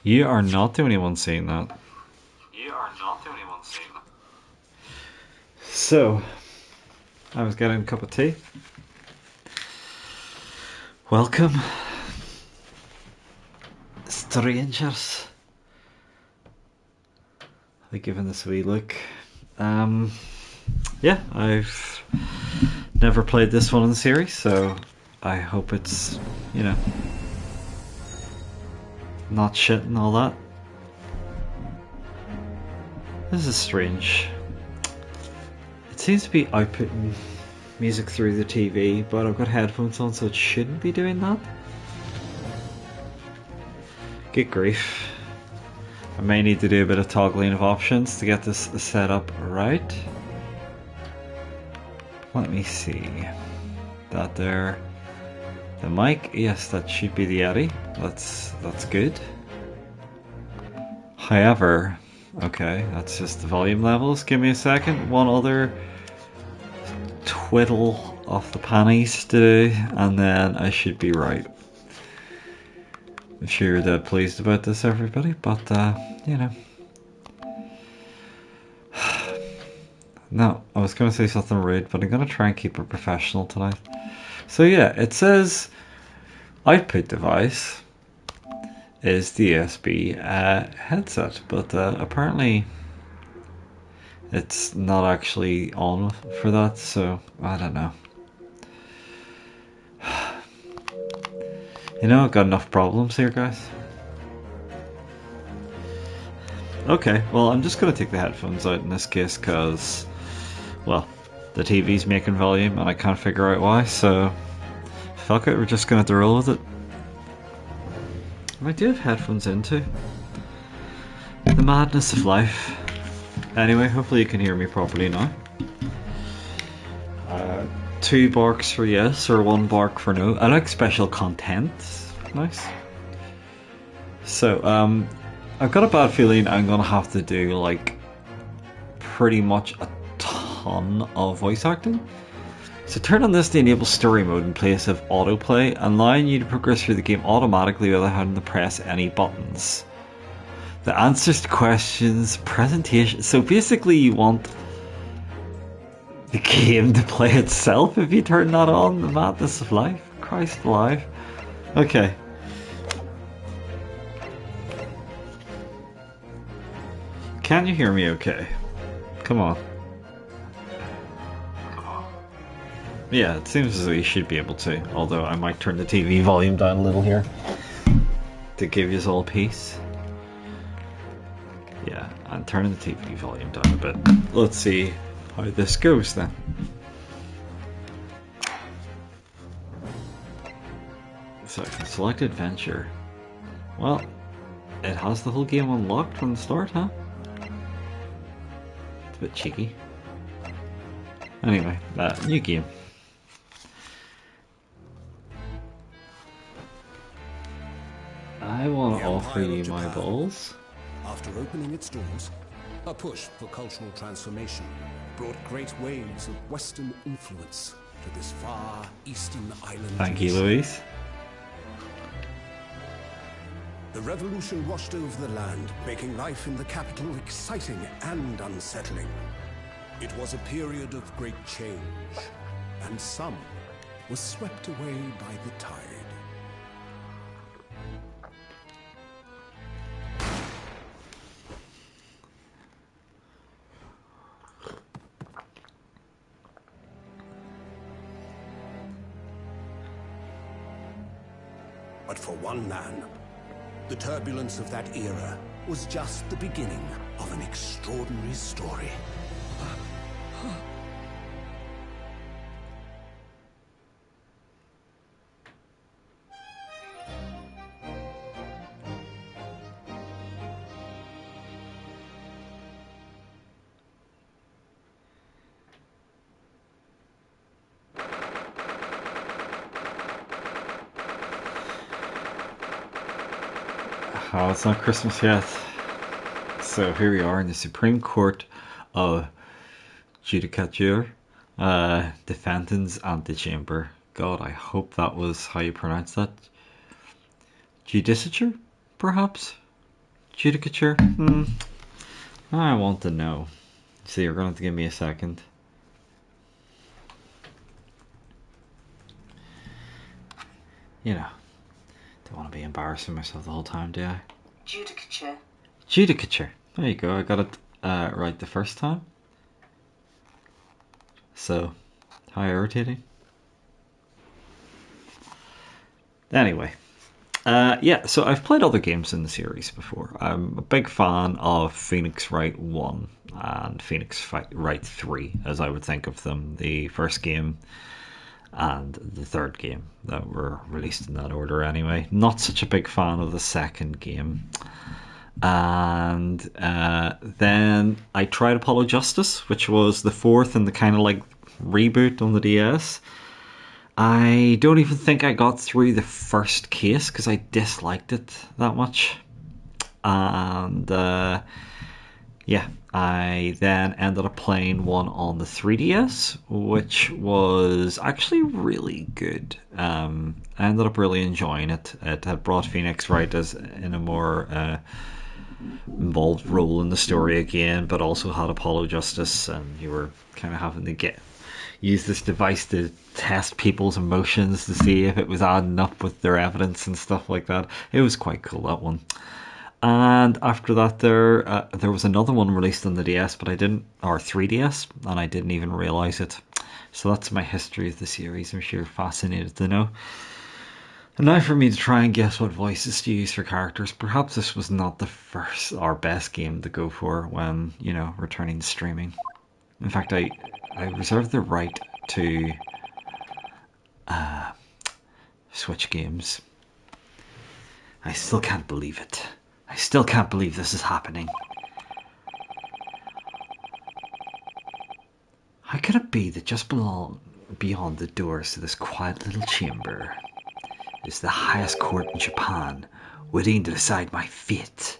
You are not the only one saying that. You are not the only one saying that. So, I was getting a cup of tea. Welcome, strangers. I've given this a wee look. Yeah, I've never played this one in the series, so I hope it's, not shit and all that. This is strange. It seems to be outputting music through the TV, but I've got headphones on, so it shouldn't be doing that. Good grief. I may need to do a bit of toggling of options to get this set up right. Let me see. That there. The mic, yes, that should be the Yeti. That's good. However, okay, that's just the volume levels. Give me a second. One other twiddle of the panties to do, and then I should be right. I'm sure you're dead pleased about this, everybody, but no, I was going to say something rude, but I'm going to try and keep it professional tonight. So yeah, it says output device is the USB headset, but apparently it's not actually on for that, so I don't know. I've got enough problems here, guys. Okay, well, I'm just going to take the headphones out in this case because, well, the TV's making volume and I can't figure out why, so fuck it, we're just going to have to roll with it. I do have headphones in too. The madness of life. Anyway, hopefully you can hear me properly now. 2 barks for yes or 1 bark for no. I like special content. Nice. So, I've got a bad feeling I'm gonna have to do like pretty much a ton of voice acting. So turn on this to enable story mode in place of autoplay, allowing you to progress through the game automatically without having to press any buttons. The answers to questions, presentation. So basically you want the game to play itself if you turn that on. The madness of life. Christ alive. Okay. Can you hear me okay? Come on. Yeah, it seems as though you should be able to, although I might turn the TV volume down a little here to give you all peace. Yeah, I'm turning the TV volume down a bit. Let's see how this goes then. So I can select adventure. Well, it has the whole game unlocked from the start, huh? It's a bit cheeky. Anyway, new game. I want to offer you my balls. After opening its doors, a push for cultural transformation brought great waves of Western influence to this far eastern island. Thank you, Louise. The revolution washed over the land, making life in the capital exciting and unsettling. It was a period of great change, and some was swept away by the tide. But for one man, the turbulence of that era was just the beginning of an extraordinary story. Oh, it's not Christmas yet. So here we are in the Supreme Court of Judicature, Defendant's Antechamber. God, I hope that was how you pronounce that. Judicature, perhaps? Judicature? I want to know. So you're going to have to give me a second. You know, don't want to be embarrassing myself the whole time, do I? Judicature. Judicature. There you go. I got it right the first time. So, how irritating. Anyway. Yeah, so I've played other games in the series before. I'm a big fan of Phoenix Wright 1 and Phoenix Wright 3, as I would think of them. The first game and the third game that were released in that order anyway. Not such a big fan of the second game. And then I tried Apollo Justice, which was the fourth in the kind of like reboot on the DS. I don't even think I got through the first case because I disliked it that much. And yeah, I then ended up playing one on the 3DS, which was actually really good. I ended up really enjoying it. It had brought Phoenix Wright as in a more involved role in the story again, but also had Apollo Justice, and you were kind of having to use this device to test people's emotions to see if it was adding up with their evidence and stuff like that. It was quite cool, that one. And after that, there was another one released on the DS, but I didn't, or 3DS, and I didn't even realize it. So that's my history of the series. I'm sure you're fascinated to know. And now for me to try and guess what voices to use for characters. Perhaps this was not the first or best game to go for when, returning to streaming. In fact, I reserve the right to switch games. I still can't believe it. I still can't believe this is happening. How could it be that just beyond the doors to this quiet little chamber is the highest court in Japan, waiting to decide my fate?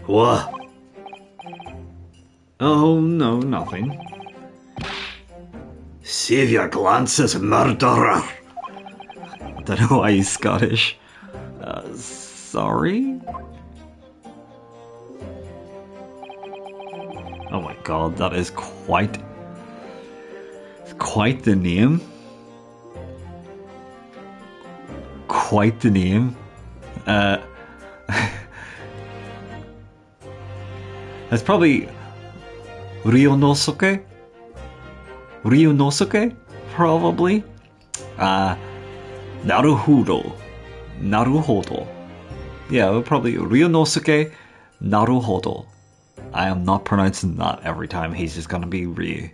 What? Oh, no, nothing. Save your glances, murderer! Don't know why he's Scottish. Sorry? Oh my god, that is quite the name. Quite the name. That's probably Ryonosuke? Ryonosuke? Probably. Naruhodo. Yeah, probably Ryonosuke Naruhodo. I am not pronouncing that every time. He's just gonna be Ryu.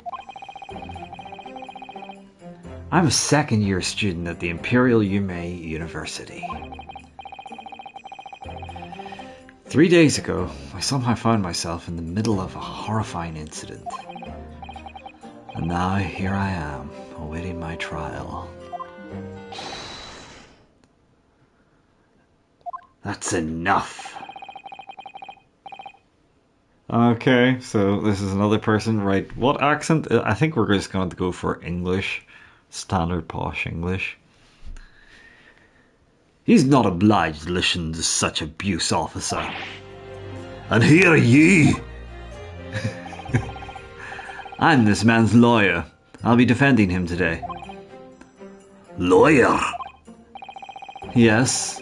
I'm a second-year student at the Imperial Yume University. 3 days ago, I somehow found myself in the middle of a horrifying incident. And now here I am, awaiting my trial. That's enough. Okay, so this is another person, right? What accent? I think we're just going to go for English. Standard posh English. He's not obliged to listen to such abuse, officer. And here are ye! I'm this man's lawyer. I'll be defending him today. Lawyer? Yes.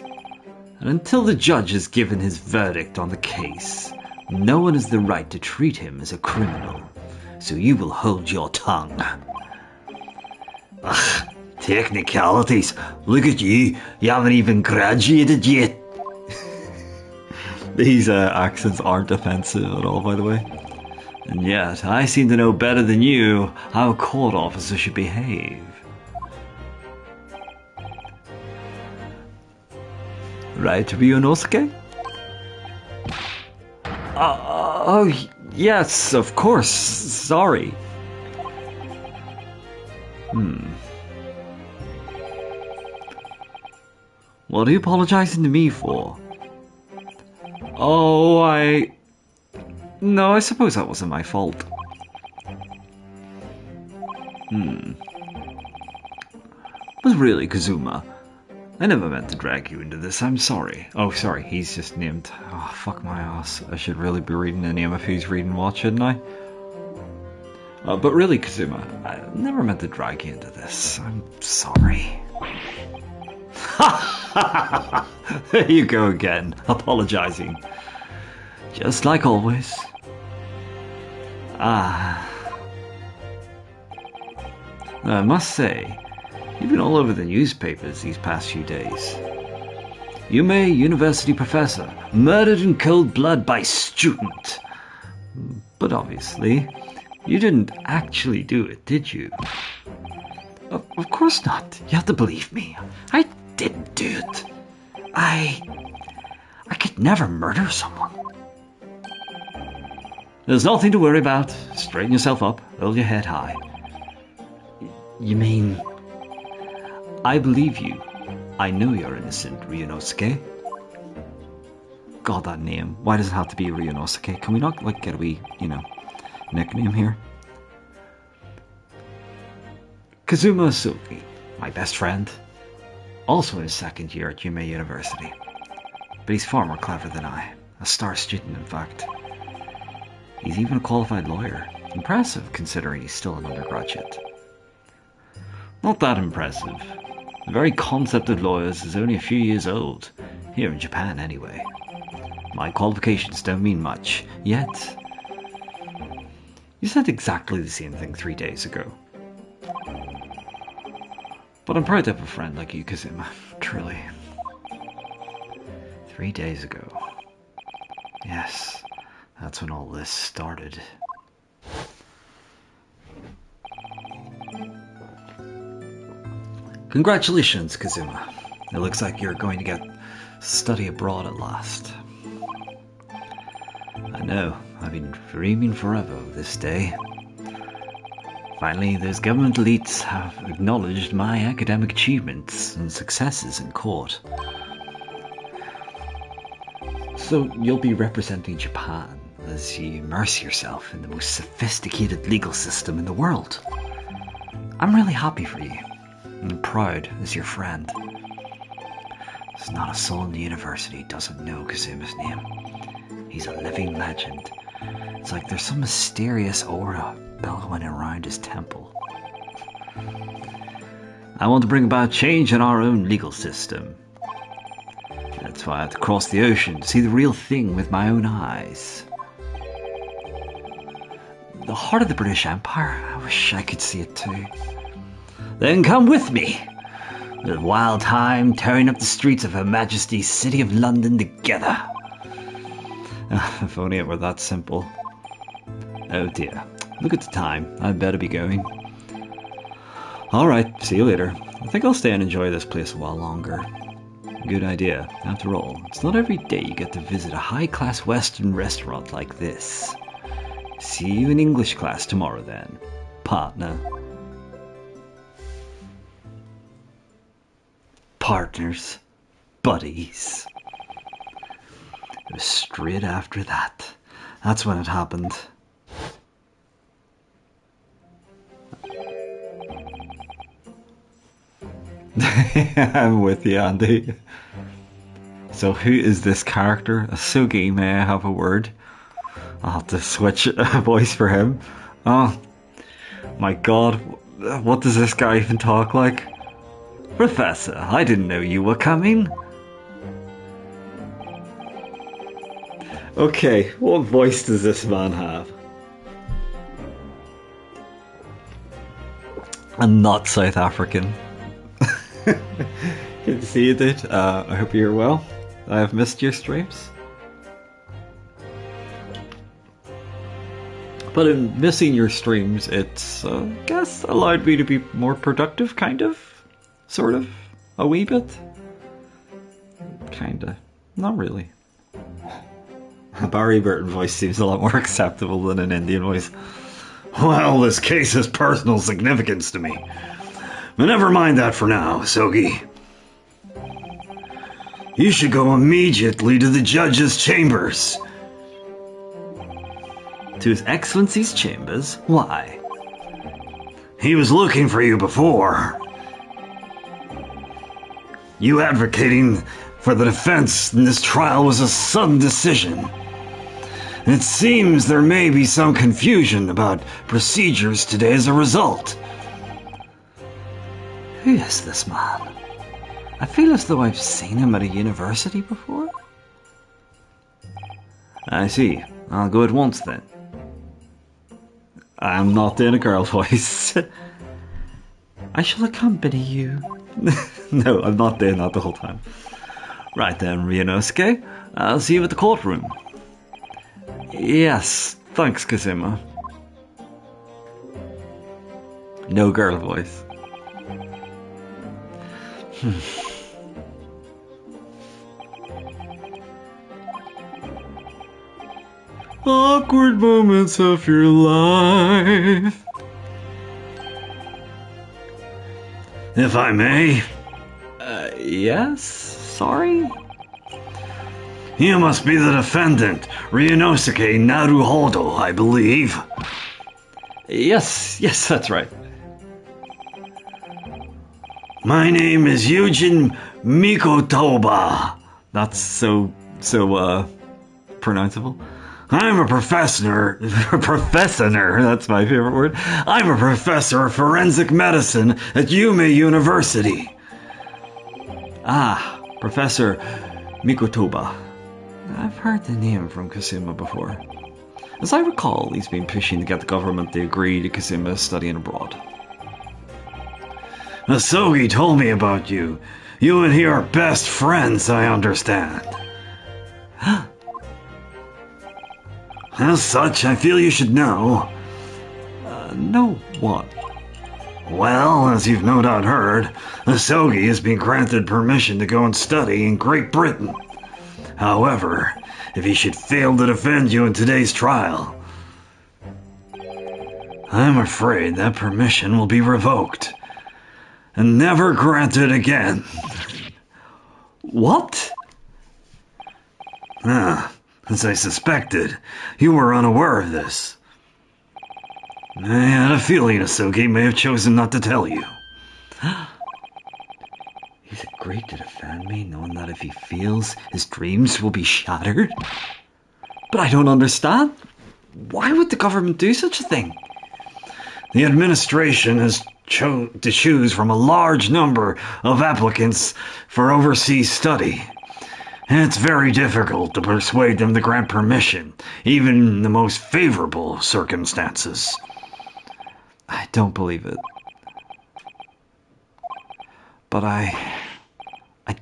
And until the judge has given his verdict on the case, no one has the right to treat him as a criminal. So you will hold your tongue. Ugh, technicalities. Look at you. You haven't even graduated yet. These accents aren't offensive at all, by the way. And yet, I seem to know better than you how a court officer should behave. Right, Ryonosuke? Oh, yes, of course. Sorry. What are you apologizing to me for? Oh, No, I suppose that wasn't my fault. But really, Kazuma, I never meant to drag you into this, I'm sorry. Oh, sorry, he's just named... Oh, fuck my ass. I should really be reading the name of who's reading what, shouldn't I? But really, Kazuma, I never meant to drag you into this. I'm sorry. There you go again, apologizing. Just like always. I must say, you've been all over the newspapers these past few days. Yume, university professor, murdered in cold blood by student. But obviously, you didn't actually do it, did you? Of course not. You have to believe me. I didn't do it. I could never murder someone. There's nothing to worry about. Straighten yourself up. Hold your head high. You mean... I believe you. I know you're innocent, Ryunosuke. God, that name. Why does it have to be Ryunosuke? Can we not, like, get a wee, nickname here? Kazuma Suki, my best friend. Also in his second year at Yume University. But he's far more clever than I. A star student, in fact. He's even a qualified lawyer. Impressive, considering he's still an undergraduate. Not that impressive. The very concept of lawyers is only a few years old. Here in Japan, anyway. My qualifications don't mean much, yet. You said exactly the same thing 3 days ago. But I'm proud to have a friend like you, Kazuma. Truly. 3 days ago. Yes, that's when all this started. Congratulations, Kazuma. It looks like you're going to get study abroad at last. I know, I've been dreaming forever of this day. Finally, those government elites have acknowledged my academic achievements and successes in court. So you'll be representing Japan as you immerse yourself in the most sophisticated legal system in the world. I'm really happy for you. I'm proud as your friend. There's not a soul in the university who doesn't know Kazuma's name. He's a living legend. It's like there's some mysterious aura bellowing around his temple. I want to bring about change in our own legal system. That's why I had to cross the ocean to see the real thing with my own eyes. The heart of the British Empire, I wish I could see it too. Then come with me. We'll have a wild time tearing up the streets of Her Majesty's City of London together. If only it were that simple. Oh dear. Look at the time. I'd better be going. Alright, see you later. I think I'll stay and enjoy this place a while longer. Good idea. After all, it's not every day you get to visit a high-class Western restaurant like this. See you in English class tomorrow then, partner. Partners. Buddies. It was straight after that. That's when it happened. I'm with you, Andy. So who is this character? Asugi, may I have a word? I'll have to switch a voice for him. Oh my god, what does this guy even talk like? Professor, I didn't know you were coming. Okay, what voice does this man have? I'm not South African. Good to see you, dude. I hope you're well. I have missed your streams. But in missing your streams, it's, I guess, allowed me to be more productive, kind of. Sort of. A wee bit. Kinda. Not really. A Barry Burton voice seems a lot more acceptable than an Indian voice. Well, this case has personal significance to me. But never mind that for now, Sogi. You should go immediately to the judge's chambers. To His Excellency's chambers? Why? He was looking for you before. You advocating for the defense in this trial was a sudden decision. And it seems there may be some confusion about procedures today as a result. Who is this man? I feel as though I've seen him at a university before. I see. I'll go at once then. I'm not doing a girl voice. I shall accompany you. No, I'm not doing that the whole time. Right then, Ryunosuke. I'll see you at the courtroom. Yes, thanks, Kazuma. No girl voice. Awkward moments of your life. If I may. Yes? Sorry? You must be the defendant, Ryunosuke Naruhodo, I believe. Yes, that's right. My name is Yujin Mikotoba. That's so pronounceable. I'm a professor, that's my favorite word. I'm a professor of forensic medicine at Yume University. Ah, Professor Mikotoba. I've heard the name from Kazuma before. As I recall, he's been pushing to get the government to agree to Kazuma studying abroad. Asogi told me about you. You and he are best friends, I understand. As such, I feel you should know. Know what? Well, as you've no doubt heard, Asogi has been granted permission to go and study in Great Britain. However, if he should fail to defend you in today's trial, I'm afraid that permission will be revoked and never granted again. What? As I suspected, you were unaware of this. I had a feeling Asogi may have chosen not to tell you. Is it great to defend me, knowing that if he fails, his dreams will be shattered? But I don't understand. Why would the government do such a thing? The administration has to choose from a large number of applicants for overseas study. And it's very difficult to persuade them to grant permission, even in the most favorable circumstances. I don't believe it. But I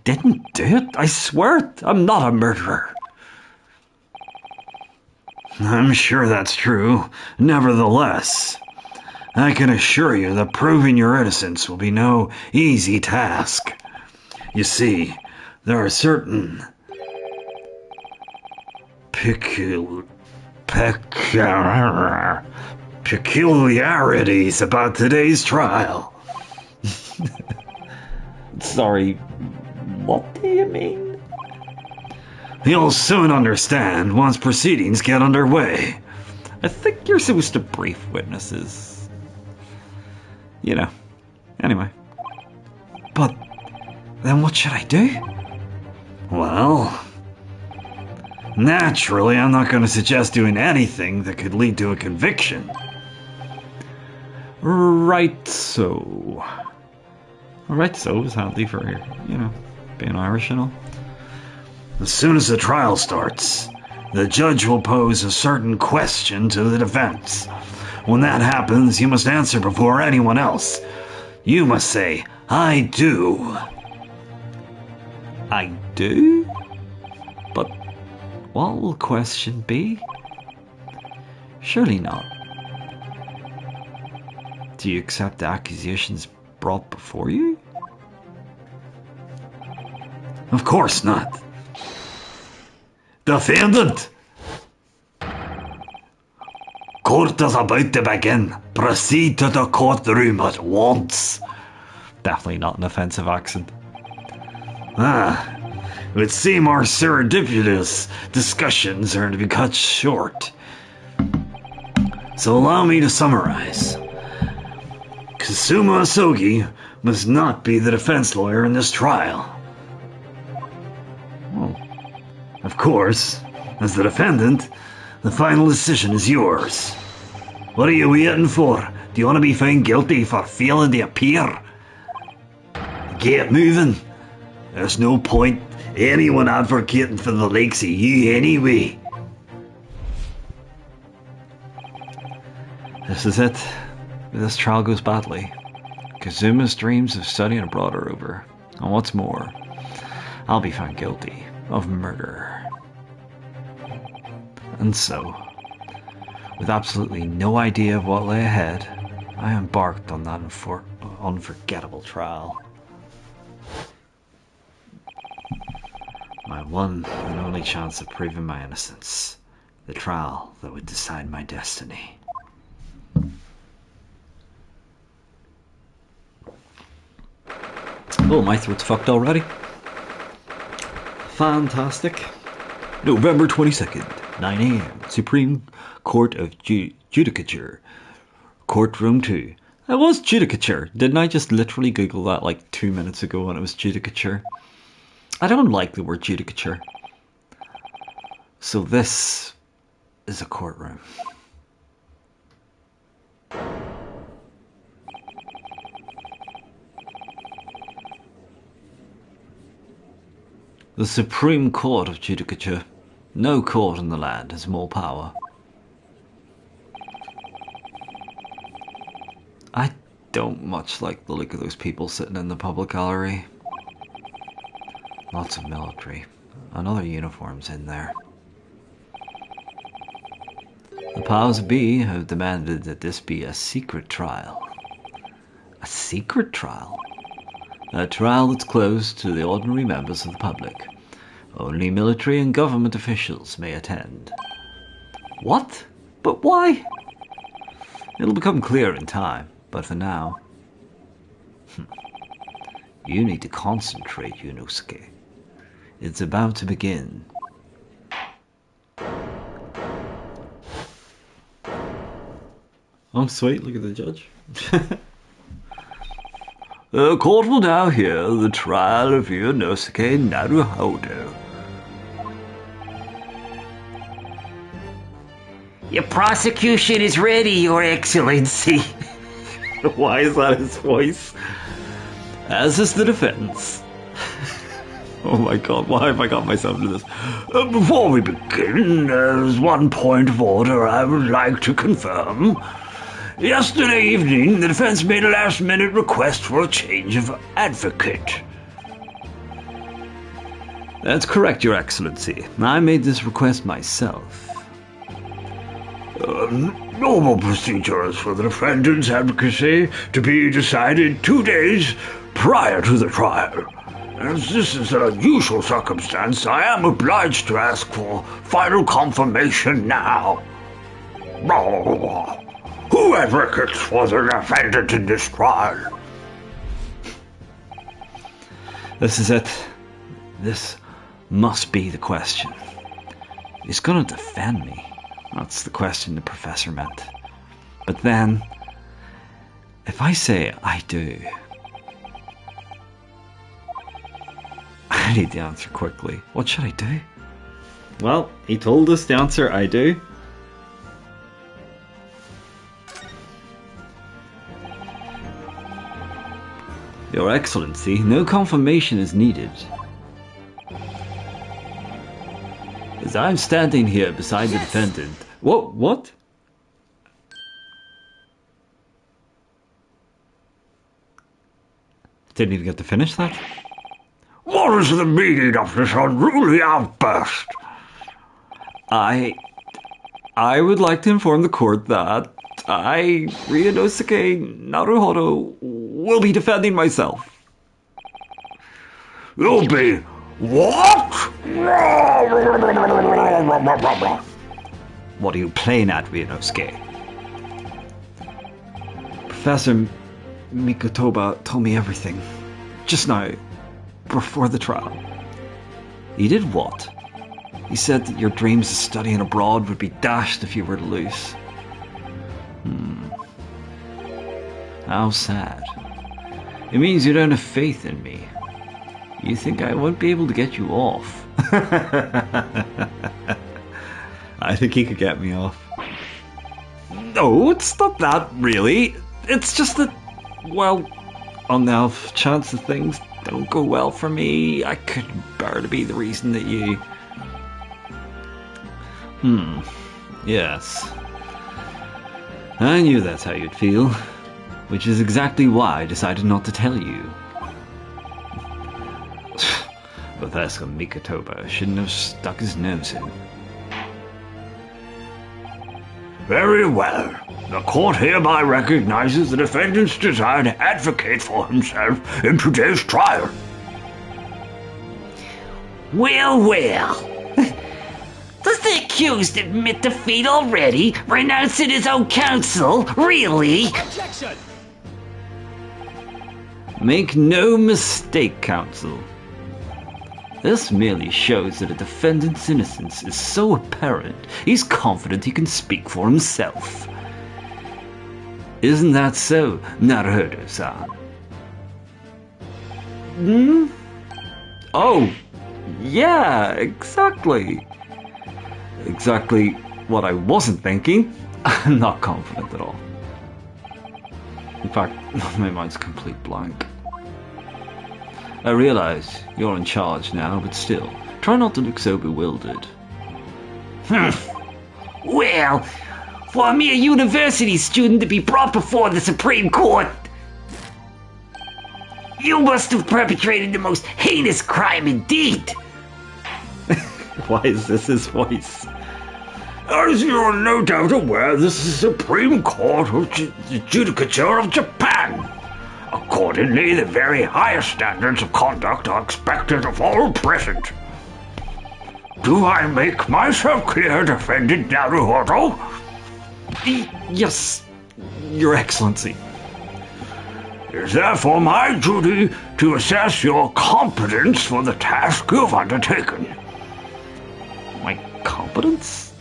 didn't do it. I swear it. I'm not a murderer. I'm sure that's true. Nevertheless, I can assure you that proving your innocence will be no easy task. You see, there are certain peculiarities about today's trial. Sorry, what do you mean? You'll soon understand once proceedings get underway. I think you're supposed to brief witnesses. You know. Anyway. But then what should I do? Well, naturally, I'm not going to suggest doing anything that could lead to a conviction. Right so. Right so is handy for, being Irish and all. As soon as the trial starts, the judge will pose a certain question to the defense. When that happens, you must answer before anyone else. You must say, "I do." I do? But what will the question be? Surely not. Do you accept the accusations brought before you? Of course not. Defendant! Court is about to begin. Proceed to the courtroom at once. Definitely not an offensive accent. It would seem our serendipitous discussions are to be cut short. So allow me to summarize. Kazuma Asogi must not be the defense lawyer in this trial. Of course, as the defendant, the final decision is yours. What are you waiting for? Do you want to be found guilty for failing to appear? Get moving. There's no point anyone advocating for the likes of you anyway. This is it. If this trial goes badly, Kazuma's dreams of studying abroad are over. And what's more, I'll be found guilty of murder. And so, with absolutely no idea of what lay ahead, I embarked on that unforgettable trial. My one and only chance of proving my innocence. The trial that would decide my destiny. Oh, my throat's fucked already. Fantastic. November 22nd, 9 a.m. Supreme Court of Judicature. Courtroom 2. That was judicature. Didn't I just literally Google that like 2 minutes ago when it was judicature? I don't like the word judicature. So this is a courtroom. The Supreme Court of Judicature. No court in the land has more power. I don't much like the look of those people sitting in the public gallery. Lots of military and other uniforms in there. The powers that be have demanded that this be a secret trial. A secret trial? A trial that's closed to the ordinary members of the public. Only military and government officials may attend. What? But why? It'll become clear in time, but for now... You need to concentrate, Yunosuke. It's about to begin. Oh, sweet, look at the judge. The court will now hear the trial of Yunosuke Naruhodo. Your prosecution is ready, Your Excellency. Why is that his voice? As is the defense. Oh my god, why have I got myself into this? Before we begin, there's one point of order I would like to confirm. Yesterday evening, the defense made a last-minute request for a change of advocate. That's correct, Your Excellency. I made this request myself. Normal procedures for the defendant's advocacy to be decided 2 days prior to the trial. As this is an unusual circumstance, I am obliged to ask for final confirmation now. Who advocates for the defendant in this trial? This is it. This must be the question. He's gonna defend me. That's the question the professor meant. But then, if I say I do, I need the answer quickly. What should I do? Well, he told us the answer I do. Your Excellency, no confirmation is needed. As I'm standing here beside the defendant... What? Didn't even get to finish that. What is the meaning of this unruly outburst? I would like to inform the court that I, Ryunosuke Naruhodo, will be defending myself. You'll be what? What are you playing at, Ryunosuke? Professor Mikotoba told me everything. Just now, before the trial. He did what? He said that your dreams of studying abroad would be dashed if you were to lose. How sad. It means you don't have faith in me. You think I won't be able to get you off? I think he could get me off. No, it's not that, really. It's just that, well, on the off chance that things don't go well for me, I couldn't bear to be the reason that you... Yes. I knew that's how you'd feel, which is exactly why I decided not to tell you. Professor Mikotoba shouldn't have stuck his nose in. Very well. The court hereby recognizes the defendant's desire to advocate for himself in today's trial. Well, well. Does the accused admit defeat already? Renouncing his own counsel? Really? Objection! Make no mistake, counsel. This merely shows that a defendant's innocence is so apparent, he's confident he can speak for himself. Isn't that so, Naruhodo-san? Oh, yeah, exactly. Exactly what I wasn't thinking. I'm not confident at all. In fact, my mind's a complete blank. I realize you're in charge now, but still, try not to look so bewildered. Well, for a mere university student to be brought before the Supreme Court, you must have perpetrated the most heinous crime indeed. Why is this his voice? As you're no doubt aware, this is the Supreme Court of Judicature of Japan. Accordingly, the very highest standards of conduct are expected of all present. Do I make myself clear, Defendant Naruhodo? Yes, Your Excellency. It is therefore my duty to assess your competence for the task you've undertaken. My competence?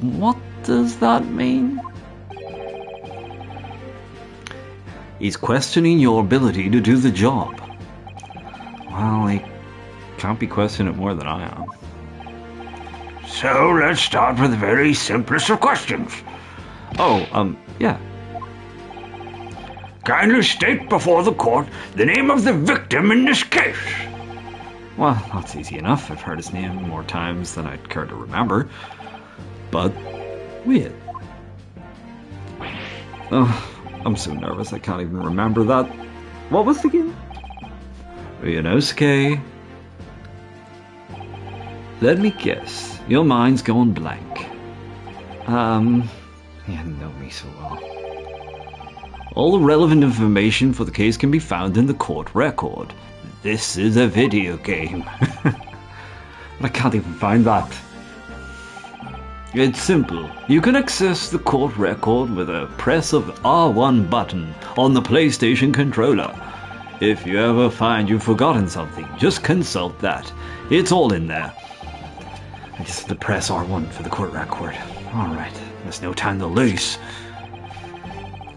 What does that mean? He's questioning your ability to do the job. Well, he can't be questioning it more than I am. So let's start with the very simplest of questions. Oh, yeah. Kindly state before the court the name of the victim in this case. Well, that's easy enough. I've heard his name more times than I'd care to remember. But, weird. Oh, I'm so nervous I can't even remember that. What was the game? Ryunosuke. Let me guess. Your mind's going blank. You know me so well. All the relevant information for the case can be found in the court record. This is a video game. But I can't even find that. It's simple. You can access the court record with a press of R1 button on the PlayStation controller. If you ever find you've forgotten something, just consult that. It's all in there. I guess the press R1 for the court record. Alright, there's no time to lose.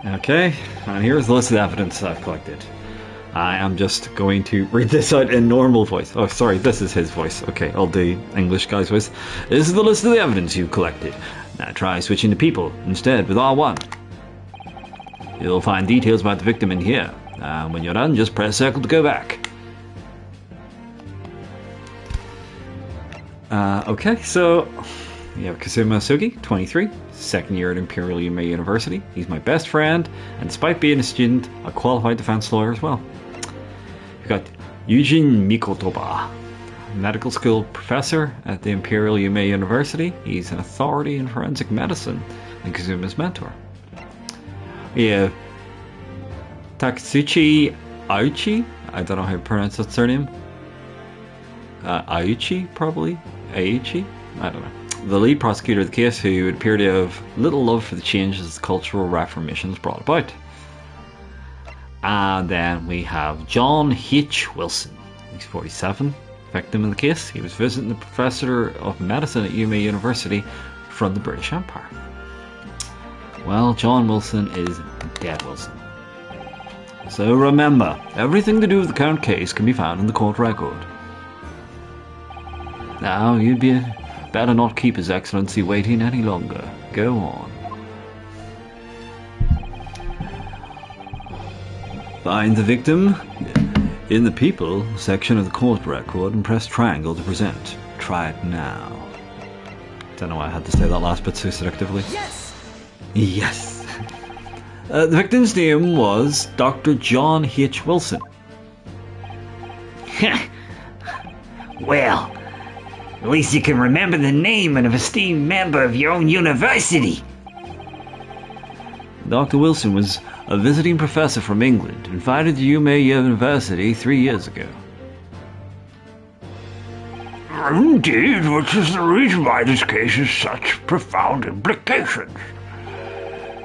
Okay, and here's the list of evidence I've collected. I am just going to read this out in normal voice. Oh, sorry, this is his voice. Okay, I'll do English guy's voice. This is the list of the evidence you've collected. Now try switching to people instead with R1. You'll find details about the victim in here. When you're done, just press circle to go back. Okay, so we have Kazuma Sugi, 23, second year at Imperial Yume University. He's my best friend, and despite being a student, a qualified defense lawyer as well. We've got Yujin Mikotoba, medical school professor at the Imperial Yume University. He's an authority in forensic medicine and Kazuma's mentor. We have Takatsuchi Aichi. I don't know how to pronounce that surname. Aichi, probably? Aichi? I don't know. The lead prosecutor of the case, who would appear to have little love for the changes cultural reformations brought about. And then we have John H. Wilson. He's 47, victim in the case. He was visiting the professor of medicine at Yume University from the British Empire. Well, John Wilson is dead Wilson. So remember, everything to do with the current case can be found in the court record. Now, you'd be better not keep His Excellency waiting any longer. Go on. Find the victim in the People section of the court record and press triangle to present. Try it now. Don't know why I had to say that last bit so seductively. Yes! Yes. The victim's name was Dr. John H. Wilson. Well, at least you can remember the name of an esteemed member of your own university. Dr. Wilson was a visiting professor from England, invited to UMA University 3 years ago. Indeed, which is the reason why this case has such profound implications.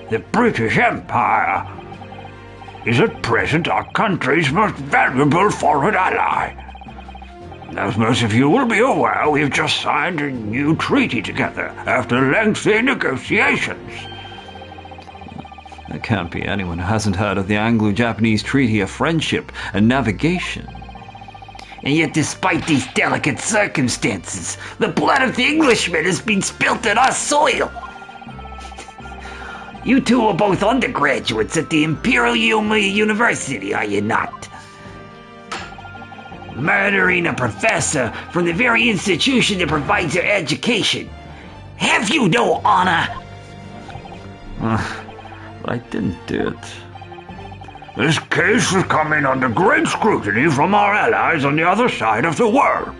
The British Empire is at present our country's most valuable foreign ally. As most of you will be aware, we have just signed a new treaty together after lengthy negotiations. There can't be anyone who hasn't heard of the Anglo-Japanese Treaty of Friendship and Navigation. And yet, despite these delicate circumstances, the blood of the Englishman has been spilt in our soil. You two are both undergraduates at the Imperial Yuma University, are you not? Murdering a professor from the very institution that provides your education. Have you no honor? But I didn't do it. This case is coming under great scrutiny from our allies on the other side of the world.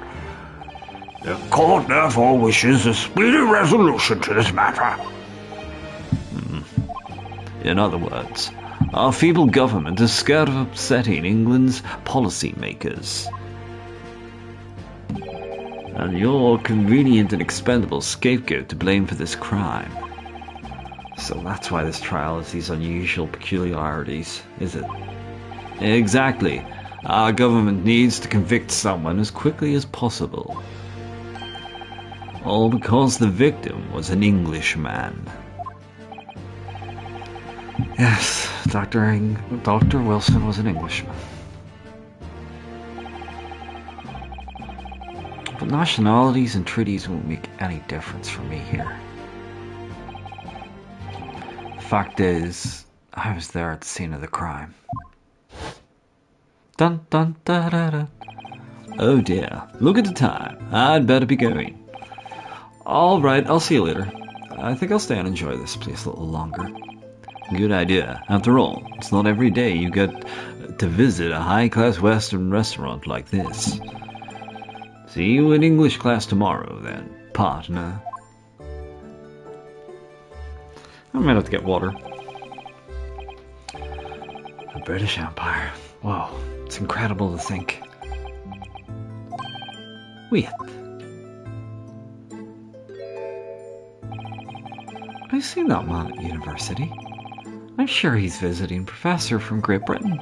The court therefore wishes a speedy resolution to this matter. In other words, our feeble government is scared of upsetting England's policymakers. And you're a convenient and expendable scapegoat to blame for this crime. So that's why this trial has these unusual peculiarities, is it? Exactly. Our government needs to convict someone as quickly as possible. All because the victim was an Englishman. Yes, Dr. Wilson was an Englishman. But nationalities and treaties won't make any difference for me here. Fact is, I was there at the scene of the crime. Dun dun da da da. Oh dear, look at the time. I'd better be going. Alright, I'll see you later. I think I'll stay and enjoy this place a little longer. Good idea. After all, it's not every day you get to visit a high-class Western restaurant like this. See you in English class tomorrow, then, partner. I might have to get water. The British Empire. Whoa, it's incredible to think. Wait. I've seen that man at university. I'm sure he's visiting professor from Great Britain.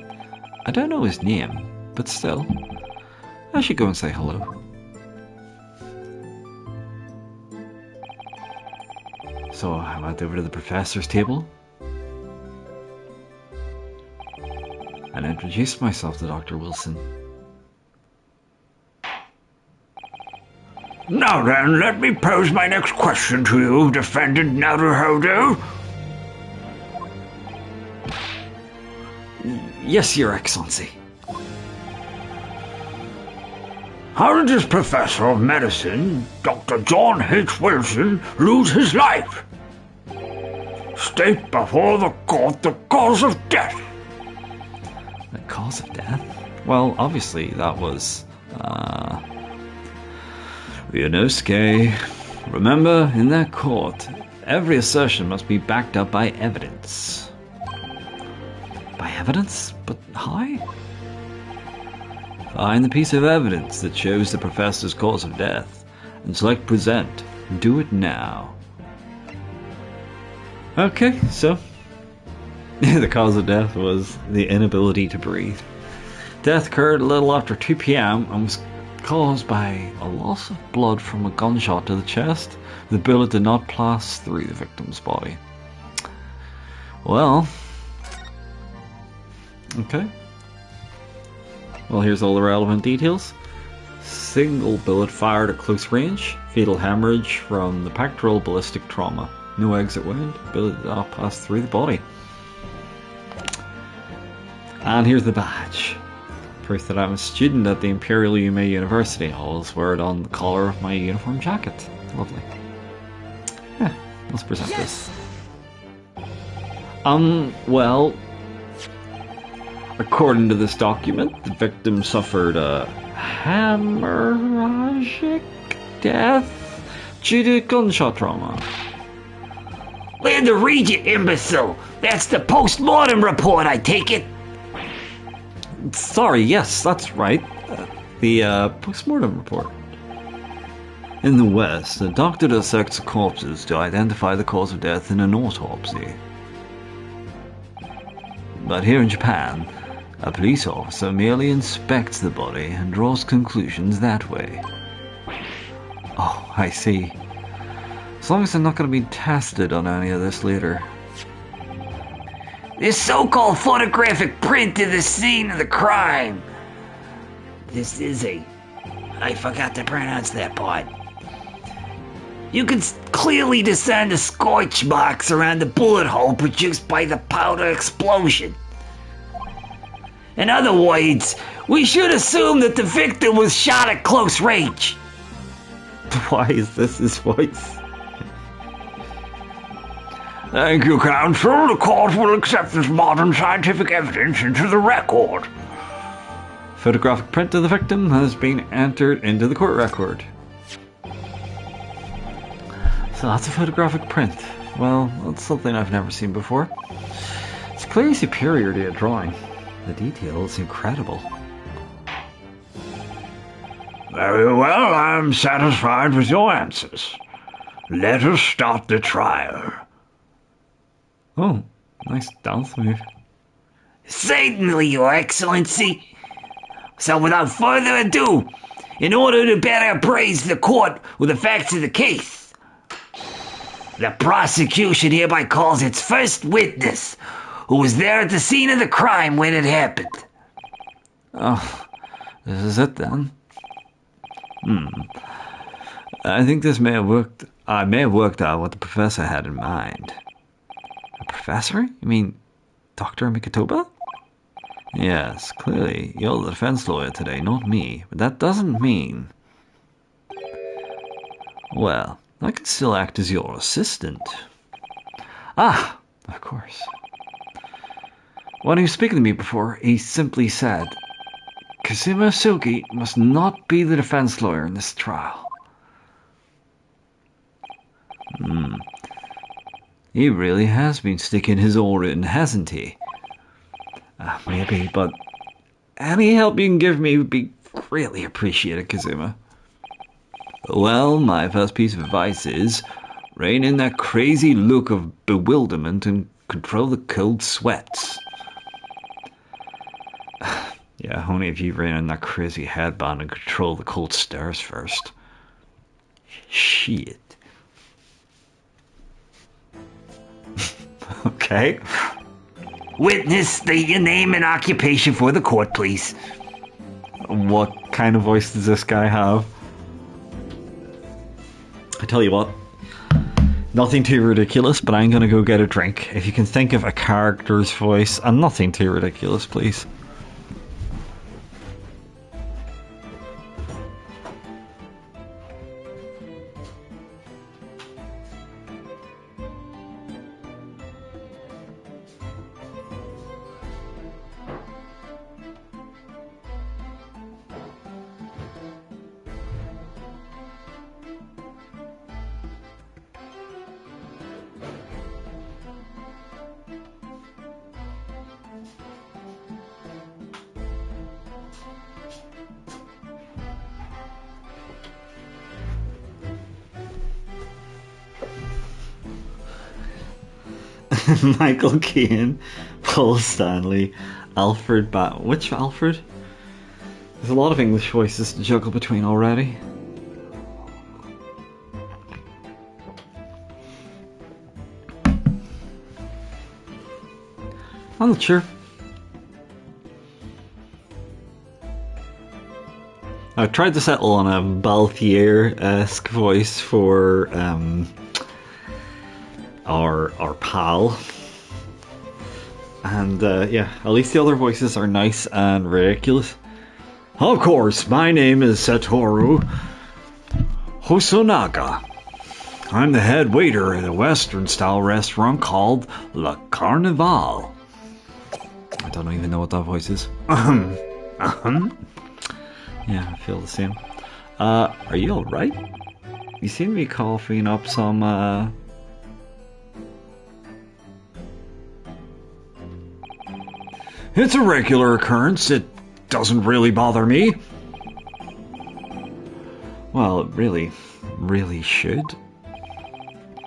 I don't know his name, but still. I should go and say hello. So I went over to the professor's table and introduced myself to Dr. Wilson. Now then, let me pose my next question to you, Defendant Naruhodo. Yes, Your Excellency. How did this professor of medicine, Dr. John H. Wilson, lose his life? State before the court the cause of death. The cause of death? Well, obviously that was, Ryunosuke. Remember, in that court, every assertion must be backed up by evidence. By evidence? But how? Find the piece of evidence that shows the professor's cause of death, and select present. Do it now. Okay, so the cause of death was the inability to breathe. Death occurred a little after 2 p.m. and was caused by a loss of blood from a gunshot to the chest. The bullet did not pass through the victim's body. Well, okay. Well, here's all the relevant details. Single bullet fired at close range. Fatal hemorrhage from the pectoral ballistic trauma. No exit wound. Bullet passed through the body. And here's the badge. Proof that I'm a student at the Imperial Yume University. Always wear it on the collar of my uniform jacket. Lovely. Yeah, let's present this. Well, according to this document, the victim suffered a hemorrhagic death due to gunshot trauma. Land to read, you imbecile! That's the post-mortem report, I take it! Sorry, yes, that's right. The post-mortem report. In the West, a doctor dissects corpses to identify the cause of death in an autopsy. But here in Japan, a police officer merely inspects the body and draws conclusions that way. Oh, I see. As long as they're not going to be tested on any of this later. This so-called photographic print of the scene of the crime. This is I forgot to pronounce that part. You can clearly discern the scorch marks around the bullet hole produced by the powder explosion. In other words, we should assume that the victim was shot at close range. Why is this his voice? Thank you, counsel. The court will accept this modern scientific evidence into the record. Photographic print of the victim has been entered into the court record. So that's a photographic print. Well, that's something I've never seen before. It's clearly superior to a drawing. The detail is incredible. Very well, I'm satisfied with your answers. Let us start the trial. Oh, nice dance move. Certainly, Your Excellency. So without further ado, in order to better appraise the court with the facts of the case, the prosecution hereby calls its first witness, who was there at the scene of the crime when it happened. Oh, this is it then. I think this may have worked. I may have worked out what the professor had in mind. A professor? You mean Dr. Mikotoba? Yes, clearly you're the defense lawyer today, not me. But that doesn't mean... Well, I can still act as your assistant. Ah, of course. When he was speaking to me before, he simply said, Kazuma Sugi must not be the defense lawyer in this trial. He really has been sticking his oar in, hasn't he? Maybe, but any help you can give me would be greatly appreciated, Kazuma. Well, my first piece of advice is rein in that crazy look of bewilderment and control the cold sweats. Yeah, only if you rein in that crazy headband and control the cold stares first. Shit. Okay. Witness, state your name and occupation for the court, please. What kind of voice does this guy have? I tell you what, nothing too ridiculous, but I'm gonna go get a drink. If you can think of a character's voice, and nothing too ridiculous, please. Michael Keane, Paul Stanley, Alfred which Alfred? There's a lot of English voices to juggle between already. I'm not sure. I tried to settle on a Balthier-esque voice for our pal. And yeah, at least the other voices are nice and ridiculous. Of course, my name is Satoru Hosonaga. I'm the head waiter at a Western-style restaurant called La Carnival. I don't even know what that voice is. Yeah, I feel the same. Are you alright? You seem to be coughing up some, It's a regular occurrence. It doesn't really bother me. Well, it really should.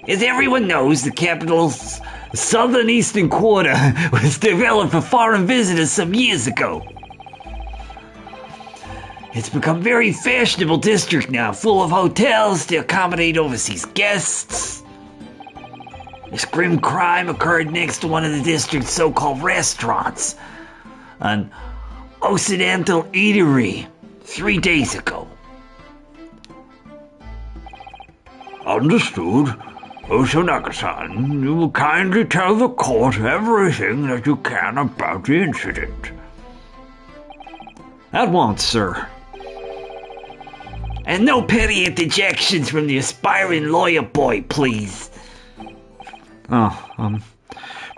As everyone knows, the capital's southern eastern quarter was developed for foreign visitors some years ago. It's become a very fashionable district now, full of hotels to accommodate overseas guests. This grim crime occurred next to one of the district's so-called restaurants, an Occidental eatery, 3 days ago. Understood. Osonaka-san, you will kindly tell the court everything that you can about the incident. At once, sir. And no petty interjections from the aspiring lawyer boy, please. Oh,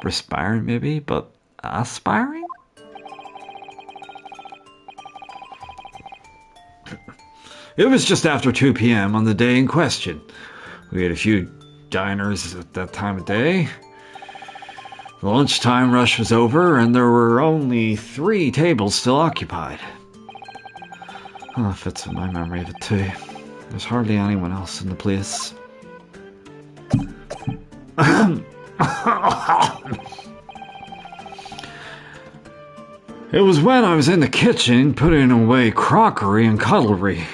perspiring maybe, but aspiring? It was just after 2 p.m. on the day in question. We had a few diners at that time of day. The lunchtime rush was over, and there were only 3 tables still occupied. Oh, that fits with my memory of it too. There's hardly anyone else in the place. It was when I was in the kitchen putting away crockery and cutlery.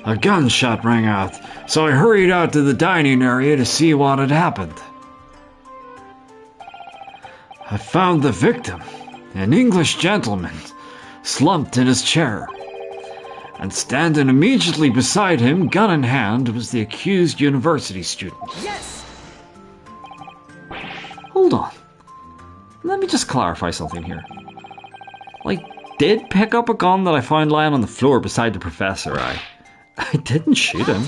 A gunshot rang out, so I hurried out to the dining area to see what had happened. I found the victim, an English gentleman, slumped in his chair. And standing immediately beside him, gun in hand, was the accused university student. Yes! Hold on. Let me just clarify something here. I did pick up a gun that I found lying on the floor beside the professor. I didn't shoot him.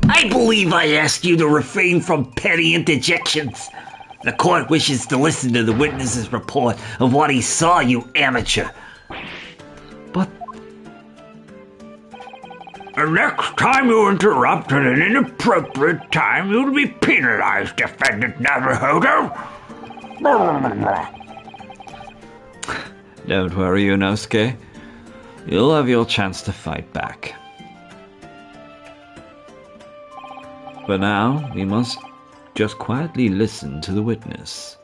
I believe I asked you to refrain from petty interjections. The court wishes to listen to the witness's report of what he saw, you amateur. But The next time you interrupt at an inappropriate time, you'll be penalized, defendant Naruhodo. don't worry, Yunosuke. You'll have your chance to fight back. But now, we must just quietly listen to the witness.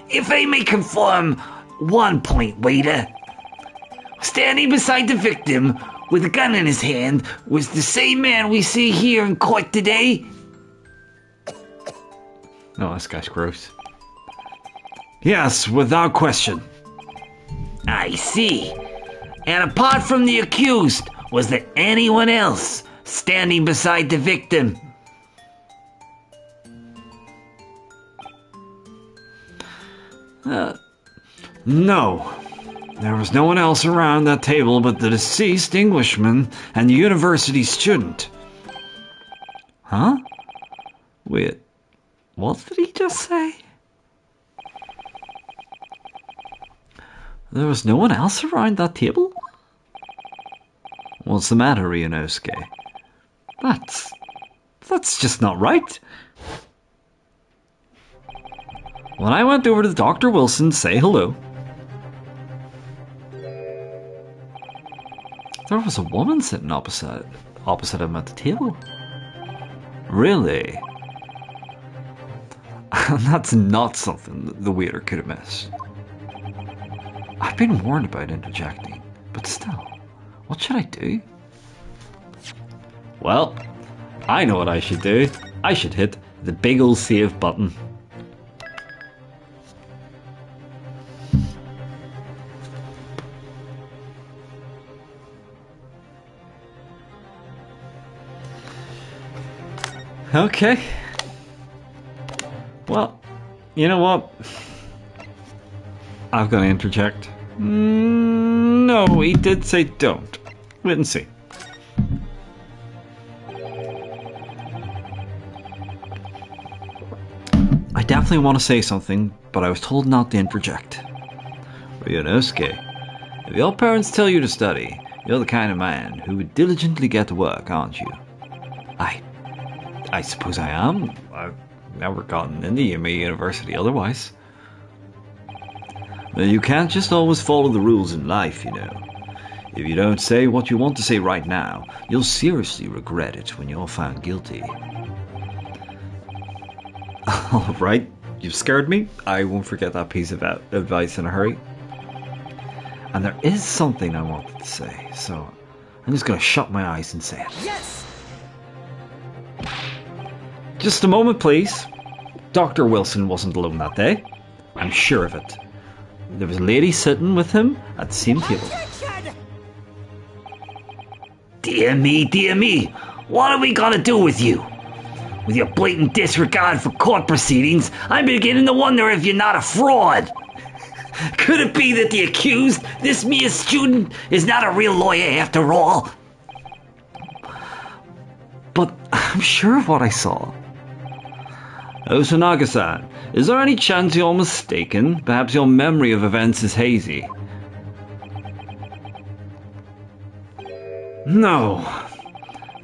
If I may confirm 1 point, waiter. Standing beside the victim with a gun in his hand was the same man we see here in court today. No, this guy's gross. Yes, without question. I see. And apart from the accused, was there anyone else standing beside the victim? No. There was no one else around that table but the deceased Englishman and the university student. Huh? Wait, what did he just say? There was no one else around that table? What's the matter, Ryunosuke? That's just not right. When I went over to Dr. Wilson to say hello, there was a woman sitting opposite him at the table. Really? And that's not something the waiter could have missed. I've been warned about interjecting, but still, what should I do? Well, I know what I should do. I should hit the big ol' save button. Okay. Well, you know what? I'm gonna interject. No, he did say don't. Wait and see. I definitely want to say something, but I was told not to interject. Ryunosuke, if your parents tell you to study, you're the kind of man who would diligently get to work, aren't you? I suppose I am. I've never gotten into Yumi University otherwise. Well, you can't just always follow the rules in life, you know. If you don't say what you want to say right now, you'll seriously regret it when you're found guilty. Alright, you've scared me. I won't forget that piece of advice in a hurry. And there is something I wanted to say, so I'm just going to shut my eyes and say it. Yes! Just a moment, please. Dr. Wilson wasn't alone that day. I'm sure of it. There was a lady sitting with him at the same table. Dear me. What are we gonna do with you? With your blatant disregard for court proceedings, I'm beginning to wonder if you're not a fraud. Could it be that the accused, this mere student, is not a real lawyer after all? But I'm sure of what I saw. Oh, Tsunaga-san, is there any chance you're mistaken? Perhaps your memory of events is hazy. No.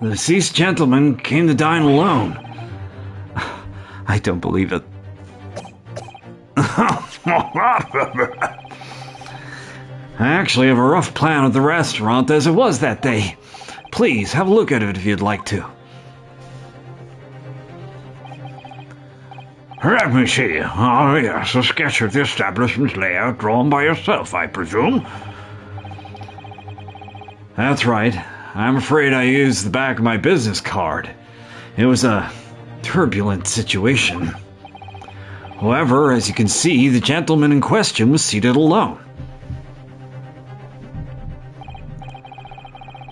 The deceased gentleman came to dine alone. I don't believe it. I actually have a rough plan of the restaurant as it was that day. Please, have a look at it if you'd like to. Let me see. Oh, yes, a sketch of the establishment's layout drawn by yourself, I presume. That's right. I'm afraid I used the back of my business card. It was a turbulent situation. However, as you can see, the gentleman in question was seated alone.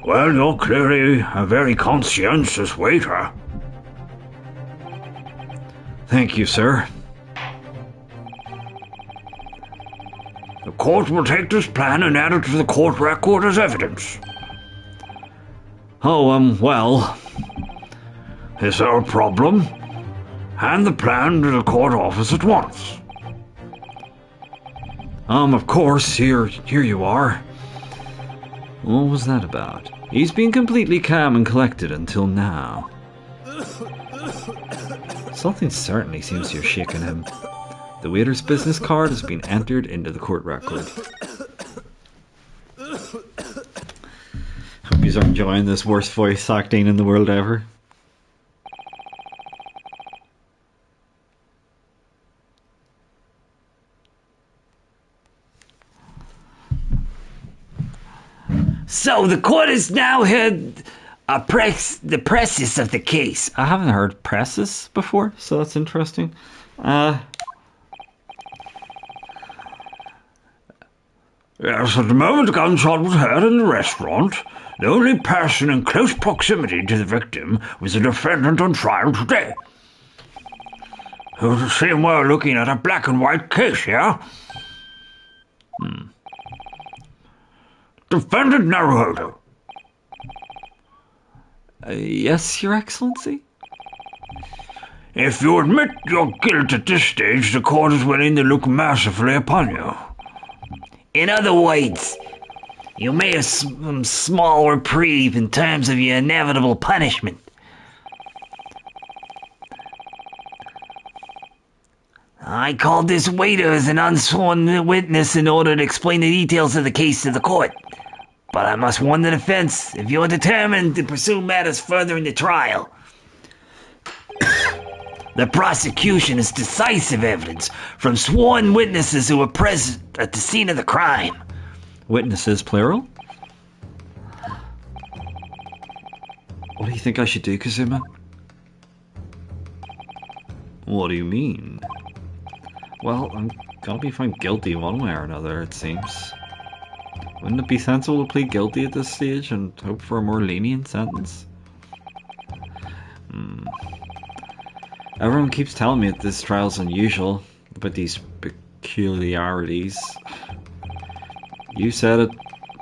Well, you're clearly a very conscientious waiter. Thank you, sir. The court will take this plan and add it to the court record as evidence. Oh, well. Is there a problem? Hand the plan to the court office at once. Of course, here you are. What was that about? He's been completely calm and collected until now. Something certainly seems to have shaken him. The waiter's business card has been entered into the court record. Hope you are enjoying this worst voice acting in the world ever. So the court has now heard the precis of the case. I haven't heard presses before, so that's interesting. Yes, at the moment a gunshot was heard in the restaurant. The only person in close proximity to the victim was the defendant on trial today. It was the same way of looking at a black and white case, yeah? Defendant Naruhodo. Yes, Your Excellency? If you admit your guilt at this stage, the court is willing to look mercifully upon you. In other words, you may have some small reprieve in terms of your inevitable punishment. I called this waiter as an unsworn witness in order to explain the details of the case to the court. But I must warn the defense if you're determined to pursue matters further in the trial. The prosecution has decisive evidence from sworn witnesses who were present at the scene of the crime. Witnesses, plural? What do you think I should do, Kazuma? What do you mean? Well, I'm gonna be found guilty one way or another, it seems. Wouldn't it be sensible to plead guilty at this stage and hope for a more lenient sentence? Everyone keeps telling me that this trial's unusual, about these peculiarities. You said it,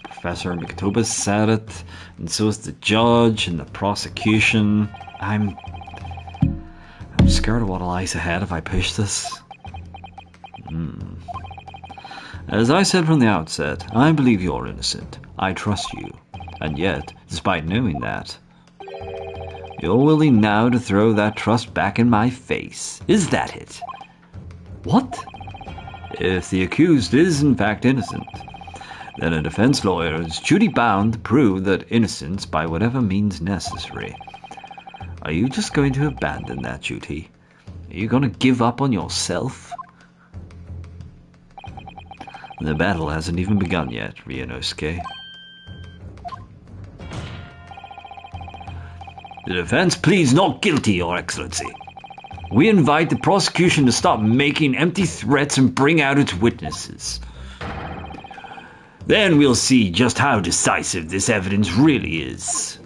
Professor McTobus said it, and so is the judge and the prosecution. I'm scared of what lies ahead if I push this. As I said from the outset, I believe you're innocent. I trust you. And yet, despite knowing that, you're willing now to throw that trust back in my face. Is that it? What? If the accused is in fact innocent, then a defense lawyer is duty bound to prove that innocence by whatever means necessary. Are you just going to abandon that duty? Are you going to give up on yourself? The battle hasn't even begun yet, Ryunosuke. The defense pleads not guilty, Your Excellency. We invite the prosecution to stop making empty threats and bring out its witnesses. Then we'll see just how decisive this evidence really is.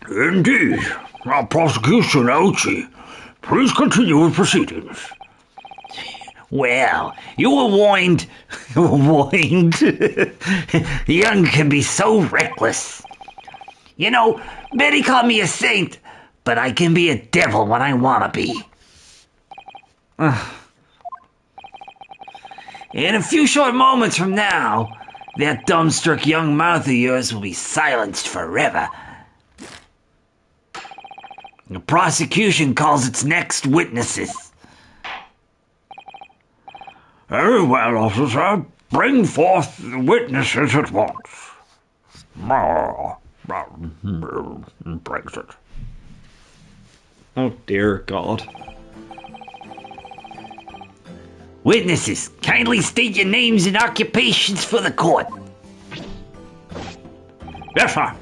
Indeed. Our prosecution, Ouchie. Please continue with proceedings. Well, you were warned. Young can be so reckless. You know, Betty called me a saint, but I can be a devil when I want to be. In a few short moments from now, that dumbstruck young mouth of yours will be silenced forever. The prosecution calls its next witnesses. Very well, officer. Bring forth the witnesses at once. Brexit. Oh dear God. Witnesses, kindly state your names and occupations for the court. Yes, sir.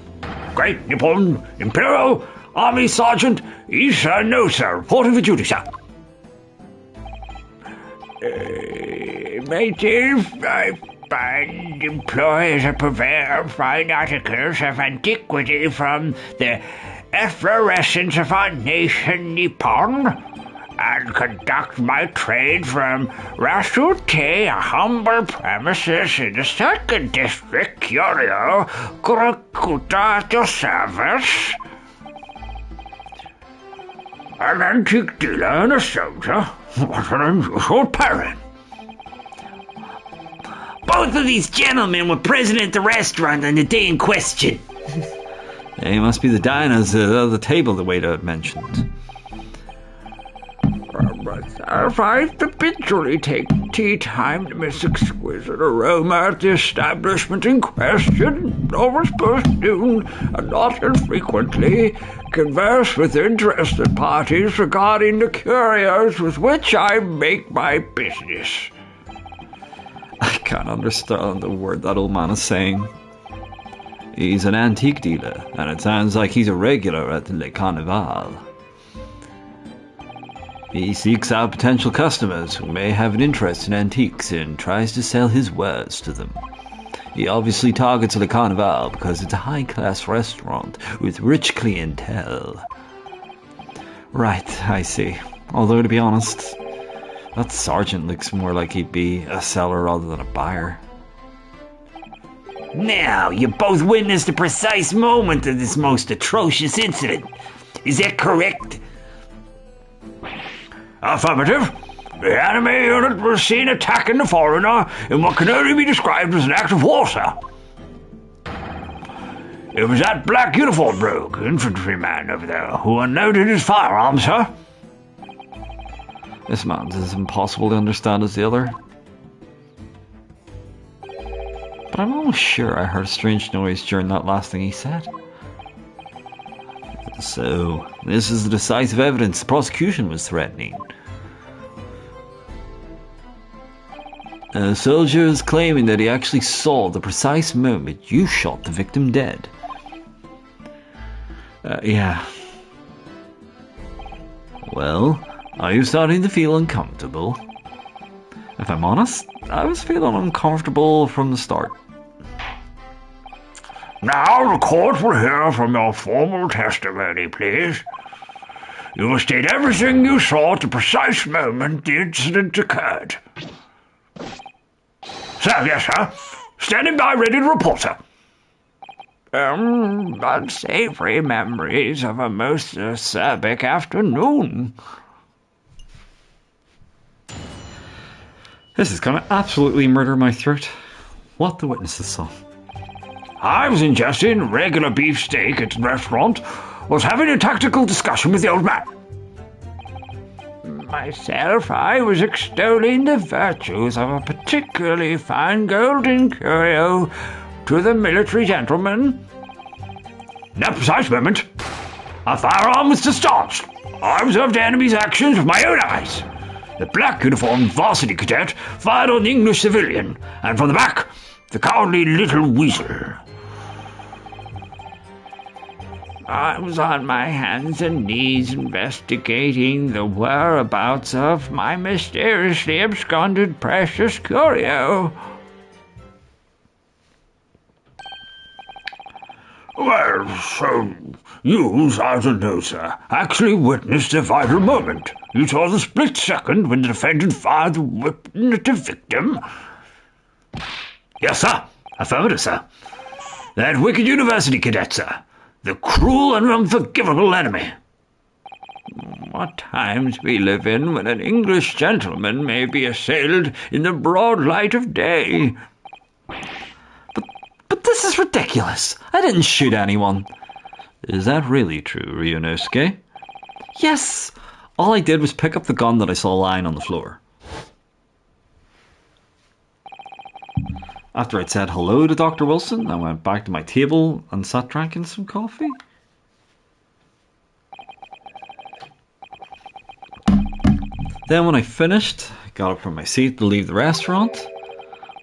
Great Nippon Imperial Army Sergeant Isa no, sir. Reporting for duty, sir. Native, I find employ as a purveyor of fine articles of antiquity from the efflorescence of our nation, Nippon, and conduct my trade from Rasute, a humble premises in the second district, Kyoryo, Kurakuta, to service. An antique dealer and a soldier? What an unusual pairing. Both of these gentlemen were present at the restaurant on the day in question. They must be the diners at the table the waiter had mentioned. I habitually take tea time to miss exquisite aroma at the establishment in question, always post noon, and not infrequently converse with interested parties regarding the curios with which I make my business. I can't understand the word that old man is saying. He's an antique dealer, and it sounds like he's a regular at Le Carnival. He seeks out potential customers who may have an interest in antiques and tries to sell his wares to them. He obviously targets Le Carnival because it's a high-class restaurant with rich clientele. Right, I see. Although, to be honest, that sergeant looks more like he'd be a seller rather than a buyer. Now, you both witnessed the precise moment of this most atrocious incident. Is that correct? Affirmative. The enemy unit was seen attacking the foreigner in what can only be described as an act of war, sir. It was that black uniformed rogue, infantryman over there, who unloaded his firearm, sir. This man's as impossible to understand as the other. But I'm almost sure I heard a strange noise during that last thing he said. So, this is the decisive evidence the prosecution was threatening. A soldier is claiming that he actually saw the precise moment you shot the victim dead. Yeah. Well, are you starting to feel uncomfortable? If I'm honest, I was feeling uncomfortable from the start. Now the court will hear from your formal testimony, please. You will state everything you saw at the precise moment the incident occurred. Sir, yes, sir. Standing by, ready to report, sir. Unsavory memories of a most acerbic afternoon. This is gonna absolutely murder my throat. What the witnesses saw. I was ingesting regular beefsteak at the restaurant, was having a tactical discussion with the old man. Myself, I was extolling the virtues of a particularly fine golden curio to the military gentleman. In that precise moment, a firearm was discharged. I observed the enemy's actions with my own eyes. The black-uniformed varsity cadet fired on the English civilian, and from the back, the cowardly little weasel. I was on my hands and knees investigating the whereabouts of my mysteriously absconded precious curio. Well, so you, Sergeant No, sir, actually witnessed a vital moment. You saw the split second when the defendant fired the weapon at the victim? Yes, sir. Affirmative, sir. That wicked university cadet, sir. The cruel and unforgivable enemy. What times we live in when an English gentleman may be assailed in the broad light of day. But this is ridiculous. I didn't shoot anyone. Is that really true, Ryunosuke? Yes. All I did was pick up the gun that I saw lying on the floor. After I'd said hello to Dr. Wilson, I went back to my table and sat drinking some coffee. Then when I finished, I got up from my seat to leave the restaurant,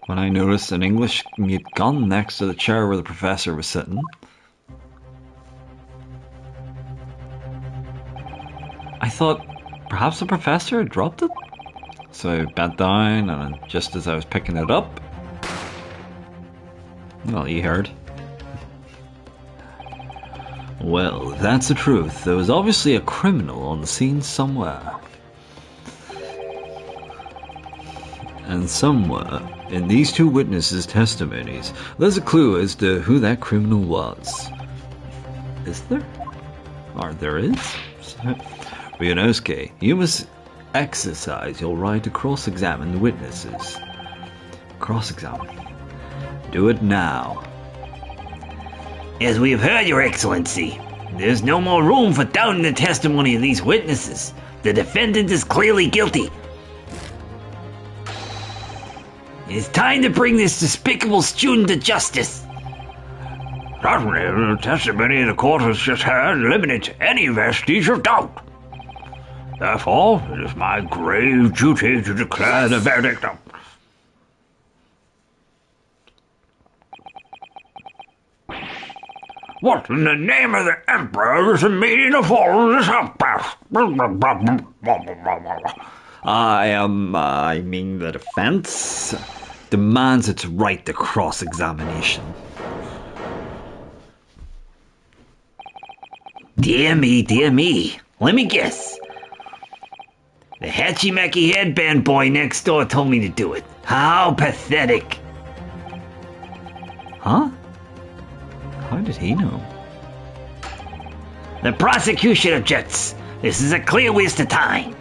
when I noticed an English-made gun next to the chair where the professor was sitting. I thought perhaps the professor had dropped it, so I bent down, and just as I was picking it up, well, you heard. Well, if that's the truth, there was obviously a criminal on the scene somewhere. And somewhere, in these two witnesses' testimonies, there's a clue as to who that criminal was. Is there? Or there is? Ryunosuke, you must exercise your right to cross-examine the witnesses. Cross-examine. Do it now. As we have heard, Your Excellency, there's no more room for doubting the testimony of these witnesses. The defendant is clearly guilty. It is time to bring this despicable student to justice. Certainly, the testimony the court has just heard eliminates any vestige of doubt. Therefore, it is my grave duty to declare the verdict of... What in the name of the Emperor is the meaning of all this outburst? I mean the defense demands its right to cross-examination. Dear me. Let me guess. The Hachimaki headband boy next door told me to do it. How pathetic. Huh? How did he know? The prosecution objects. This is a clear waste of time.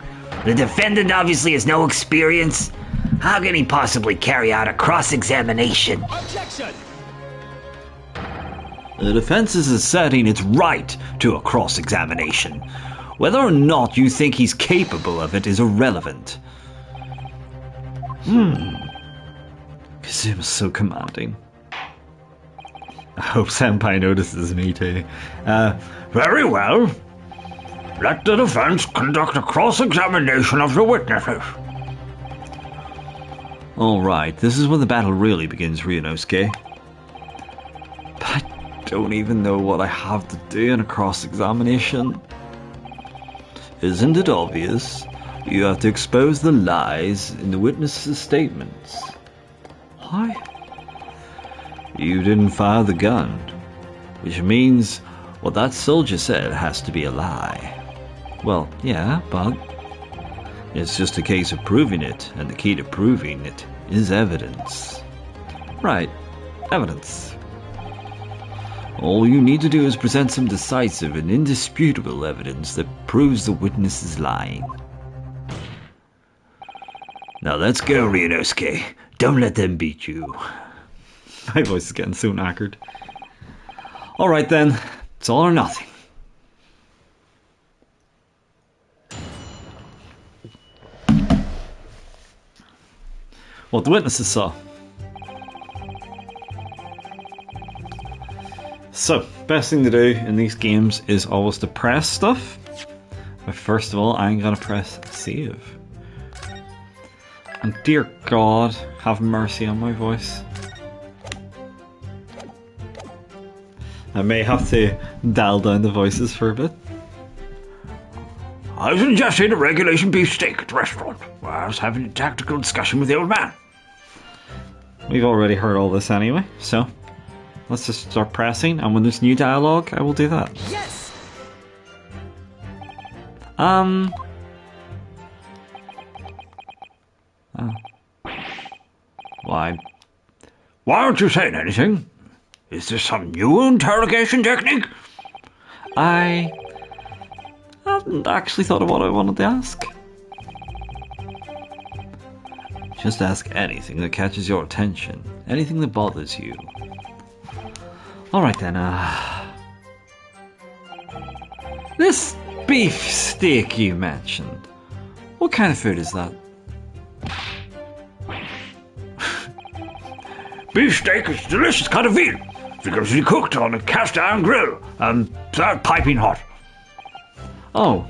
The defendant obviously has no experience. How can he possibly carry out a cross-examination? Objection! The defense is asserting its right to a cross-examination. Whether or not you think he's capable of it is irrelevant. Kazuma's so commanding. I hope Senpai notices me too. Very well. Let the defense conduct a cross-examination of the witnesses. Alright, this is when the battle really begins, Ryunosuke. But I don't even know what I have to do in a cross-examination. Isn't it obvious? You have to expose the lies in the witnesses' statements. Why? You didn't fire the gun, which means what that soldier said has to be a lie. Well, yeah, but... It's just a case of proving it, and the key to proving it is evidence. Right, evidence. All you need to do is present some decisive and indisputable evidence that proves the witness is lying. Now let's go, Ryunosuke. Don't let them beat you. My voice is getting so knackered. Alright then, it's all or nothing. What the witnesses saw. So, best thing to do in these games is always to press stuff. But first of all, I'm gonna press save. And dear God, have mercy on my voice. I may have to dial down the voices for a bit. I was ingesting a regulation beefsteak at the restaurant while I was having a tactical discussion with the old man. We've already heard all this anyway, so let's just start pressing, and when there's new dialogue, I will do that. Yes! Oh. Why aren't you saying anything? Is this some new interrogation technique? I hadn't actually thought of what I wanted to ask. Just ask anything that catches your attention, anything that bothers you. Alright then, this beef steak you mentioned, what kind of food is that? Beefsteak is a delicious cut of veal, vigorously cooked on a cast iron grill and served piping hot. Oh,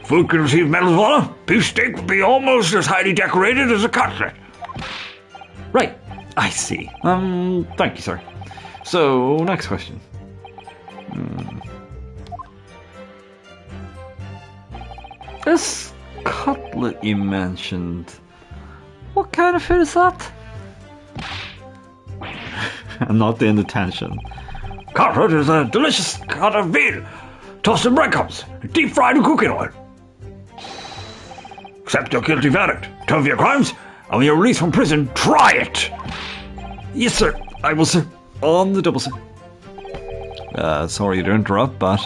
Food can receive medals of honor. Beefsteak will be almost as highly decorated as a cutlet. right, I see. Thank you, sir. So, next question. This cutlet you mentioned, what kind of food is that? I'm not doing the tension. Cutlet is a delicious cut of veal, tossed in breadcrumbs, deep fried in cooking oil. Accept your guilty verdict. 12 year crimes, and when you're released from prison, try it! Yes, sir. I will, sir. On the double, sir. Sorry to interrupt, but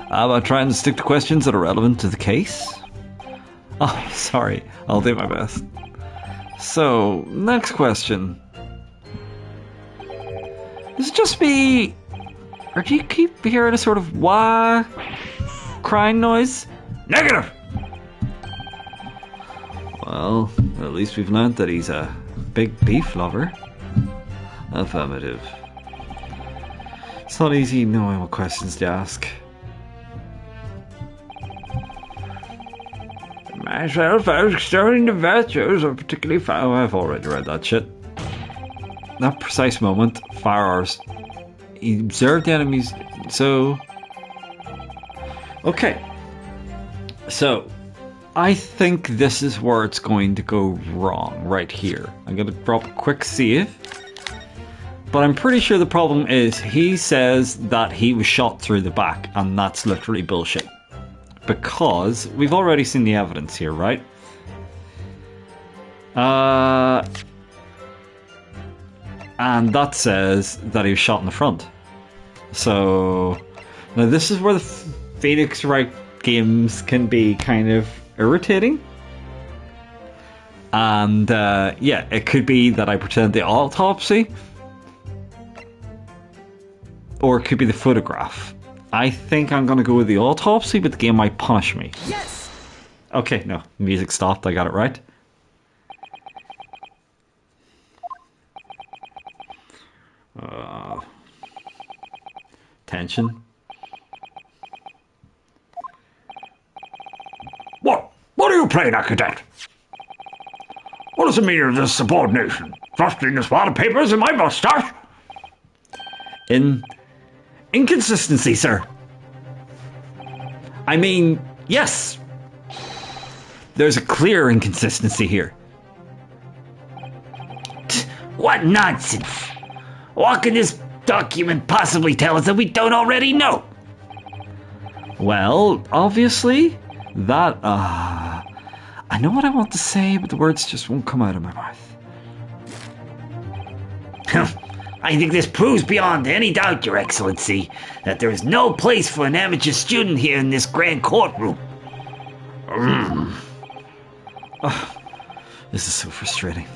how about trying to stick to questions that are relevant to the case? Oh, sorry. I'll do my best. So, next question. Is it just me, or do you keep hearing a sort of wah crying noise? Negative! Well, at least we've learned that he's a big beef lover. Affirmative. It's not easy knowing what questions to ask. Myself, I was extolling the virtues of particularly Oh, I've already read that shit. That precise moment, firearms. He observed the enemies, so... Okay. So, I think this is where it's going to go wrong, right here. I'm going to drop a quick save. But I'm pretty sure the problem is he says that he was shot through the back, and that's literally bullshit. Because we've already seen the evidence here, right? And that says that he was shot in the front. So, now this is where the Phoenix Wright games can be kind of irritating. And yeah, it could be that I pretend the autopsy, or it could be the photograph. I think I'm going to go with the autopsy, but the game might punish me. Yes! Okay, no, music stopped, I got it right. Tension. What? What are you playing at, cadet? What is the meaning of this subordination? Thrusting a spot of papers in my mustache? Inconsistency, sir. I mean, yes. There's a clear inconsistency here. What nonsense! What can this document possibly tell us that we don't already know? Well, obviously, that, I know what I want to say, but the words just won't come out of my mouth. I think this proves beyond any doubt, Your Excellency, that there is no place for an amateur student here in this grand courtroom. This is so frustrating.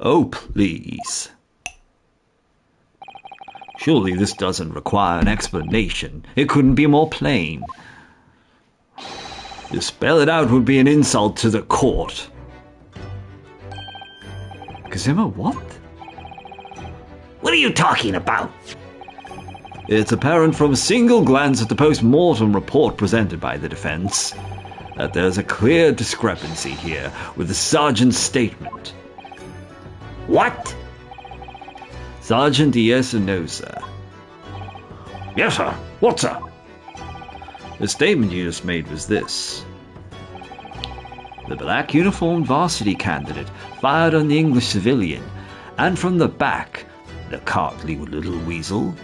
Oh, please. Surely this doesn't require an explanation. It couldn't be more plain. To spell it out would be an insult to the court. Kazuma, what? What are you talking about? It's apparent from a single glance at the post-mortem report presented by the defense that there's a clear discrepancy here with the sergeant's statement. What? Sergeant Iesonosa. Yes, sir. What, sir? The statement you just made was this. The black uniformed varsity candidate fired on the English civilian, and from the back, the cowardly little weasel.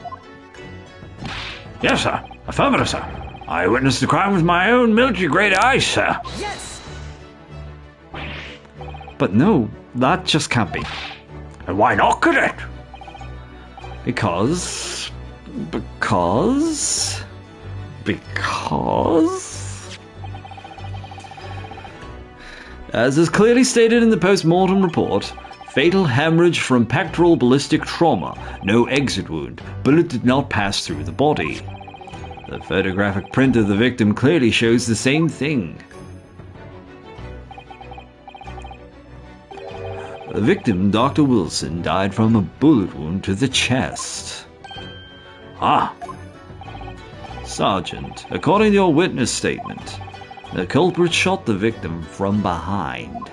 Yes, sir. Affirmative, sir. I witnessed the crime with my own military-grade eyes, sir. Yes! But no, that just can't be. And why not, cadet? Because... As is clearly stated in the post-mortem report, fatal hemorrhage from pectoral ballistic trauma, no exit wound, bullet did not pass through the body. The photographic print of the victim clearly shows the same thing. The victim, Dr. Wilson, died from a bullet wound to the chest. Ah. Sergeant, according to your witness statement, the culprit shot the victim from behind.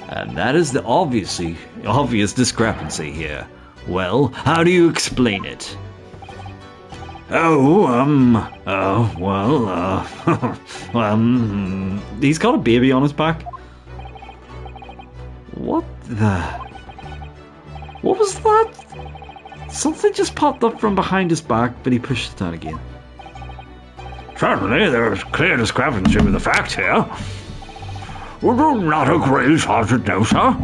And that is the obvious discrepancy here. Well, how do you explain it? He's got a baby on his back. What was that? Something just popped up from behind his back, but he pushed it down again. Certainly, there is clear discrepancy with the facts here. Would you not agree, Sergeant No, sir?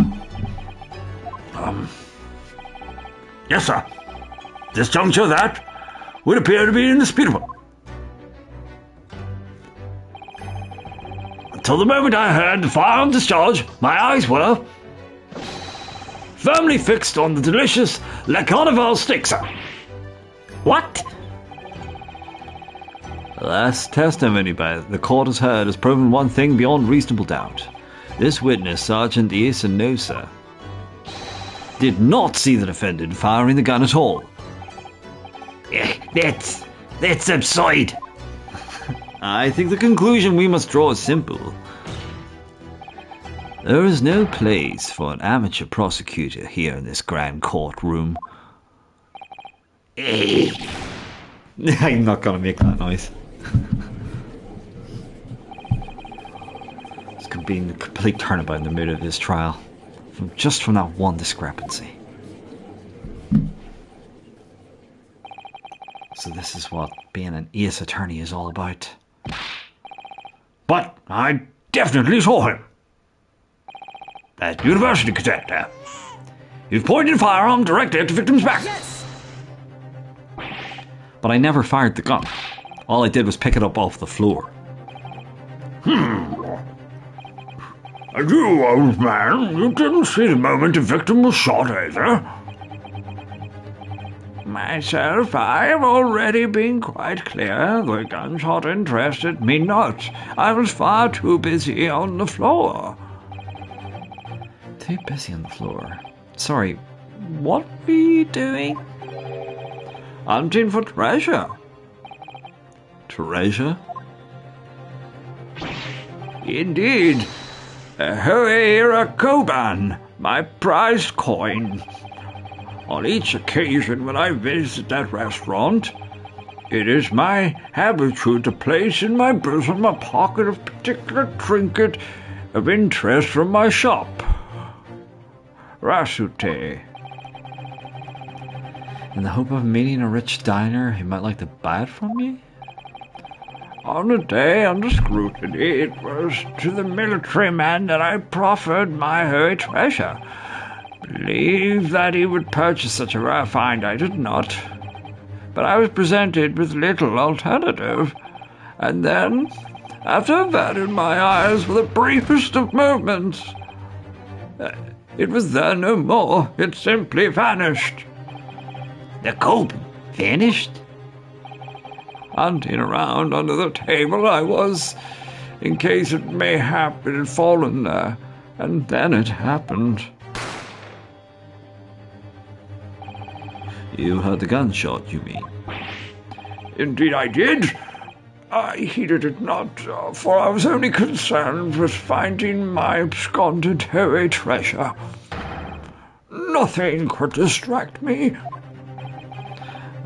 Yes, sir. This juncture, that would appear to be indisputable. Until the moment I heard the firearm discharge, my eyes were firmly fixed on the delicious Le Carnival stick, sir. What? The last testimony by the court has heard has proven one thing beyond reasonable doubt. This witness, Sergeant Iesonosa, did not see the defendant firing the gun at all. That's absurd. I think the conclusion we must draw is simple. There is no place for an amateur prosecutor here in this grand courtroom. I'm not gonna make that noise. This could be a complete turnabout in the mood of this trial. Just from that one discrepancy. So this is what being an ace attorney is all about. But I definitely saw him. That university cadet there. He was pointing a firearm directly at the victim's back. Yes! But I never fired the gun. All I did was pick it up off the floor. And you, old man, you didn't see the moment the victim was shot either. Myself, I have already been quite clear. The gunshot interested me not. I was far too busy on the floor. Too busy on the floor. Sorry, what were you doing? Hunting for treasure. Treasure? Indeed. Huera Koban, my prized coin. On each occasion when I visit that restaurant, it is my habitude to place in my bosom a pocket of particular trinket of interest from my shop. Rasute. In the hope of meeting a rich diner who might like to buy it from you? On a day under scrutiny, it was to the military man that I proffered my hurried treasure. Believe that he would purchase such a rare find, I did not. But I was presented with little alternative. And then, after averting my eyes for the briefest of moments, it was there no more. It simply vanished. The cope vanished? Hunting around under the table I was, in case it mayhap it had fallen there, and then it happened. You heard the gunshot, you mean? Indeed I did. I heeded it not, for I was only concerned with finding my absconded hairy treasure. Nothing could distract me.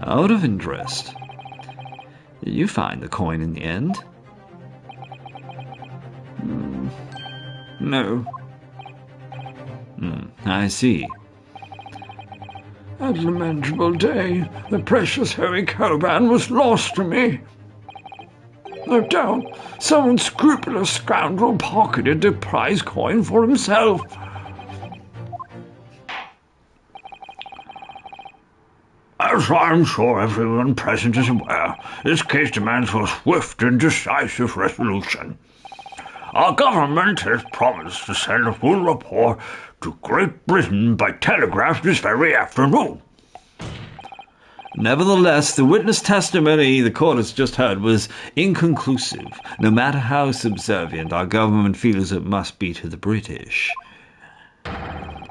Out of interest, did you find the coin in the end? No. I see. That lamentable day, the precious Harry Coban was lost to me. No doubt, some unscrupulous scoundrel pocketed the prize coin for himself. As I'm sure everyone present is aware, this case demands a swift and decisive resolution. Our government has promised to send a full report to Great Britain by telegraph this very afternoon. Nevertheless, the witness testimony the court has just heard was inconclusive, no matter how subservient our government feels it must be to the British.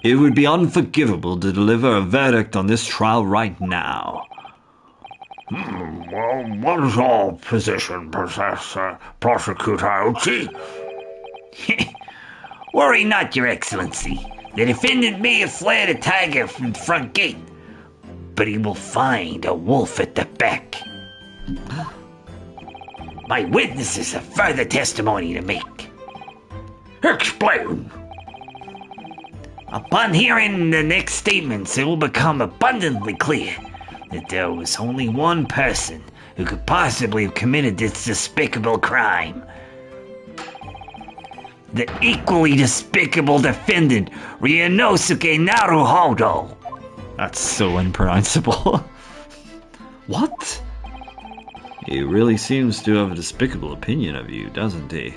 It would be unforgivable to deliver a verdict on this trial right now. Well, what is your position, Prosecutor Ochi? Worry not, Your Excellency. The defendant may have fled a tiger from the front gate, but he will find a wolf at the back. My witnesses have further testimony to make. Explain. Upon hearing the next statements, it will become abundantly clear that there was only one person who could possibly have committed this despicable crime. The equally despicable defendant, Ryunosuke Naruhodo. That's so unpronounceable. What? He really seems to have a despicable opinion of you, doesn't he?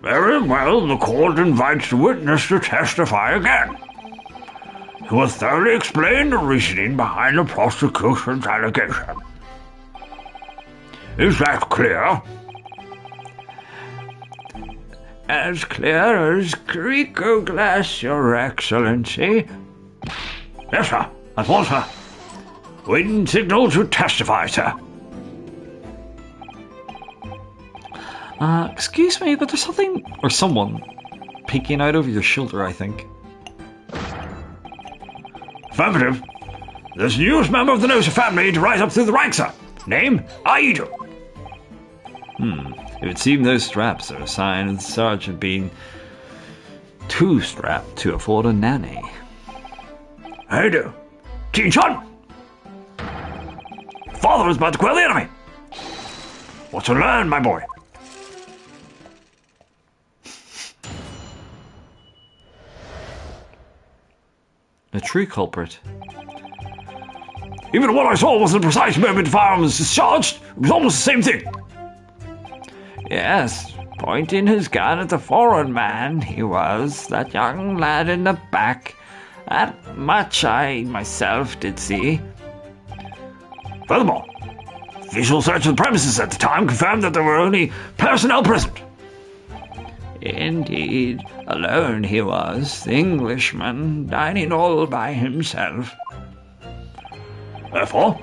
Very well, the court invites the witness to testify again. He will thoroughly explain the reasoning behind the prosecution's allegation. Is that clear? As clear as Crico glass, Your Excellency. Yes, sir. At once, sir. Waiting signal to testify, sir. Excuse me, but there's something or someone peeking out over your shoulder, I think. Affirmative. There's a newest member of the Nosa family to rise up through the ranks, sir. Name, Aido. It would seem those straps are a sign of the sergeant being too strapped to afford a nanny. Aido. Chin-chan. Father is about to quell the enemy. What's to learn, my boy? A true culprit. Even what I saw was the precise moment the firearm was discharged. It was almost the same thing. Yes, pointing his gun at the foreign man, he was, that young lad in the back. That much I myself did see. Furthermore, visual search of the premises at the time confirmed that there were only personnel present. Indeed, alone he was, the Englishman, dining all by himself. Therefore,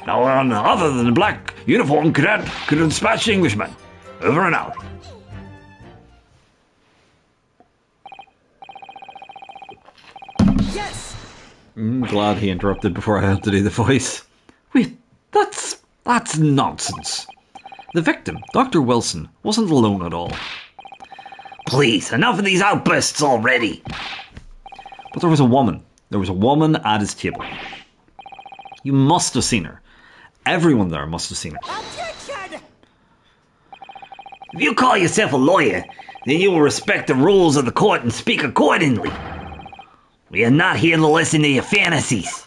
no one other than the black Uniform cadet, good dispatch Englishman. Over and out. Yes! I'm glad he interrupted before I had to do the voice. Wait, that's nonsense. The victim, Dr. Wilson, wasn't alone at all. Please, enough of these outbursts already. But there was a woman. There was a woman at his table. You must have seen her. Everyone there must have seen her. Objection! If you call yourself a lawyer, then you will respect the rules of the court and speak accordingly. We are not here to listen to your fantasies.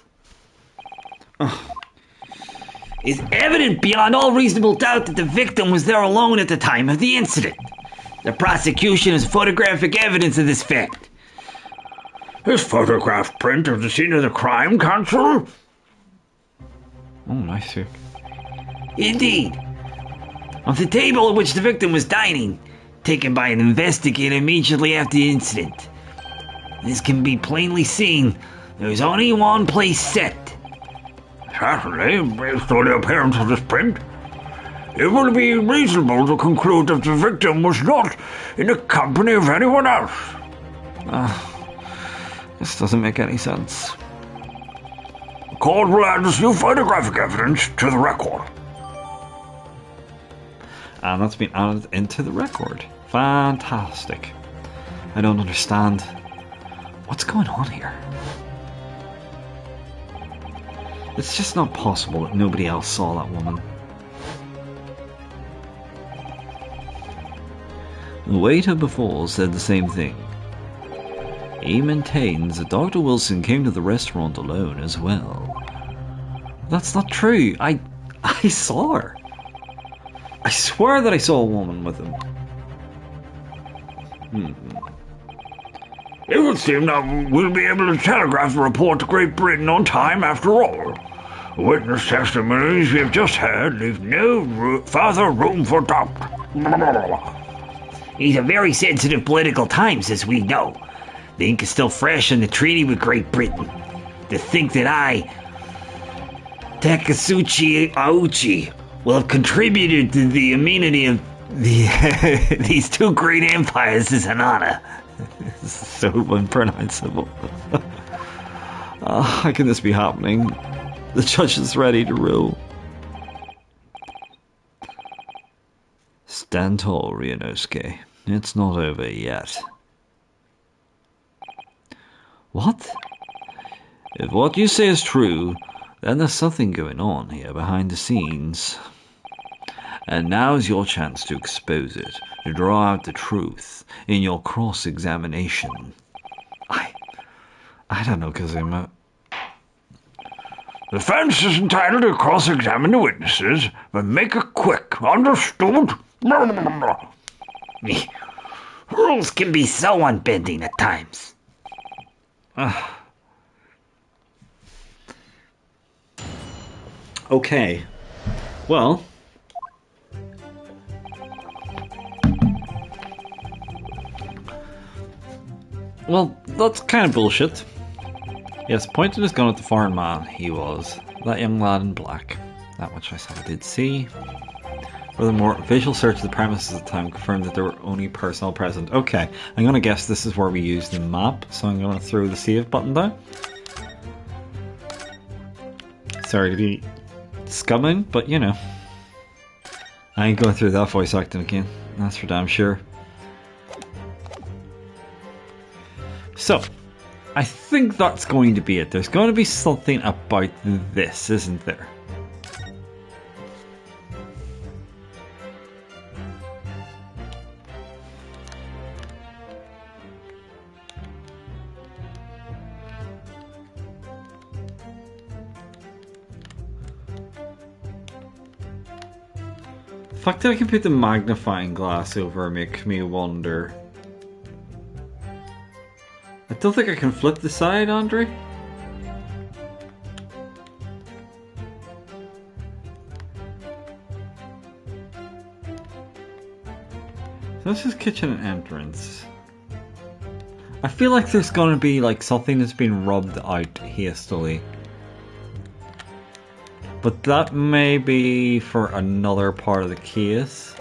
It's evident beyond all reasonable doubt that the victim was there alone at the time of the incident. The prosecution has photographic evidence of this fact. His photograph print of the scene of the crime, Counsel? Oh, nice. Indeed. Of the table at which the victim was dining, taken by an investigator immediately after the incident. This can be plainly seen. There is only one place set. Certainly, based on the appearance of this print, it would be reasonable to conclude that the victim was not in the company of anyone else. This doesn't make any sense. The court will add this new photographic evidence to the record. And that's been added into the record. Fantastic. I don't understand. What's going on here? It's just not possible that nobody else saw that woman. The waiter before said the same thing. He maintains that Dr. Wilson came to the restaurant alone as well. That's not true. I saw her. I swear that I saw a woman with him. It would seem that we'll be able to telegraph the report to Great Britain on time after all. The witness testimonies we have just heard leave no further room for doubt. These are very sensitive political times, as we know. The ink is still fresh on the treaty with Great Britain. To think that I, Takasuchi Auchi, will have contributed to the immunity of these two great empires is an honor. This is so unpronounceable. How can this be happening? The judge is ready to rule. Stand tall, Ryunosuke. It's not over yet. What? If what you say is true, then there's something going on here behind the scenes. And now's your chance to expose it, to draw out the truth in your cross-examination. I don't know, Kazuma. The defense is entitled to cross-examine the witnesses, but make it quick. Understood? Rules can be so unbending at times. Okay. Well. Well, that's kind of bullshit. Yes, pointed his gun at the foreign man, he was. That young lad in black. That much I said I did see. Furthermore, visual search of the premises at the time confirmed that there were only personnel present. Okay, I'm gonna guess this is where we use the map, so I'm gonna throw the save button down. Sorry to be scumming, but you know. I ain't going through that voice acting again, that's for damn sure. So, I think that's going to be it. There's going to be something about this, isn't there? The fact that I can put the magnifying glass over makes me wonder. I don't think I can flip the side, Andre. So this is kitchen entrance. I feel like there's gonna be like something that's been rubbed out hastily. But that may be for another part of the case.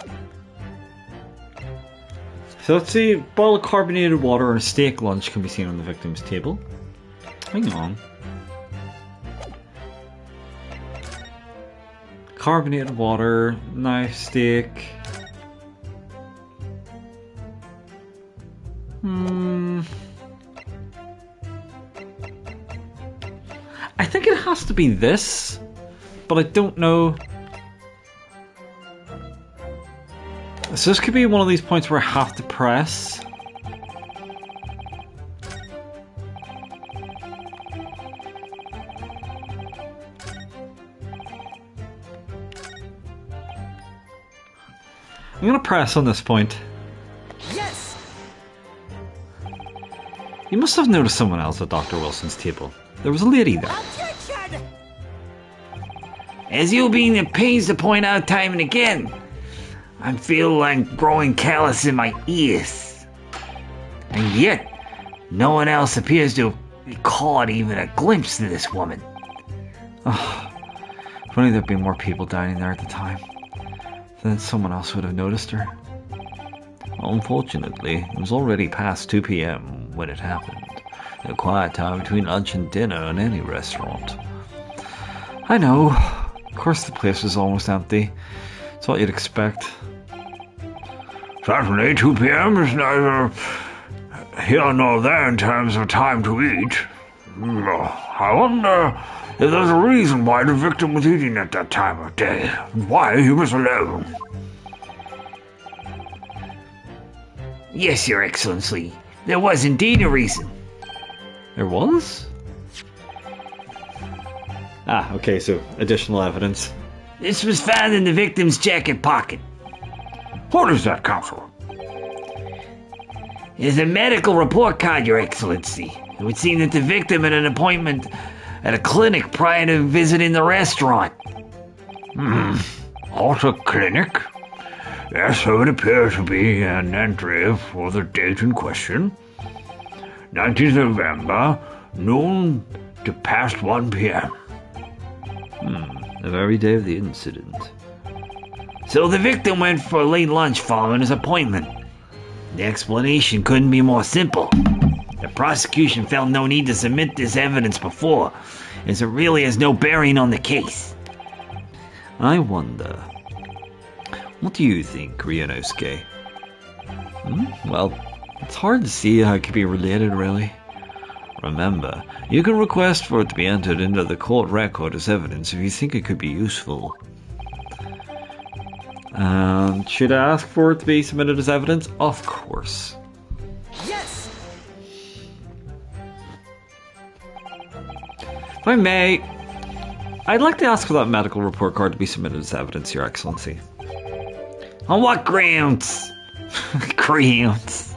So let's see, a bottle of carbonated water and a steak lunch can be seen on the victim's table. Hang on. Carbonated water, knife, steak. I think it has to be this, but I don't know. So this could be one of these points where I have to press. I'm gonna press on this point. Yes! You must have noticed someone else at Dr. Wilson's table. There was a lady there. Objection! As you've been at pains to point out time and again, I feel like growing callous in my ears. And yet, no one else appears to have caught even a glimpse of this woman. Oh, if only there'd been more people dining there at the time. Then someone else would have noticed her. Unfortunately, it was already past 2 p.m. when it happened. A quiet time between lunch and dinner in any restaurant. I know. Of course the place was almost empty. It's what you'd expect. Certainly, 2 p.m. is neither here nor there in terms of time to eat. I wonder if there's a reason why the victim was eating at that time of day, and why he was alone. Yes, Your Excellency, there was indeed a reason. There was? Ah, okay, so additional evidence. This was found in the victim's jacket pocket. What is that, Counselor? It is a medical report card, Your Excellency. It would seem that the victim had an appointment at a clinic prior to visiting the restaurant. At a clinic? Yes, so it appears to be an entry for the date in question. 19th November, noon to past 1 p.m. The very day of the incident. So the victim went for late lunch following his appointment. The explanation couldn't be more simple. The prosecution felt no need to submit this evidence before, as it really has no bearing on the case. I wonder. What do you think, Ryunosuke? Well, it's hard to see how it could be related, really. Remember, you can request for it to be entered into the court record as evidence if you think it could be useful. And should I ask for it to be submitted as evidence? Of course. Yes! If I may, I'd like to ask for that medical report card to be submitted as evidence, Your Excellency. On what grounds? Grounds.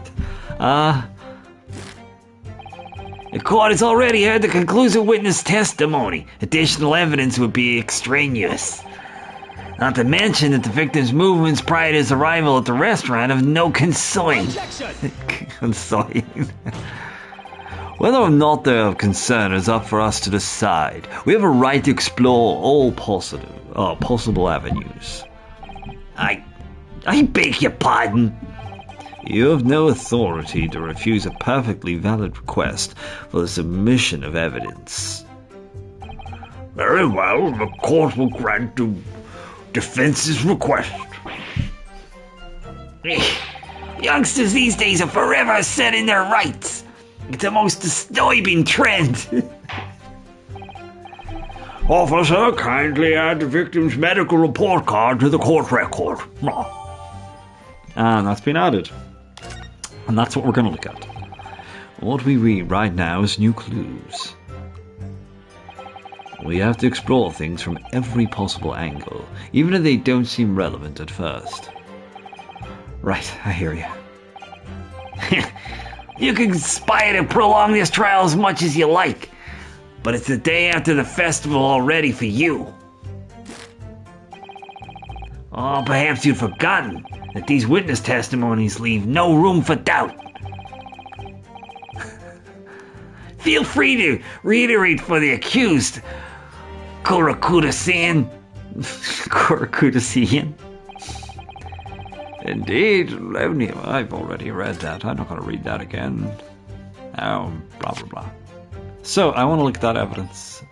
The court has already heard the conclusive witness testimony. Additional evidence would be extraneous. Not to mention that the victim's movements prior to his arrival at the restaurant have no concern. Concern. Whether or not they're of concern is up for us to decide. We have a right to explore all possible avenues. I beg your pardon. You have no authority to refuse a perfectly valid request for the submission of evidence. Very well, the court will grant the defense's request. Youngsters these days are forever set in their rights. It's a most disturbing trend. Officer, kindly add the victim's medical report card to the court record. And that's been added. And that's what we're going to look at. What we read right now is new clues. We have to explore things from every possible angle, even if they don't seem relevant at first. Right, I hear you. You can conspire to prolong this trial as much as you like, but it's the day after the festival already for you. Oh, perhaps you've forgotten that these witness testimonies leave no room for doubt. Feel free to reiterate for the accused. Kurakuda-san. Kurakuda-san. Indeed, Levnia, I've already read that. I'm not going to read that again. Oh, blah, blah, blah. So, I want to look at that evidence,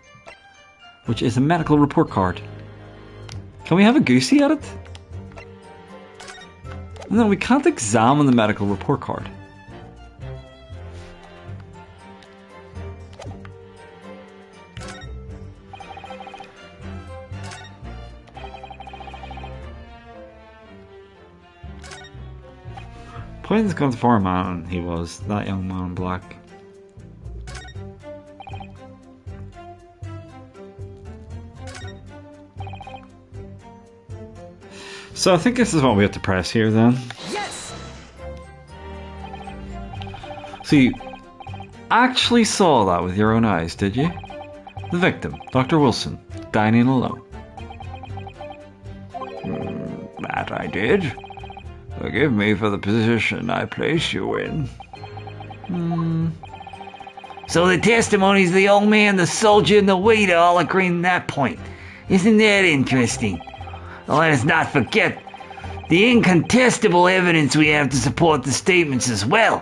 which is a medical report card. Can we have a goosey at it? No, we can't examine the medical report card. Poison's gone for a man, he was. That young man in black. So I think this is what we have to press here then. Yes! So you actually saw that with your own eyes, did you? The victim, Dr. Wilson, dining alone. That I did. Forgive me for the position I place you in. So the testimonies of the old man, the soldier, and the waiter all agree on that point. Isn't that interesting? Let us not forget the incontestable evidence we have to support the statements as well.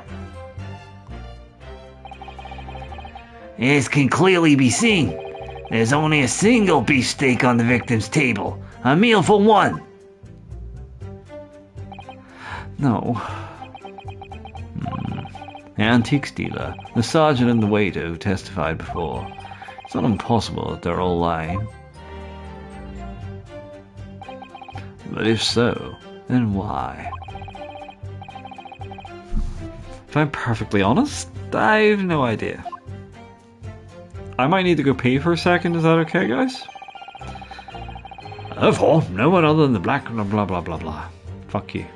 As can clearly be seen, there's only a single beefsteak on the victim's table. A meal for one. No. The antiques dealer, the sergeant and the waiter who testified before. It's not impossible that they're all lying. But if so, then why? If I'm perfectly honest, I've no idea. I might need to go pee for a second, is that okay, guys? Therefore, no one other than the black blah blah blah blah blah. Fuck you.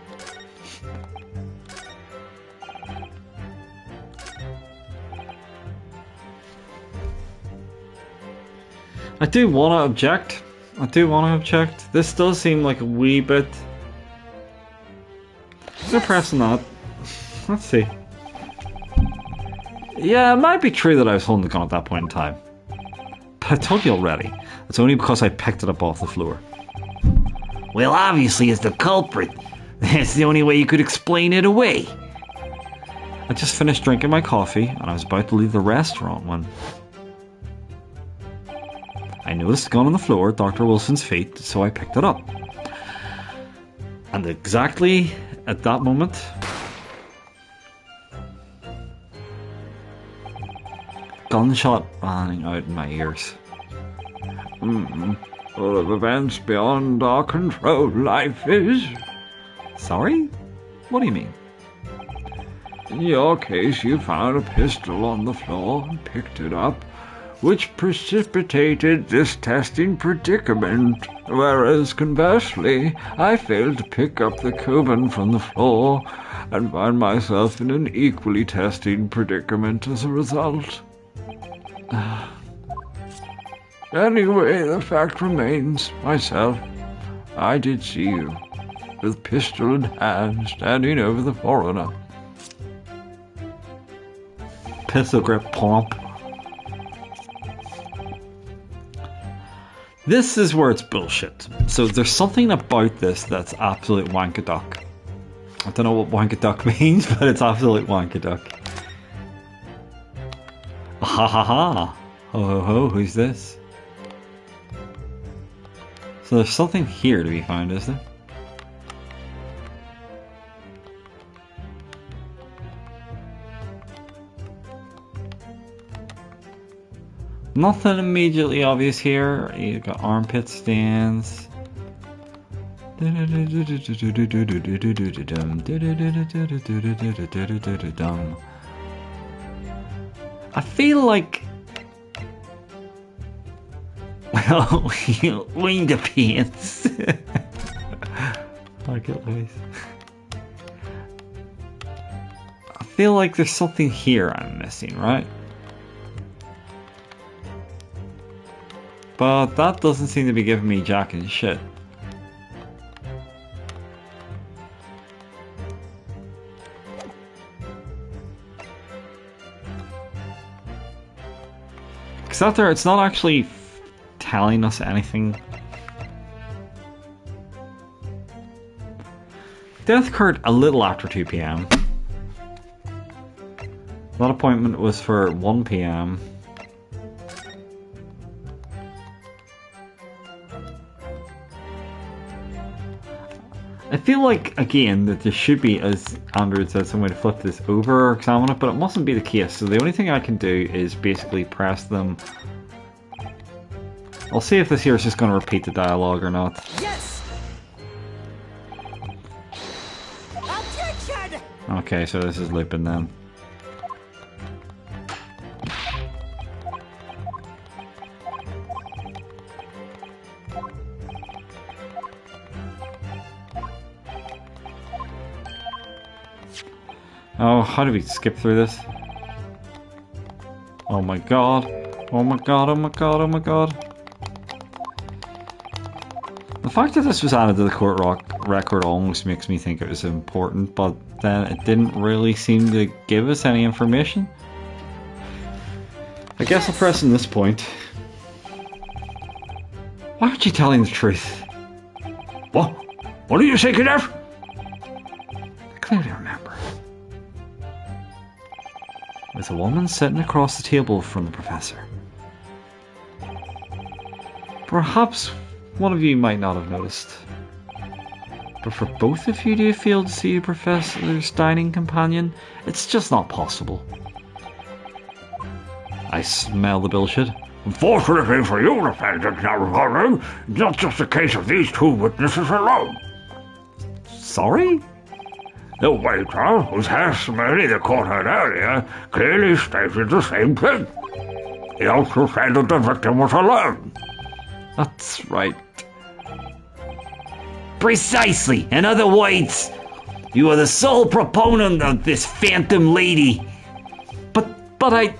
I do want to object. This does seem like a wee bit... I'm gonna press on that. Let's see. Yeah, it might be true that I was holding the gun at that point in time. But I told you already. It's only because I picked it up off the floor. Well, obviously, as the culprit, that's the only way you could explain it away. I just finished drinking my coffee, and I was about to leave the restaurant when... I noticed the gun on the floor at Dr. Wilson's feet, so I picked it up. And exactly at that moment... gunshot rang out in my ears. Full of events beyond our control, life is. Sorry? What do you mean? In your case, you found a pistol on the floor and picked it up, which precipitated this testing predicament, whereas conversely, I failed to pick up the Cuban from the floor and find myself in an equally testing predicament as a result. Anyway, the fact remains, myself, I did see you, with pistol in hand, standing over the foreigner. Pistol grip pomp. This is where it's bullshit. So there's something about this that's absolute wankaduck. I don't know what wankaduck means, but it's absolute wankaduck. Ha ha ha. Ho ho ho, who's this? So there's something here to be found, is there? Nothing immediately obvious here. You've got armpit stains. I feel like... Well, lean the pants. Like it, Louise. I feel like there's something here I'm missing, right? But that doesn't seem to be giving me jack and shit. Except there, it's not actually telling us anything. Death occurred a little after 2 p.m. That appointment was for 1 p.m. I feel like, again, that there should be, as Andrew said, some way to flip this over or examine it, but it mustn't be the case. So the only thing I can do is basically press them. I'll see if this here is just going to repeat the dialogue or not. Yes. Objection. Okay, so this is looping then. Oh, how do we skip through this? Oh my god. Oh my god, oh my god, oh my god. The fact that this was added to the court record almost makes me think it was important, but then it didn't really seem to give us any information. I guess I'll press in this point. Why aren't you telling the truth? What? What did you say, Cadet? I clearly remember. With a woman sitting across the table from the professor. Perhaps one of you might not have noticed. But for both of you to fail to see a professor's dining companion, it's just not possible. I smell the bullshit. Unfortunately for you, the fact that's not recording, it's not just a case of these two witnesses alone. Sorry? The waiter, whose testimony the court heard earlier, clearly stated the same thing. He also said that the victim was alone. That's right. Precisely. In other words, you are the sole proponent of this phantom lady. But I...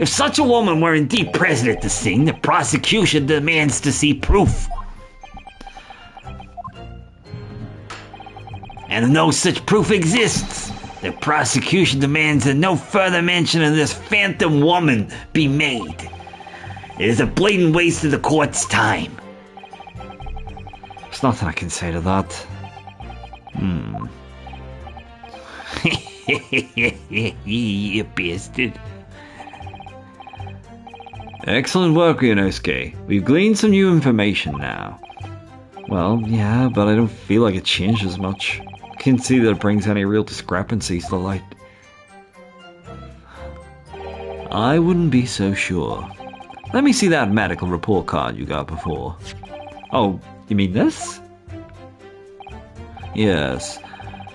If such a woman were indeed present at the scene, the prosecution demands to see proof. And if no such proof exists, the prosecution demands that no further mention of this phantom woman be made. It is a blatant waste of the court's time. There's nothing I can say to that. You bastard. Excellent work, Ionosuke. We've gleaned some new information now. Well, yeah, but I don't feel like it changes much. I can't see that it brings any real discrepancies to light. I wouldn't be so sure. Let me see that medical report card you got before. Oh, you mean this? Yes.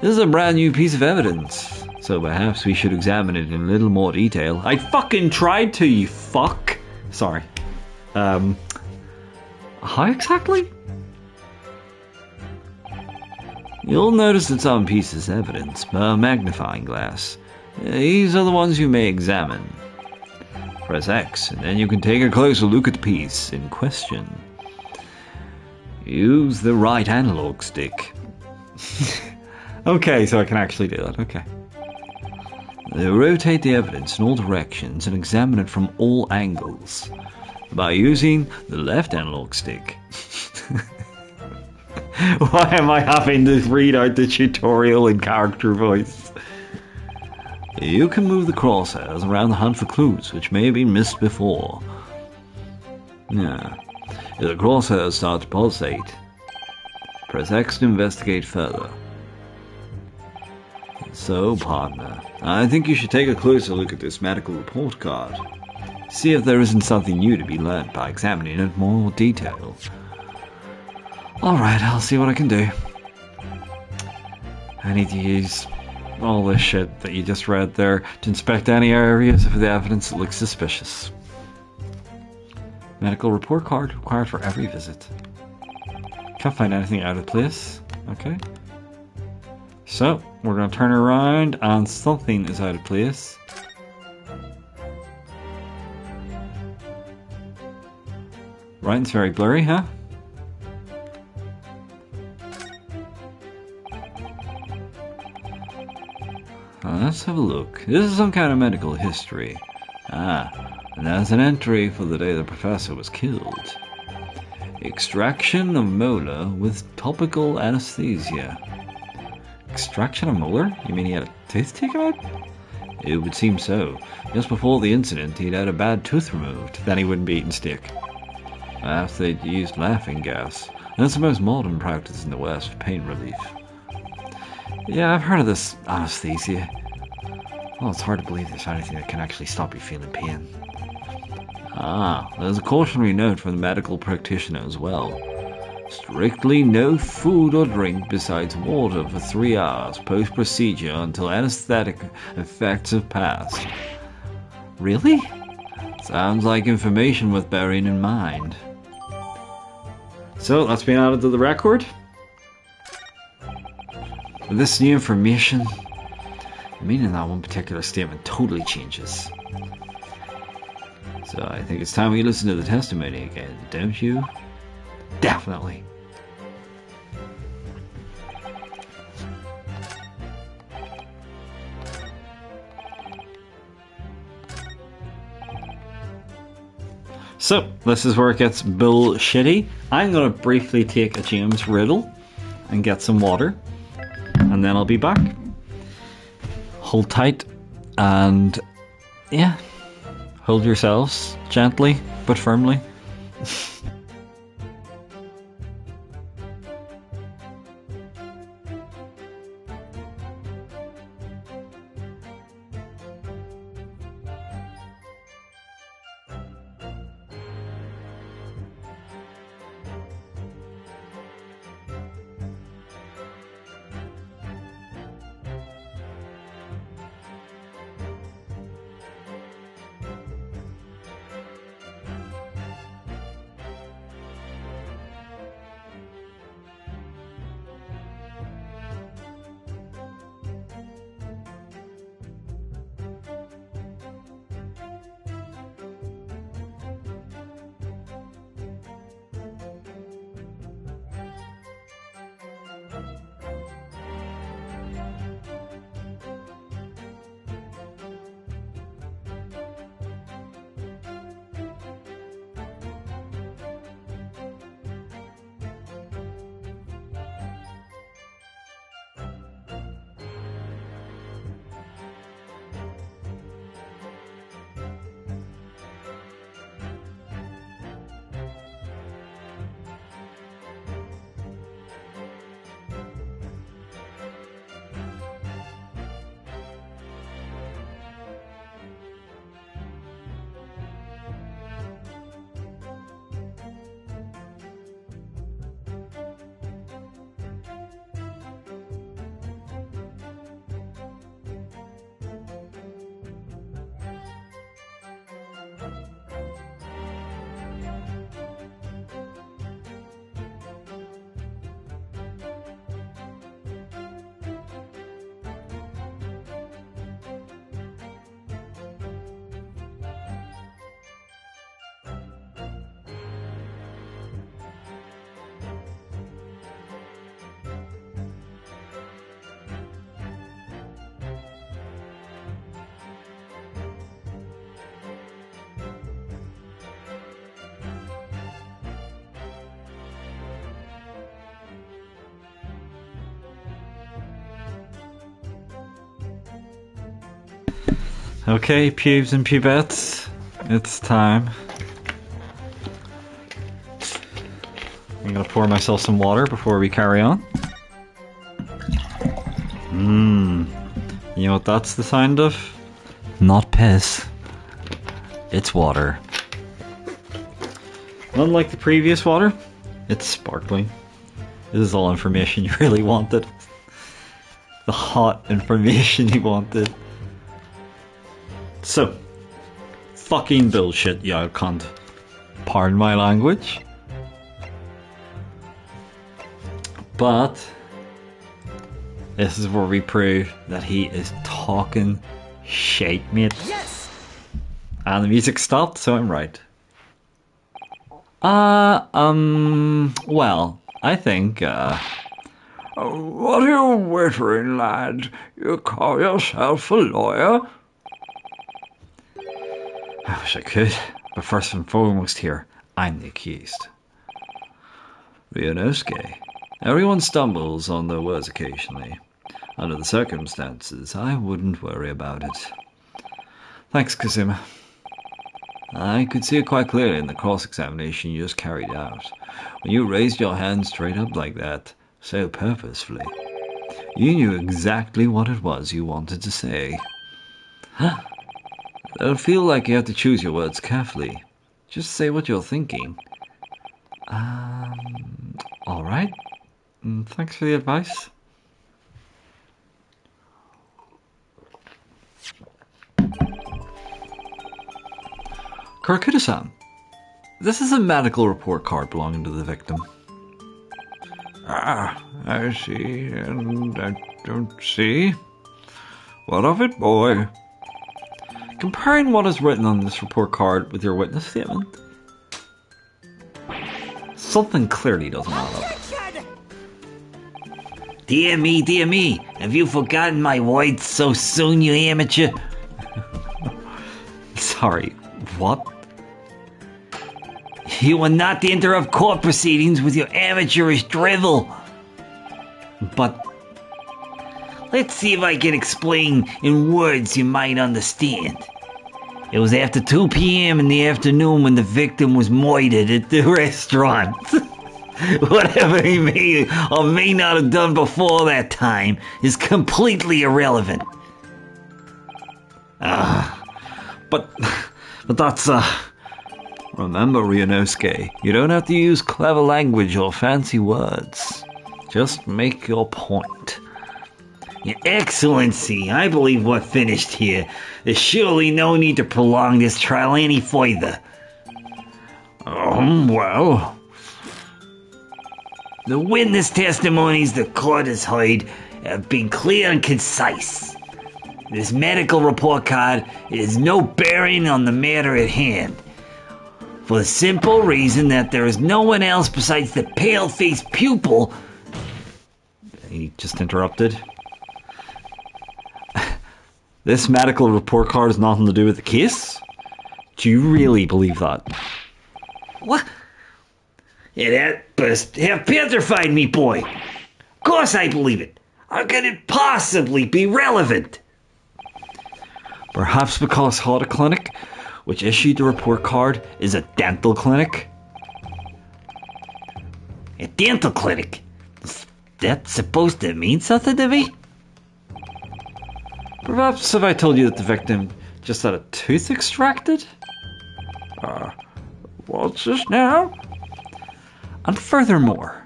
This is a brand new piece of evidence, so perhaps we should examine it in a little more detail. I fucking tried to, you fuck! Sorry. How exactly? You'll notice that some pieces of evidence bear a magnifying glass. These are the ones you may examine. Press X, and then you can take a closer look at the piece in question. Use the right analog stick. Okay, so I can actually do that, okay. Rotate the evidence in all directions and examine it from all angles by using the left analog stick. Why am I having to read out the tutorial in character voice? You can move the crosshairs around the hunt for clues which may have been missed before. Yeah. If the crosshairs start to pulsate, press X to investigate further. So, partner, I think you should take a closer look at this medical report card. See if there isn't something new to be learned by examining it in more detail. Alright, I'll see what I can do. I need to use all this shit that you just read there to inspect any areas of the evidence that looks suspicious. Medical report card required for every visit. Can't find anything out of place. Okay. So, we're going to turn around and something is out of place. Writing's very blurry, huh? Let's have a look. This is some kind of medical history. Ah, And there's an entry for the day the professor was killed. Extraction of molar with topical anesthesia. Extraction of molar? You mean he had a tooth taken out? It would seem so. Just before the incident, he'd had a bad tooth removed. Then he wouldn't be eating steak. Perhaps they'd used laughing gas. And it's the most modern practice in the West for pain relief. Yeah, I've heard of this anesthesia. Well, it's hard to believe there's anything that can actually stop you feeling pain. Ah, there's a cautionary note from the medical practitioner as well. Strictly no food or drink besides water for 3 hours post-procedure until anesthetic effects have passed. Really? Sounds like information worth bearing in mind. So, that's been added to the record. With this new information, the meaning of that one particular statement totally changes. So I think it's time we listen to the testimony again, don't you? Definitely. So, this is where it gets bullshitty. I'm going to briefly take a James Riddle and get some water, and then I'll be back. Hold tight, and yeah, hold yourselves gently but firmly. Okay, pubes and pubettes, it's time. I'm gonna pour myself some water before we carry on. You know what that's the sound of? Not piss. It's water. Unlike the previous water, it's sparkling. This is all information you really wanted. The hot information you wanted. So, fucking bullshit, you cunt. Pardon my language. But this is where we prove that he is talking shit, mate. Yes! And the music stopped, so I'm right. Well, I think, What are you whittering, lad? You call yourself a lawyer? I wish I could, but first and foremost here, I'm the accused. Ryunosuke. Everyone stumbles on their words occasionally. Under the circumstances, I wouldn't worry about it. Thanks, Kazuma. I could see it quite clearly in the cross-examination you just carried out. When you raised your hand straight up like that, so purposefully, you knew exactly what it was you wanted to say. Huh? It'll feel like you have to choose your words carefully. Just say what you're thinking. Alright. Thanks for the advice. Kurakuda-san, this is a medical report card belonging to the victim. Ah, I see, and I don't see. What of it, boy? Comparing what is written on this report card with your witness statement, something clearly doesn't add up. Dear me, have you forgotten my words so soon, you amateur? Sorry, what? You are not to interrupt court proceedings with your amateurish drivel. But let's see if I can explain in words you might understand. It was after 2 p.m. in the afternoon when the victim was murdered at the restaurant. Whatever he may or may not have done before that time is completely irrelevant. But that's, remember, Ryunosuke, you don't have to use clever language or fancy words. Just make your point. Your Excellency, I believe we're finished here. There's surely no need to prolong this trial any further. Well... The witness testimonies the court has heard have been clear and concise. This medical report card has no bearing on the matter at hand. For the simple reason that there is no one else besides the pale-faced pupil... He just interrupted. This medical report card has nothing to do with the case? Do you really believe that? What? That must have petrified me, boy. Of course I believe it. How could it possibly be relevant? Perhaps because Hada Clinic, which issued the report card, is a dental clinic? A dental clinic? Is that supposed to mean something to me? Perhaps if I told you that the victim just had a tooth extracted? What's this now? And furthermore,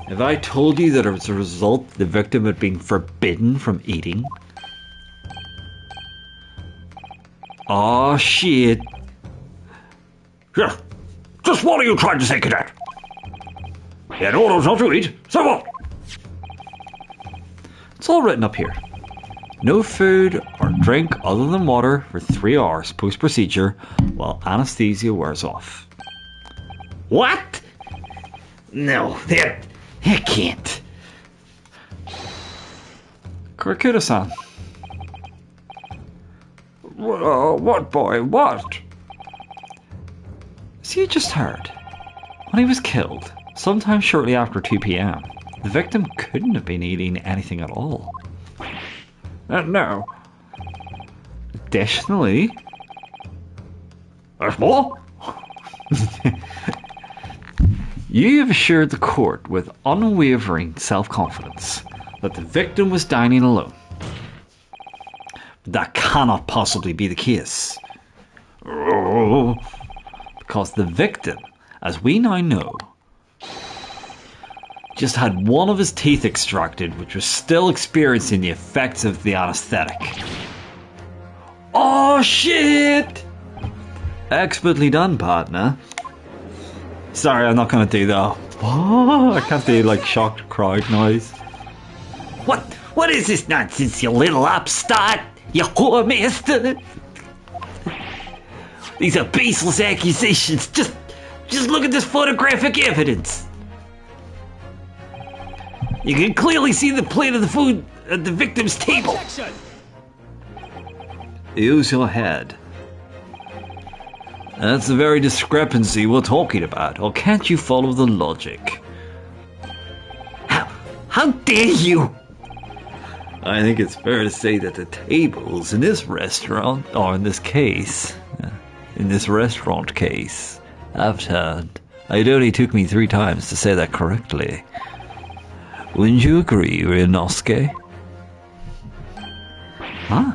if I told you that as a result the victim had been forbidden from eating? Oh shit. Yeah, just what are you trying to say, cadet? He had orders not to eat, so what? It's all written up here. No food or drink other than water for 3 hours post-procedure while anesthesia wears off. What? No, that can't. Kurakuda-san. What, boy, what? So you just heard. When he was killed, sometime shortly after 2 p.m., the victim couldn't have been eating anything at all. No. Additionally... There's more? You have assured the court with unwavering self-confidence that the victim was dining alone. But that cannot possibly be the case. Oh. Because the victim, as we now know, just had one of his teeth extracted, which was still experiencing the effects of the anesthetic. Oh shit! Expertly done, partner. Sorry, I'm not gonna do that. I can't do like shocked crowd noise. What is this nonsense, you little upstart? You whoremaster? These are baseless accusations. Just look at this photographic evidence. You can clearly see the plate of the food at the victim's table. Use your head. That's the very discrepancy we're talking about, or can't you follow the logic? How dare you? I think it's fair to say that the tables in this restaurant, or in this restaurant case, have turned. It only took me 3 times to say that correctly. Wouldn't you agree, Ryunosuke? Huh?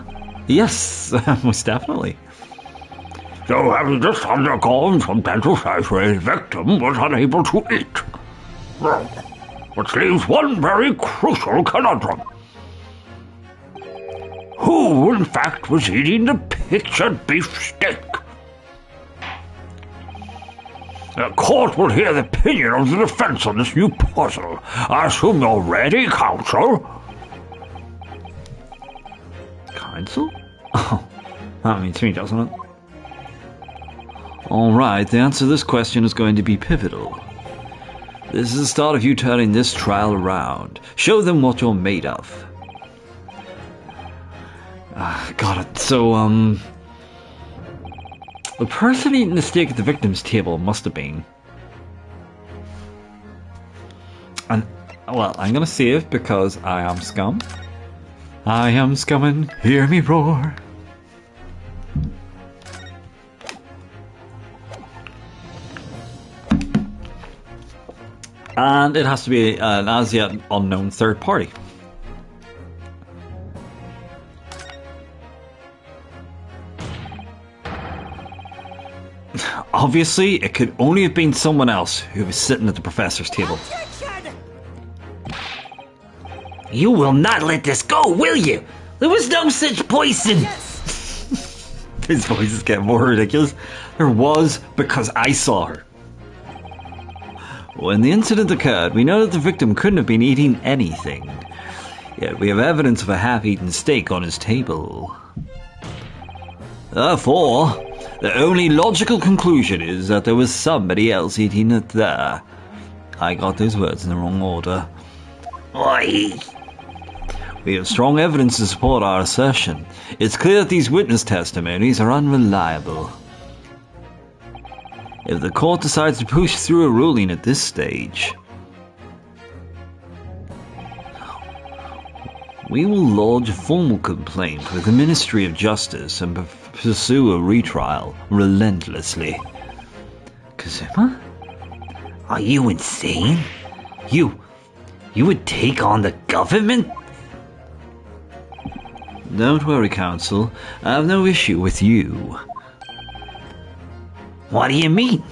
Yes, most definitely. So having just undergone some dental surgery, the victim was unable to eat. Which leaves one very crucial conundrum. Who, in fact, was eating the pictured beefsteak? The court will hear the opinion of the defense on this new puzzle. I assume you're ready, counsel? Counsel? Oh, that means me, doesn't it? Alright, the answer to this question is going to be pivotal. This is the start of you turning this trial around. Show them what you're made of. Got it. So, the person eating the steak at the victim's table must have been... And, well, I'm gonna save because I am scum. I am scum and hear me roar. And it has to be an as yet unknown third party. Obviously, it could only have been someone else who was sitting at the professor's table. You will not let this go, will you? There was no such poison. His voice is getting more ridiculous. There was, because I saw her. When the incident occurred, we know that the victim couldn't have been eating anything. Yet we have evidence of a half-eaten steak on his table. Therefore, the only logical conclusion is that there was somebody else eating it there. I got those words in the wrong order. Oi. We have strong evidence to support our assertion. It's clear that these witness testimonies are unreliable. If the court decides to push through a ruling at this stage, we will lodge a formal complaint with the Ministry of Justice and pursue a retrial relentlessly. Kazuma? Are you insane? You would take on the government? Don't worry, counsel. I have no issue with you. What do you mean?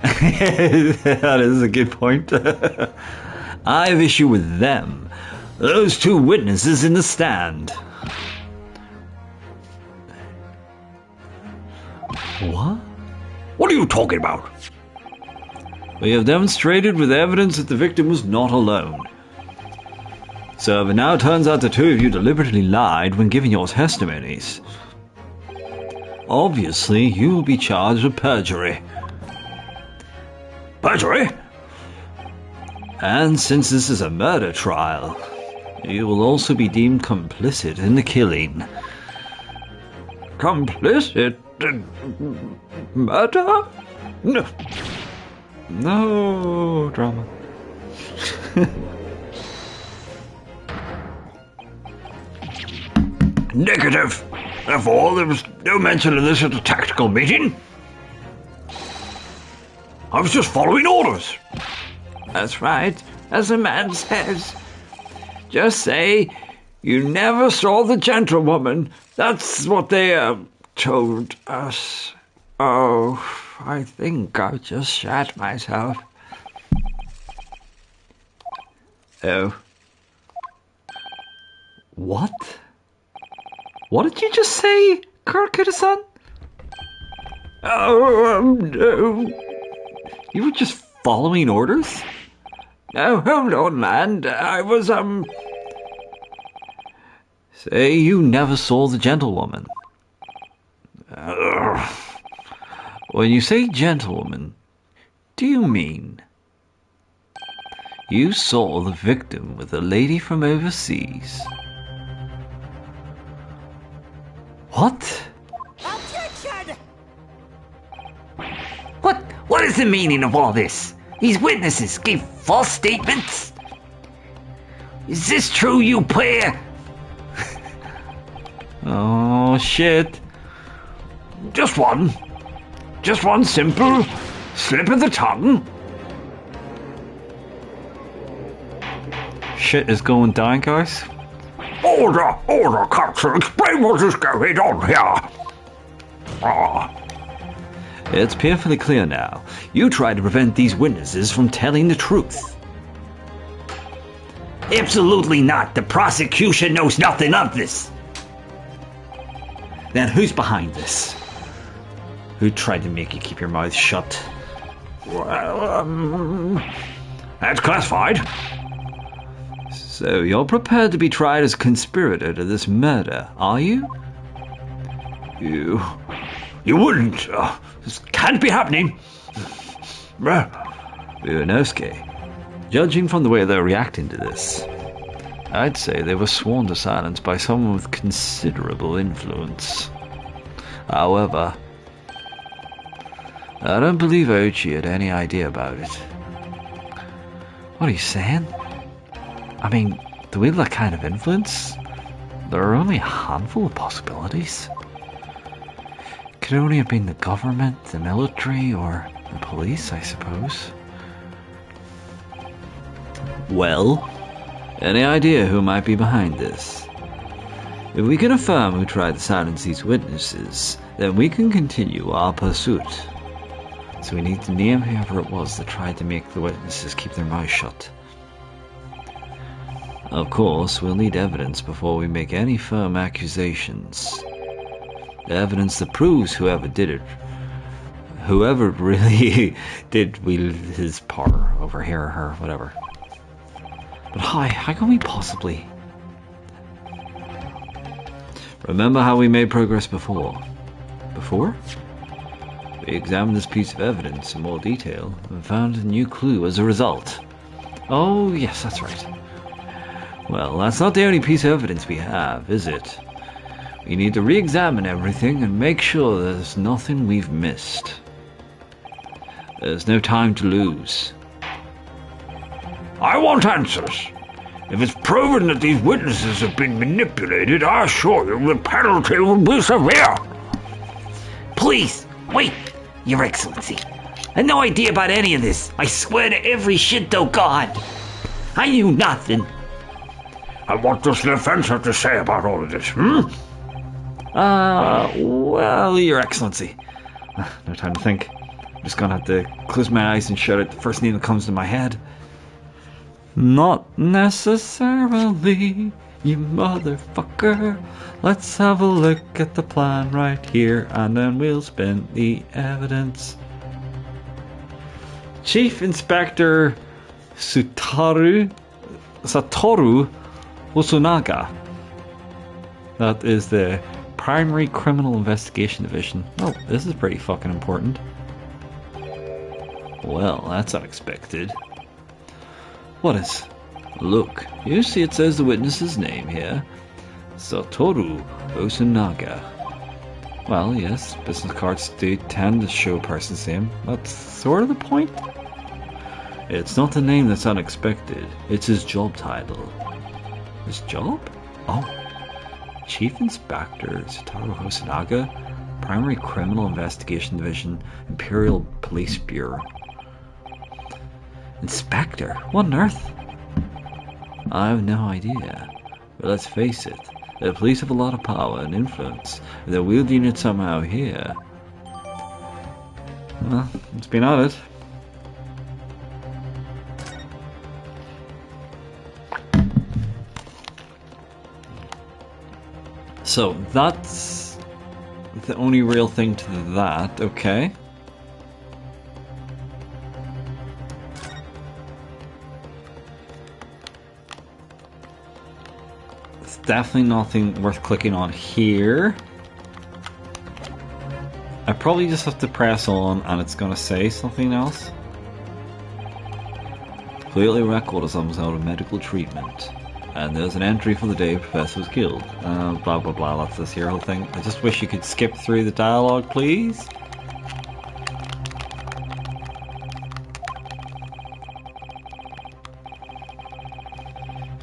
That is a good point. I have issue with them. Those 2 witnesses in the stand. What? What are you talking about? We have demonstrated with evidence that the victim was not alone. So if it now turns out the 2 of you deliberately lied when giving your testimonies, obviously you will be charged with perjury. Perjury? And since this is a murder trial, you will also be deemed complicit in the killing. Complicit in murder? No drama. Negative. Therefore, there was no mention of this at the tactical meeting. I was just following orders. That's right, as the man says. Just say you never saw the gentlewoman. That's what they told us. Oh, I think I just shat myself. Oh. What? What did you just say, Karakuta-san? Oh, no. You were just following orders? No, hold on, man. I was, Say you never saw the gentlewoman. When you say gentlewoman, do you mean you saw the victim with a lady from overseas? What? Objection! What is the meaning of all this? These witnesses gave false statements? Is this true, you pair? Oh, shit. Just one simple slip of the tongue. Shit is going down, guys. Order, Captain, explain what is going on here. It's painfully clear now. You tried to prevent these witnesses from telling the truth. Absolutely not. The prosecution knows nothing of this. Then who's behind this? Who tried to make you keep your mouth shut? Well, that's classified. So you're prepared to be tried as conspirator to this murder, are you? You wouldn't. This can't be happening. Unosuke, judging from the way they're reacting to this, I'd say they were sworn to silence by someone with considerable influence. However, I don't believe Oichi had any idea about it. What are you saying? I mean, do we have that kind of influence? There are only a handful of possibilities. Could only have been the government, the military, or the police, I suppose. Well, any idea who might be behind this? If we can affirm who tried to silence these witnesses, then we can continue our pursuit. So we need to name whoever it was that tried to make the witnesses keep their mouths shut. Of course, we'll need evidence before we make any firm accusations. Evidence that proves whoever did it, whoever really did wield his power over here or her, whatever. But how can we possibly? Remember how we made progress before? Before? We examined this piece of evidence in more detail and found a new clue as a result. Oh, yes, that's right. Well, that's not the only piece of evidence we have, is it? We need to re-examine everything and make sure there's nothing we've missed. There's no time to lose. I want answers. If it's proven that these witnesses have been manipulated, I assure you the penalty will be severe. Please, wait, Your Excellency. I had no idea about any of this. I swear to every Shinto god. I knew nothing. And what does the defense have to say about all of this, Well, Your Excellency. No time to think. I'm just gonna have to close my eyes and shout out the first name that comes to my head. Not necessarily, you motherfucker. Let's have a look at the plan right here, and then we'll spin the evidence. Chief Inspector Satoru Hosonaga. That is the Primary Criminal Investigation Division. Oh, this is pretty fucking important. Well, that's unexpected. What is? Look, you see it says the witness's name here. Satoru Hosonaga. Well, yes, business cards do tend to show a person's name. That's sort of the point. It's not the name that's unexpected, it's his job title. His job? Oh. Chief Inspector Satoru Hosonaga, Primary Criminal Investigation Division, Imperial Police Bureau. Inspector? What on earth? I have no idea. But let's face it, the police have a lot of power and influence. If they're wielding it somehow here. Well, it's been at it. So that's the only real thing to that, okay. It's definitely nothing worth clicking on here. I probably just have to press on and it's gonna say something else. Clearly record is almost out of medical treatment. And there's an entry for the day the professor was killed. Blah blah blah, that's this here whole thing. I just wish you could skip through the dialogue, please.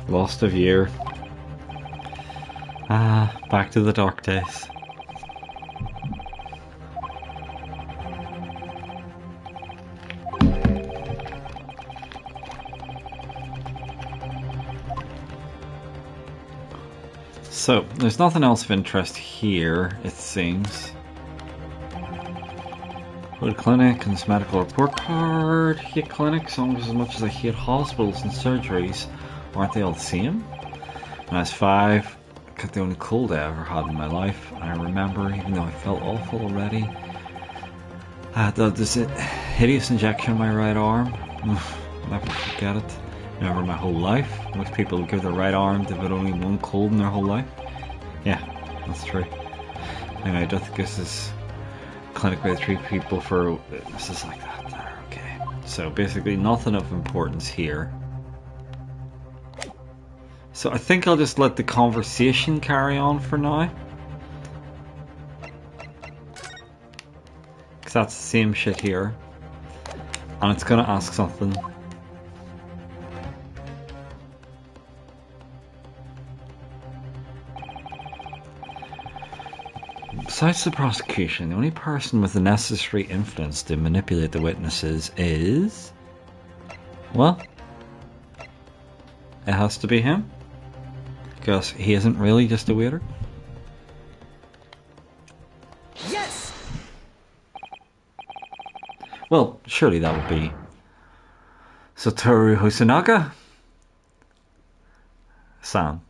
Lost of year. Back to the dark days. So, there's nothing else of interest here, it seems. Hood clinic and this medical report card. Hate clinics almost as much as I hate hospitals and surgeries. Aren't they all the same? When I was 5, I got the only cold I ever had in my life. I remember, even though I felt awful already, I had this hideous injection in my right arm. I'll never forget it. Remember my whole life. Most people give their right arm to have only one cold in their whole life. Yeah, that's true. Anyway, I don't think this is clinic where they treat people for... This is like that there, okay. So basically nothing of importance here. So I think I'll just let the conversation carry on for now. Because that's the same shit here. And it's gonna ask something. Besides the prosecution, the only person with the necessary influence to manipulate the witnesses is... Well, it has to be him. Because he isn't really just a waiter. Yes! Well, surely that would be Satoru Hosonaga? San.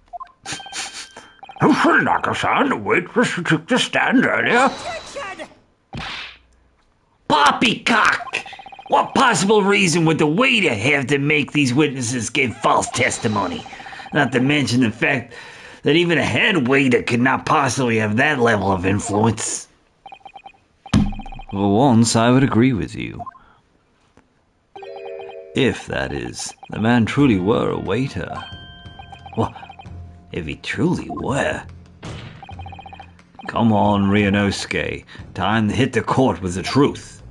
Hosonaga-san, the waitress who took the stand earlier. Poppycock! What possible reason would the waiter have to make these witnesses give false testimony? Not to mention the fact that even a head waiter could not possibly have that level of influence. For once, I would agree with you. If, that is, the man truly were a waiter. Well, if he truly were. Come on, Ryunosuke. Time to hit the court with the truth.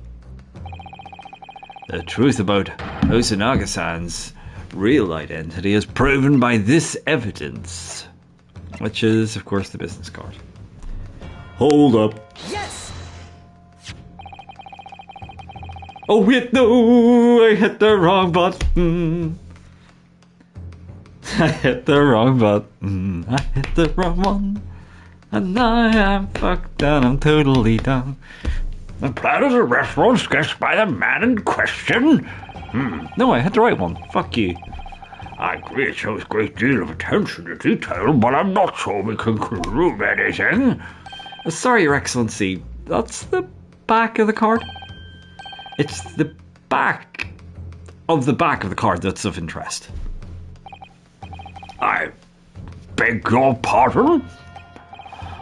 The truth about Hosonaga-san's real identity is proven by this evidence. Which is, of course, the business card. Hold up. Yes! Oh wait, no! I hit the wrong button. I hit the wrong button. I hit the wrong one. And now I'm fucked and I'm totally done. The plan of the restaurant sketched by the man in question? No, I hit the right one. Fuck you. I agree it shows a great deal of attention to detail, but I'm not sure we can prove anything. Sorry, Your Excellency. That's the back of the card. It's the back of the card that's of interest. I beg your pardon?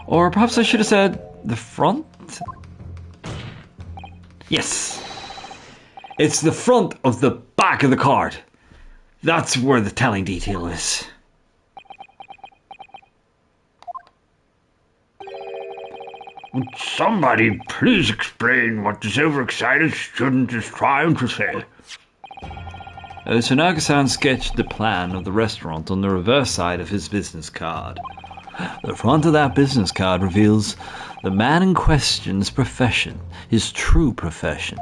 Or perhaps I should have said the front? Yes. It's the front of the back of the card. That's where the telling detail is. Would somebody please explain what this overexcited student is trying to say? Hosonaga-san sketched the plan of the restaurant on the reverse side of his business card. The front of that business card reveals the man in question's profession, his true profession.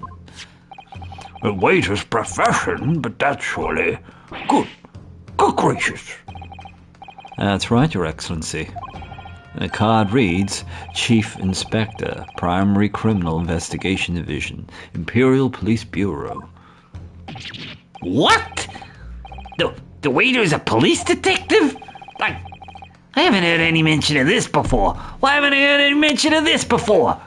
A waiter's profession, but that's surely good. Good gracious. That's right, Your Excellency. The card reads, Chief Inspector, Primary Criminal Investigation Division, Imperial Police Bureau. What? The waiter is a police detective? I haven't heard any mention of this before. Why haven't I heard any mention of this before?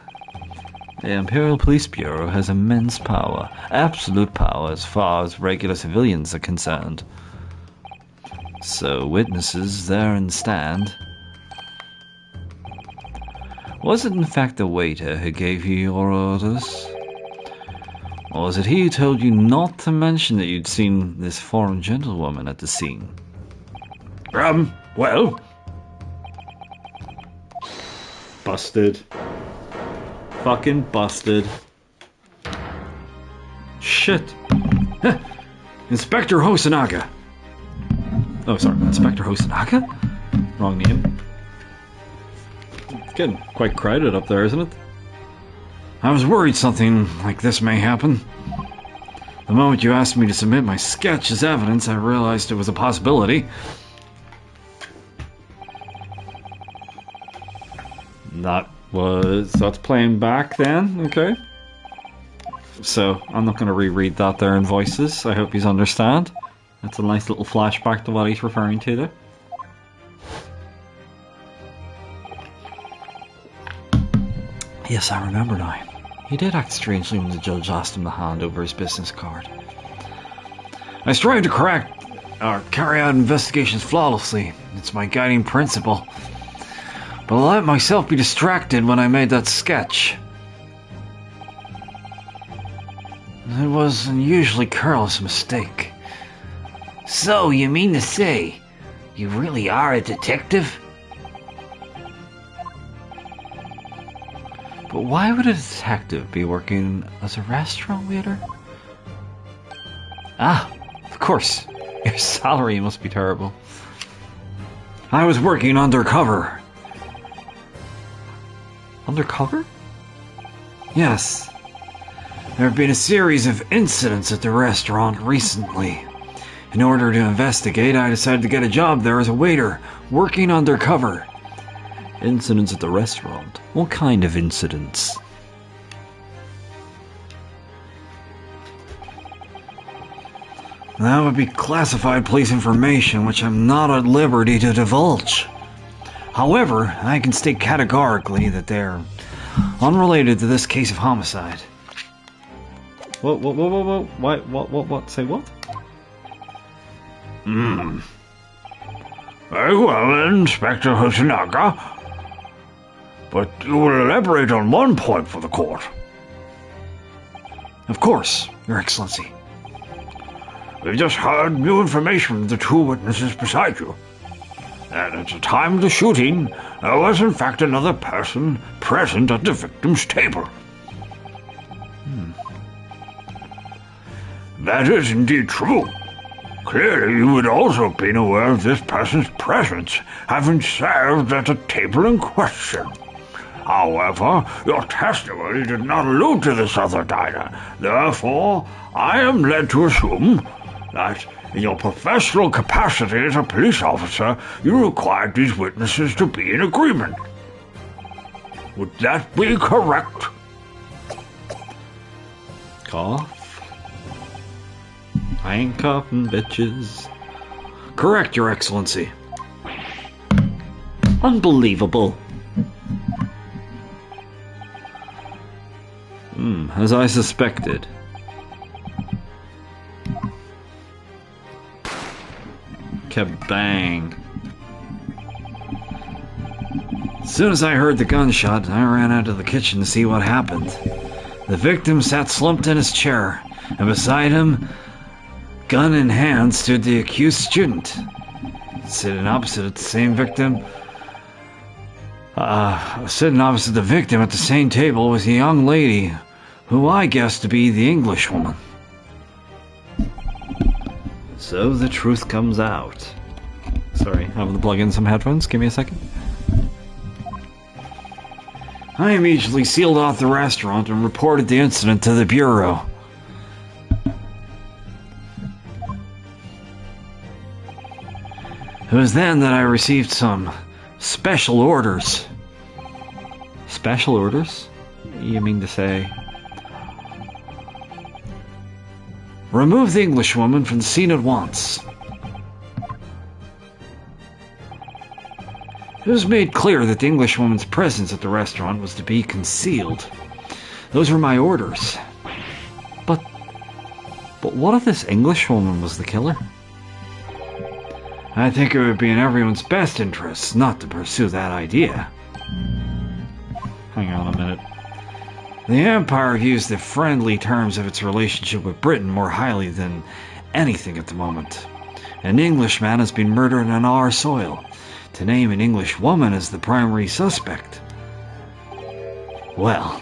The Imperial Police Bureau has immense power, absolute power as far as regular civilians are concerned. So, witnesses there and stand. Was it in fact the waiter who gave you your orders? Or was it he who told you not to mention that you'd seen this foreign gentlewoman at the scene? Well, Busted. Fucking busted. Shit. Inspector Hosanaga. Oh, sorry. Inspector Hosanaga? Wrong name. It's getting quite crowded up there, isn't it? I was worried something like this may happen. The moment you asked me to submit my sketch as evidence, I realized it was a possibility. That's playing back then, okay. So, I'm not going to reread that there in voices. I hope you understand. That's a nice little flashback to what he's referring to there. Yes, I remember now. He did act strangely when the judge asked him to hand over his business card. I strive to carry out investigations flawlessly. It's my guiding principle. But I let myself be distracted when I made that sketch. It was an unusually careless mistake. So, you mean to say, you really are a detective? But why would a detective be working as a restaurant waiter? Ah, of course. Your salary must be terrible. I was working undercover. Undercover? Yes. There have been a series of incidents at the restaurant recently. In order to investigate, I decided to get a job there as a waiter, working undercover. Incidents at the restaurant? What kind of incidents? That would be classified police information, which I'm not at liberty to divulge. However, I can state categorically that they're unrelated to this case of homicide. What? What? Say what? Very well, Inspector Hosanaga. But you will elaborate on one point for the court. Of course, Your Excellency. We've just heard new information from the two witnesses beside you. And at the time of the shooting, there was in fact another person present at the victim's table. That is indeed true. Clearly, you would also have been aware of this person's presence, having served at the table in question. However, your testimony did not allude to this other diner. Therefore, I am led to assume that, in your professional capacity as a police officer, you required these witnesses to be in agreement. Would that be correct? Cough. I ain't coughing, bitches. Correct, Your Excellency. Unbelievable. As I suspected. Kabang. As soon as I heard the gunshot, I ran out of the kitchen to see what happened. The victim sat slumped in his chair, and beside him, gun in hand, stood the accused student. Sitting opposite the victim at the same table was a young lady, who I guessed to be the Englishwoman. So the truth comes out. Sorry, having to plug in some headphones. Give me a second. I immediately sealed off the restaurant and reported the incident to the Bureau. It was then that I received some special orders. Special orders? You mean to say? Remove the Englishwoman from the scene at once. It was made clear that the Englishwoman's presence at the restaurant was to be concealed. Those were my orders. But what if this Englishwoman was the killer? I think it would be in everyone's best interest not to pursue that idea. Hang on a minute. The Empire views the friendly terms of its relationship with Britain more highly than anything at the moment. An Englishman has been murdered on our soil. To name an English woman as the primary suspect. Well,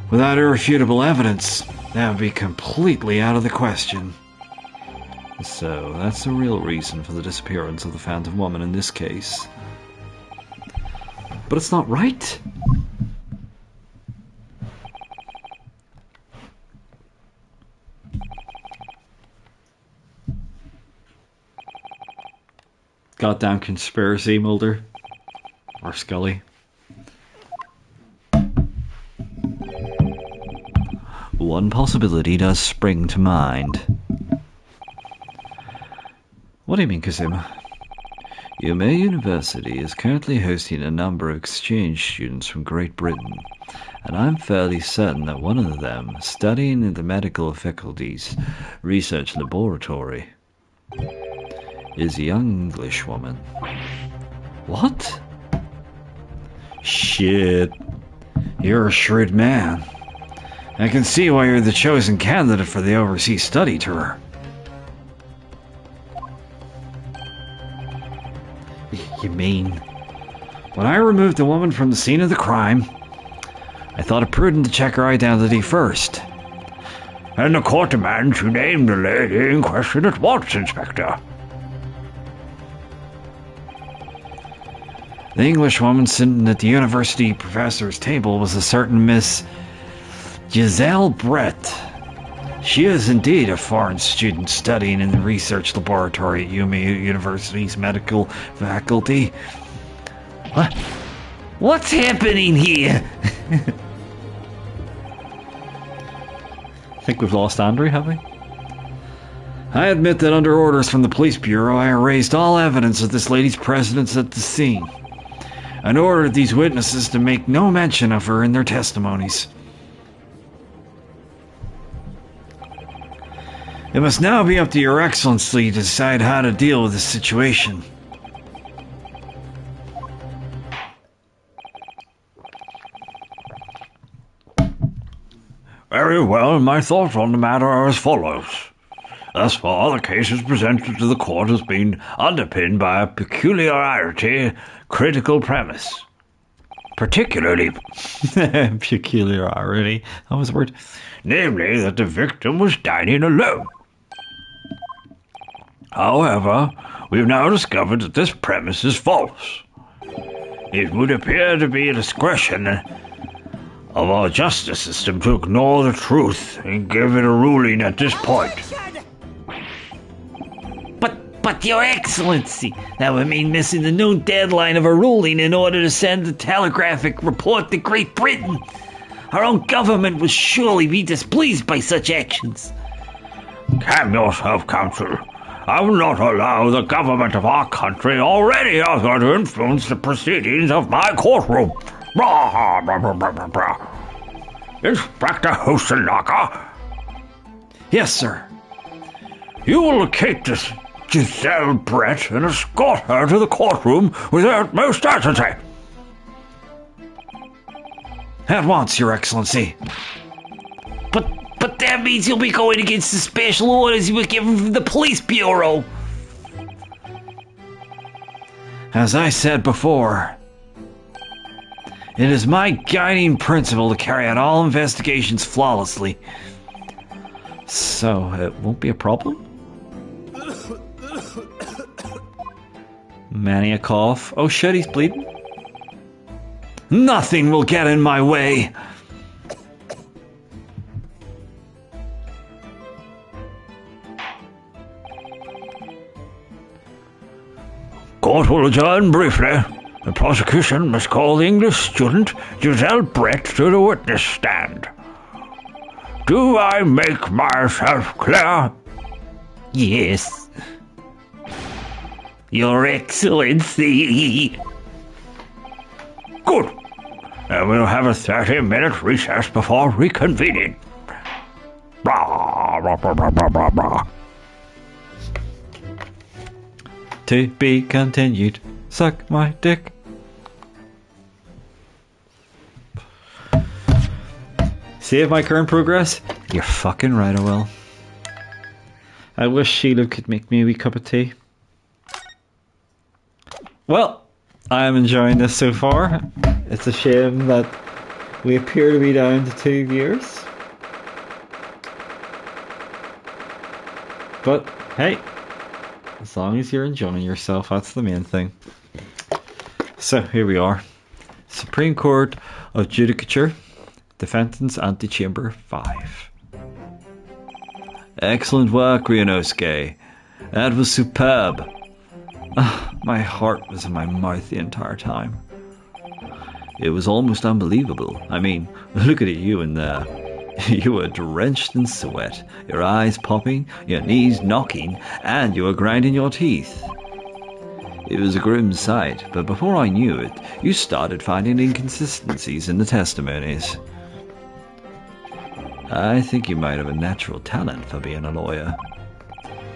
without irrefutable evidence, that would be completely out of the question. So, that's the real reason for the disappearance of the Phantom Woman in this case. But it's not right. Goddamn conspiracy, Mulder. Or Scully. One possibility does spring to mind. What do you mean, Kazuma? Yume University is currently hosting a number of exchange students from Great Britain, and I'm fairly certain that one of them, studying in the medical faculty's research laboratory, is a young English woman. What? Shit. You're a shrewd man. I can see why you're the chosen candidate for the overseas study tour. You mean? When I removed the woman from the scene of the crime, I thought it prudent to check her identity first. And the court demands you name the lady in question at once, Inspector. The English woman sitting at the university professor's table was a certain Miss Giselle Brett. She is indeed a foreign student studying in the research laboratory at Yume University's medical faculty. What? What's happening here? I think we've lost Andrew, have we? I admit that under orders from the police bureau, I erased all evidence of this lady's presence at the scene, and ordered these witnesses to make no mention of her in their testimonies. It must now be up to Your Excellency to decide how to deal with this situation. Very well, my thoughts on the matter are as follows. Thus far, the cases presented to the court has been underpinned by a peculiarity critical premise. Particularly... Peculiarity. That was a word. Namely, that the victim was dining alone. However, we've now discovered that this premise is false. It would appear to be a discretion of our justice system to ignore the truth and give it a ruling at this point. But Your Excellency, that would mean missing the noon deadline of a ruling in order to send a telegraphic report to Great Britain. Our own government would surely be displeased by such actions. Calm yourself, Counsel. I will not allow the government of our country already author to influence the proceedings of my courtroom. Inspector Husenlager. Yes, sir. You will locate this Giselle Brett and escort her to the courtroom with the utmost urgency. At once, Your Excellency. But that means you'll be going against the special orders you were given from the police bureau. As I said before, it is my guiding principle to carry out all investigations flawlessly. So, it won't be a problem? Many a cough. Oh shit, he's bleeding. Nothing will get in my way. Court will adjourn briefly. The prosecution must call the English student Giselle Brett to the witness stand. Do I make myself clear? Yes. Your Excellency. Good. And we'll have a 30-minute recess before reconvening. Blah, blah, blah, blah, blah, blah. To be continued. Suck my dick. Save my current progress? You're fucking right, I will. I wish Sheila could make me a wee cup of tea. Well, I'm enjoying this so far. It's a shame that we appear to be down to 2 years. But hey, as long as you're enjoying yourself, that's the main thing. So here we are. Supreme Court of Judicature, Defendant's Antechamber 5. Excellent work, Ryunosuke. That was superb. My heart was in my mouth the entire time. It was almost unbelievable. I mean, look at you in there. You were drenched in sweat, your eyes popping, your knees knocking, and you were grinding your teeth. It was a grim sight, but before I knew it, you started finding inconsistencies in the testimonies. I think you might have a natural talent for being a lawyer.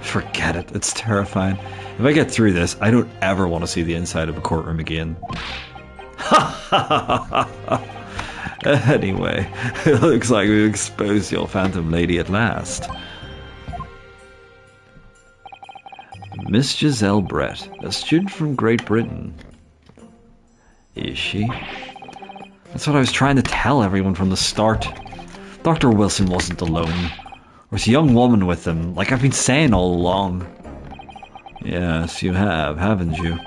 Forget it, it's terrifying. If I get through this, I don't ever want to see the inside of a courtroom again. Anyway, it looks like we've exposed your phantom lady at last. Miss Giselle Brett, a student from Great Britain. Is she? That's what I was trying to tell everyone from the start. Dr. Wilson wasn't alone. There was a young woman with him, like I've been saying all along. Yes, you have, haven't you?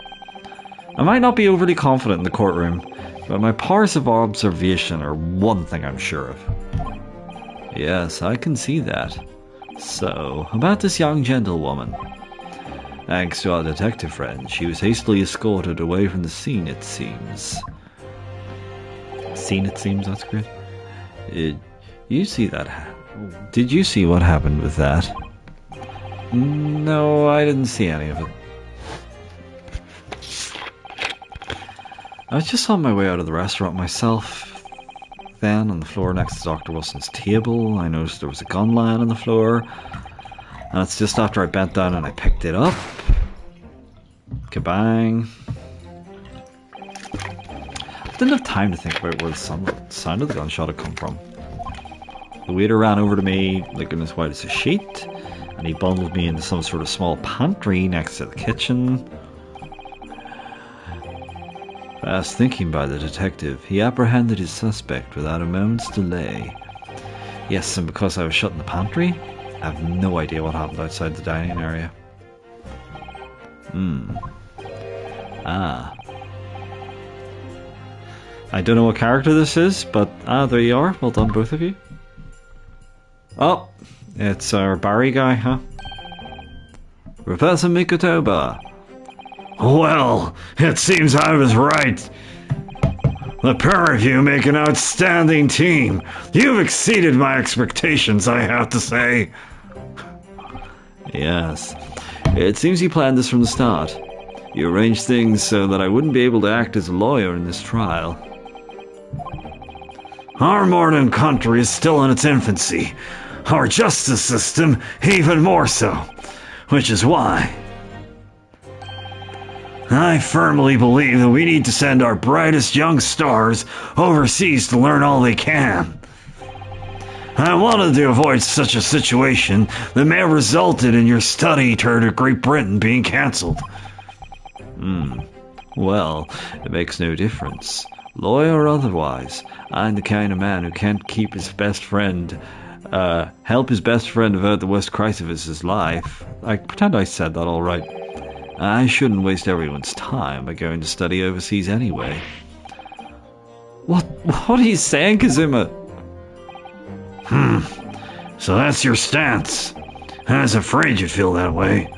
I might not be overly confident in the courtroom, but my powers of observation are one thing I'm sure of. Yes, I can see that. So, about this young gentlewoman. Thanks to our detective friend, she was hastily escorted away from the scene, it seems. Scene, it seems? That's great. You see that? Did you see what happened with that? No, I didn't see any of it. I was just on my way out of the restaurant myself. Then, on the floor next to Dr. Wilson's table, I noticed there was a gun lying on the floor. And it's just after I bent down and I picked it up. Kabang. I didn't have time to think about where the sound of the gunshot had come from. The waiter ran over to me, looking as white as a sheet, and he bundled me into some sort of small pantry next to the kitchen. Fast thinking by the detective, he apprehended his suspect without a moment's delay. Yes, and because I was shut in the pantry, I have no idea what happened outside the dining area. I don't know what character this is, but there you are. Well done, both of you. Oh, it's our Barry guy, huh? Professor Mikotoba. Well, it seems I was right. The pair of you make an outstanding team. You've exceeded my expectations, I have to say. Yes. It seems you planned this from the start. You arranged things so that I wouldn't be able to act as a lawyer in this trial. Our modern country is still in its infancy. Our justice system even more so. Which is why I firmly believe that we need to send our brightest young stars overseas to learn all they can. I wanted to avoid such a situation that may have resulted in your study tour to Great Britain being cancelled. Well, it makes no difference. Lawyer or otherwise, I'm the kind of man who can't keep his best friend, help his best friend avert the worst crisis of his life. I pretend I said that all right. I shouldn't waste everyone's time by going to study overseas anyway. What are you saying, Kazuma? So that's your stance. I was afraid you'd feel that way.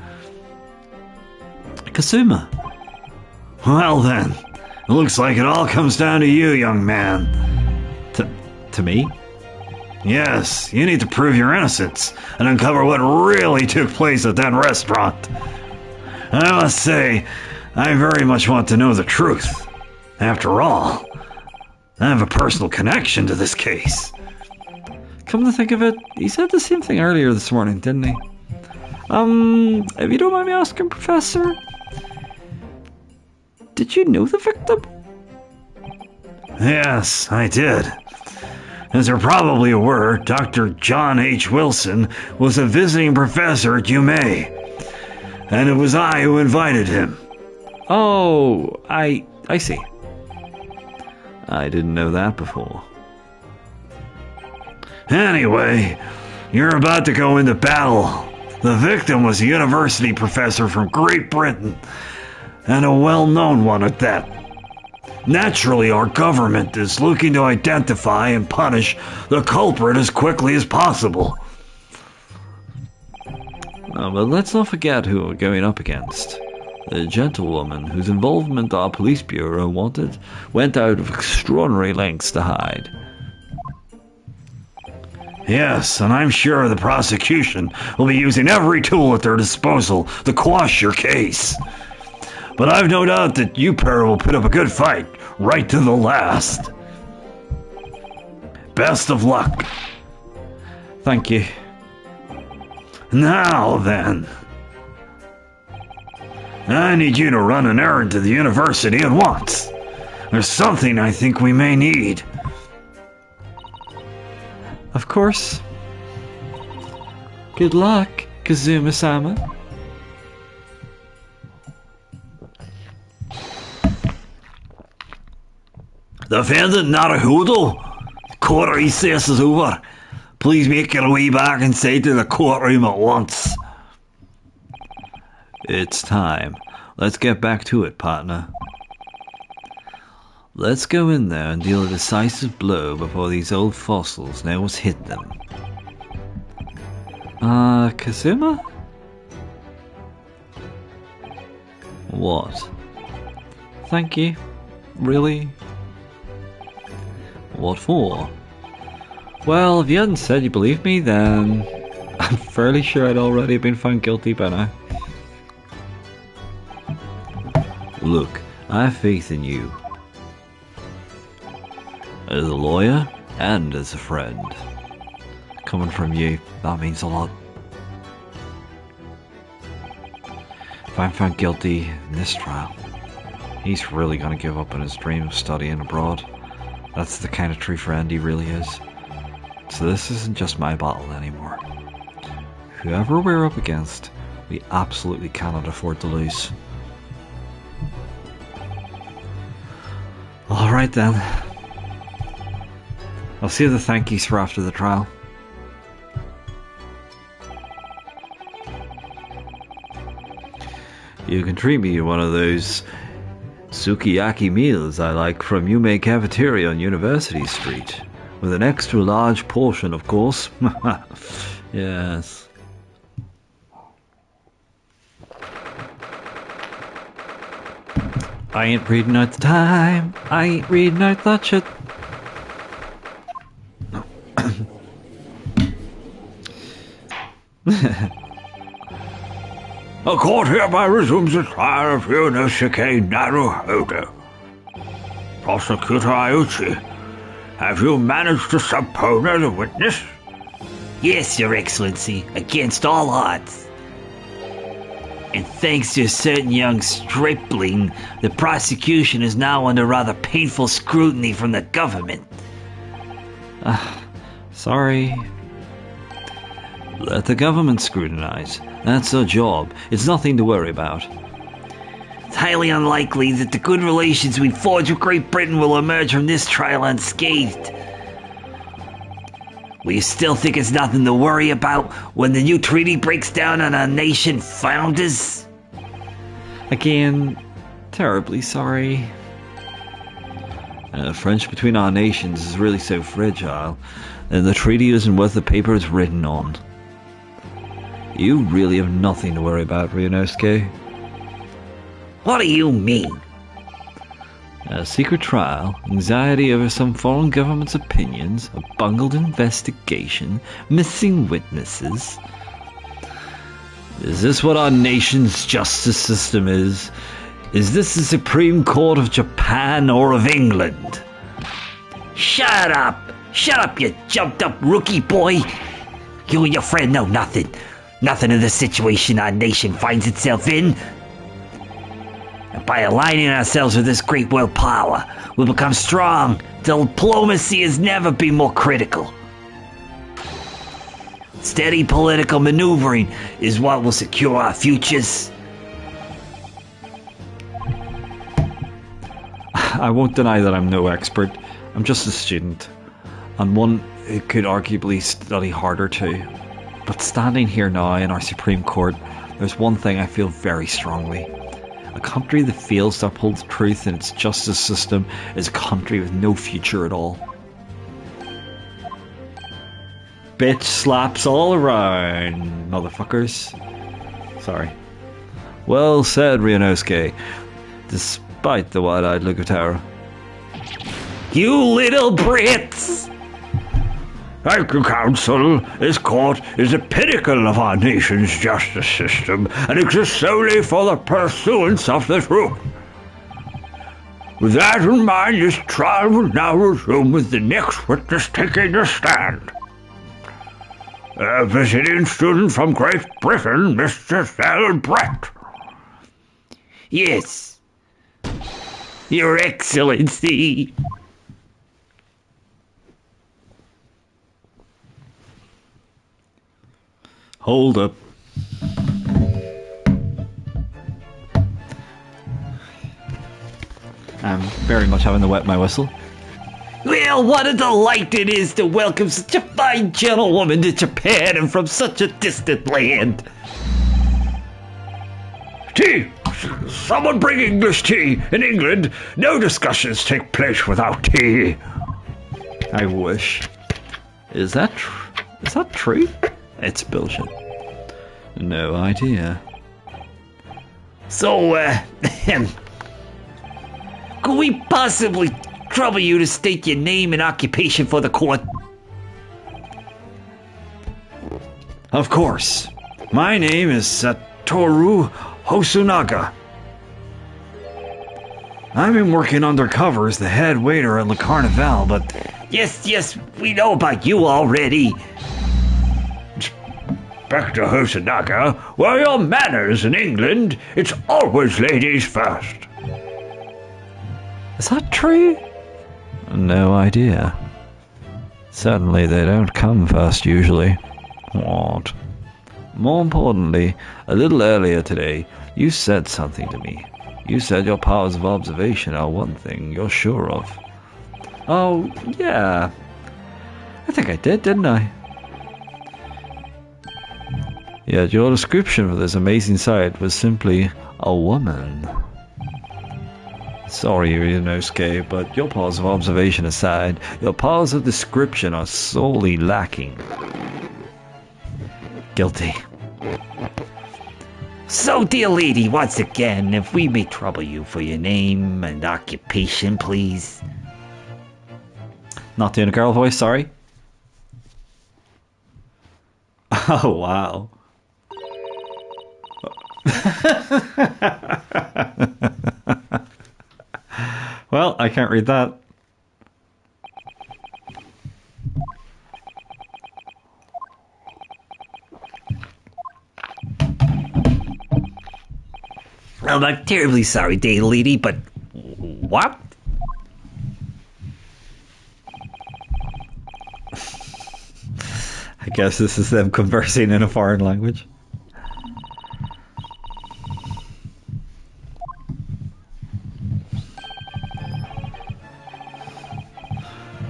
Kazuma. Well then, it looks like it all comes down to you, young man. To me? Yes, you need to prove your innocence and uncover what really took place at that restaurant. I must say, I very much want to know the truth. After all, I have a personal connection to this case. Come to think of it, he said the same thing earlier this morning, didn't he? If you don't mind me asking, Professor, did you know the victim? Yes, I did. As you're probably aware, Dr. John H. Wilson was a visiting professor at UMA, and it was I who invited him. Oh, I see. I didn't know that before. Anyway, you're about to go into battle. The victim was a university professor from Great Britain, and a well-known one at that. Naturally, our government is looking to identify and punish the culprit as quickly as possible. But let's not forget who we're going up against. The gentlewoman whose involvement our police bureau wanted went out of extraordinary lengths to hide. Yes, and I'm sure the prosecution will be using every tool at their disposal to quash your case. But I've no doubt that you pair will put up a good fight, right to the last. Best of luck. Thank you. Now then, I need you to run an errand to the university at once. There's something I think we may need. Of course. Good luck, Kazuma-sama. Defendant Naruhodo, court recess is over. Please make your way back inside to the courtroom at once. It's time. Let's get back to it, partner. Let's go in there and deal a decisive blow before these old fossils know what's hit them. Kazuma? What? Thank you. Really? What for? Well, if you hadn't said you believed me, then I'm fairly sure I'd already been found guilty by now. Look, I have faith in you. As a lawyer and as a friend. Coming from you, that means a lot. If I'm found guilty in this trial, he's really gonna give up on his dream of studying abroad. That's the kind of true friend he really is. So this isn't just my battle anymore. Whoever we're up against, we absolutely cannot afford to lose. Alright then. I'll save the thank yous for after the trial. You can treat me to one of those sukiyaki meals I like from Yume Cafeteria on University Street. With an extra large portion, of course. Yes. I ain't reading out the time. I ain't reading out that shit. The court hereby resumes the trial of Yunosuke Naruhodo. Prosecutor Iuchi, have you managed to subpoena the witness? Yes, Your Excellency, against all odds. And thanks to a certain young stripling, the prosecution is now under rather painful scrutiny from the government. Sorry. Let the government scrutinize. That's their job. It's nothing to worry about. It's highly unlikely that the good relations we forge with Great Britain will emerge from this trial unscathed. We still think it's nothing to worry about when the new treaty breaks down on our nation founders? Again, terribly sorry. Friendship between our nations is really so fragile, and the treaty isn't worth the paper it's written on. You really have nothing to worry about, Ryunosuke. What do you mean? A secret trial, anxiety over some foreign government's opinions, a bungled investigation, missing witnesses. Is this what our nation's justice system is? Is this the Supreme Court of Japan or of England? Shut up! Shut up, you jumped up rookie boy! You and your friend know nothing. Nothing of the situation our nation finds itself in. And by aligning ourselves with this great world power, we'll become strong. Diplomacy has never been more critical. Steady political maneuvering is what will secure our futures. I won't deny that I'm no expert. I'm just a student, and one who could arguably study harder too. But standing here now in our Supreme Court, there's one thing I feel very strongly. A country that fails to uphold truth in its justice system is a country with no future at all. Bitch slaps all around, motherfuckers. Sorry. Well said, Ryunosuke. Despite the wide-eyed look of terror. You little Brits! Thank you, Council. This court is the pinnacle of our nation's justice system and exists solely for the pursuance of the truth. With that in mind, this trial will now resume with the next witness taking the stand. A visiting student from Great Britain, Mr. Albrecht. Yes, Your Excellency. Hold up. I'm very much having to wet my whistle. Well, what a delight it is to welcome such a fine gentlewoman to Japan and from such a distant land. Tea! Someone bring English tea! In England, no discussions take place without tea. I wish. Is that true? It's bullshit. No idea. So, could we possibly trouble you to state your name and occupation for the court? Of course. My name is Satoru Hosunaga. I've been working undercover as the head waiter at Le Carnival, but... Yes, we know about you already. Inspector Hosunaga, where your manners in England, it's always ladies first. Is that true? No idea. Certainly they don't come first usually. What? More importantly, a little earlier today, you said something to me. You said your powers of observation are one thing you're sure of. Oh, yeah. I think I did, didn't I? Yet your description of this amazing sight was simply a woman. Sorry, Ryunosuke, but your powers of observation aside, your powers of description are sorely lacking. Guilty. So, dear lady, once again, if we may trouble you for your name and occupation, please. Not doing a girl voice, sorry. Oh, wow. Well, I can't read that. I'm terribly sorry, dear lady, but what? I guess this is them conversing in a foreign language.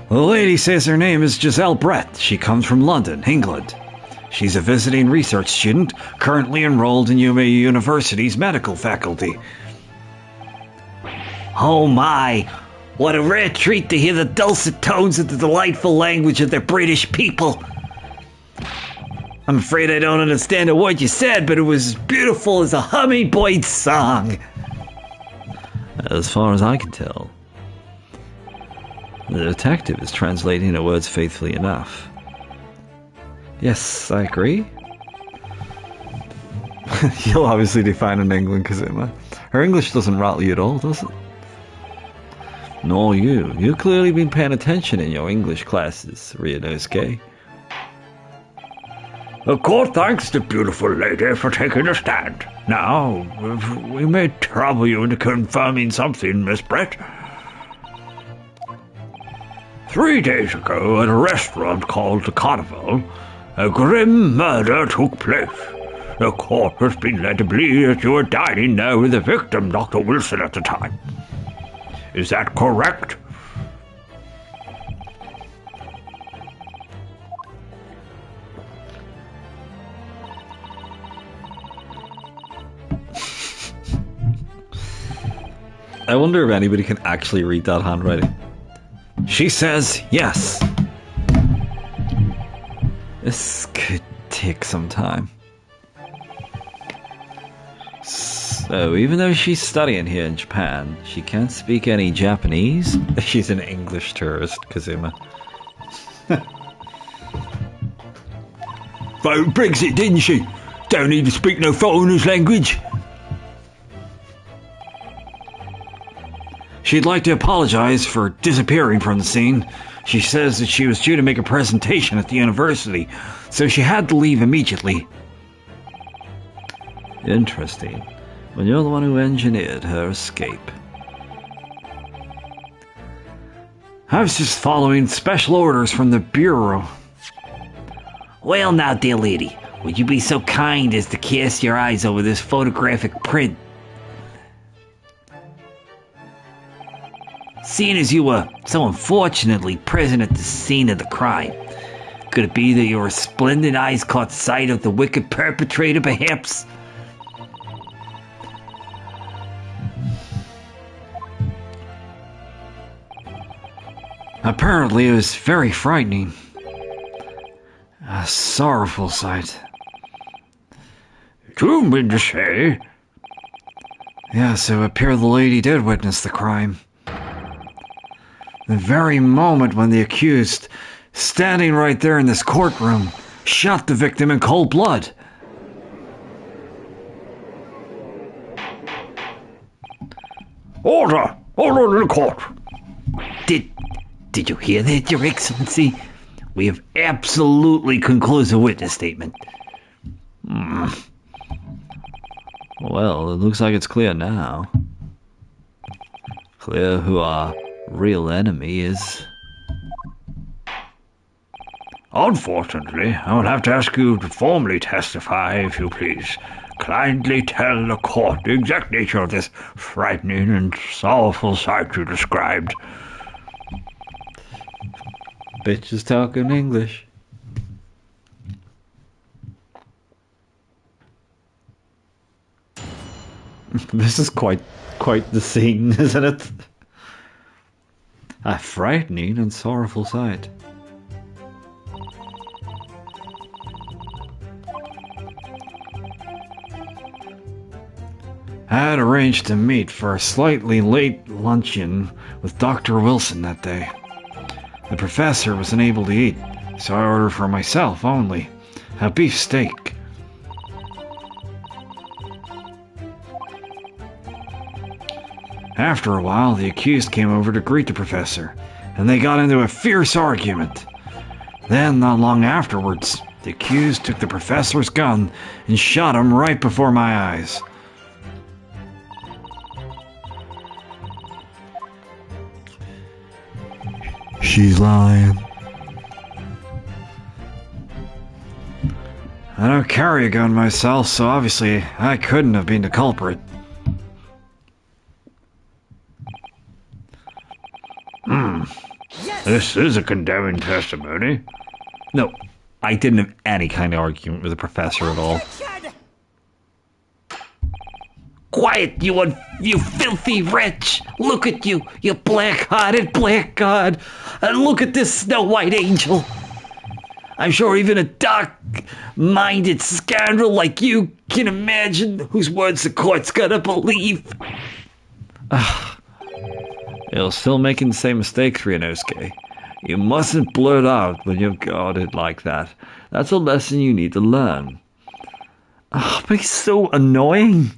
The lady says her name is Giselle Brett. She comes from London, England. She's a visiting research student, currently enrolled in UMA University's medical faculty. Oh my, what a rare treat to hear the dulcet tones of the delightful language of the British people. I'm afraid I don't understand a word you said, but it was as beautiful as a hummingbird song. As far as I can tell, the detective is translating the words faithfully enough. Yes, I agree. You'll obviously define in England, Kazuma. Her English doesn't rattle you at all, does it? Nor you. You've clearly been paying attention in your English classes, Ryunosuke. The court thanks the beautiful lady for taking a stand. Now, we may trouble you into confirming something, Miss Brett. 3 days ago, at a restaurant called the Carnival, a grim murder took place. The court has been led to believe that you were dining there with the victim, Dr. Wilson, at the time. Is that correct? I wonder if anybody can actually read that handwriting. She says yes. This could take some time. So, even though she's studying here in Japan, she can't speak any Japanese. She's an English tourist, Kazuma. Voted Brexit, didn't she? Don't need to speak no foreigner's language. She'd like to apologize for disappearing from the scene. She says that she was due to make a presentation at the university, so she had to leave immediately. Interesting. When you're the one who engineered her escape. I was just following special orders from the Bureau. Well now, dear lady, would you be so kind as to cast your eyes over this photographic print? Seeing as you were so unfortunately present at the scene of the crime, could it be that your resplendent eyes caught sight of the wicked perpetrator, perhaps? Apparently it was very frightening. A sorrowful sight. Do you mean to say? Yes, it would appear the lady did witness the crime. The very moment when the accused, standing right there in this courtroom, shot the victim in cold blood. Order! Order in the court! Did you hear that, Your Excellency? We have absolutely conclusive witness statement. Well, it looks like it's clear now. Clear who our real enemy is. Unfortunately, I will have to ask you to formally testify, if you please. Kindly tell the court the exact nature of this frightening and sorrowful sight you described. Bitch is talking English. This is quite the scene, isn't it? A frightening and sorrowful sight. I had arranged to meet for a slightly late luncheon with Dr. Wilson that day. The professor was unable to eat, so I ordered for myself only a beef steak. After a while, the accused came over to greet the professor, and they got into a fierce argument. Then, not long afterwards, the accused took the professor's gun and shot him right before my eyes. She's lying. I don't carry a gun myself, so obviously I couldn't have been the culprit. This is a condemning testimony. No, I didn't have any kind of argument with the professor at all. Quiet, you filthy wretch! Look at you, you black-hearted blackguard! And look at this snow-white angel! I'm sure even a dark-minded scoundrel like you can imagine whose words the court's gonna believe. You're still making the same mistakes, Ryunosuke. You mustn't blurt out when you're guarded like that. That's a lesson you need to learn. But he's so annoying.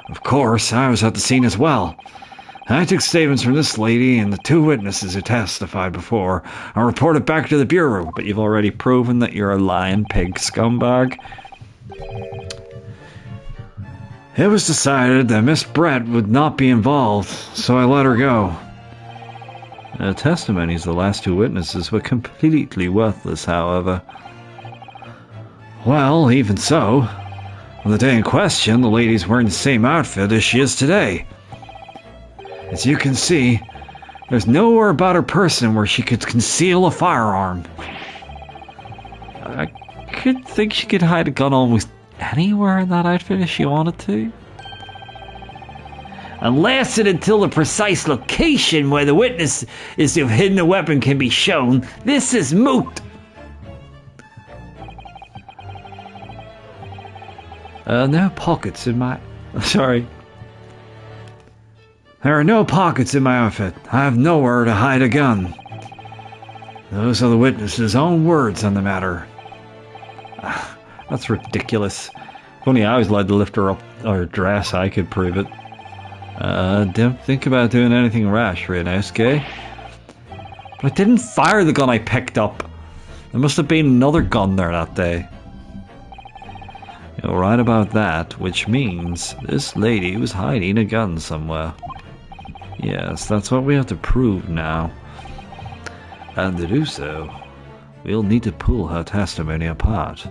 Of course, I was at the scene as well. I took statements from this lady and the two witnesses who testified before and reported back to the Bureau. But you've already proven that you're a lying pig scumbag. It was decided that Miss Brett would not be involved, so I let her go. The testimonies of the last two witnesses were completely worthless, however. Well, even so, on the day in question, the lady's wearing the same outfit as she is today. As you can see, there's nowhere about her person where she could conceal a firearm. I could think she could hide a gun almost anywhere in that outfit if she wanted to. Unless and until the precise location where the witness is to have hidden a weapon can be shown, this is moot. No pockets in my... Sorry. There are no pockets in my outfit. I have nowhere to hide a gun. Those are the witness's own words on the matter. That's ridiculous. If only I was allowed to lift her up her dress, I could prove it. Don't think about doing anything rash, Ryunosuke. But I didn't fire the gun I picked up. There must have been another gun there that day. You're right about that, which means this lady was hiding a gun somewhere. Yes, that's what we have to prove now. And to do so, we'll need to pull her testimony apart.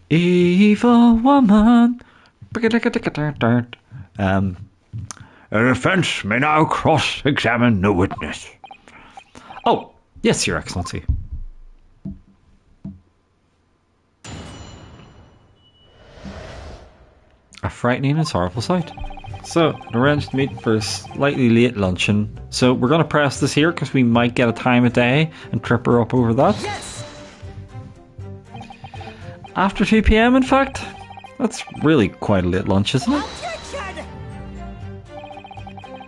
Evil woman. The defense may now cross-examine the witness. Oh, yes, Your Excellency. A frightening and sorrowful sight. So, arranged to meet for a slightly late luncheon. So, we're going to press this here because we might get a time of day and trip her up over that. Yes! After 2 p.m, in fact. That's really quite a late lunch, isn't it?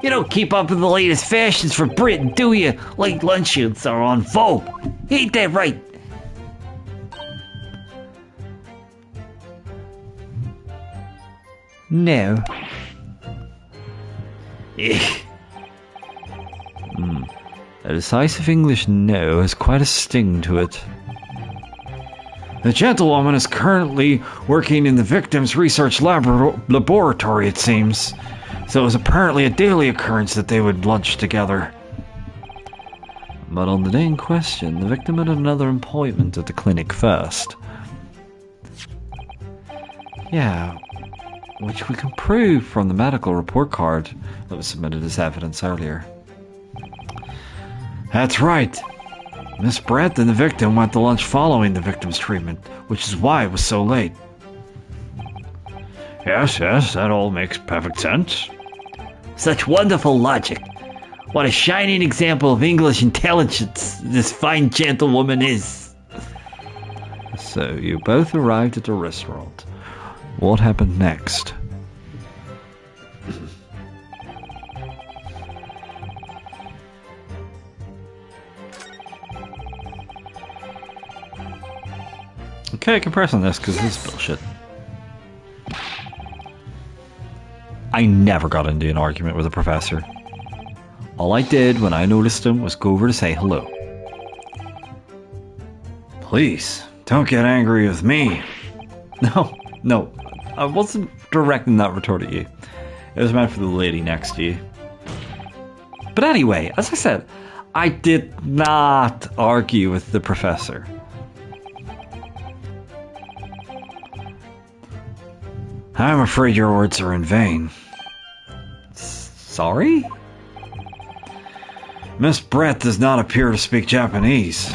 You don't keep up with the latest fashions for Britain, do you? Late luncheons are on vogue. Ain't that right? No. A decisive English no has quite a sting to it. The gentlewoman is currently working in the victim's research laboratory, it seems. So it was apparently a daily occurrence that they would lunch together. But on the day in question, the victim had another appointment at the clinic first. Yeah, which we can prove from the medical report card that was submitted as evidence earlier. That's right. Miss Brett and the victim went to lunch following the victim's treatment, which is why it was so late. Yes, that all makes perfect sense. Such wonderful logic. What a shining example of English intelligence this fine gentlewoman is. So, you both arrived at the restaurant. What happened next? Okay, I can press on this because this is bullshit. I never got into an argument with a professor. All I did when I noticed him was go over to say hello. Please, don't get angry with me. No, I wasn't directing that retort at you. It was meant for the lady next to you. But anyway, as I said, I did not argue with the professor. I'm afraid your words are in vain. Sorry? Miss Brett does not appear to speak Japanese.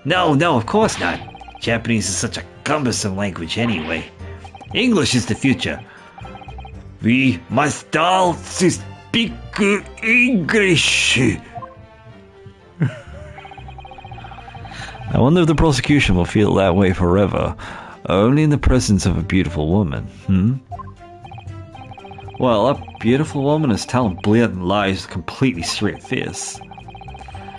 No, of course not. Japanese is such a cumbersome language anyway. English is the future. We must all speak English. I wonder if the prosecution will feel that way forever. Only in the presence of a beautiful woman, Well, a beautiful woman is telling blatant lies with a completely straight face.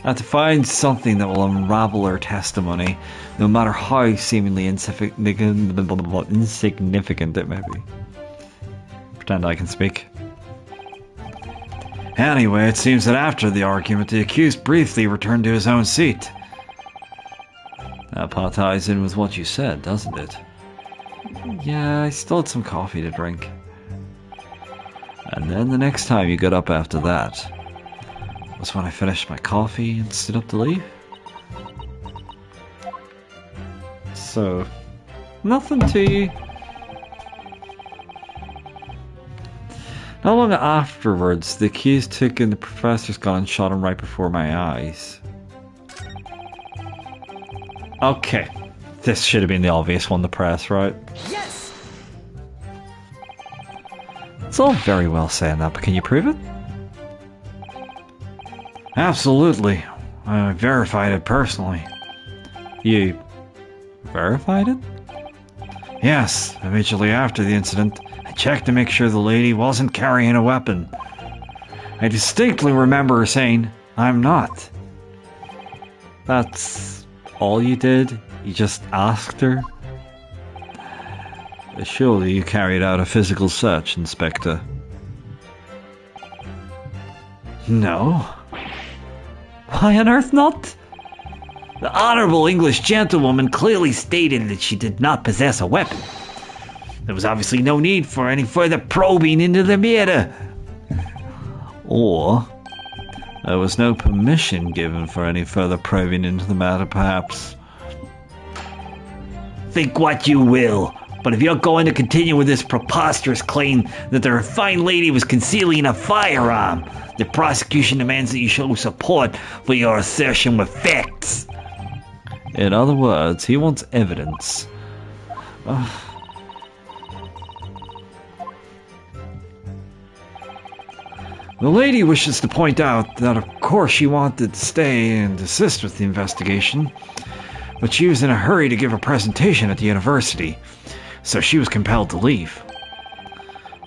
I have to find something that will unravel her testimony, no matter how seemingly insignificant it may be. Pretend I can speak. Anyway, it seems that after the argument, the accused briefly returned to his own seat. That part ties in with what you said, doesn't it? Yeah, I still had some coffee to drink. And then the next time you got up after that was when I finished my coffee and stood up to leave. So, nothing to you. Not long afterwards, the accused took in the professor's gun and shot him right before my eyes. Okay, this should have been the obvious one to press, right? Yes! It's all very well saying that, but can you prove it? Absolutely. I verified it personally. You verified it? Yes, immediately after the incident, I checked to make sure the lady wasn't carrying a weapon. I distinctly remember her saying, "I'm not." That's all you did? You just asked her? Surely you carried out a physical search, Inspector. No. Why on earth not? The honorable English gentlewoman clearly stated that she did not possess a weapon. There was obviously no need for any further probing into the matter. Or there was no permission given for any further probing into the matter, perhaps. Think what you will, but if you're going to continue with this preposterous claim that the refined lady was concealing a firearm, the prosecution demands that you show support for your assertion with facts. In other words, he wants evidence. The lady wishes to point out that, of course, she wanted to stay and assist with the investigation, but she was in a hurry to give a presentation at the university, so she was compelled to leave.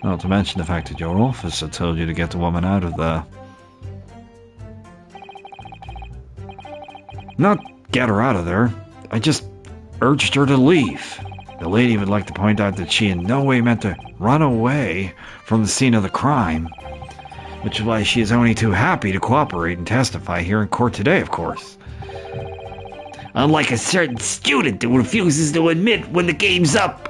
Not to mention the fact that your officer told you to get the woman out of there. Not get her out of there, I just urged her to leave. The lady would like to point out that she in no way meant to run away from the scene of the crime, which is why she is only too happy to cooperate and testify here in court today, of course. Unlike a certain student who refuses to admit when the game's up.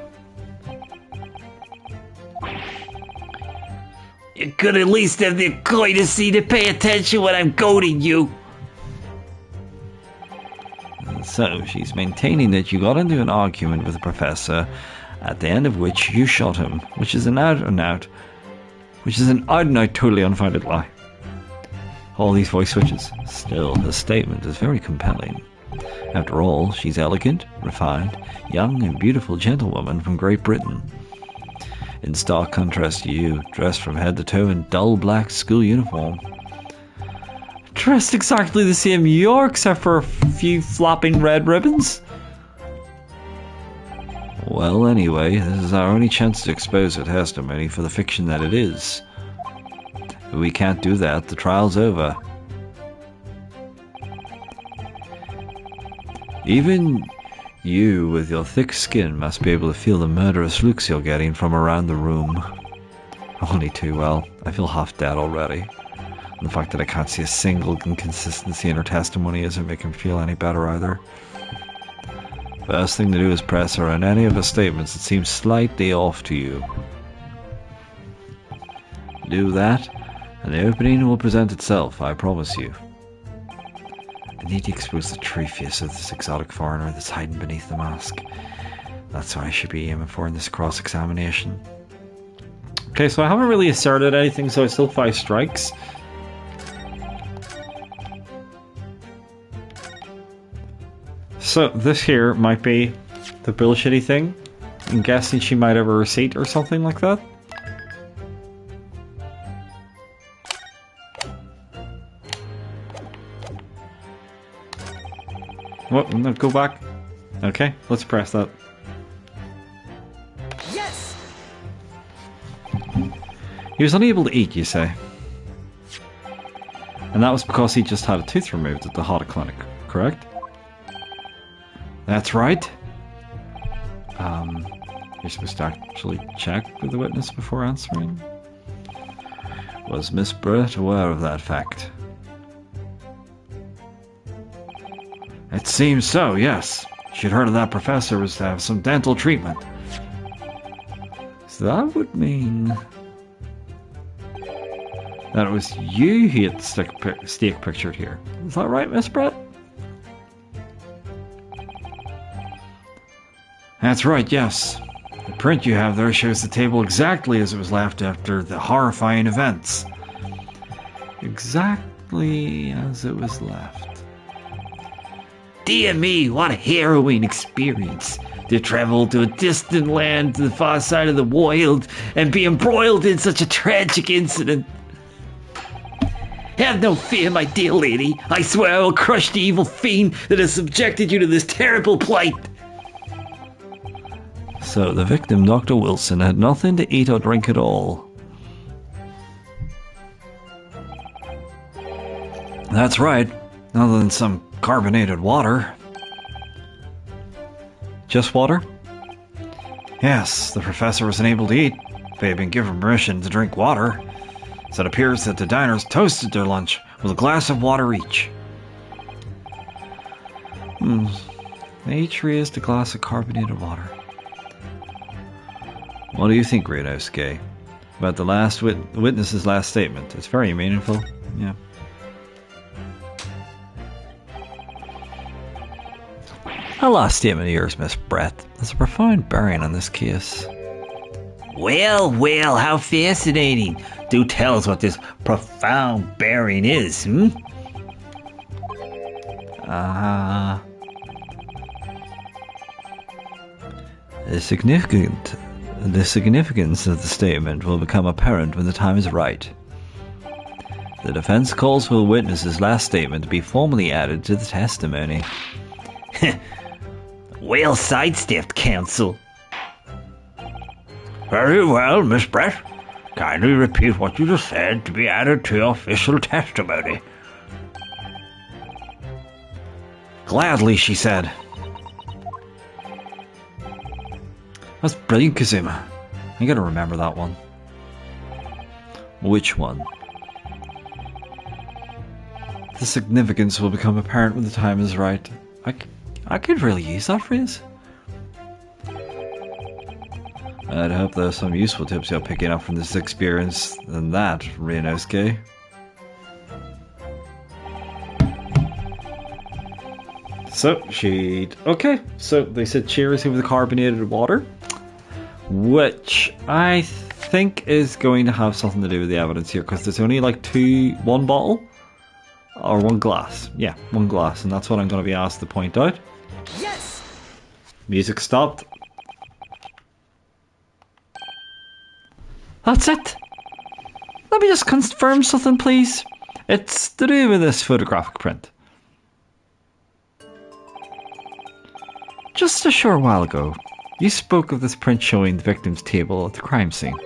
You could at least have the courtesy to pay attention when I'm goading you. So she's maintaining that you got into an argument with the professor, at the end of which you shot him, which is an out and out totally unfounded lie. All these voice switches. Still, the statement is very compelling. After all, she's elegant, refined, young and beautiful gentlewoman from Great Britain. In stark contrast to you, dressed from head to toe in dull black school uniform. Dressed exactly the same you are, except for a few flopping red ribbons? Well, anyway, this is our only chance to expose her testimony for the fiction that it is. If we can't do that, the trial's over. Even you, with your thick skin, must be able to feel the murderous looks you're getting from around the room. Only too well. I feel half dead already. And the fact that I can't see a single inconsistency in her testimony isn't making me feel any better either. First thing to do is press her on any of her statements that seem slightly off to you. Do that, and the opening will present itself, I promise you. I need to expose the true face of this exotic foreigner that's hiding beneath the mask. That's what I should be aiming for in this cross-examination. Okay, so I haven't really asserted anything, so I still 5 strikes. So this here might be the bullshitty thing. I'm guessing she might have a receipt or something like that. What? No, go back. Okay, let's press that. Yes! He was unable to eat, you say? And And that was because he just had a tooth removed at the Hada Clinic, correct? That's right. You're supposed to actually check with the witness before answering. Was Miss Brett aware of that fact? It seems so, yes. She'd heard that professor was to have some dental treatment. So that would mean that it was you he had stake pictured here. Is that right, Miss Brett? That's right, yes. The print you have there shows the table exactly as it was left after the horrifying events. Exactly as it was left. Dear me, what a harrowing experience. To travel to a distant land to the far side of the world and be embroiled in such a tragic incident. Have no fear, my dear lady. I swear I will crush the evil fiend that has subjected you to this terrible plight. So the victim, Dr. Wilson, had nothing to eat or drink at all. That's right, other than some carbonated water. Just water? Yes, the professor was unable to eat. They had been given permission to drink water. So it appears that the diners toasted their lunch with a glass of water each. They each raised a glass of carbonated water. What do you think, Great Ace Gay? About the last witness's last statement? It's very meaningful. Yeah. A last statement of yours, Miss Brett. There's a profound bearing on this case. Well, well, how fascinating. Do tell us what this profound bearing is, The significance of the statement will become apparent when the time is right. The defense calls for the witness's last statement to be formally added to the testimony. Well sidestepped, counsel. Very well, Miss Brett. Kindly repeat what you just said to be added to your official testimony. Gladly, she said. That's brilliant, Kazuma. I gotta remember that one. Which one? The significance will become apparent when the time is right. I could really use that phrase. I'd hope there's some useful tips you're picking up from this experience than that, Ryunosuke. So, okay, so they said cheers over the carbonated water, which I think is going to have something to do with the evidence here, because there's only like one bottle, or one glass. Yeah, one glass, and that's what I'm going to be asked to point out. Yes! Music stopped. That's it. Let me just confirm something, please. It's to do with this photographic print. Just a short while ago, you spoke of this print showing the victim's table at the crime scene.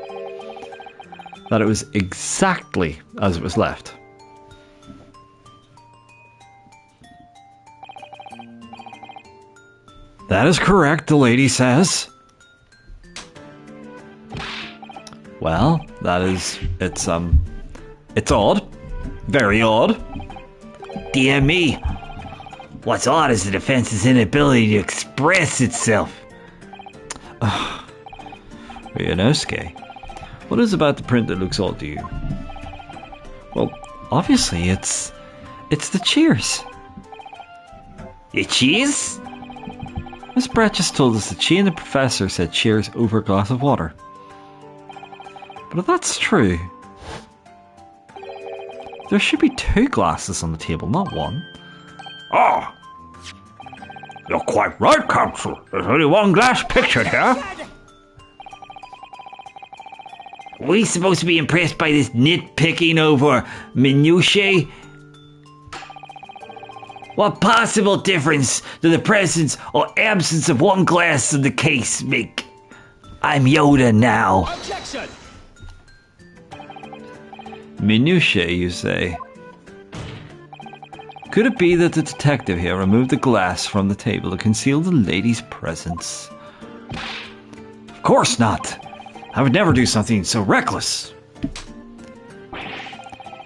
That it was exactly as it was left. That is correct, the lady says. Well, it's odd. Very odd. Dear me. What's odd is the defense's inability to express itself. Ryunosuke, what is about the print that looks odd to you? Well, obviously it's the cheers. The cheers? Miss Brett just told us that she and the professor said cheers over a glass of water. But if that's true, there should be 2 glasses on the table, not 1. Ah! You're quite right, counsel. There's only one glass pictured here. We supposed to be impressed by this nitpicking over minutiae? What possible difference do the presence or absence of one glass in the case make? I'm Yoda now. Objection! Minutiae, you say? Could it be that the detective here removed the glass from the table to conceal the lady's presence? Of course not. I would never do something so reckless.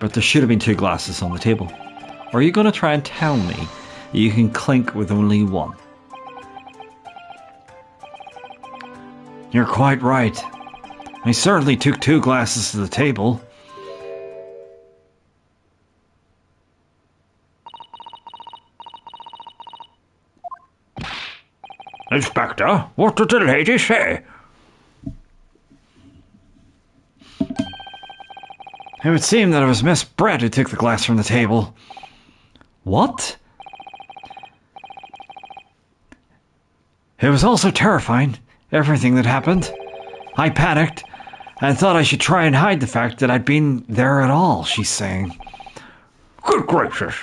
But there should have been 2 glasses on the table. Or are you going to try and tell me you can clink with only one? You're quite right. I certainly took 2 glasses to the table. Inspector, what did the lady say? It would seem that it was Miss Brett who took the glass from the table. What? It was also terrifying, everything that happened. I panicked and thought I should try and hide the fact that I'd been there at all, she's saying. Good gracious.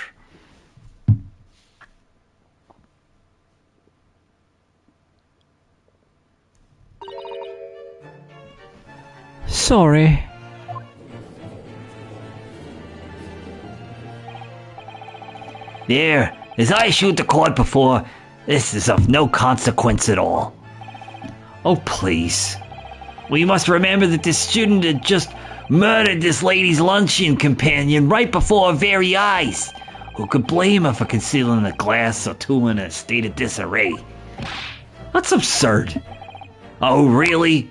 Sorry. There, as I shoot the court before, this is of no consequence at all. Oh, please. We must remember that this student had just murdered this lady's luncheon companion right before our very eyes. Who could blame her for concealing a glass or 2 in a state of disarray? That's absurd. Oh, really?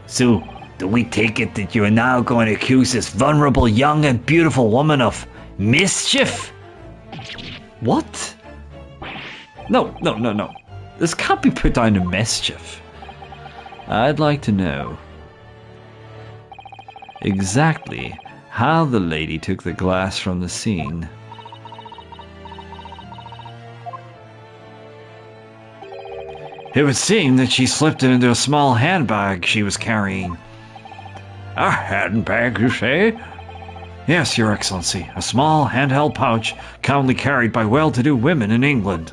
So, do we take it that you are now going to accuse this vulnerable, young and beautiful woman of mischief? What? No. This can't be put down to mischief. I'd like to know exactly how the lady took the glass from the scene. It would seem that she slipped it into a small handbag she was carrying. A handbag, you say? Yes, Your Excellency, a small handheld pouch commonly carried by well-to-do women in England.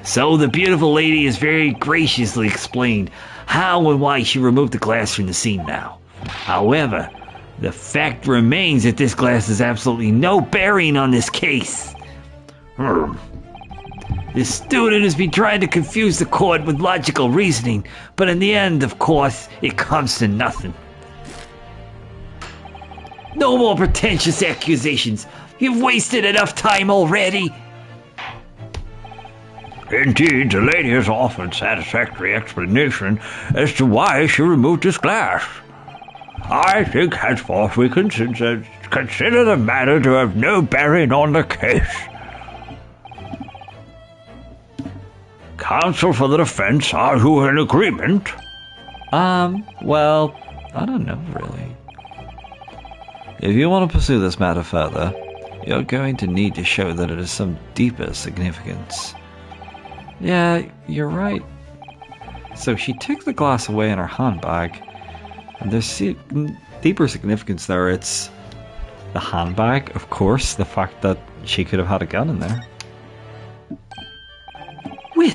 So the beautiful lady has very graciously explained how and why she removed the glass from the scene now. However, the fact remains that this glass has absolutely no bearing on this case. The student has been trying to confuse the court with logical reasoning, but in the end, of course, it comes to nothing. No more pretentious accusations. You've wasted enough time already. Indeed, the lady has offered satisfactory explanation as to why she removed this glass. I think henceforth we consider the matter to have no bearing on the case. Counsel for the defense, are you in agreement? Well, I don't know, really. If you want to pursue this matter further, you're going to need to show that it has some deeper significance. Yeah, you're right. So she took the glass away in her handbag, and there's deeper significance there. It's the handbag, of course, the fact that she could have had a gun in there. Wait!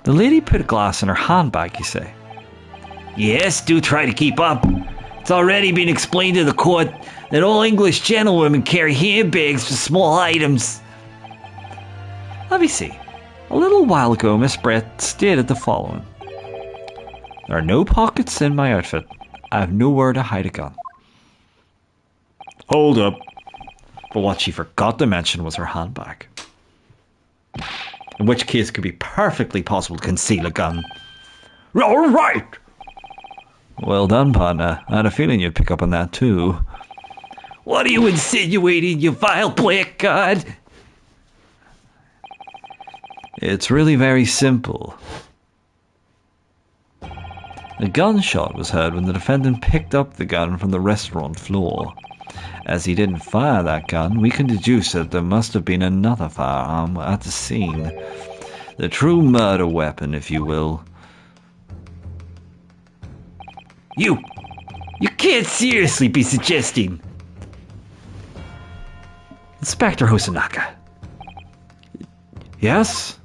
The lady put a glass in her handbag, you say? Yes, do try to keep up. It's already been explained to the court that all English gentlewomen carry handbags for small items. Let me see. A little while ago, Miss Brett stated the following. There are no pockets in my outfit. I have nowhere to hide a gun. Hold up. But what she forgot to mention was her handbag. In which case it could be perfectly possible to conceal a gun. All right. Well done, partner. I had a feeling you'd pick up on that too. What are you insinuating, you vile blackguard? It's really very simple. A gunshot was heard when the defendant picked up the gun from the restaurant floor. As he didn't fire that gun, we can deduce that there must have been another firearm at the scene. The true murder weapon, if you will. You can't seriously be suggesting. Inspector Hosanaka. Yes?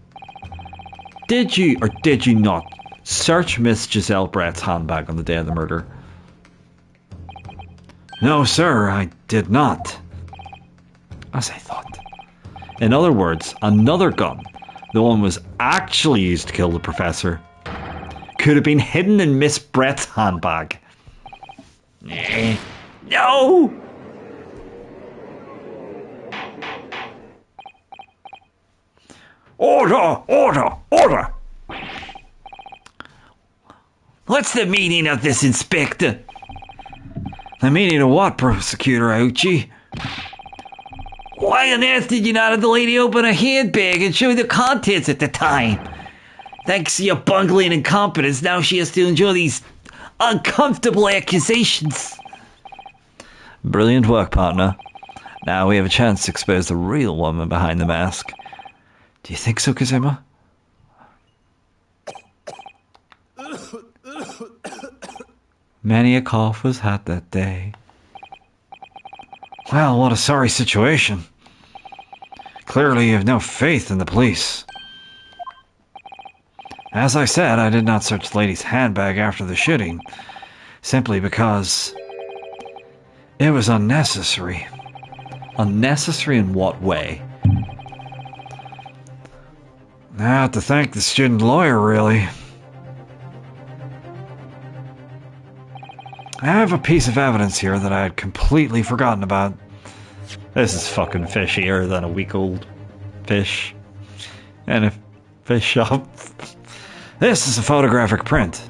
Did you or did you not search Miss Giselle Brett's handbag on the day of the murder? No, sir, I did not. As I thought. In other words, another gun, the one was actually used to kill the professor, could have been hidden in Miss Brett's handbag. No! Order! Order! Order! What's the meaning of this, Inspector? The meaning of what, Prosecutor Ouchie? Why on earth did you not have the lady open her handbag and show the contents at the time? Thanks to your bungling incompetence, now she has to endure these uncomfortable accusations. Brilliant work, partner. Now we have a chance to expose the real woman behind the mask. Do you think so, Kazuma? Many a cough was had that day. Well, what a sorry situation. Clearly you have no faith in the police. As I said, I did not search the lady's handbag after the shooting, simply because it was unnecessary. Unnecessary in what way? I have to thank the student lawyer, really. I have a piece of evidence here that I had completely forgotten about. This is fucking fishier than a week-old fish in a fish shop. This is a photographic print.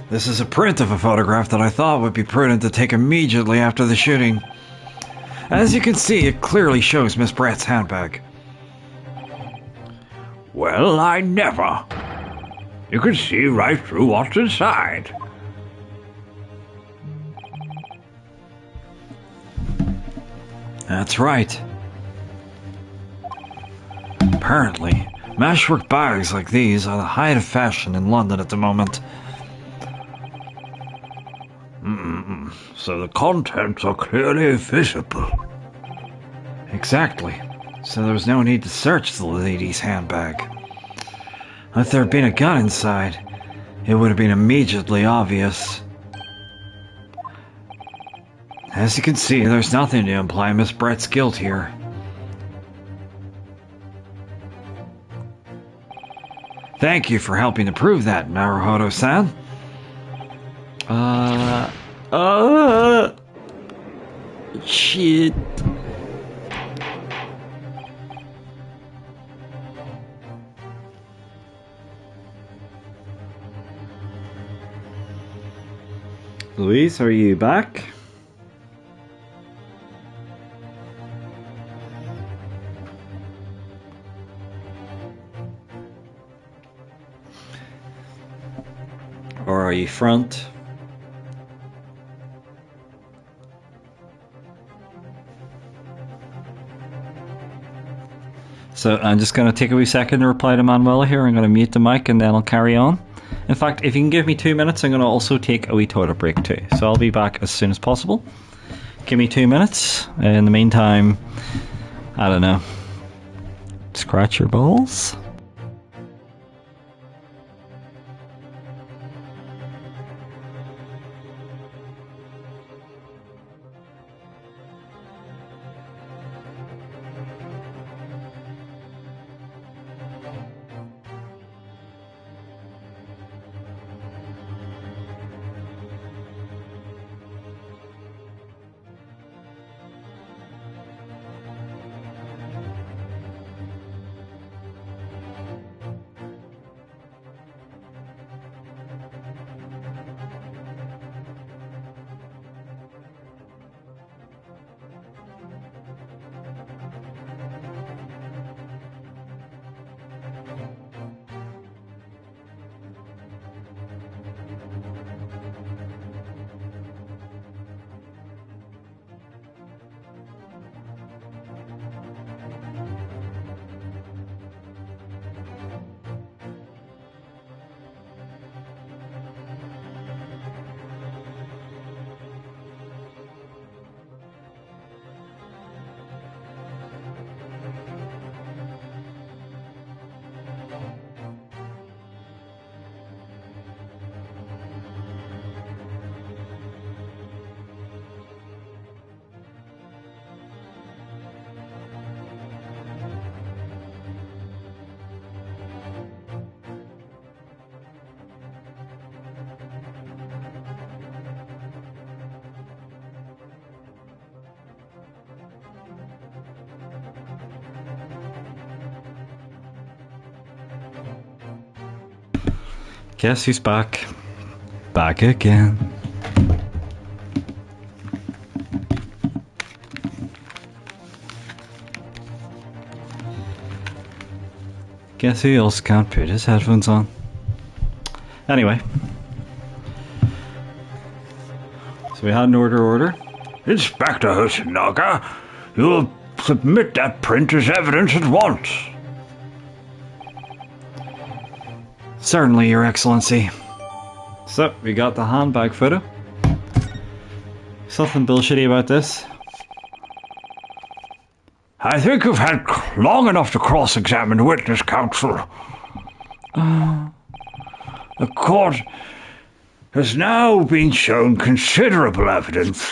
This is a print of a photograph that I thought would be prudent to take immediately after the shooting. As you can see, it clearly shows Miss Brett's handbag. Well, I never. You can see right through what's inside. That's right. Apparently, meshwork bags like these are the height of fashion in London at the moment. So the contents are clearly visible. Exactly. So there was no need to search the lady's handbag. If there had been a gun inside, it would have been immediately obvious. As you can see, there's nothing to imply Miss Brett's guilt here. Thank you for helping to prove that, Naruhodo-san. Shit. Louise, are you back? Or are you front? So I'm just going to take a wee second to reply to Manuela here. I'm going to mute the mic and then I'll carry on. In fact, if you can give me 2 minutes, I'm going to also take a wee toilet break too. So I'll be back as soon as possible. Give me 2 minutes. In the meantime, I don't know. Scratch your balls? Guess who's back? Back again. Guess who else can't put his headphones on? Anyway. So we had an order. Inspector Hosinaga, you will submit that print as evidence at once. Certainly, Your Excellency. So, we got the handbag photo. Something bullshitty about this. I think you've had long enough to cross-examine the witness, counsel. The court has now been shown considerable evidence.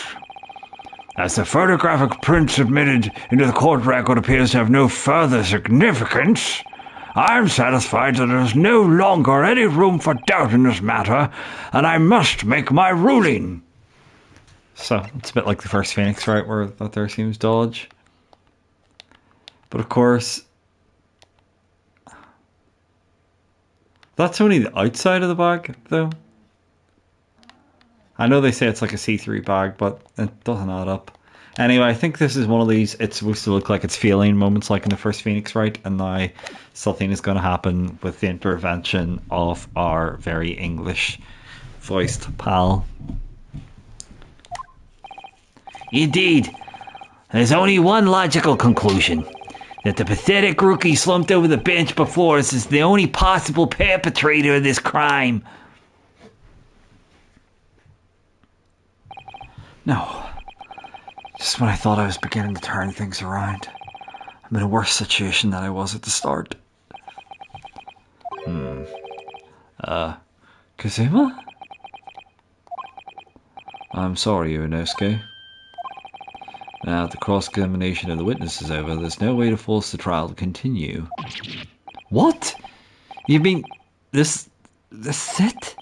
As the photographic print submitted into the court record appears to have no further significance, I am satisfied that there is no longer any room for doubt in this matter, and I must make my ruling. So, it's a bit like the first Phoenix, right, where that there seems dodge. But of course, that's only the outside of the bag, though. I know they say it's like a see-through bag, but it doesn't add up. Anyway, I think this is one of these, it's supposed to look like it's feeling moments like in the first Phoenix, right? And now something is going to happen with the intervention of our very English-voiced pal. Indeed, there's only one logical conclusion. That the pathetic rookie slumped over the bench before us is the only possible perpetrator of this crime. No. Just when I thought I was beginning to turn things around, I'm in a worse situation than I was at the start. Kazuma? I'm sorry, Ionosuke. Now that the cross-examination of the witness is over, there's no way to force the trial to continue. What? You mean this is it?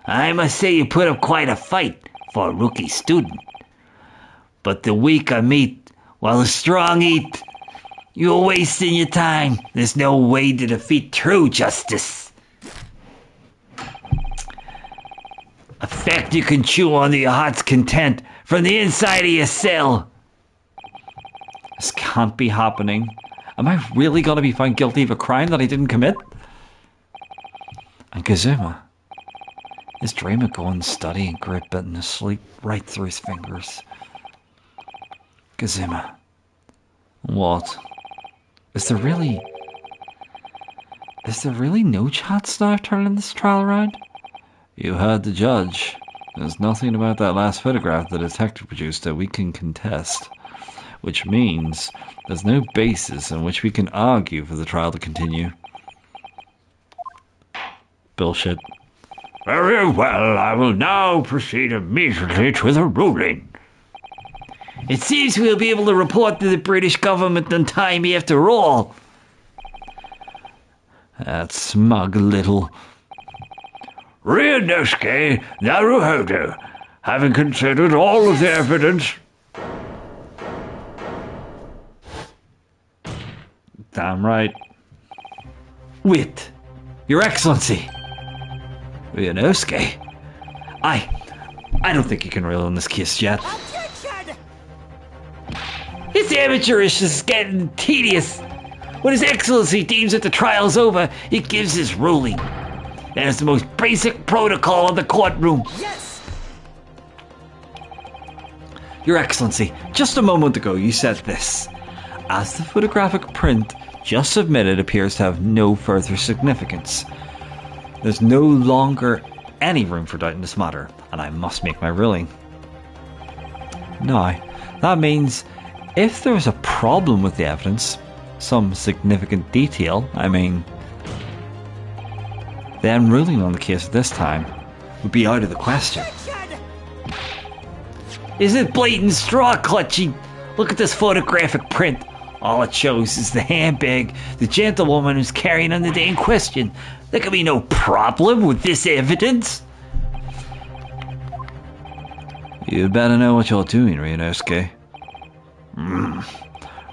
I must say you put up quite a fight for a rookie student. But the weak are meat, while the strong eat. You're wasting your time. There's no way to defeat true justice. A fact you can chew on to your heart's content from the inside of your cell. This can't be happening. Am I really going to be found guilty of a crime that I didn't commit? And Kazuma, his dream of going steady and grip bitten his sleep right through his fingers. Kazuma, what? Is there really no chance now of turning this trial around? You heard the judge. There's nothing about that last photograph the detective produced that we can contest. Which means there's no basis on which we can argue for the trial to continue. Bullshit. Very well, I will now proceed immediately to the ruling. It seems we'll be able to report to the British government in time after all. That smug little... Ryunosuke Naruhodo, having considered all of the evidence... Damn right. Wait, Your Excellency. Ryunosuke? I don't think you can rule on this case yet. This amateurish is getting tedious. When His Excellency deems that the trial's over, he gives his ruling. That is the most basic protocol of the courtroom. Yes! Your Excellency, just a moment ago you said this. As the photographic print just submitted appears to have no further significance, there's no longer any room for doubt in this matter, and I must make my ruling. Now, that means if there was a problem with the evidence, some significant detail, then ruling on the case at this time would be out of the question. Is it blatant straw clutching? Look at this photographic print. All it shows is the handbag the gentlewoman who's carrying on the day in question. There could be no problem with this evidence. You'd better know what you're doing, Ryunosuke.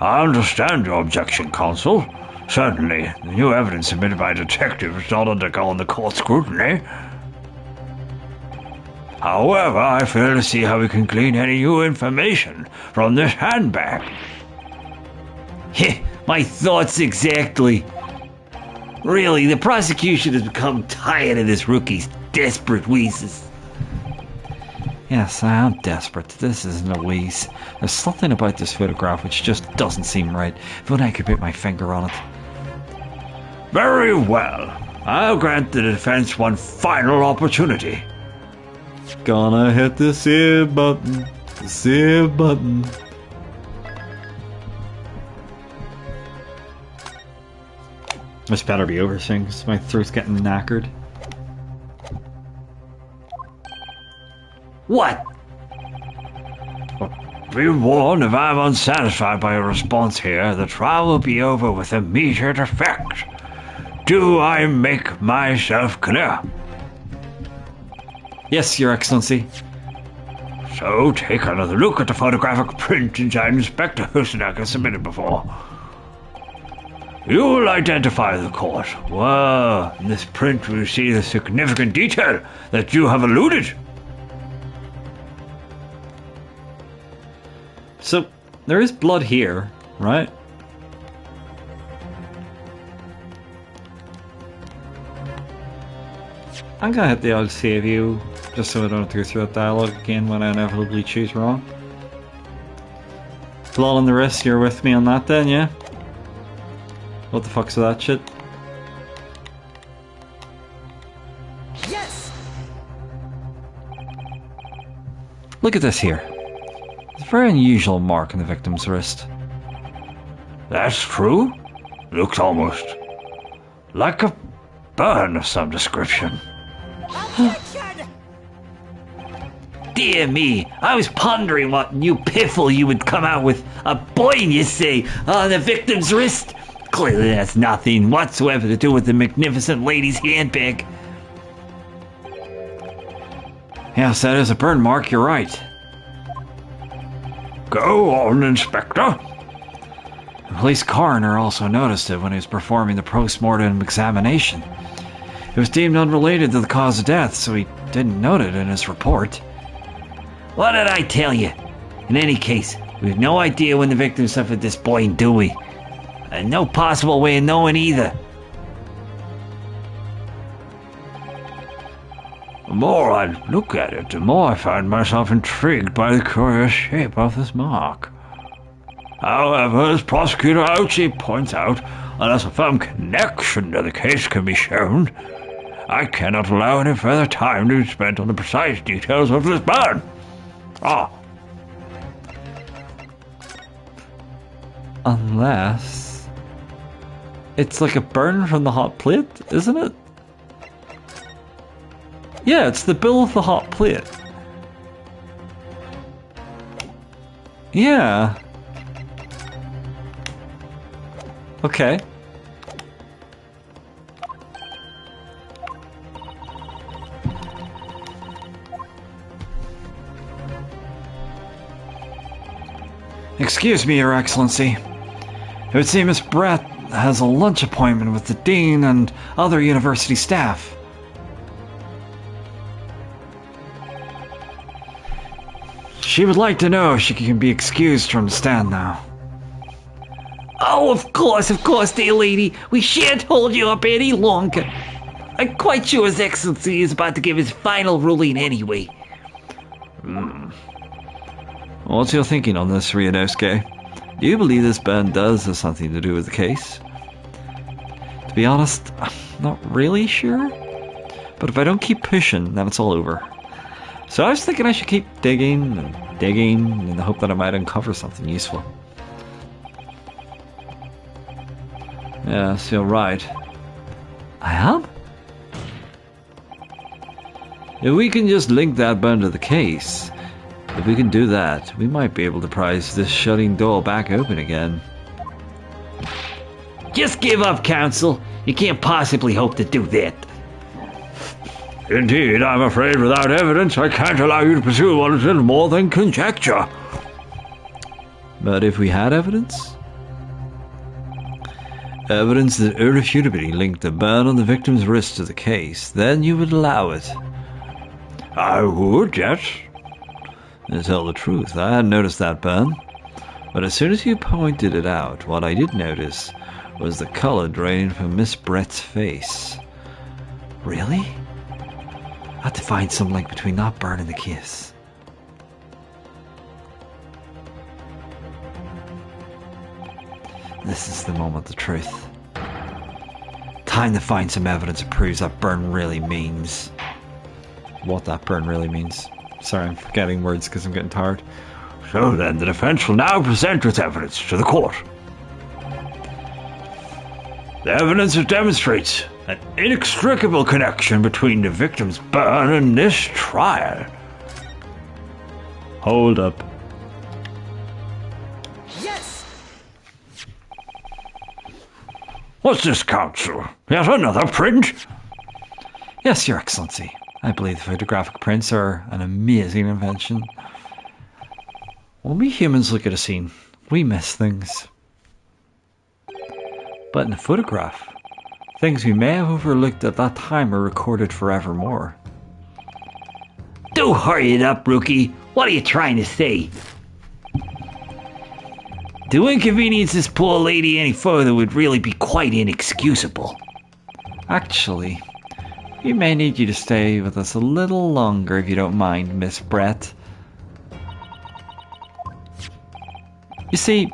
I understand your objection, counsel. Certainly, the new evidence submitted by detectives is not undergoing the court scrutiny. However, I fail to see how we can glean any new information from this handbag. Heh, my thoughts exactly. Really, the prosecution has become tired of this rookie's desperate wheezes. Yes, I am desperate. This isn't a wheeze. There's something about this photograph which just doesn't seem right. If only I could put my finger on it. Very well. I'll grant the defense one final opportunity. Gonna hit the save button. The save button. This better be over soon because my throat's getting knackered. What? Be warned, if I'm unsatisfied by your response here, the trial will be over with immediate effect. Do I make myself clear? Yes, Your Excellency. So take another look at the photographic print inside Inspector Husanak has submitted before. You will identify the court. Well, in this print we see the significant detail that you have alluded. So, there is blood here, right? I'm gonna hit the odd save you, just so I don't have to go through that dialogue again when I inevitably choose wrong. Blood on the wrist, you're with me on that then, yeah? What the fuck's with that shit? Yes! Look at this here. It's a very unusual mark on the victim's wrist. That's true. Looks almost like a burn of some description. Dear me, I was pondering what new piffle you would come out with. A boin, you say, on the victim's wrist? Clearly that's nothing whatsoever to do with the magnificent lady's handbag. Yes, that is a burn mark, you're right. Go on, Inspector. The police coroner also noticed it when he was performing the post-mortem examination. It was deemed unrelated to the cause of death, so he didn't note it in his report. What did I tell you? In any case, we have no idea when the victim suffered this boin, do we? And no possible way of knowing either. The more I look at it, the more I find myself intrigued by the curious shape of this mark. However, as Prosecutor Ouchie points out, unless a firm connection to the case can be shown, I cannot allow any further time to be spent on the precise details of this burn. Unless... it's like a burn from the hot plate, isn't it? Yeah, it's the bill of the hot plate. Yeah. Okay. Excuse me, Your Excellency. It would seem Miss Brett has a lunch appointment with the Dean and other university staff. She would like to know if she can be excused from the stand now. Oh, of course, dear lady. We shan't hold you up any longer. I'm quite sure His Excellency is about to give his final ruling anyway. What's your thinking on this, Ryunosuke? Do you believe this burn does have something to do with the case? To be honest, I'm not really sure. But if I don't keep pushing, then it's all over. So I was thinking I should keep digging and digging in the hope that I might uncover something useful. Yes, you're right. I am? If we can just link that burn to the case, if we can do that, we might be able to prise this shutting door back open again. Just give up, counsel. You can't possibly hope to do that. Indeed, I'm afraid without evidence I can't allow you to pursue what is little more than conjecture. But if we had evidence? evidence that irrefutably linked the burn on the victim's wrist to the case, then you would allow it. I would, yes. To tell the truth, I hadn't noticed that burn. But as soon as you pointed it out, what I did notice was the color draining from Miss Brett's face. Really? I had to find some link between that burn and the kiss. This is the moment of truth. Time to find some evidence that proves that burn really means. What that burn really means. Sorry, I'm forgetting words because I'm getting tired. So then, the defense will now present its evidence to the court. The evidence demonstrates an inextricable connection between the victim's burn and this trial. Hold up. Yes! What's this, counsel? Yet another print? Yes, Your Excellency. I believe the photographic prints are an amazing invention. When we humans look at a scene, we miss things. But in a photograph, things we may have overlooked at that time are recorded forevermore. Do hurry it up, rookie. What are you trying to say? To inconvenience this poor lady any further would really be quite inexcusable. Actually, we may need you to stay with us a little longer if you don't mind, Miss Brett. You see,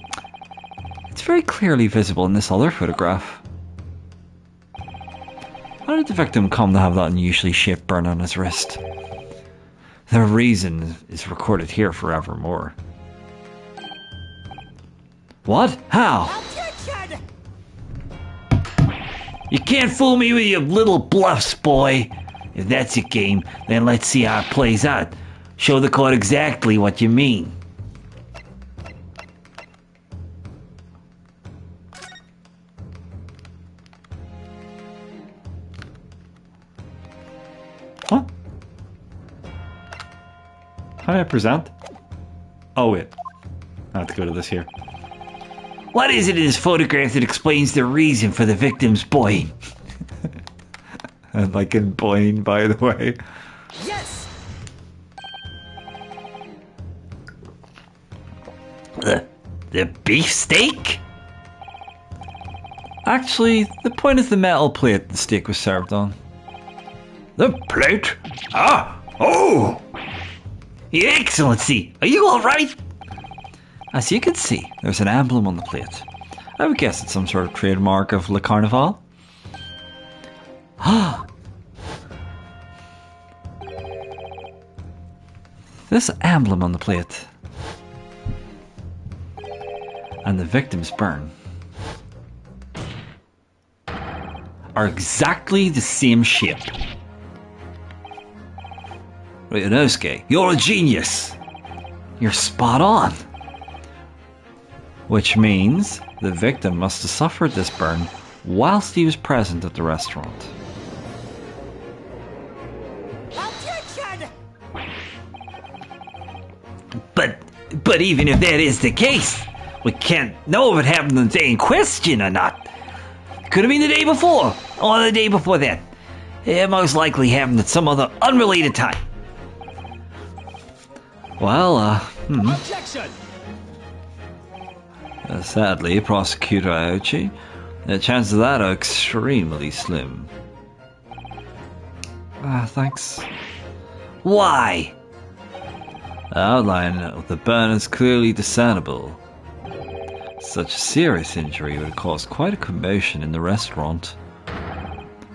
it's very clearly visible in this other photograph. How did the victim come to have that unusually shaped burn on his wrist? The reason is recorded here forevermore. What? How? You can't fool me with your little bluffs, boy. If that's your game, then let's see how it plays out. Show the court exactly what you mean. What? How do I present? Oh wait, I have to go to this here. What is it in this photograph that explains the reason for the victim's boying? And like in Boyne, by the way. Yes! The beefsteak? Actually, the point is the metal plate the steak was served on. The plate? Ah! Oh! Your Excellency, are you alright? As you can see, there's an emblem on the plate. I would guess it's some sort of trademark of Le Carnival. This emblem on the plate and the victim's burn are exactly the same shape. Ryunosuke, you're a genius. You're spot on. Which means the victim must have suffered this burn whilst he was present at the restaurant. Objection! But even if that is the case, we can't know if it happened on the day in question or not. Could have been the day before, or the day before that. It most likely happened at some other unrelated time. Well, Objection! Sadly, Prosecutor Aochi, the chances of that are extremely slim. Thanks. Why? The outline of the burn is clearly discernible. Such a serious injury would have caused quite a commotion in the restaurant.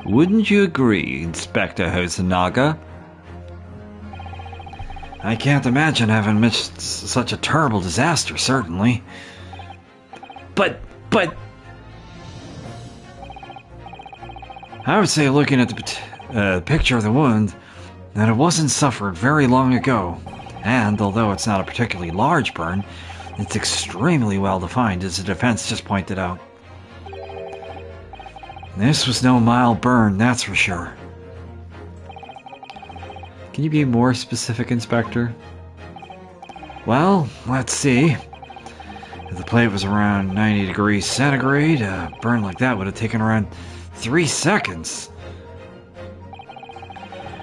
Wouldn't you agree, Inspector Hosonaga? I can't imagine having missed such a terrible disaster, certainly. But... I would say, looking at the picture of the wound, that it wasn't suffered very long ago. And although it's not a particularly large burn, it's extremely well defined, as the defense just pointed out. This was no mild burn, that's for sure. Can you be more specific, Inspector? Well, let's see. If the plate was around 90 degrees centigrade, a burn like that would have taken around 3 seconds.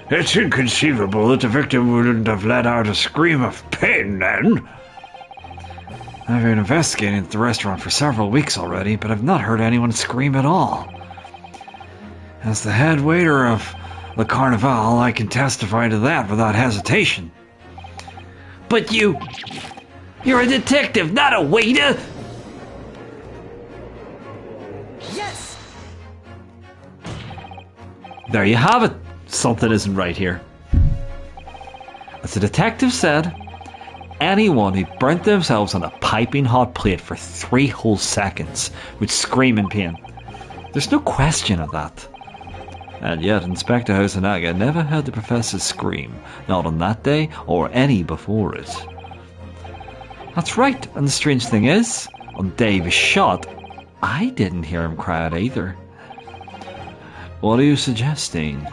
It's inconceivable that the victim wouldn't have let out a scream of pain then. I've been investigating at the restaurant for several weeks already, but I've not heard anyone scream at all. As the head waiter of the Carnival, I can testify to that without hesitation. But you're a detective, not a waiter! Yes! There you have it. Something isn't right here. As the detective said, anyone who burnt themselves on a piping hot plate for 3 whole seconds would scream in pain. There's no question of that. And yet Inspector Hosonaga never heard the professor scream, not on that day or any before it. That's right, and the strange thing is, on the day he was shot, I didn't hear him cry out either. What are you suggesting?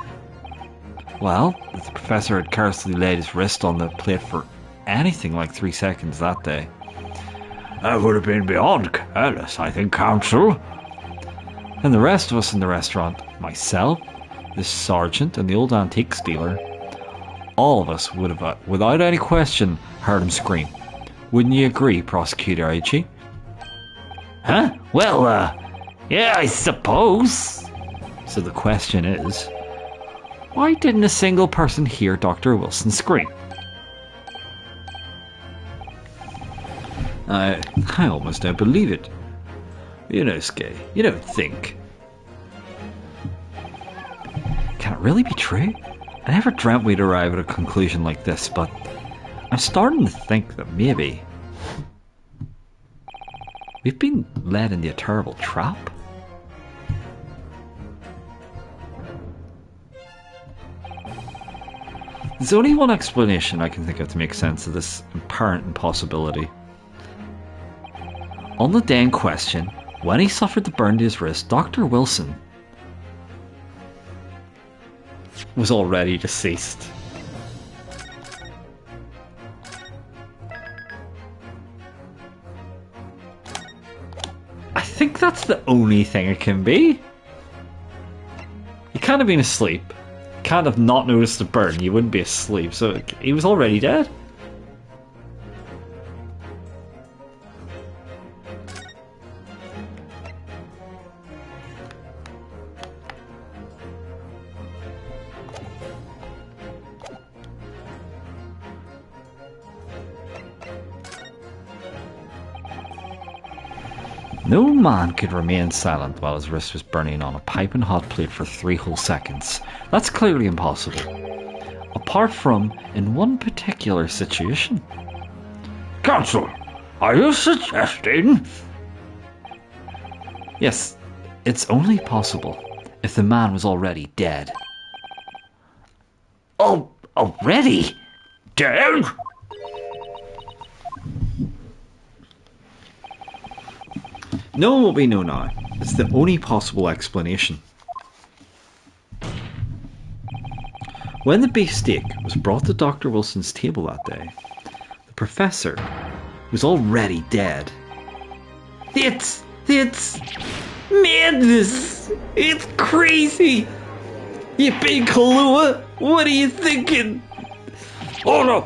Well, if the professor had carelessly laid his wrist on the plate for anything like 3 seconds that day. That would have been beyond careless, I think, counsel. And the rest of us in the restaurant, myself, the sergeant, and the old antiques dealer, all of us would have, without any question, heard him scream. Wouldn't you agree, Prosecutor Aichi? Huh? Well, yeah, I suppose. So the question is, why didn't a single person hear Dr. Wilson scream? I almost don't believe it. You know, Skay, you don't think. Can it really be true? I never dreamt we'd arrive at a conclusion like this, but I'm starting to think that maybe we've been led into a terrible trap. There's only one explanation I can think of to make sense of this apparent impossibility. On the day in question, when he suffered the burn to his wrist, Dr. Wilson was already deceased. I think that's the only thing it can be. He can't have been asleep. Can't have not noticed the burn. He wouldn't be asleep, so he was already dead. No man could remain silent while his wrist was burning on a piping hot plate for 3 whole seconds. That's clearly impossible. Apart from in one particular situation. Counsel, are you suggesting? Yes, it's only possible if the man was already dead. Oh, already? Dead? Knowing what we know now, it's the only possible explanation. When the beefsteak was brought to Dr. Wilson's table that day, the professor was already dead. It's madness! It's crazy! You big Kahlua, what are you thinking? Order,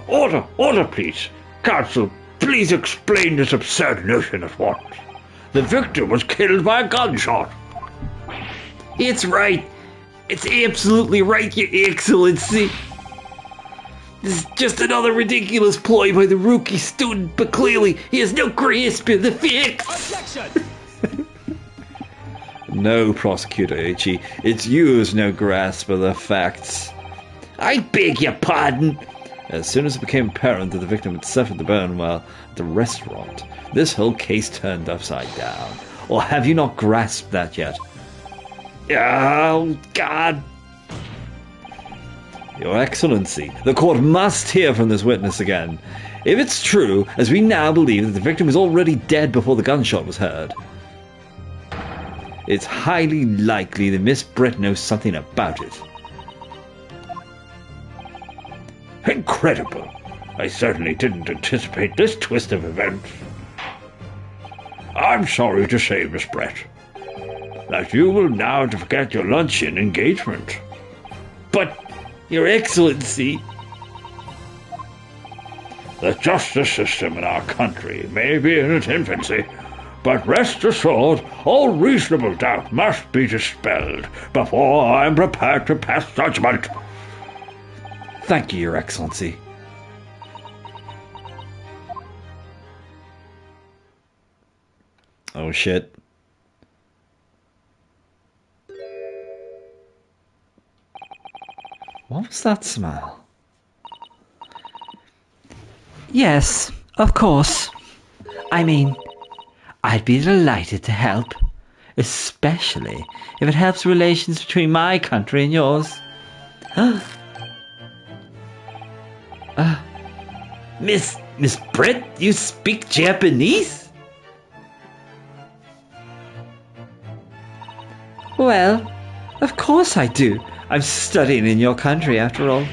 please. Counsel, please explain this absurd notion at once. The victim was killed by a gunshot. It's right. It's absolutely right, Your Excellency. This is just another ridiculous ploy by the rookie student, but clearly he has no grasp of the facts. Objection! No, Prosecutor Aichi, it's you who's no grasp of the facts. I beg your pardon. As soon as it became apparent that the victim had suffered the burn while at the restaurant, this whole case turned upside down. Or have you not grasped that yet? Oh, God. Your Excellency, the court must hear from this witness again. If it's true, as we now believe that the victim was already dead before the gunshot was heard, it's highly likely that Miss Britt knows something about it. Incredible. I certainly didn't anticipate this twist of events. I'm sorry to say, Miss Brett, that you will now have to forget your luncheon engagement. But, Your Excellency... The justice system in our country may be in its infancy, but rest assured, all reasonable doubt must be dispelled before I am prepared to pass judgment. Thank you, Your Excellency. Oh shit. What was that smell? Yes, of course. I mean, I'd be delighted to help, especially if it helps relations between my country and yours. Miss Brett, you speak Japanese? Well, of course I do. I'm studying in your country, after all.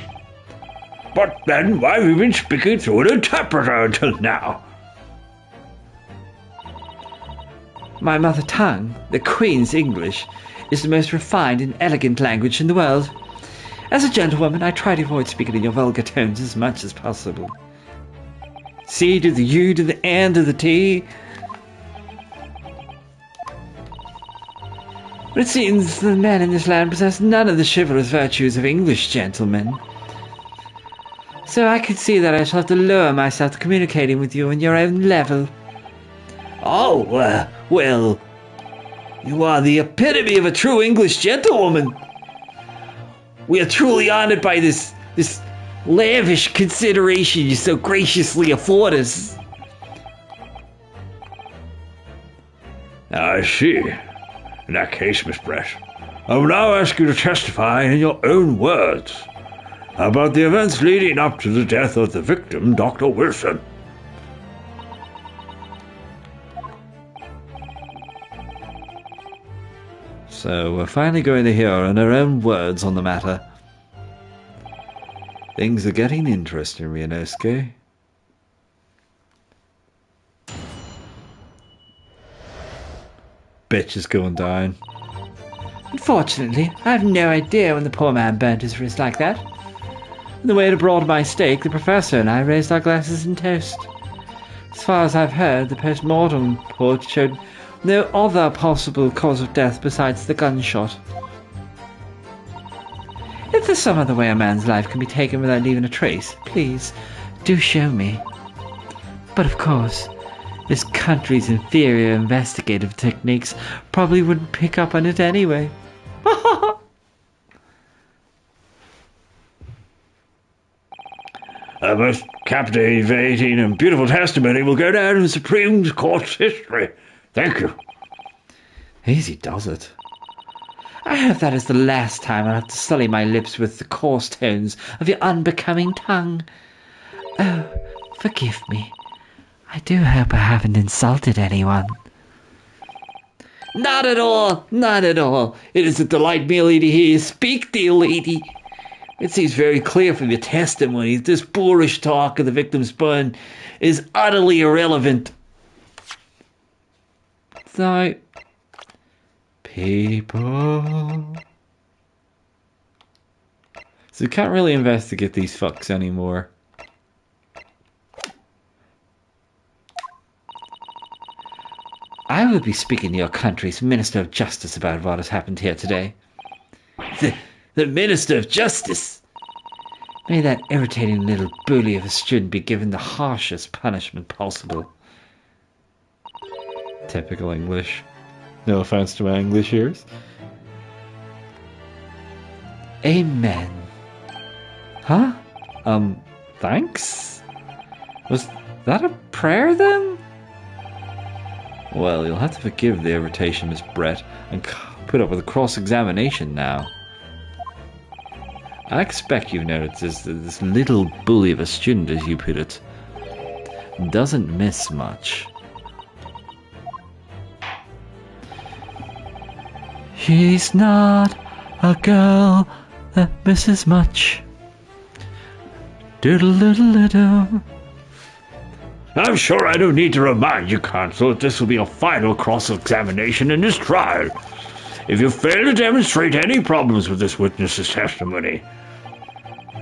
But then why have you been speaking through an interpreter until now? My mother tongue, the Queen's English, is the most refined and elegant language in the world. As a gentlewoman, I try to avoid speaking in your vulgar tones as much as possible. C to the U to the N to the T. But it seems the men in this land possess none of the chivalrous virtues of English gentlemen. So I can see that I shall have to lower myself to communicating with you on your own level. Oh, well, you are the epitome of a true English gentlewoman. We are truly honored by this lavish consideration you so graciously afford us. I see. In that case, Miss Brett, I will now ask you to testify in your own words about the events leading up to the death of the victim, Dr. Wilson. So we're finally going to hear in her own words on the matter. Things are getting interesting, Ryunosuke. Bitch is going down. Unfortunately, I have no idea when the poor man burnt his wrist like that. On the way to broad my steak, the professor and I raised our glasses in toast. As far as I've heard, the post-mortem report showed no other possible cause of death besides the gunshot. If there's some other way a man's life can be taken without leaving a trace, please, do show me. But of course, this country's inferior investigative techniques probably wouldn't pick up on it anyway. A most captivating and beautiful testimony will go down in the Supreme Court's history. Thank you. Easy does it. I hope that is the last time I'll have to sully my lips with the coarse tones of your unbecoming tongue. Oh, forgive me. I do hope I haven't insulted anyone. Not at all, not at all. It is a delight merely to hear you speak, dear lady. It seems very clear from your testimony that this boorish talk of the victim's burn is utterly irrelevant. So, people. So we can't really investigate these fucks anymore. I will be speaking to your country's Minister of Justice about what has happened here today. The Minister of Justice. May that irritating little bully of a student be given the harshest punishment possible. Typical English. No offense to my English ears. Amen. Huh? Thanks? Was that a prayer then? Well, you'll have to forgive the irritation, Miss Brett, and put up with a cross-examination now. I expect you've noticed this little bully of a student, as you put it, doesn't miss much. She's not a girl that misses much. Doodle-doodle-doodle. I'm sure I don't need to remind you, Counsel, that this will be a final cross-examination in this trial. If you fail to demonstrate any problems with this witness's testimony,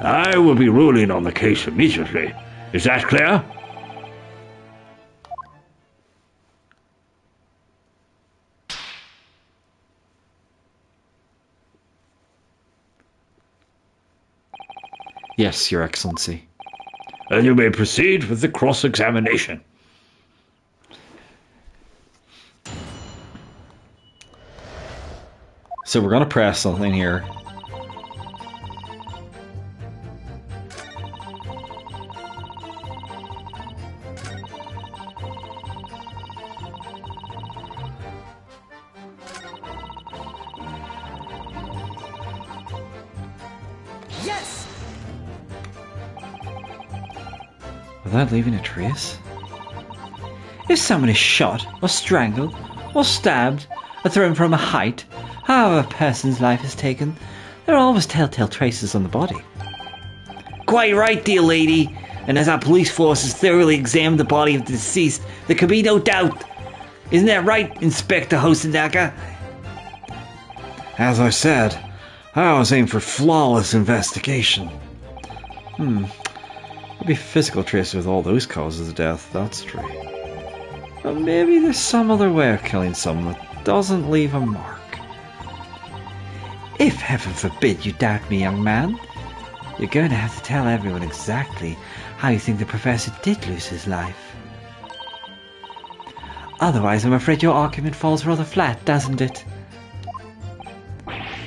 I will be ruling on the case immediately. Is that clear? Yes, Your Excellency. Then you may proceed with the cross-examination. So we're gonna press something here. Yes! Without leaving a trace? If someone is shot, or strangled, or stabbed, or thrown from a height, however a person's life is taken, there are always telltale traces on the body. Quite right, dear lady. And as our police force has thoroughly examined the body of the deceased, there can be no doubt. Isn't that right, Inspector Hosendaka? As I said, I was aiming for flawless investigation. Maybe physical traces with all those causes of death, that's true. But maybe there's some other way of killing someone that doesn't leave a mark. If heaven forbid you doubt me, young man, you're going to have to tell everyone exactly how you think the professor did lose his life. Otherwise, I'm afraid your argument falls rather flat, doesn't it?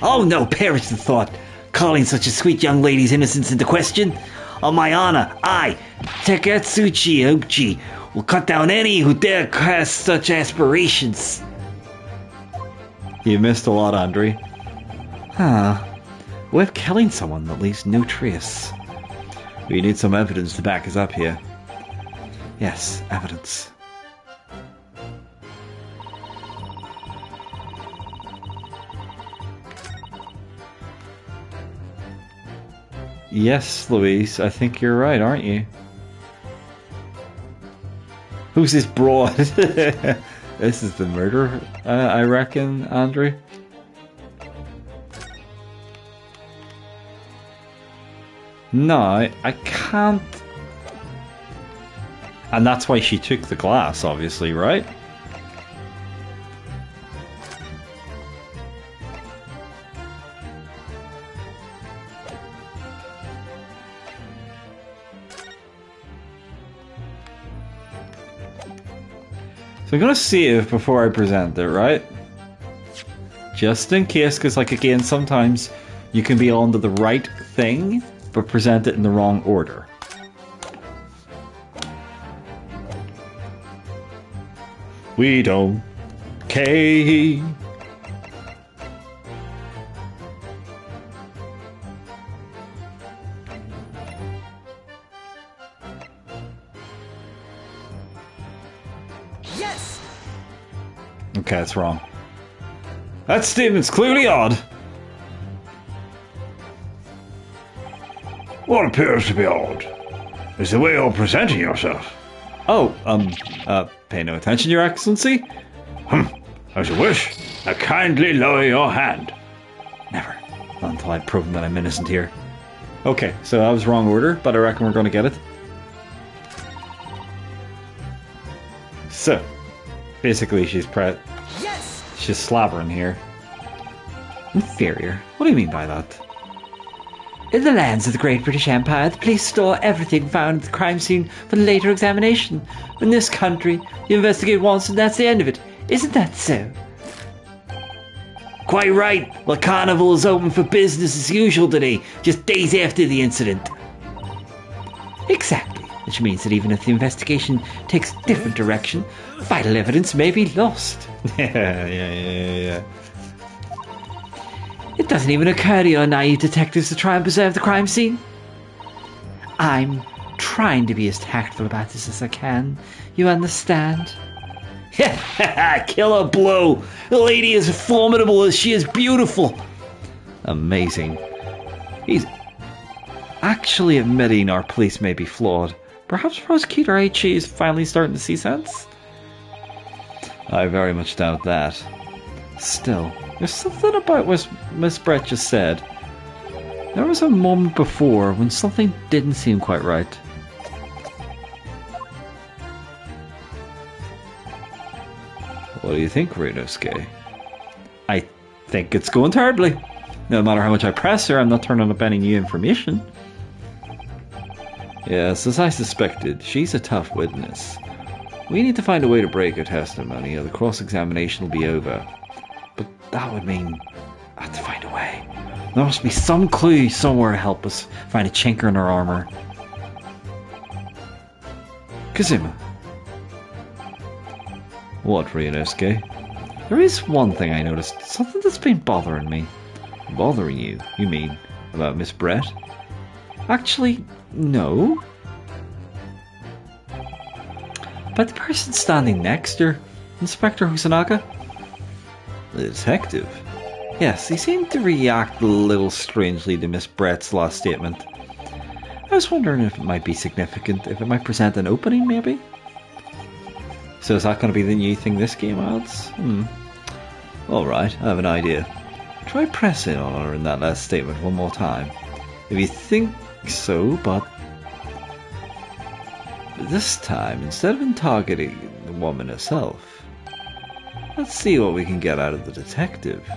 Oh no, perish the thought. Calling such a sweet young lady's innocence into question. On my honor, I, Tekatsuchi Ochi, will cut down any who dare cast such aspirations. You missed a lot, Andre. Huh. We're killing someone that leaves no trace. We need some evidence to back us up here. Yes, evidence. Yes, Louise, I think you're right, aren't you? Who's this broad? This is the murderer, I reckon, Andrew. No, I can't. And that's why she took the glass, obviously, right? So I'm gonna save before I present it, right? Just in case, because like again, sometimes you can be onto the right thing, but present it in the wrong order. We don't care. Yes! Okay, that's wrong. That statement's clearly odd. What appears to be odd is the way you're presenting yourself. Oh, pay no attention, Your Excellency. As you wish. Now kindly lower your hand. Never. Not until I've proven that I'm innocent here. Okay, so that was wrong order, but I reckon we're going to get it. So, basically she's Yes! she's slobbering here. Inferior? What do you mean by that? In the lands of the Great British Empire, the police store everything found at the crime scene for later examination. In this country, you investigate once and that's the end of it. Isn't that so? Quite right. The carnival is open for business as usual today, just days after the incident. Exactly. Which means that even if the investigation takes a different direction, vital evidence may be lost. Yeah. It doesn't even occur to your naive detectives to try and preserve the crime scene. I'm trying to be as tactful about this as I can. You understand? Killer blow! The lady is as formidable as she is beautiful. Amazing. He's actually admitting our police may be flawed. Perhaps Prosecutor H.E. is finally starting to see sense? I very much doubt that. Still, there's something about what Miss Brett just said. There was a moment before when something didn't seem quite right. What do you think, Ryunosuke? I think it's going terribly. No matter how much I press her, I'm not turning up any new information. Yes, as I suspected, she's a tough witness. We need to find a way to break her testimony, or the cross-examination will be over. But that would mean I have to find a way. There must be some clue somewhere to help us find a chink in her armor. Kazuma. What, Ryunosuke? There is one thing I noticed. Something that's been bothering me. Bothering you, you mean? About Miss Brett? Actually, no. But the person standing next to her, Inspector Kusanagi? The detective? Yes, he seemed to react a little strangely to Miss Brett's last statement. I was wondering if it might be significant, if it might present an opening, maybe? So is that going to be the new thing this game adds? Alright, I have an idea. Try pressing on her in that last statement one more time. If you think so, but this time, instead of targeting the woman herself, let's see what we can get out of the detective.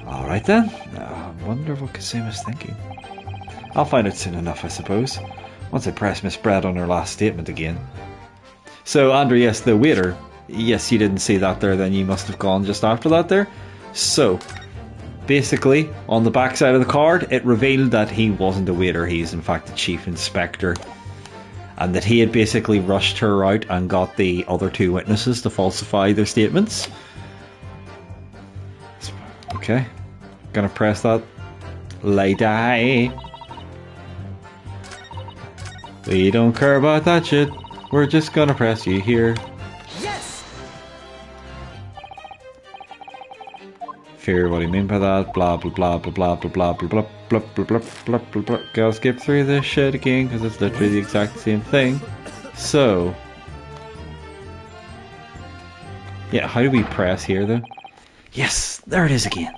Alright then, I wonder what Kazuma's thinking. I'll find out soon enough, I suppose, once I press Miss Brett on her last statement again. So, Andrew, yes, the waiter, yes, you didn't see that there, then you must have gone just after that there. So, basically, on the back side of the card, it revealed that he wasn't a waiter, he's in fact the chief inspector. And that he had basically rushed her out and got the other two witnesses to falsify their statements. Okay, gonna press that. Lady. We don't care about that shit. We're just gonna press you here. Yes! Fear, what do you mean by that? Blah blah blah blah blah blah blah blah blah blah blah blah blah blah blah. Go skip through this shit again because it's literally the exact same thing. So, yeah, how do we press here though? Yes, there it is again.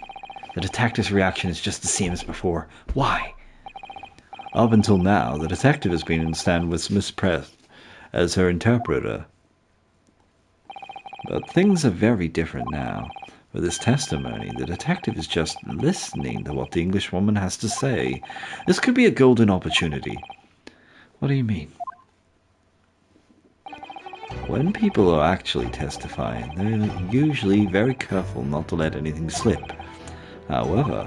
The detective's reaction is just the same as before. Why? Up until now, the detective has been in stand with Miss Brett as her interpreter. But things are very different now. With this testimony, the detective is just listening to what the Englishwoman has to say. This could be a golden opportunity. What do you mean? When people are actually testifying, they're usually very careful not to let anything slip. However,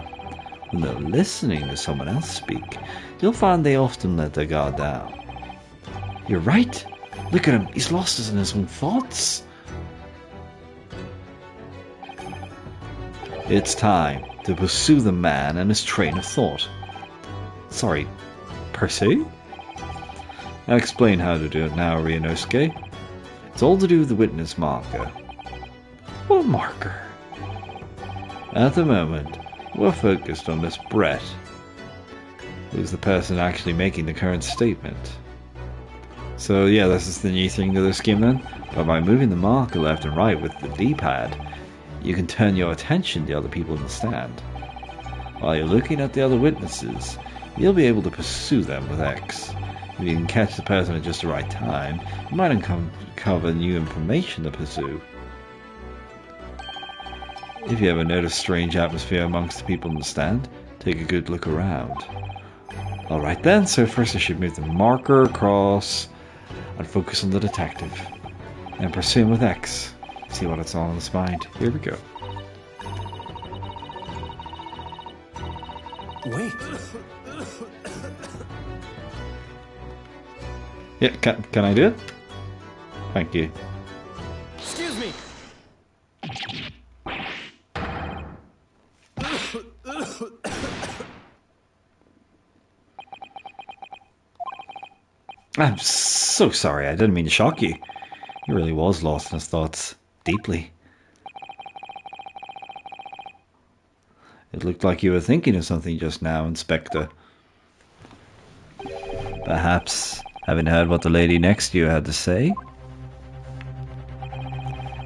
when they're listening to someone else speak, you'll find they often let their guard down. You're right. Look at him. He's lost us in his own thoughts. It's time to pursue the man and his train of thought. Sorry, pursue? I'll explain how to do it now, Ryunosuke. It's all to do with the witness marker. What marker? At the moment, we're focused on Miss Brett, who's the person actually making the current statement. So yeah, this is the new thing to this game then. But by moving the marker left and right with the D-pad, you can turn your attention to other people in the stand. While you're looking at the other witnesses, you'll be able to pursue them with X. If you can catch the person at just the right time, you might uncover new information to pursue. If you ever notice strange atmosphere amongst the people in the stand, take a good look around. Alright then, so first I should move the marker across and focus on the detective. And pursue him with X. See what it's all in his mind. Here we go. Wait. Yeah, can I do it? Thank you. Excuse me. I'm so sorry, I didn't mean to shock you. He really was lost in his thoughts, deeply. It looked like you were thinking of something just now, Inspector. Perhaps having heard what the lady next to you had to say?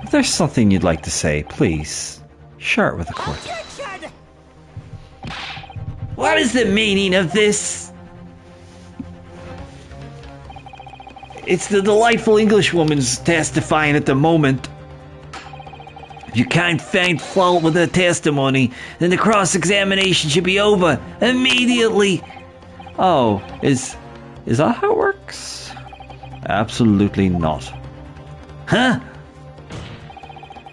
If there's something you'd like to say, please share it with the court. What is the meaning of this? It's the delightful Englishwoman's testifying at the moment. If you can't find fault with her testimony, then the cross-examination should be over immediately. Oh, is that how it works? Absolutely not. Huh?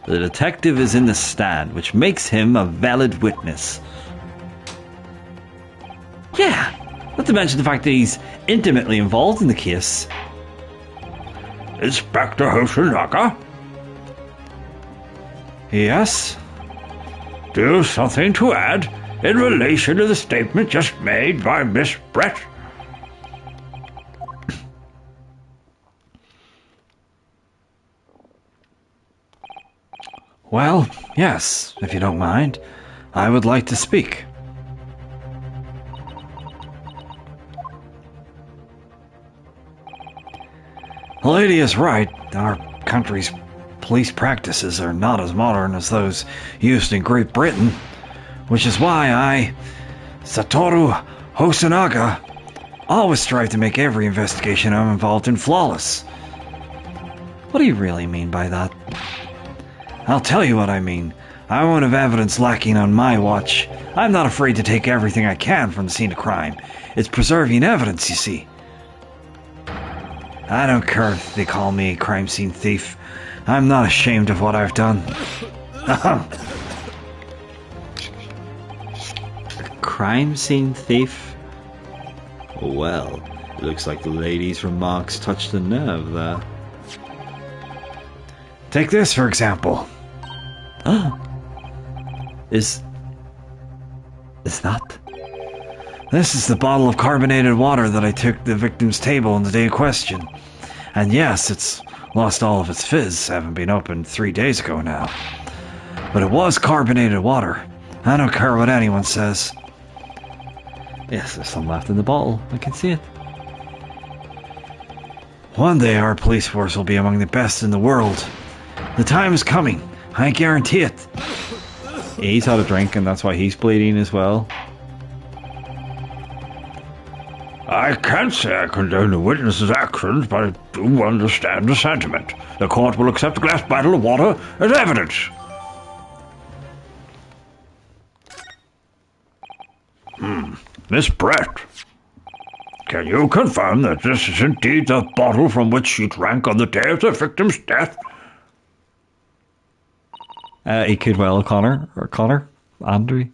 The detective is in the stand, which makes him a valid witness. Yeah, not to mention the fact that he's intimately involved in the case. Inspector Hoshinaga? Yes? Do you have something to add in relation to the statement just made by Miss Brett? Well, yes, if you don't mind. I would like to speak. The lady is right. Our country's police practices are not as modern as those used in Great Britain, which is why I, Satoru Hosonaga, always strive to make every investigation I'm involved in flawless. What do you really mean by that? I'll tell you what I mean. I won't have evidence lacking on my watch. I'm not afraid to take everything I can from the scene of crime. It's preserving evidence, you see. I don't care if they call me a crime scene thief. I'm not ashamed of what I've done. A crime scene thief? Well, it looks like the lady's remarks touched a nerve there. Take this, for example. Is that? This is the bottle of carbonated water that I took to the victim's table on the day in question. And yes, it's lost all of its fizz, having been opened 3 days ago now. But it was carbonated water. I don't care what anyone says. Yes, there's some left in the bottle. I can see it. One day our police force will be among the best in the world. The time is coming. I guarantee it. He's had a drink and that's why he's bleeding as well. I can't say I condone the witness's actions, but I do understand the sentiment. The court will accept a glass bottle of water as evidence. Miss Brett, can you confirm that this is indeed the bottle from which she drank on the day of the victim's death? He could well, Connor, Andrew.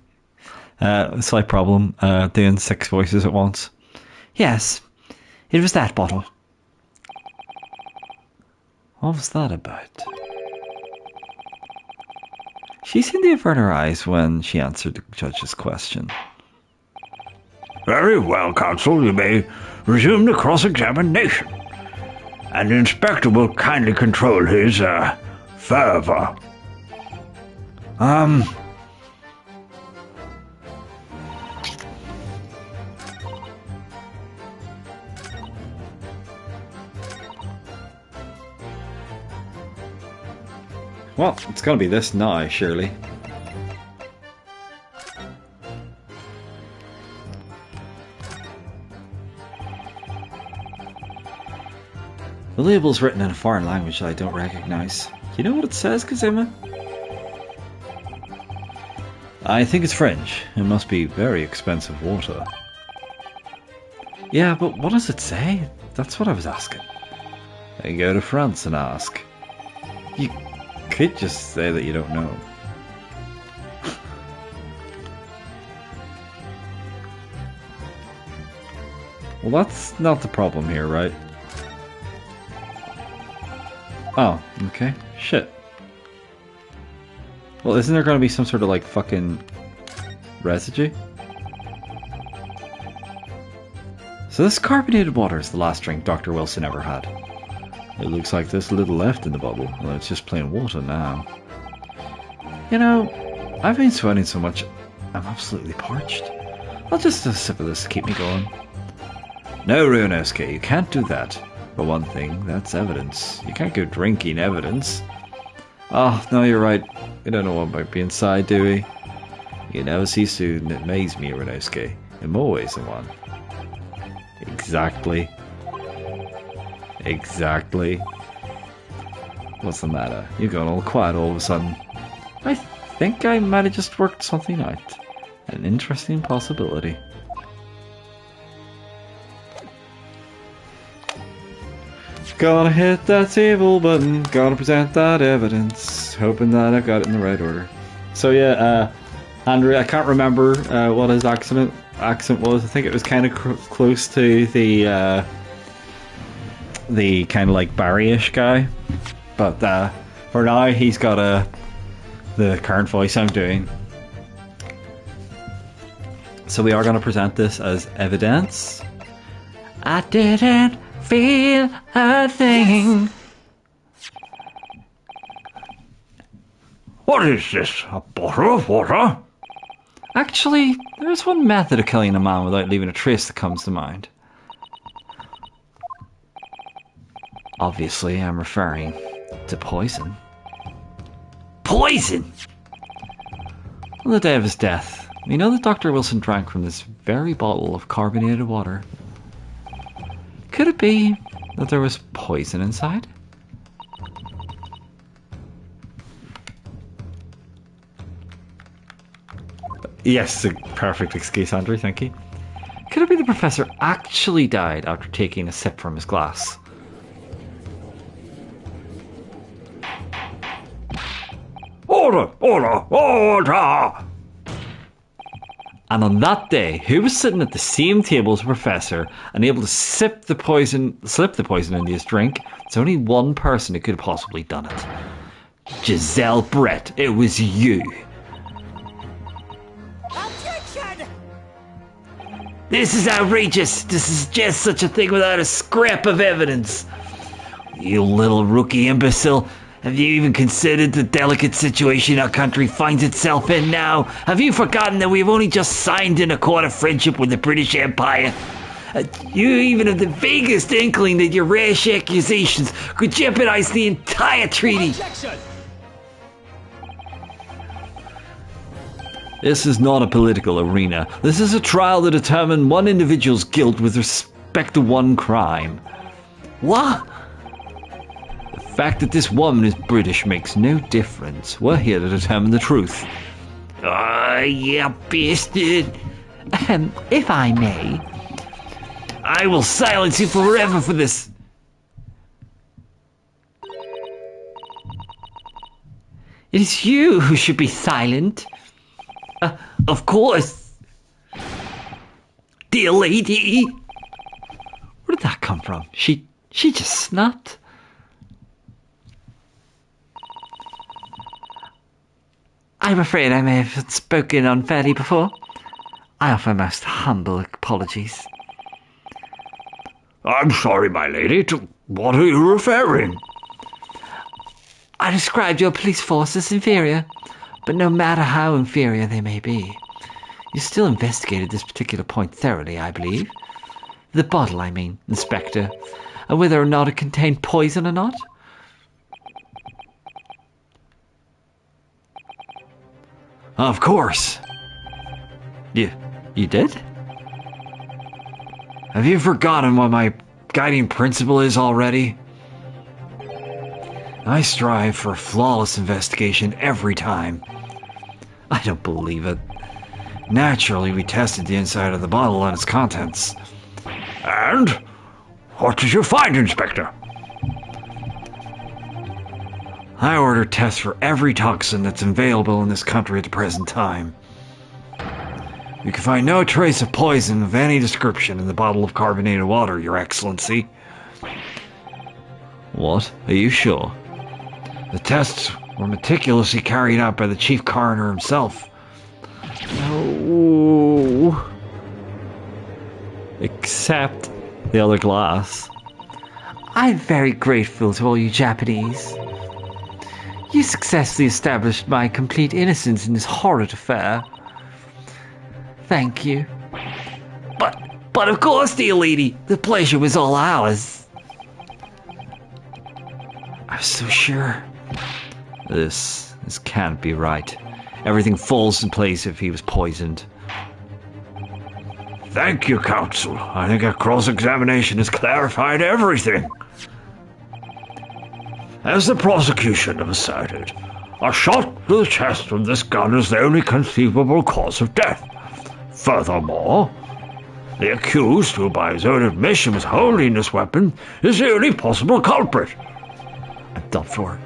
Slight problem, doing 6 voices at once. Yes, it was that bottle. What was that about? She seemed to avert her eyes when she answered the judge's question. Very well, counsel, you may resume the cross-examination. And the inspector will kindly control his, fervor. Well, it's gonna be this now, surely. The label's written in a foreign language that I don't recognize. You know what it says, Kazuma? I think it's French. It must be very expensive water. Yeah, but what does it say? That's what I was asking. I go to France and ask. You could just say that you don't know. Well, that's not the problem here, right? Oh, okay. Shit. Well, isn't there gonna be some sort of like fucking residue? So this carbonated water is the last drink Dr. Wilson ever had. It looks like there's little left in the bottle. Well, it's just plain water now. You know, I've been sweating so much, I'm absolutely parched. I'll just have a sip of this to keep me going. No, Runosuke, you can't do that. For one thing, that's evidence. You can't go drinking evidence. Oh, no, you're right. We don't know what might be inside, do we? You never see soon. It amazes me, Runosuke. In more ways than one. Exactly. Exactly. What's the matter? You're going all quiet all of a sudden. I think I might have just worked something out. An interesting possibility. Gonna hit that table button, gonna present that evidence, hoping that I got it in the right order. So yeah, Andrew, I can't remember what his accent was. I think it was kind of close to the kind of like Barry-ish guy. But for now, he's got the current voice I'm doing. So we are going to present this as evidence. I didn't feel a thing. What is this? A bottle of water? Actually, there's one method of killing a man without leaving a trace that comes to mind. Obviously, I'm referring to poison. Poison! On the day of his death, we know that Dr. Wilson drank from this very bottle of carbonated water. Could it be that there was poison inside? Yes, a perfect excuse, Andrew, thank you. Could it be the professor actually died after taking a sip from his glass? Order! Order! Order! And on that day, who was sitting at the same table as the professor and able to slip the poison into his drink? It's only one person who could have possibly done it. Giselle Brett, it was you. Objection! This is outrageous. To suggest such a thing without a scrap of evidence. You little rookie imbecile. Have you even considered the delicate situation our country finds itself in now? Have you forgotten that we've only just signed an accord of friendship with the British Empire? You even have the vaguest inkling that your rash accusations could jeopardize the entire treaty. Objection! This is not a political arena. This is a trial to determine one individual's guilt with respect to one crime. What? The fact that this woman is British makes no difference. We're here to determine the truth. You bastard. If I may, I will silence you forever for this. it is you who should be silent. Of course. Dear lady. Where did that come from? She just snapped. I'm afraid I may have spoken unfairly before. I offer most humble apologies. I'm sorry, my lady. To what are you referring? I described your police force as inferior, but no matter how inferior they may be, you still investigated this particular point thoroughly, I believe. The bottle, I mean, Inspector, and whether or not it contained poison or not. Of course. You did? Have you forgotten what my guiding principle is already? I strive for a flawless investigation every time. I don't believe it. Naturally, we tested the inside of the bottle and its contents. And? What did you find, Inspector? I order tests for every toxin that's available in this country at the present time. You can find no trace of poison of any description in the bottle of carbonated water, Your Excellency. What? Are you sure? The tests were meticulously carried out by the chief coroner himself. No. Except the other glass. I'm very grateful to all you Japanese. You successfully established my complete innocence in this horrid affair. Thank you. But But of course, dear lady, the pleasure was all ours. I was so sure. This can't be right. Everything falls in place if he was poisoned. Thank you, counsel. I think a cross-examination has clarified everything. As the prosecution have asserted, a shot to the chest from this gun is the only conceivable cause of death. Furthermore, the accused, who by his own admission was holding this weapon, is the only possible culprit. I'm done for.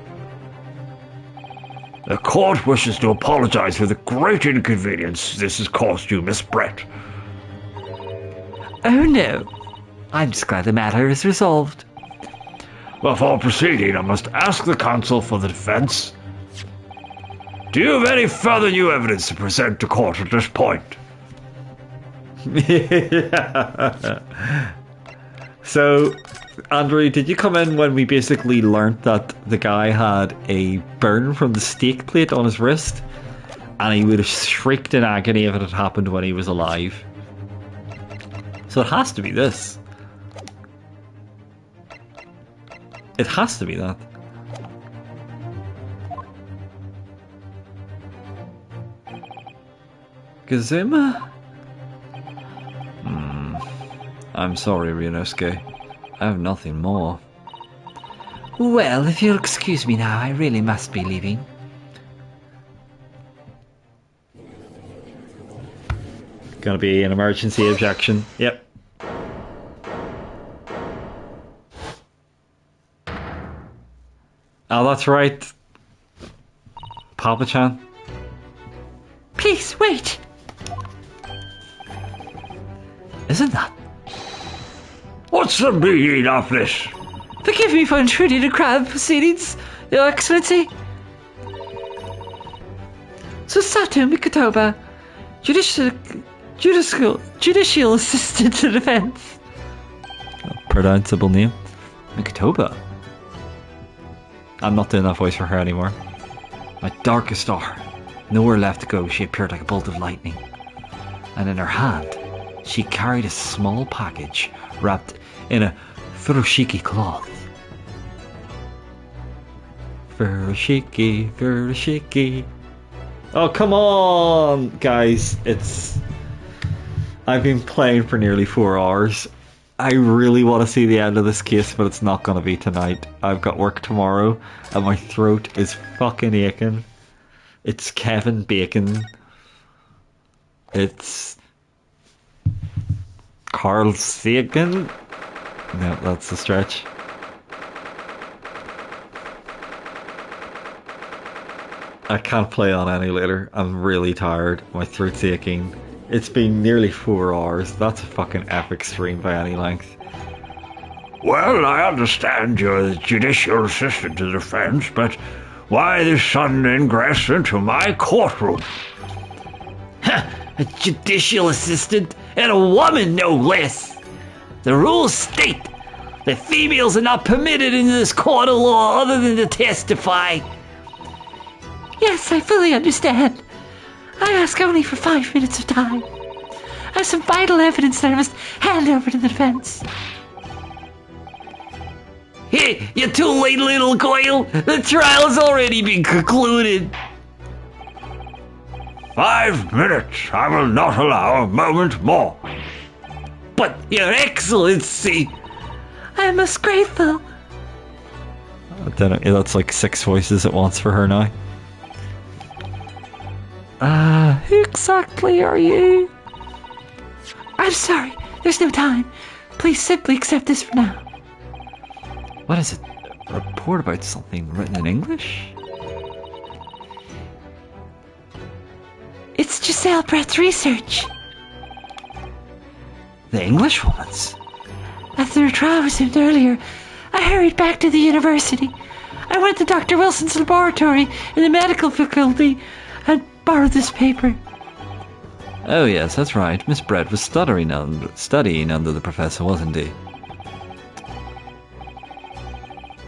The court wishes to apologize for the great inconvenience this has caused you, Miss Brett. Oh no, I'm just glad the matter is resolved. Before proceeding, I must ask the counsel for the defense. Do you have any further new evidence to present to court at this point? So, Andrew, did you come in when we basically learnt that the guy had a burn from the steak plate on his wrist, and he would have shrieked in agony if it had happened when he was alive? So it has to be this. It has to be that. Kazuma? I'm sorry, Ryunosuke. I have nothing more. Well, if you'll excuse me now, I really must be leaving. Gonna be an emergency objection. Yep. Oh, that's right. Papa-chan. Please, wait! Isn't that? What's the meaning of this? Forgive me for intruding into crime proceedings, Your Excellency. Susato Mikotoba, judicial assistant to defense. Pronounceable name. Mikotoba. I'm not doing that voice for her anymore. My darkest hour. Nowhere left to go, she appeared like a bolt of lightning. And in her hand, she carried a small package wrapped in a furoshiki cloth. Furoshiki. Oh, come on, guys. I've been playing for nearly 4 hours. I really want to see the end of this case, but it's not going to be tonight. I've got work tomorrow, and my throat is fucking aching. It's Kevin Bacon. It's Carl Sagan. No, that's a stretch. I can't play on any later. I'm really tired. My throat's aching. It's been nearly 4 hours. That's a fucking epic stream by any length. Well, I understand you're the judicial assistant to the defense, but why this sudden ingress into my courtroom? A judicial assistant, and a woman, no less. The rules state that females are not permitted in this court of law other than to testify. Yes, I fully understand. I ask only for 5 minutes of time. I have some vital evidence that I must hand over to the defense. Hey, you're too late, little Coil. The trial's already been concluded. 5 minutes. I will not allow a moment more. But, Your Excellency, I am most grateful. That's like 6 voices at once for her now. Who exactly are you? I'm sorry, there's no time. Please simply accept this for now. What is it? A report about something written in English? It's Giselle Brett's research. The English woman's? After her trial resumed earlier, I hurried back to the university. I went to Dr. Wilson's laboratory in the medical faculty and borrowed this paper. Oh yes, that's right. Miss Brett was studying under the professor, wasn't he?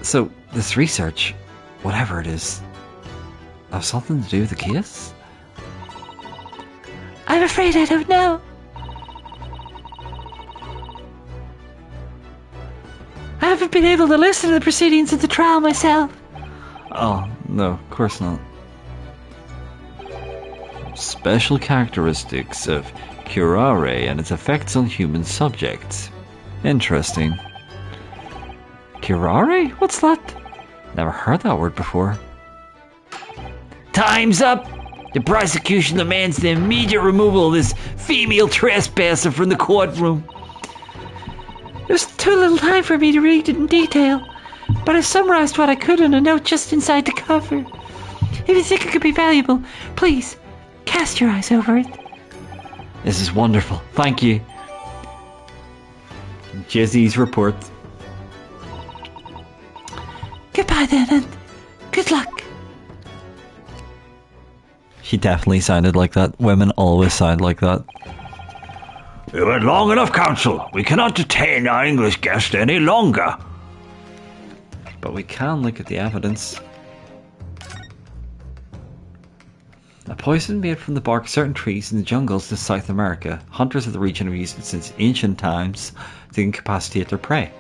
So, this research, whatever it is, have something to do with the case? I'm afraid I don't know. haven't been able to listen to the proceedings of the trial myself. Oh, no, of course not. Special characteristics of curare and its effects on human subjects. Interesting. Curare? What's that? Never heard that word before. Time's up! The prosecution demands the immediate removal of this female trespasser from the courtroom. There's too little time for me to read it in detail, but I summarized what I could in a note just inside the cover. If you think it could be valuable, please cast your eyes over it. This is wonderful. Thank you. Jizzy's report. Goodbye then, and good luck. She definitely sounded like that. Women always sound like that. You had long enough, counsel. We cannot detain our English guest any longer. But we can look at the evidence. A poison made from the bark of certain trees in the jungles of South America. Hunters of the region have used it since ancient times to incapacitate their prey.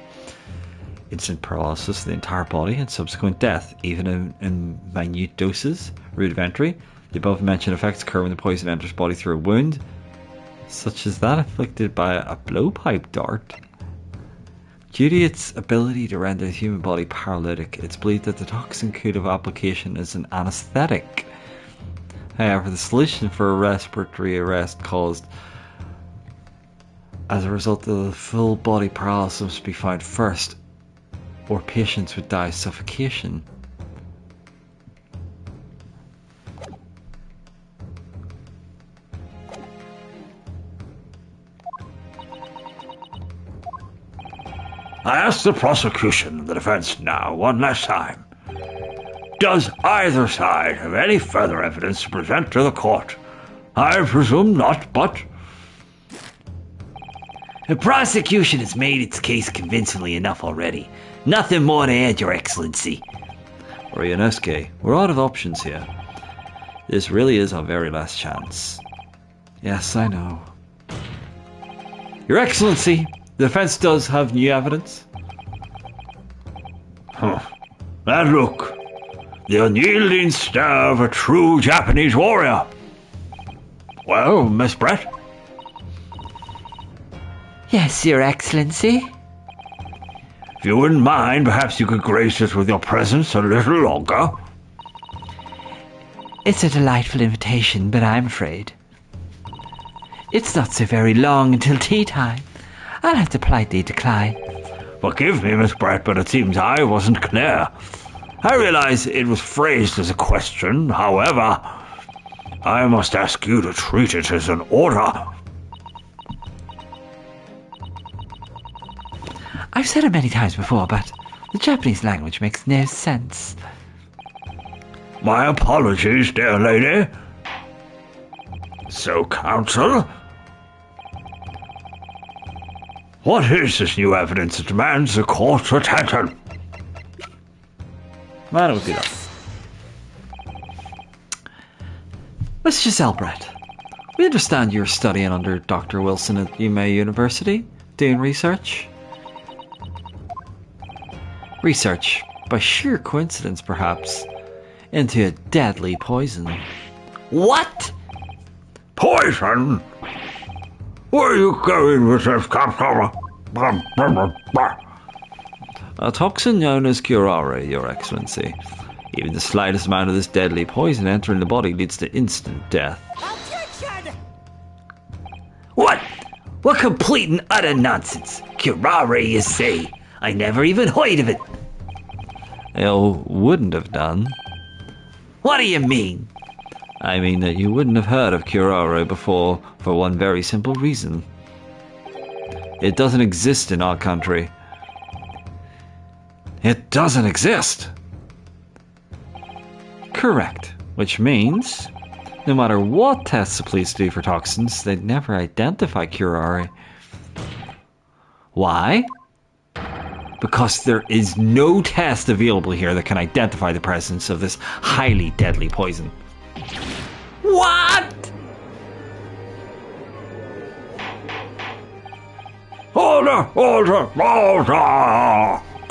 Instant paralysis of the entire body and subsequent death, even in minute doses. Rudimentary. The above mentioned effects occur when the poison enters the body through a wound, such as that inflicted by a blowpipe dart. Due to its ability to render the human body paralytic, it's believed that the toxin could have application as an anesthetic. However, the solution for a respiratory arrest caused as a result of the full body paralysis must be found first, or patients would die of suffocation. I ask the prosecution and the defense now one last time. Does either side have any further evidence to present to the court? I presume not, but... The prosecution has made its case convincingly enough already. Nothing more to add, Your Excellency. Ryunosuke, we're out of options here. This really is our very last chance. Yes, I know. Your Excellency, the defense does have new evidence. And look, the unyielding stare of a true Japanese warrior. Well, Miss Brett? Yes, Your Excellency. If you wouldn't mind, perhaps you could grace us with your presence a little longer. It's a delightful invitation, but I'm afraid it's not so very long until tea time. I'll have to politely decline. Forgive me, Miss Brett, but it seems I wasn't clear. I realize it was phrased as a question, however, I must ask you to treat it as an order. I've said it many times before, but the Japanese language makes no sense. My apologies, dear lady. So, counsel, what is this new evidence that demands the court's attention? Man, it would be that. Miss Giselle Brett, we understand you're studying under Dr. Wilson at Yumei University, doing research. Research, by sheer coincidence perhaps, into a deadly poison. What? Poison? Where are you going with this, counsel? A toxin known as curare, Your Excellency. Even the slightest amount of this deadly poison entering the body leads to instant death. What? What complete and utter nonsense. Curare, you say? I never even heard of it. You wouldn't have done. What do you mean? I mean that you wouldn't have heard of curare before for one very simple reason. It doesn't exist in our country. It doesn't exist. Correct. Which means, no matter what tests the police do for toxins, they'd never identify curare. Why? Because there is no test available here that can identify the presence of this highly deadly poison. What? Order!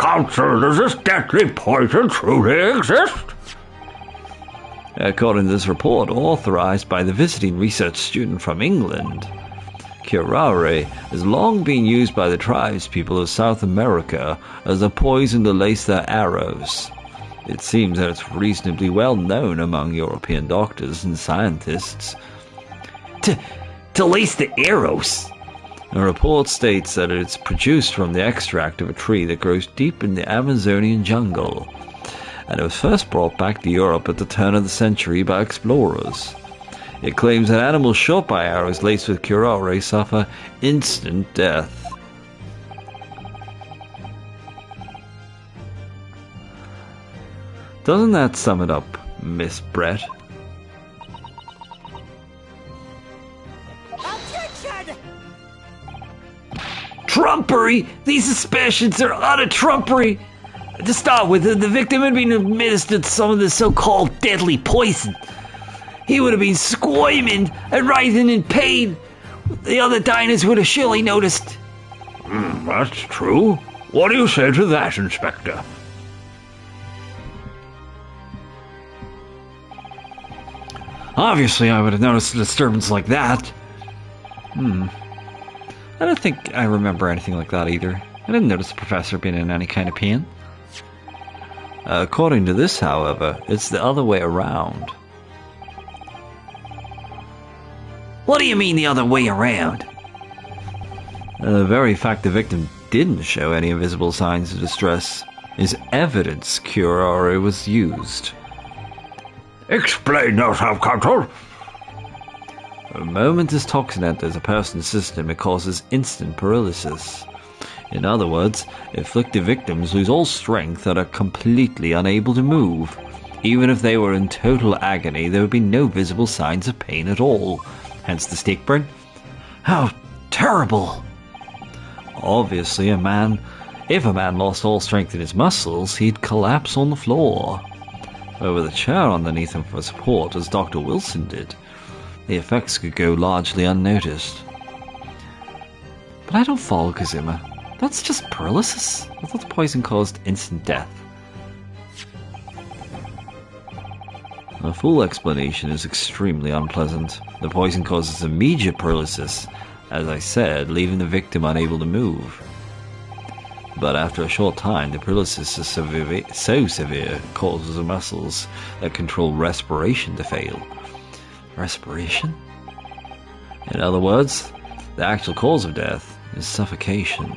Council, does this deadly poison truly exist? According to this report, authorized by the visiting research student from England, curare has long been used by the tribespeople of South America as a poison to lace their arrows. It seems that it's reasonably well known among European doctors and scientists. To lace the arrows? A report states that it's produced from the extract of a tree that grows deep in the Amazonian jungle, and it was first brought back to Europe at the turn of the century by explorers. It claims that animals shot by arrows laced with curare suffer instant death. Doesn't that sum it up, Miss Brett? Trumpery! These suspicions are utter trumpery! To start with, the victim had been administered some of the so-called deadly poison. He would have been squirming and writhing in pain. The other diners would have surely noticed. That's true. What do you say to that, Inspector? Obviously, I would have noticed a disturbance like that. I don't think I remember anything like that either. I didn't notice the professor being in any kind of pain. According to this, however, it's the other way around. What do you mean the other way around? The very fact the victim didn't show any visible signs of distress is evidence curare was used. Explain yourself, Counsel. The moment this toxin enters a person's system, it causes instant paralysis. In other words, afflicted victims lose all strength and are completely unable to move. Even if they were in total agony, there would be no visible signs of pain at all. Hence the stake burn. How terrible! Obviously, if a man lost all strength in his muscles, he'd collapse on the floor. Or with a chair underneath him for support, as Dr. Wilson did, the effects could go largely unnoticed. But I don't follow Kazuma. That's just paralysis. I thought the poison caused instant death. A full explanation is extremely unpleasant. The poison causes immediate paralysis, as I said, leaving the victim unable to move. But after a short time, the paralysis is so severe it causes the muscles that control respiration to fail. Respiration? In other words, the actual cause of death is suffocation.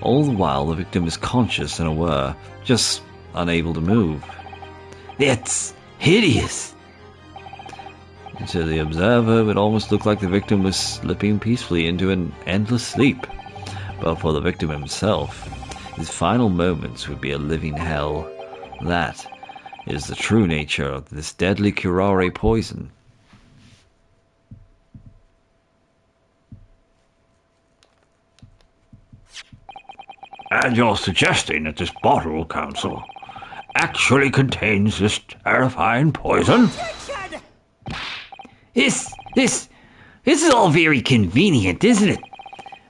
All the while, the victim is conscious and aware, just unable to move. That's hideous! To the observer, it would almost look like the victim was slipping peacefully into an endless sleep. But for the victim himself, his final moments would be a living hell. That is the true nature of this deadly curare poison. And you're suggesting that this bottle, Counsel, actually contains this terrifying poison? This is all very convenient, isn't it?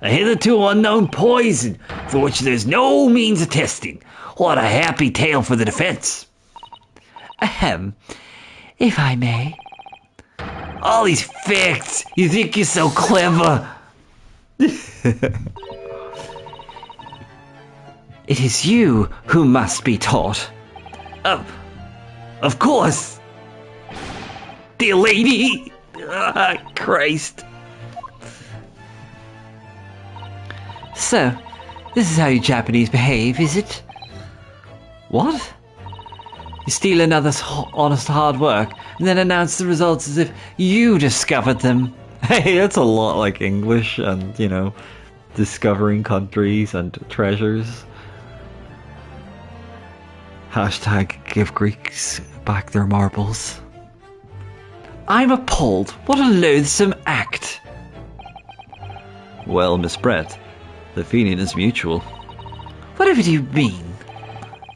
A hitherto unknown poison for which there's no means of testing. What a happy tale for the defense. Ahem, if I may. All these facts, you think you're so clever. It is you who must be taught. Of course. Dear lady. Christ. So, this is how you Japanese behave, is it? What? You steal another's honest hard work and then announce the results as if you discovered them. Hey, that's a lot like English and, discovering countries and treasures. Hashtag give Greeks back their marbles. I'm appalled. What a loathsome act. Well, Miss Brett, the feeling is mutual. Whatever do you mean?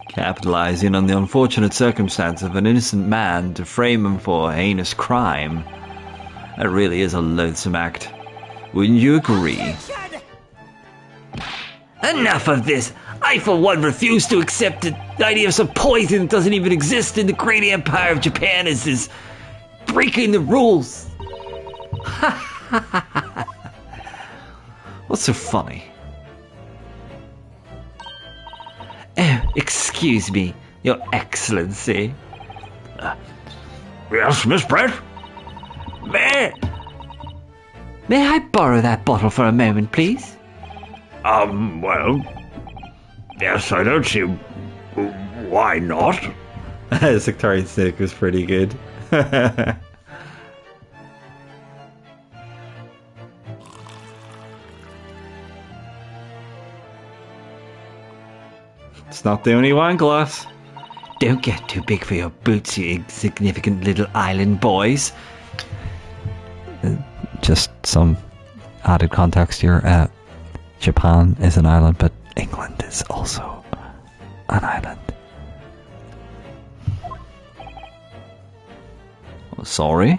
Capitalizing on the unfortunate circumstance of an innocent man to frame him for a heinous crime. It really is a loathsome act. Wouldn't you agree? Enough of this. I, for one, refuse to accept the idea of some poison that doesn't even exist in the great empire of Japan as this breaking the rules. What's so funny? Oh, excuse me, Your Excellency. Yes, Miss Brett? May I borrow that bottle for a moment, please? Well, yes, I don't see why not. Sectarian Snake was pretty good. It's not the only wine glass. Don't get too big for your boots, you insignificant little island boys. Just some added context here. Japan is an island, but England is also an island. Oh, sorry?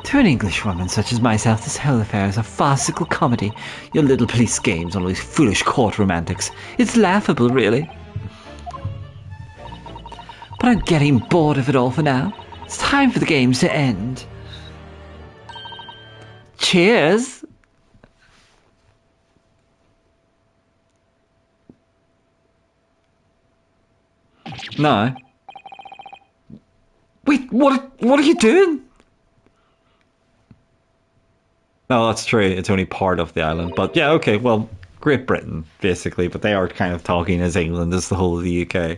To an Englishwoman such as myself, this whole affair is a farcical comedy. Your little police games, all those foolish court romantics. It's laughable, really. But I'm getting bored of it all for now. It's time for the games to end. Cheers! No. Wait, what are you doing? No, that's true. It's only part of the island. But yeah, okay, well, Great Britain, basically. But they are kind of talking as England as the whole of the UK.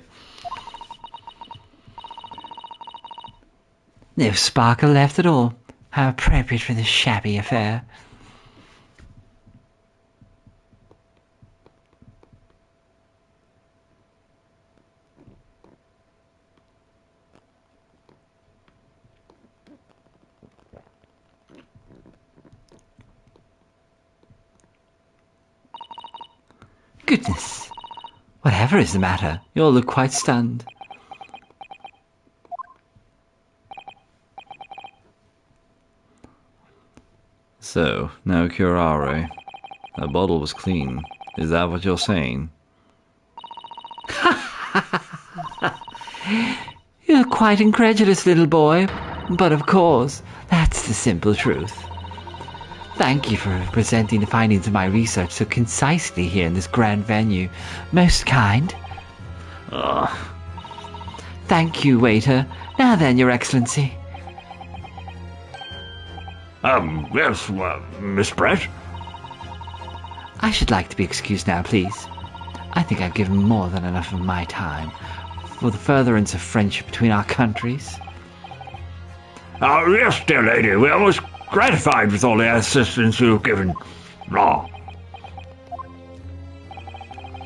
No sparkle left at all. How appropriate for this shabby affair. Goodness. Whatever is the matter? You all look quite stunned. So, now curare. That bottle was clean. Is that what you're saying? You're quite incredulous, little boy. But of course, that's the simple truth. Thank you for presenting the findings of my research so concisely here in this grand venue. Most kind. Thank you, waiter. Now then, Your Excellency. Yes, Miss Brett? I should like to be excused now, please. I think I've given more than enough of my time for the furtherance of friendship between our countries. Yes, dear lady, we are most gratified with all the assistance you've given.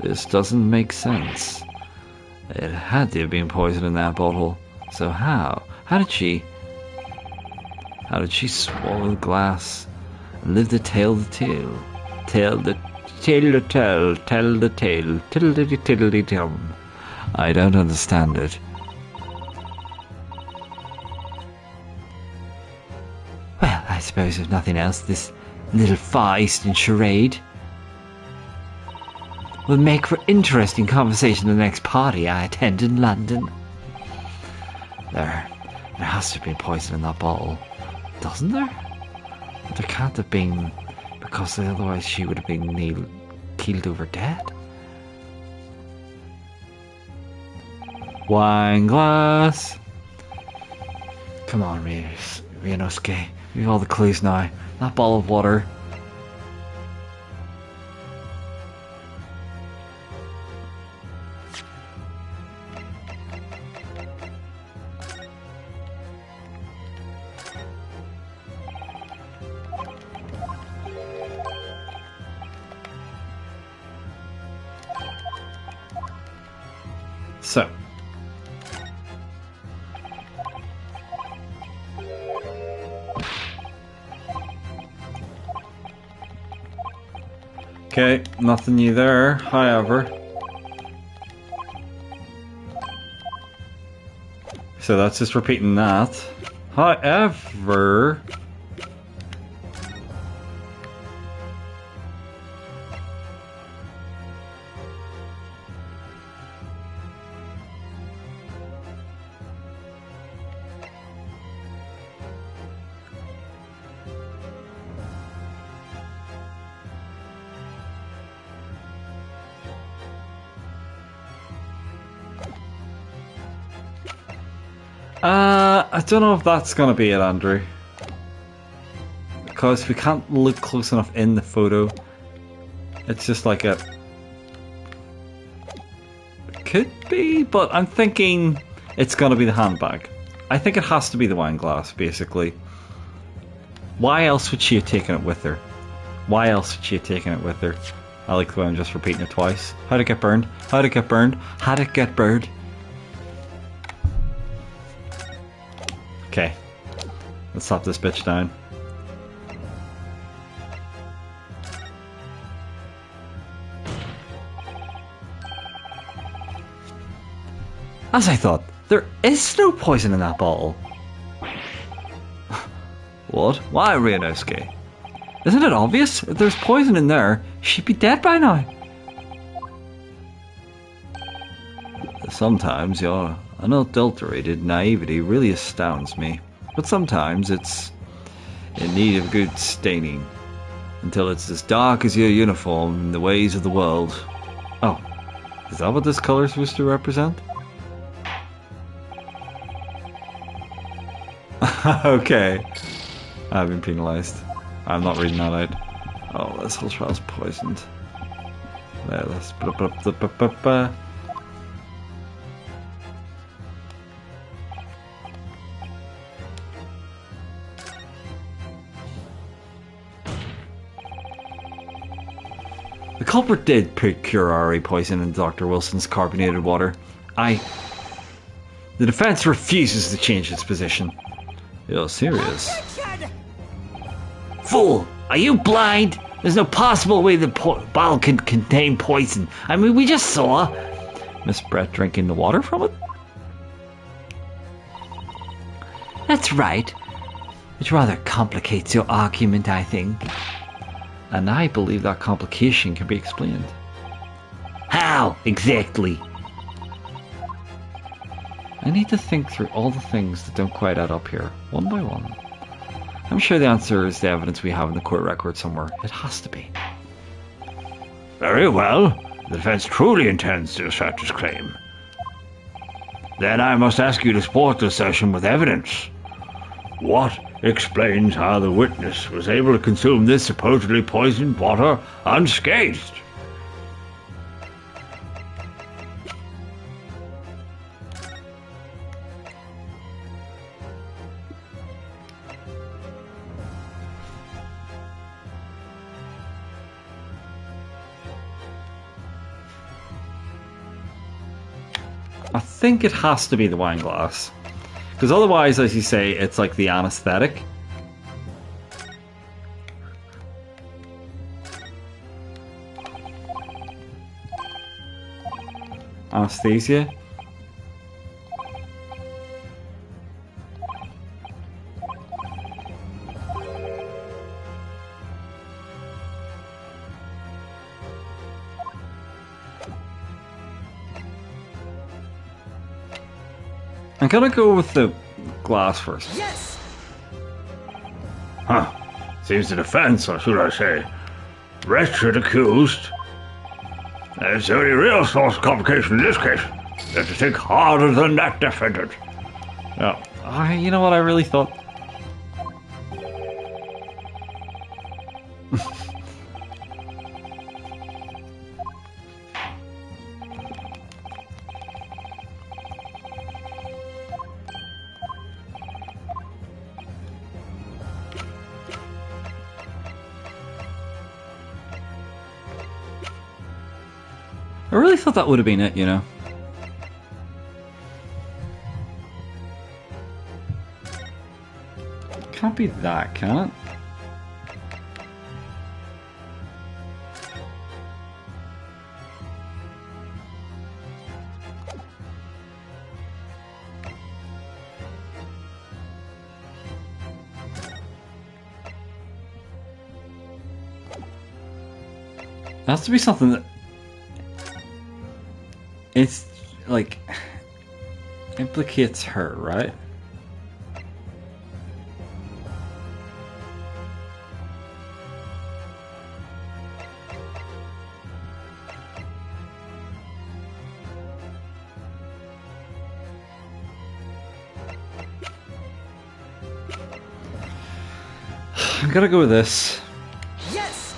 This doesn't make sense. It had to have been poison in that bottle. So how? How did she swallow the glass and live to tell the tale? Tell the tale, tell the tale, tiddly-tiddly-dum. I don't understand it. Well, I suppose if nothing else, this little Far Eastern charade will make for interesting conversation at the next party I attend in London. There has to have been poison in that bottle, doesn't there? But there can't have been, because otherwise she would have been keeled over dead. Wine glass. Come on, Ryunosuke. We have all the clues now. That bottle of water. So. Okay, nothing new there, however. So that's just repeating that. However... I don't know if that's gonna be it, Andrew. Because we can't look close enough in the photo. It's just like a... Could be, but I'm thinking it's gonna be the handbag. I think it has to be the wine glass, basically. Why else would she have taken it with her? Why else would she have taken it with her? I like the way I'm just repeating it twice. How'd it get burned? How'd it get burned? How'd it get burned? Okay. Let's slap this bitch down. As I thought, there is no poison in that bottle. What? Why, Ryunosuke? Isn't it obvious? If there's poison in there, she'd be dead by now. Sometimes your unadulterated naivety really astounds me. But sometimes it's in need of good staining. Until it's as dark as your uniform in the ways of the world. Oh, is that what this color is supposed to represent? Okay. I've been penalised. I'm not reading that out. Oh, this whole trial's poisoned. There, let's... The culprit did put curare poison in Dr. Wilson's carbonated water. The defense refuses to change its position. You're serious? Fool! Are you blind? There's no possible way the bottle can contain poison. I mean, we just saw Miss Brett drinking the water from it? That's right. Which rather complicates your argument, I think. And I believe that complication can be explained. How, exactly? I need to think through all the things that don't quite add up here, one by one. I'm sure the answer is the evidence we have in the court record somewhere. It has to be. Very well. The defense truly intends to assert its claim. Then I must ask you to support the assertion with evidence. What explains how the witness was able to consume this supposedly poisoned water unscathed? I think it has to be the wine glass. Because otherwise, as you say, it's like the anesthetic. Anesthesia. I'm gonna go with the glass first. Yes! Huh. Seems the defense, or should I say, wretched accused. There's the only real source of complication in this case. You have to think harder than that defendant. Yeah. You know what I really thought? I really thought that would have been it, you know. Can't be that, can it? It has to be something that it's like implicates her, right? I'm gonna go with this. Yes.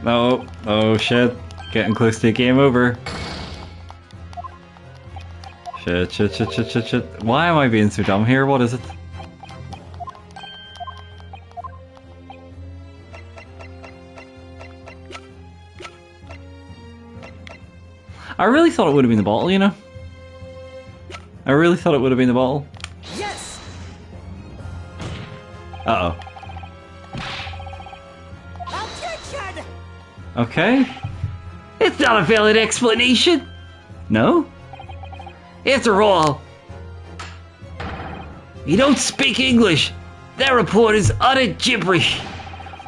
No. Oh shit. Getting close to a game over. Shit. Why am I being so dumb here? What is it? I really thought it would have been the bottle, you know? I really thought it would have been the bottle. Yes. Uh-oh. Objection. Okay. It's not a valid explanation. No? After all, you don't speak English. That report is utter gibberish.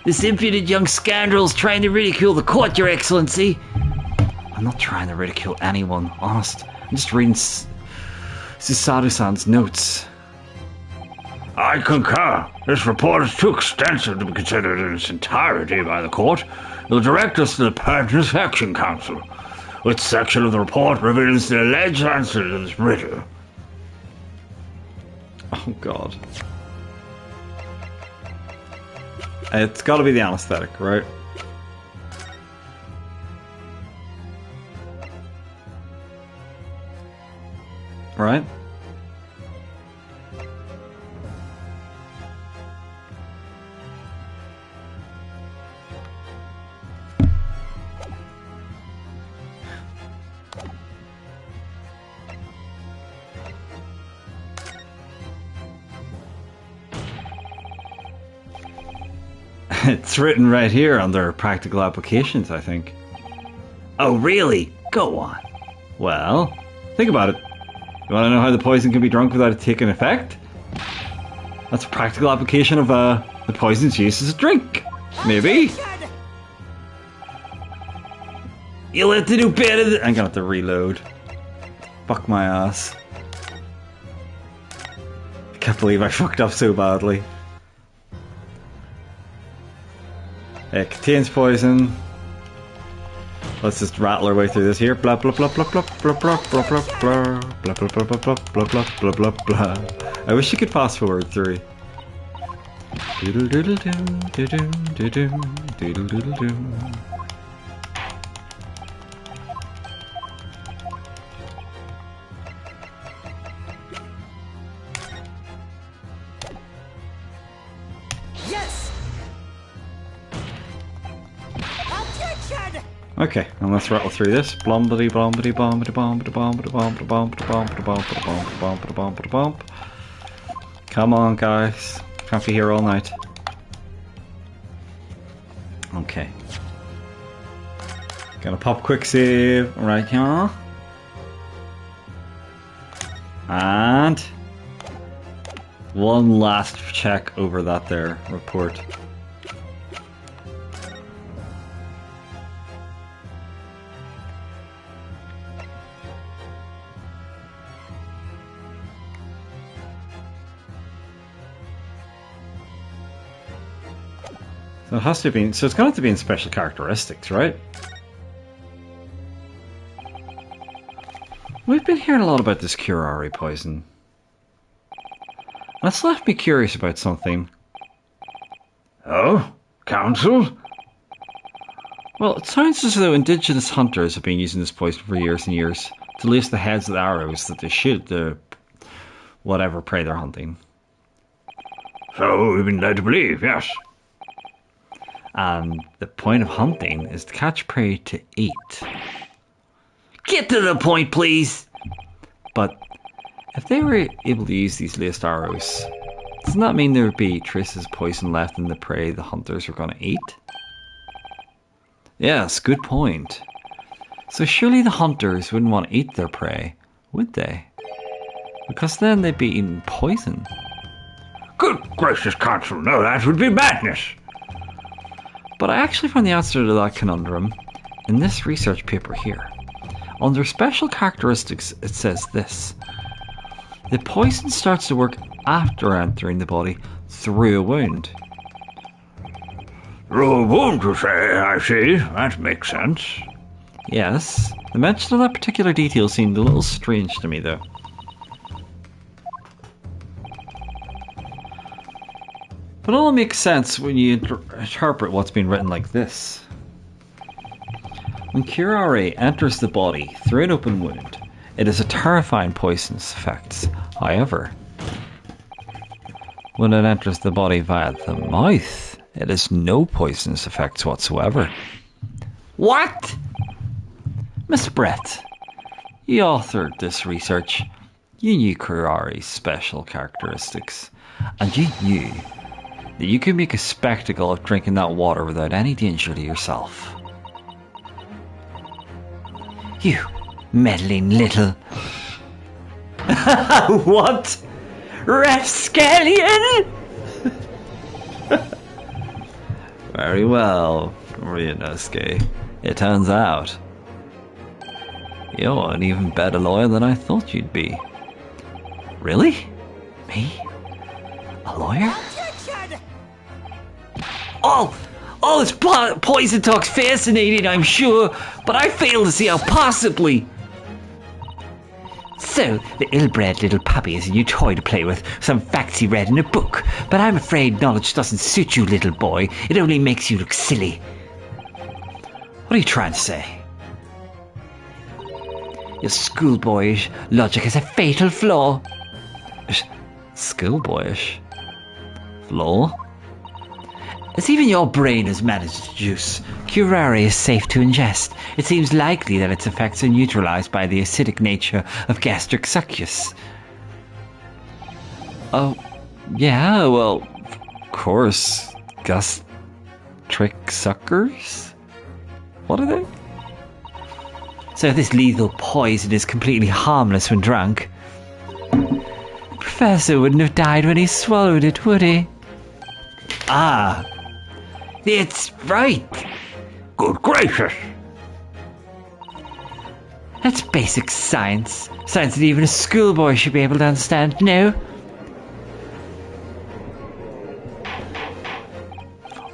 This impudent young scoundrel's trying to ridicule the court, Your Excellency. I'm not trying to ridicule anyone, honest. I'm just reading Susaru-san's notes. I concur. This report is too extensive to be considered in its entirety by the court. It will direct us to the Pertinence Action Council. Which section of the report reveals the alleged answer to this riddle? Oh god. It's gotta be the anesthetic, right? Right? It's written right here under practical applications, I think. Oh, really? Go on. Well, think about it. You want to know how the poison can be drunk without it taking effect? That's a practical application of the poison's use as a drink. Maybe. Objection. You'll have to do better than... I'm gonna have to reload. Fuck my ass. I can't believe I fucked up so badly. It contains poison. Let's just rattle our way through this here. Blah blah blah blah blah blah blah blah blah blah blah blah blah blah blah blah blah blah blah blah. I wish you could fast forward through. Doodle doodle doom doodle doodle doodle doodle doom. Yes. Objection. Okay, and let's rattle through this. Blombity blombity bombity bombity bombity bombity bombity bombity bombity bombity bombity bombity bomp. Come on, guys. Can't be here all night. Okay. Gonna pop a quick save right here. And one last check over that there report. So it has to be, so it's going to have to be in special characteristics, right? We've been hearing a lot about this curare poison. That's left me curious about something. Oh? Council? Well, it sounds as though indigenous hunters have been using this poison for years and years to lace the heads of the arrows that they shoot the whatever prey they're hunting. So we've been led to believe, yes. And the point of hunting is to catch prey to eat. Get to the point, please. But if they were able to use these laced arrows, doesn't that mean there would be traces of poison left in the prey the hunters were going to eat? Yes, good point. So surely the hunters wouldn't want to eat their prey, would they? Because then they'd be eating poison. Good gracious, Council, no, that would be madness. But I actually found the answer to that conundrum in this research paper here. Under special characteristics, it says this. The poison starts to work after entering the body through a wound. Through a wound, you say, I see. That makes sense. Yes, the mention of that particular detail seemed a little strange to me though. But it all makes sense when you interpret what's been written like this. When curare enters the body through an open wound, it is a terrifying poisonous effect. However, when it enters the body via the mouth, it has no poisonous effects whatsoever. What? Miss Brett, you authored this research. You knew curare's special characteristics, and you knew that you could make a spectacle of drinking that water without any danger to yourself. You meddling little... What? Rapscallion! Very well, Ryunosuke. It turns out you're an even better lawyer than I thought you'd be. Really? Me? A lawyer? Objection! All this poison talk's fascinating, I'm sure, but I fail to see how possibly... So, the ill-bred little puppy is a new toy to play with, some facts he read in a book, but I'm afraid knowledge doesn't suit you, little boy. It only makes you look silly. What are you trying to say? Your schoolboyish logic has a fatal flaw. Schoolboyish? Flaw? As even your brain has managed to deduce, curare is safe to ingest. It seems likely that its effects are neutralized by the acidic nature of gastric succus. Oh, yeah, well, of course. Gastric suckers? What are they? So this lethal poison is completely harmless when drunk. The professor wouldn't have died when he swallowed it, would he? Ah, that's right. Good gracious. That's basic science. Science that even a schoolboy should be able to understand, no?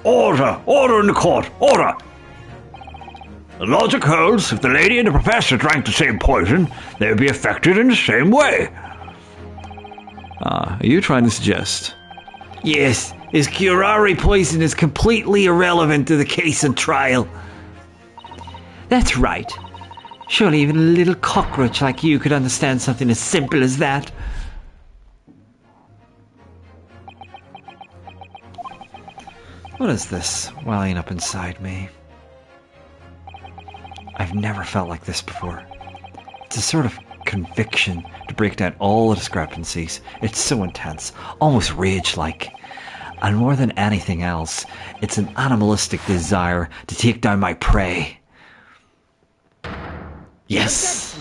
Order! Order in the court! Order! The logic holds, if the lady and the professor drank the same poison, they would be affected in the same way. are you trying to suggest? Yes, his curare poison is completely irrelevant to the case and trial. That's right. Surely even a little cockroach like you could understand something as simple as that. What is this welling up inside me? I've never felt like this before. It's a sort of conviction to break down all the discrepancies. It's so intense, almost rage-like. And more than anything else, it's an animalistic desire to take down my prey. Yes!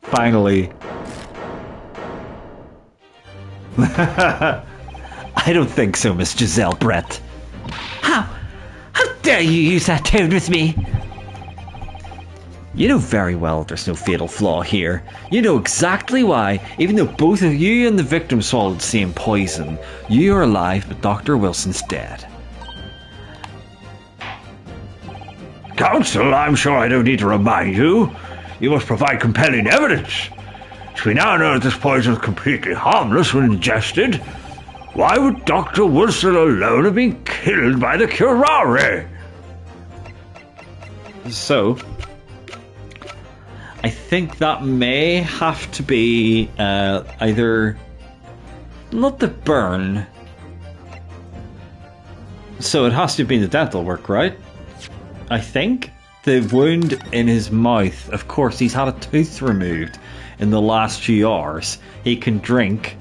Finally. I don't think so, Miss Giselle Brett. How dare you use that tone with me? You know very well there's no fatal flaw here. You know exactly why, even though both of you and the victim swallowed the same poison, you are alive but Dr. Wilson's dead. Counsel, I'm sure I don't need to remind you. You must provide compelling evidence. So we now know that this poison is completely harmless when ingested. Why would Dr. Wilson alone have been killed by the curare? So, I think that may have to be either not the burn. So it has to have been the dental work, right? I think the wound in his mouth. Of course, he's had a tooth removed in the last few hours. He can drink.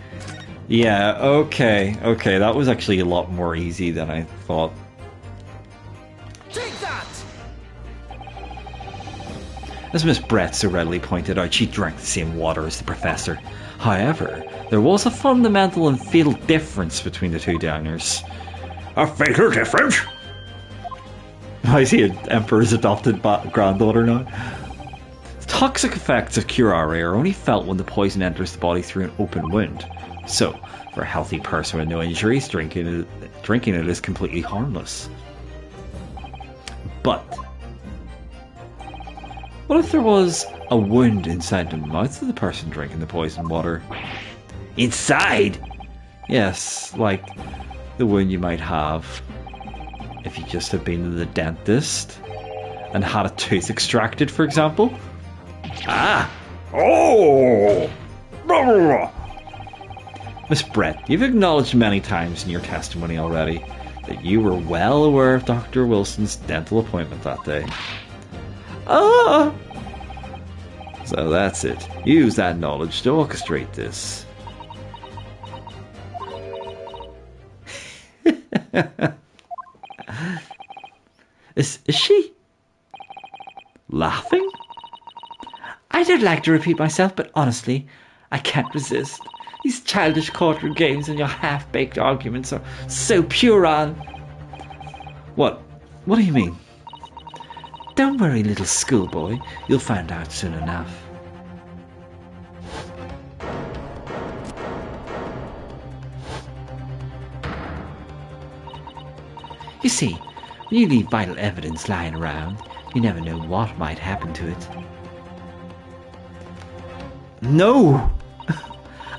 Yeah, okay, that was actually a lot more easy than I thought. Take that! As Miss Brett so readily pointed out, she drank the same water as the professor. However, there was a fundamental and fatal difference between the two downers. A fatal difference? I see an Emperor's adopted granddaughter now. The toxic effects of curare are only felt when the poison enters the body through an open wound. So, for a healthy person with no injuries, drinking it is completely harmless. But what if there was a wound inside the mouth of the person drinking the poison water? Inside? Yes, like the one you might have if you just had been to the dentist and had a tooth extracted, for example. Ah! Oh! Blah, blah, blah. Miss Brett, you've acknowledged many times in your testimony already that you were well aware of Dr. Wilson's dental appointment that day. Ah! So that's it. Use that knowledge to orchestrate this. Is she laughing? I don't like to repeat myself, but honestly, I can't resist. These childish courtroom games and your half-baked arguments are so puerile. What do you mean? Don't worry, little schoolboy. You'll find out soon enough. You see, when you leave vital evidence lying around, you never know what might happen to it. No!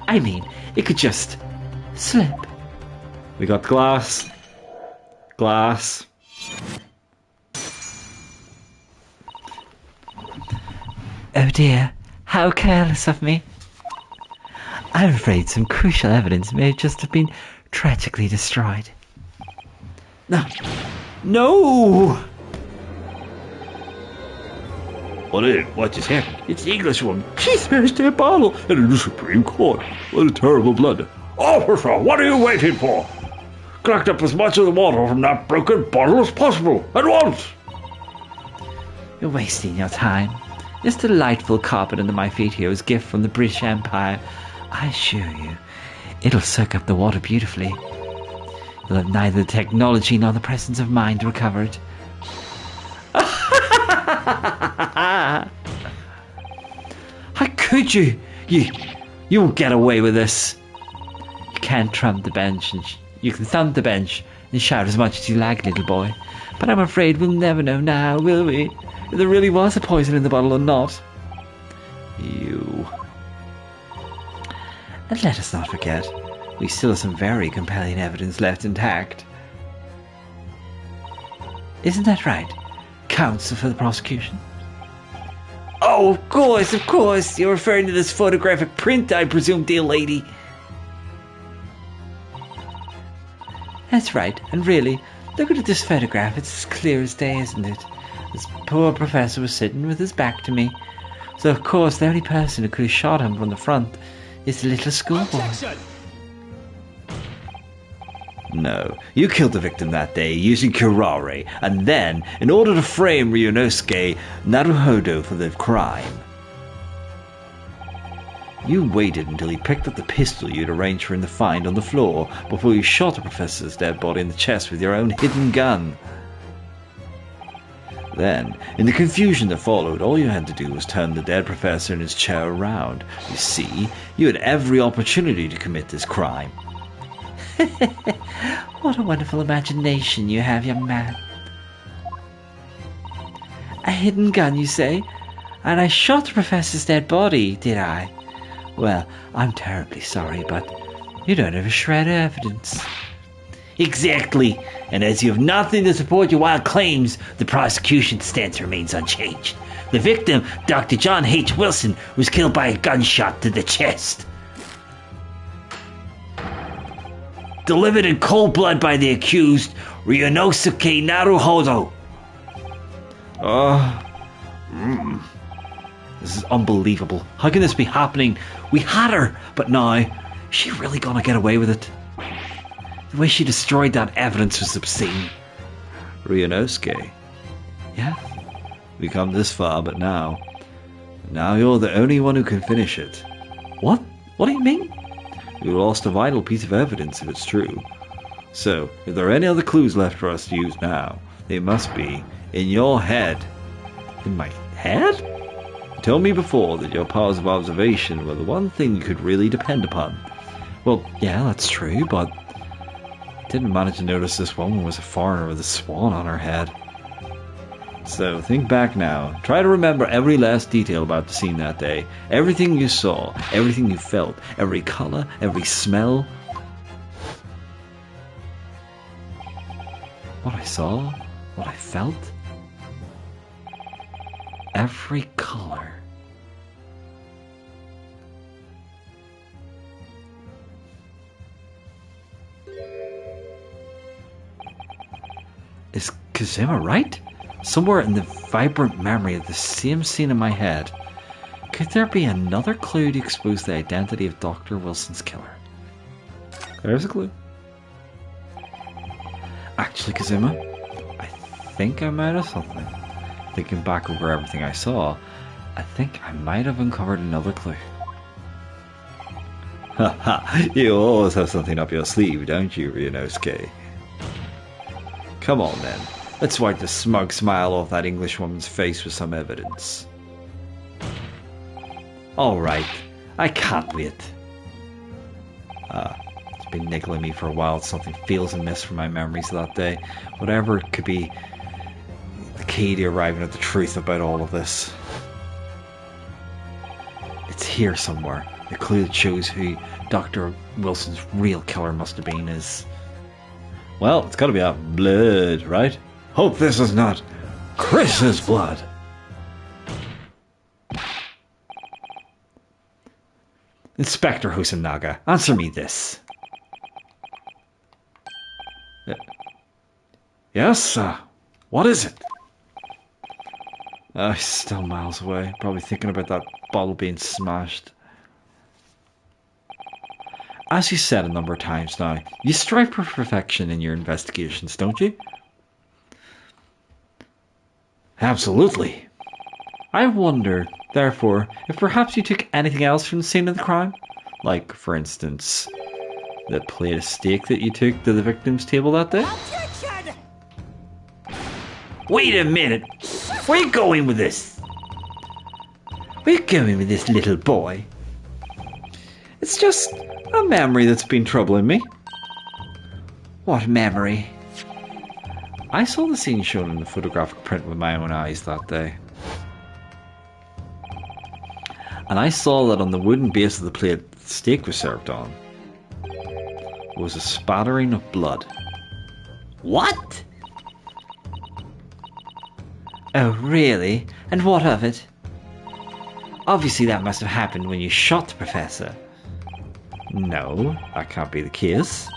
I mean, it could just slip. We got glass. Glass. Oh dear, how careless of me. I'm afraid some crucial evidence may just have been tragically destroyed. No! What just happened? It's the Englishwoman. She smashed a bottle in the Supreme Court. What a terrible blunder. Officer, what are you waiting for? Collect up as much of the water from that broken bottle as possible, at once! You're wasting your time. This delightful carpet under my feet here is a gift from the British Empire. I assure you, it'll soak up the water beautifully. You'll have neither the technology nor the presence of mind to recover it. How could you? You won't get away with this. You can thump the bench and shout as much as you like, little boy. But I'm afraid we'll never know now, will we? If there really was a poison in the bottle or not. You. And let us not forget, we still have some very compelling evidence left intact. Isn't that right, counsel for the prosecution? Oh, of course. You're referring to this photographic print, I presume, dear lady. That's right, and really, looking at this photograph, it's as clear as day, isn't it? This poor professor was sitting with his back to me. So, of course, the only person who could have shot him from the front is the little schoolboy. Objection! No, you killed the victim that day using curare, and then, in order to frame Ryunosuke Naruhodo for the crime, you waited until he picked up the pistol you'd arranged for him to find on the floor before you shot the professor's dead body in the chest with your own hidden gun. Then, in the confusion that followed, all you had to do was turn the dead professor in his chair around. You see, you had every opportunity to commit this crime. What a wonderful imagination you have, young man. A hidden gun, you say? And I shot the professor's dead body, did I? Well, I'm terribly sorry, but you don't have a shred of evidence. Exactly. And as you have nothing to support your wild claims, the prosecution's stance remains unchanged. The victim, Dr. John H. Wilson, was killed by a gunshot to the chest. Delivered in cold blood by the accused, Ryunosuke Naruhodo. This is unbelievable. How can this be happening? We had her, but now, is she really gonna get away with it? The way she destroyed that evidence was obscene. Ryunosuke. Yeah? We come this far, but now you're the only one who can finish it. What? What do you mean? We lost a vital piece of evidence if it's true. So, if there are any other clues left for us to use now, they must be in your head. In my head? You told me before that your powers of observation were the one thing you could really depend upon. Well, yeah, that's true, but I didn't manage to notice this woman was a foreigner with a swan on her head. So, think back now. Try to remember every last detail about the scene that day. Everything you saw, everything you felt, every colour, every smell. What I saw, what I felt, every color. Is Kazuma right? Somewhere in the vibrant memory of the same scene in my head, could there be another clue to expose the identity of Dr. Wilson's killer? There's a clue. Actually, Kazuma, I think I might have something. Thinking back over everything I saw, I think I might have uncovered another clue. Haha, you always have something up your sleeve, don't you, Ryunosuke? Come on then, let's wipe the smug smile off that Englishwoman's face with some evidence. Alright, I can't wait. It's been niggling me for a while. Something feels amiss from my memories of that day. Whatever could be the key to arriving at the truth about all of this. It's here somewhere. The clue that shows who Dr. Wilson's real killer must have been is... Well, it's gotta be that blood, right? Hope this is not Chris's blood. Inspector Hosonaga, answer me this. Yes, what is it? He's still miles away, probably thinking about that bottle being smashed. As you said a number of times now, you strive for perfection in your investigations, don't you? Absolutely. I wonder, therefore, if perhaps you took anything else from the scene of the crime? Like, for instance, the plate of steak that you took to the victim's table that day? Objection! Wait a minute. Where you going with this? Where you going with this, little boy? It's just a memory that's been troubling me. What memory? I saw the scene shown in the photographic print with my own eyes that day. And I saw that on the wooden base of the plate the steak was served on was a spattering of blood. What? Oh, really? And what of it? Obviously that must have happened when you shot the professor. No, that can't be the case.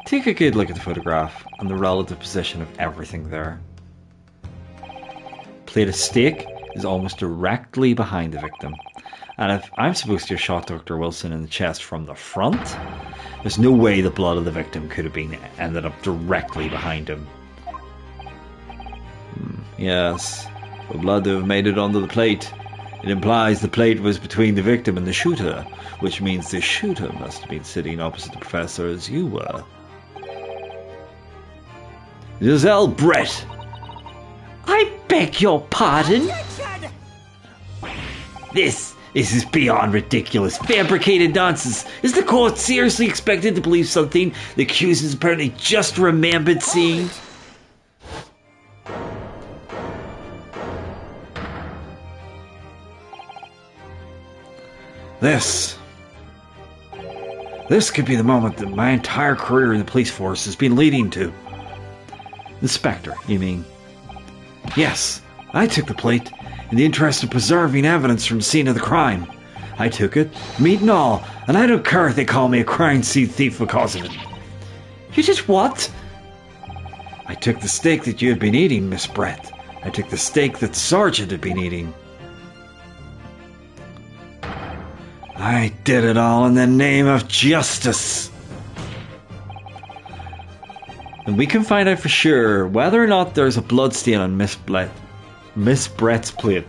Take a good look at the photograph and the relative position of everything there. Plate of steak is almost directly behind the victim. And if I'm supposed to have shot Dr. Wilson in the chest from the front, there's no way the blood of the victim could have been ended up directly behind him. Yes, for blood to have made it onto the plate, it implies the plate was between the victim and the shooter, which means the shooter must have been sitting opposite the professor as you were. Giselle Brett! I beg your pardon? Objection! This is beyond ridiculous, fabricated nonsense. Is the court seriously expected to believe something the accusers apparently just remembered seeing? This could be the moment that my entire career in the police force has been leading to. Inspector, you mean? Yes, I took the plate in the interest of preserving evidence from the scene of the crime. I took it, meat and all, and I don't care if they call me a crime scene thief because of it. You did what? I took the steak that you had been eating, Miss Brett. I took the steak that Sergeant had been eating. I did it all in the name of justice. And we can find out for sure whether or not there's a bloodstain on Miss Brett's plate.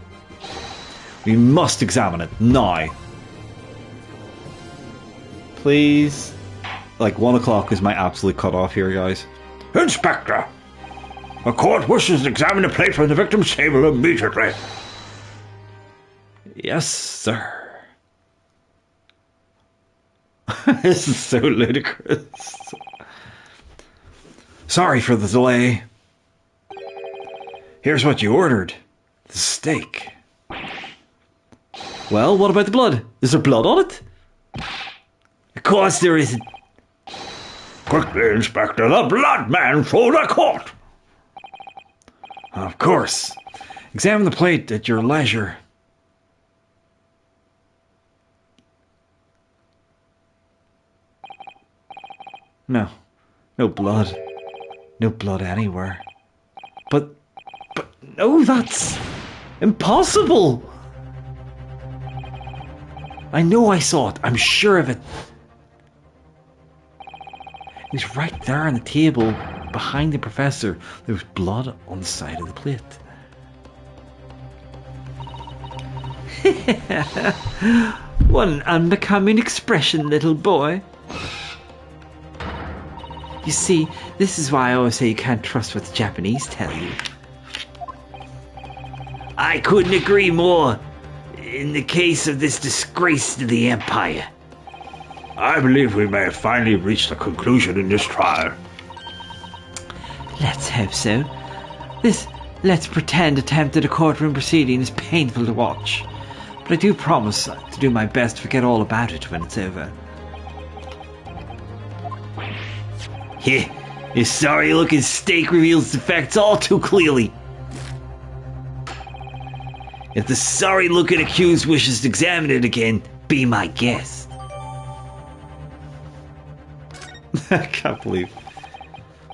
We must examine it now. Please. Like 1 o'clock is my absolute cutoff here, guys. Inspector, the court wishes to examine the plate from the victim's table immediately. Yes, sir. This is so ludicrous. Sorry for the delay. Here's what you ordered. The steak. Well, what about the blood? Is there blood on it? Of course there isn't. Quickly, Inspector, the blood man for the court! Of course. Examine the plate at your leisure. No. No blood. No blood anywhere. But no, that's impossible! I know I saw it. I'm sure of it. It was right there on the table behind the professor. There was blood on the side of the plate. What an unbecoming expression, little boy. You see, this is why I always say you can't trust what the Japanese tell you. I couldn't agree more. In the case of this disgrace to the Empire. I believe we may have finally reached a conclusion in this trial. Let's hope so. This let's pretend attempt at a courtroom proceeding is painful to watch. But I do promise to do my best to forget all about it when it's over. Yeah, his sorry-looking steak reveals the facts all too clearly. If the sorry-looking accused wishes to examine it again, be my guest. I can't believe.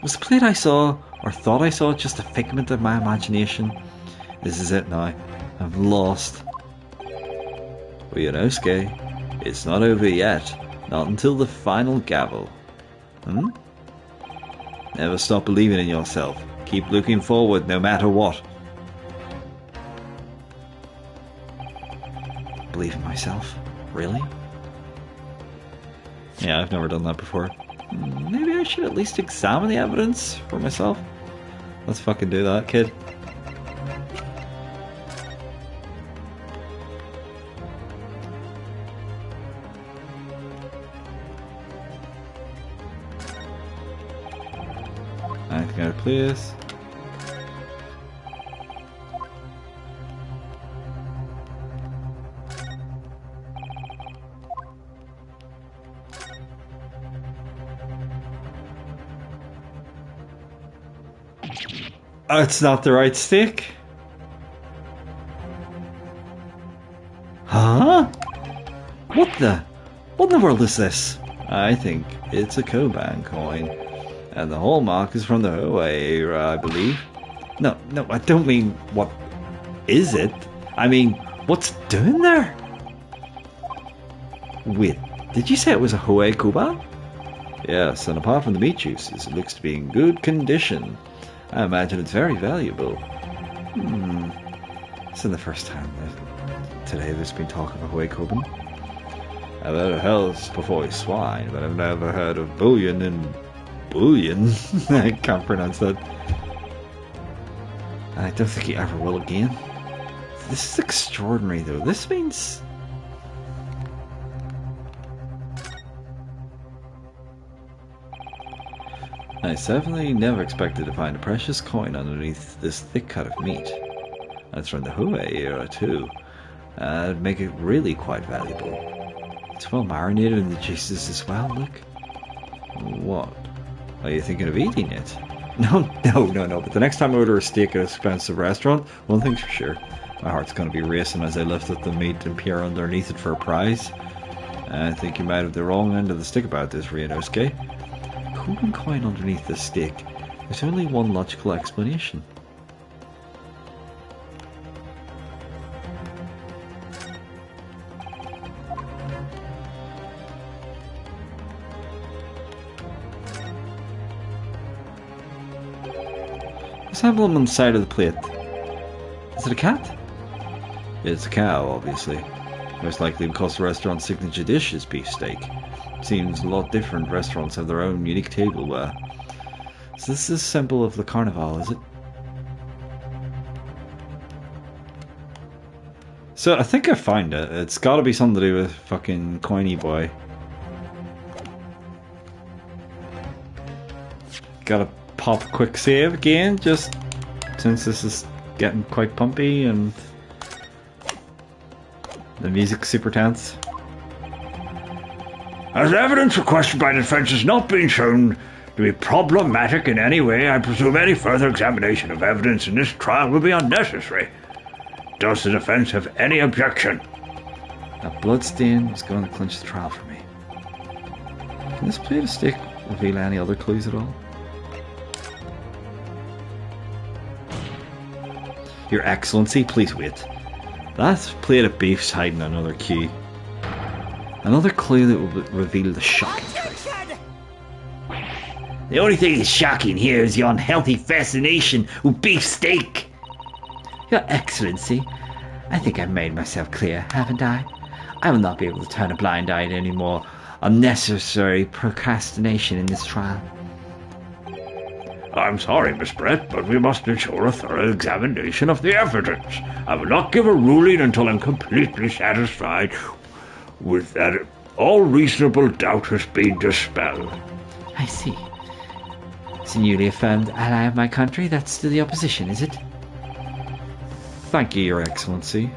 Was the plate I saw, or thought I saw, just a figment of my imagination? This is it now. I'm lost. Ryunosuke, it's not over yet. Not until the final gavel. Never stop believing in yourself. Keep looking forward no matter what. Believe in myself? Really? Yeah, I've never done that before. Maybe I should at least examine the evidence for myself. Let's fucking do that, kid. Anything out of place? Oh, it's not the right stick? Huh? What in the world is this? I think it's a Koban coin. And the hallmark is from the Hoei era, I believe. No, I don't mean what is it? I mean, what's doing there? Wait, did you say it was a Hoei Koban? Yes, and apart from the meat juices, it looks to be in good condition. I imagine it's very valuable. This is the first time today there's been talk of a Hoei Koban. I've heard of hells before swine, but I've never heard of bullion and bullion. I can't pronounce that. I don't think he ever will again. This is extraordinary though. This means... I definitely never expected to find a precious coin underneath this thick cut of meat. That's from the Hoei era too. It'd make it really quite valuable. It's well marinated in the juices as well, look. What? Are you thinking of eating it? No, but the next time I order a steak at an expensive restaurant, one thing's for sure. My heart's going to be racing as I lift up the meat and peer underneath it for a prize. I think you might have the wrong end of the stick about this, Ryunosuke. Koban coin underneath this stick. There's only one logical explanation. This emblem on the side of the plate. Is it a cat? It's a cow, obviously. Most likely because the restaurant's signature dish is beef steak. Seems a lot different restaurants have their own unique tableware. So this is a symbol of the carnival, is it? So I think I find it. It's gotta be something to do with fucking Coiny Boy. Gotta pop a quick save again, just since this is getting quite pumpy and the music's super tense. As evidence requested by the defense has not been shown to be problematic in any way, I presume any further examination of evidence in this trial will be unnecessary. Does the defense have any objection? That bloodstain is going to clinch the trial for me. Can this plate of stick reveal any other clues at all? Your Excellency, please wait. That plate of beef's hiding another key. Another clue that will reveal the shocking truth. The only thing that's shocking here is your unhealthy fascination with beefsteak. Your Excellency, I think I've made myself clear, haven't I? I will not be able to turn a blind eye to any more unnecessary procrastination in this trial. I'm sorry, Miss Brett, but we must ensure a thorough examination of the evidence. I will not give a ruling until I'm completely satisfied with that all reasonable doubt has been dispelled. I see. It's a newly affirmed ally of my country that's to the opposition, is it? Thank you, Your Excellency.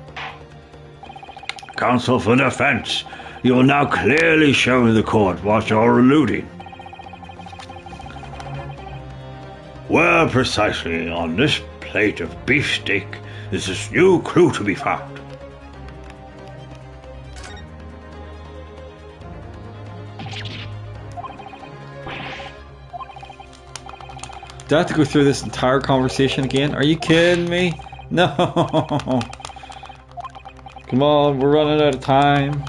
Counsel for defense, you will now clearly show the court what you're alluding. Where precisely on this plate of beefsteak is this new clue to be found? Do I have to go through this entire conversation again? Are you kidding me? No! Come on, we're running out of time.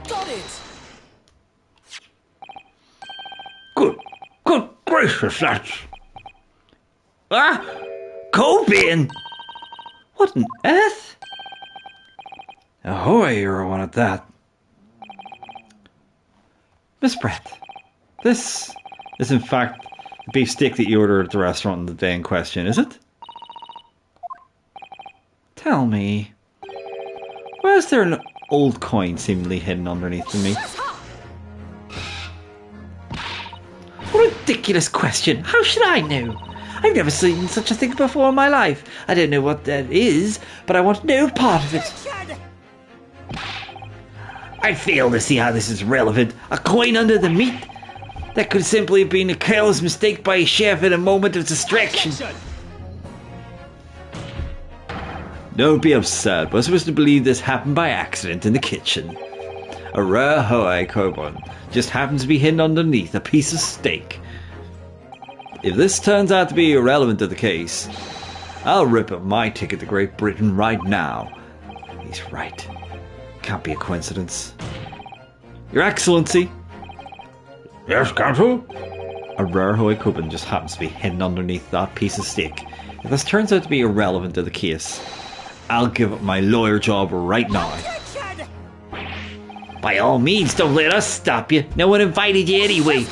Got it! Good gracious, that's... Ah! Copian! What on earth? Ahoy, you're one at that. Miss Brett, this is in fact the beefsteak that you ordered at the restaurant on the day in question, is it? Tell me, why is there an old coin seemingly hidden underneath the meat? What a ridiculous question. How should I know? I've never seen such a thing before in my life. I don't know what that is, but I want no part of it. I fail to see how this is relevant. A coin under the meat? That could simply have been a careless mistake by a chef in a moment of distraction. Don't be upset, but I'm supposed to believe this happened by accident in the kitchen. A rare Hawaii coupon just happens to be hidden underneath a piece of steak. If this turns out to be irrelevant to the case, I'll rip up my ticket to Great Britain right now. He's right. Can't be a coincidence. Your Excellency! Yes, Counsel? A rare Hawaii coupon just happens to be hidden underneath that piece of steak. If this turns out to be irrelevant to the case, I'll give up my lawyer job right now. By all means, don't let us stop you. No one invited you anyway.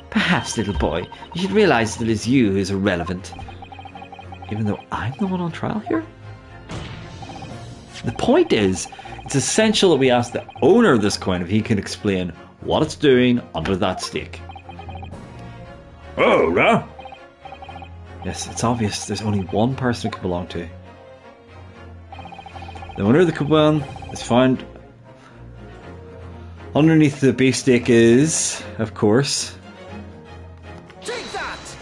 Perhaps, little boy, you should realize that it's you who's irrelevant. Even though I'm the one on trial here? The point is, it's essential that we ask the owner of this coin if he can explain what it's doing under that steak. Oh, no? Yes, it's obvious there's only one person it could belong to. The owner of the coupon is found underneath the beefsteak is, of course, Take that!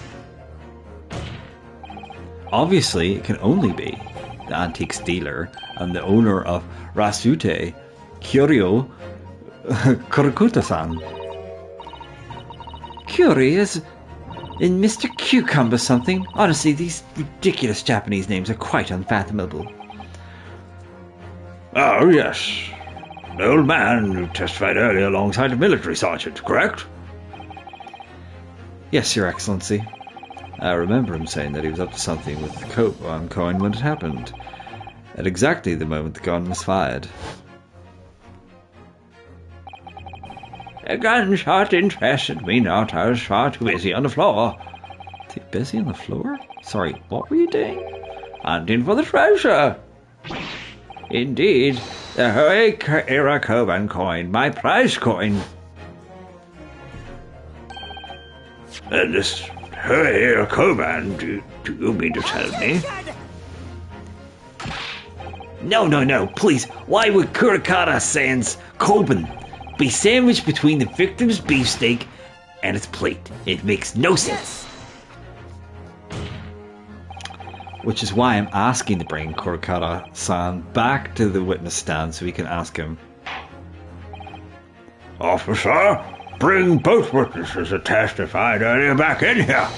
obviously it can only be the antiques dealer and the owner of Rasute, Kyoryo Kurakuta-san. Curious. In Mr. Cucumber something. Honestly, these ridiculous Japanese names are quite unfathomable. Oh, yes. The old man who testified earlier alongside a military sergeant, correct? Yes, Your Excellency. I remember him saying that he was up to something with the coin when it happened, at exactly the moment the gun was fired. A gunshot interested me not. I was far too busy on the floor. Too busy on the floor? Sorry, what were you doing? hunting for the treasure. Indeed, the Hoei Koban coin, my prize coin. And this Hoei Koban, do you mean to tell me? No, please. Why would Kurakata Sans Koban be sandwiched between the victim's beefsteak and its plate? It makes no sense. Which is why I'm asking to bring Kurakata-san back to the witness stand so we can ask him. Officer, bring both witnesses that testified earlier back in here.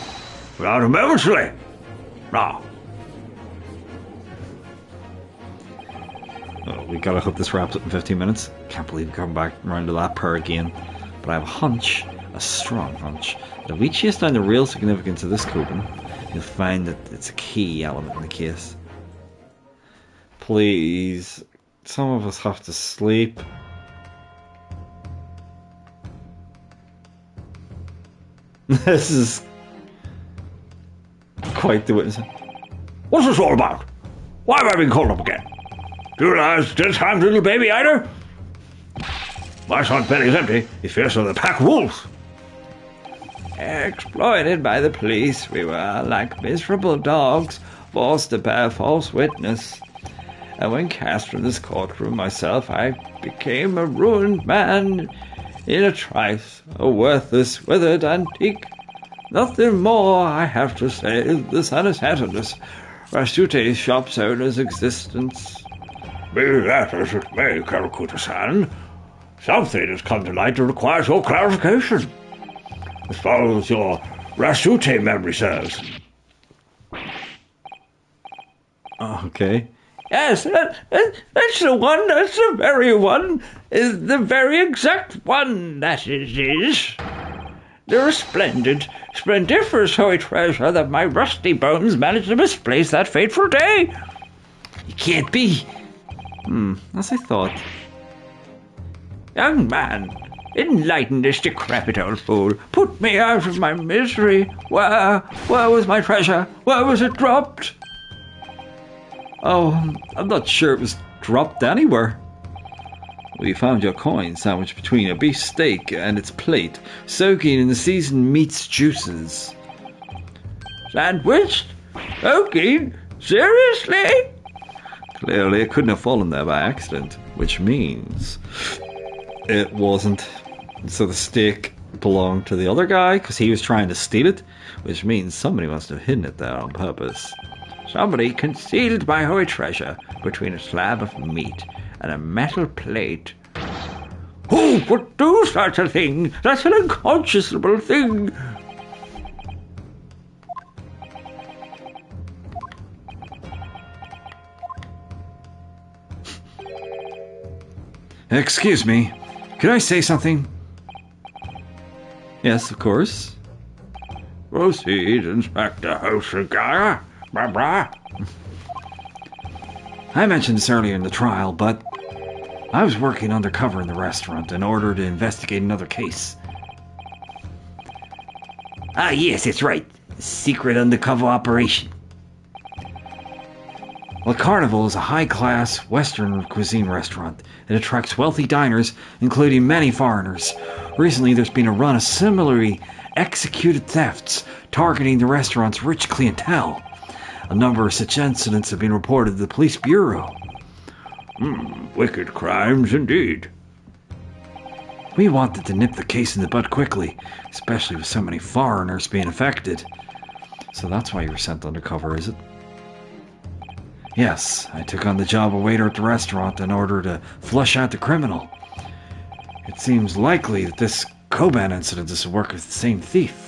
Without immensely. Now. Oh, we gotta hope this wraps up in 15 minutes. Can't believe we come back around to that per again. But I have a hunch, a strong hunch, that if we chase down the real significance of this Koban, you'll find that it's a key element in the case. Please, some of us have to sleep. This is quite the witness. What's this all about? Why have I been called up again? Do you realize this time's little baby either? My son's belly's empty. He's fiercer than the pack wolves. Exploited by the police, we were, like miserable dogs, forced to bear false witness. And when cast from this courtroom myself, I became a ruined man in a trice, a worthless, withered antique. Nothing more I have to say. This unassatinous Rasute shop's owner's existence. Be that as it may, Karakuta-san, something has come to light that requires your clarification. As far as your Rasute memory serves. Okay. Yes, that's the one, that's the very one, is the very exact one, that it is. The resplendent, splendiferous Hoey treasure that my rusty bones managed to misplace that fateful day. It can't be. As I thought. Young man, enlighten this decrepit old fool. Put me out of my misery. Where was my treasure? Where was it dropped? Oh, I'm not sure it was dropped anywhere. We found your coin sandwiched between a beef steak and its plate, soaking in the seasoned meat's juices. Sandwiched? Soaking? Seriously? Clearly, it couldn't have fallen there by accident, which means it wasn't. So the steak belonged to the other guy because he was trying to steal it, which means somebody must have hidden it there on purpose. Somebody concealed my Hoey treasure between a slab of meat and a metal plate. Who would do such a thing? That's an unconscionable thing. Excuse me, could I say something? Yes, of course. Proceed, Inspector Hoshigaya. Blah. I mentioned this earlier in the trial, but I was working undercover in the restaurant in order to investigate another case. Ah, yes, it's right. Secret undercover operation. Well, Carnival is a high-class Western cuisine restaurant. It attracts wealthy diners, including many foreigners. Recently, there's been a run of similarly executed thefts targeting the restaurant's rich clientele. A number of such incidents have been reported to the police bureau. Wicked crimes indeed. We wanted to nip the case in the bud quickly, especially with so many foreigners being affected. So that's why you were sent undercover, is it? Yes, I took on the job of waiter at the restaurant in order to flush out the criminal. It seems likely that this Koban incident is the work of the same thief.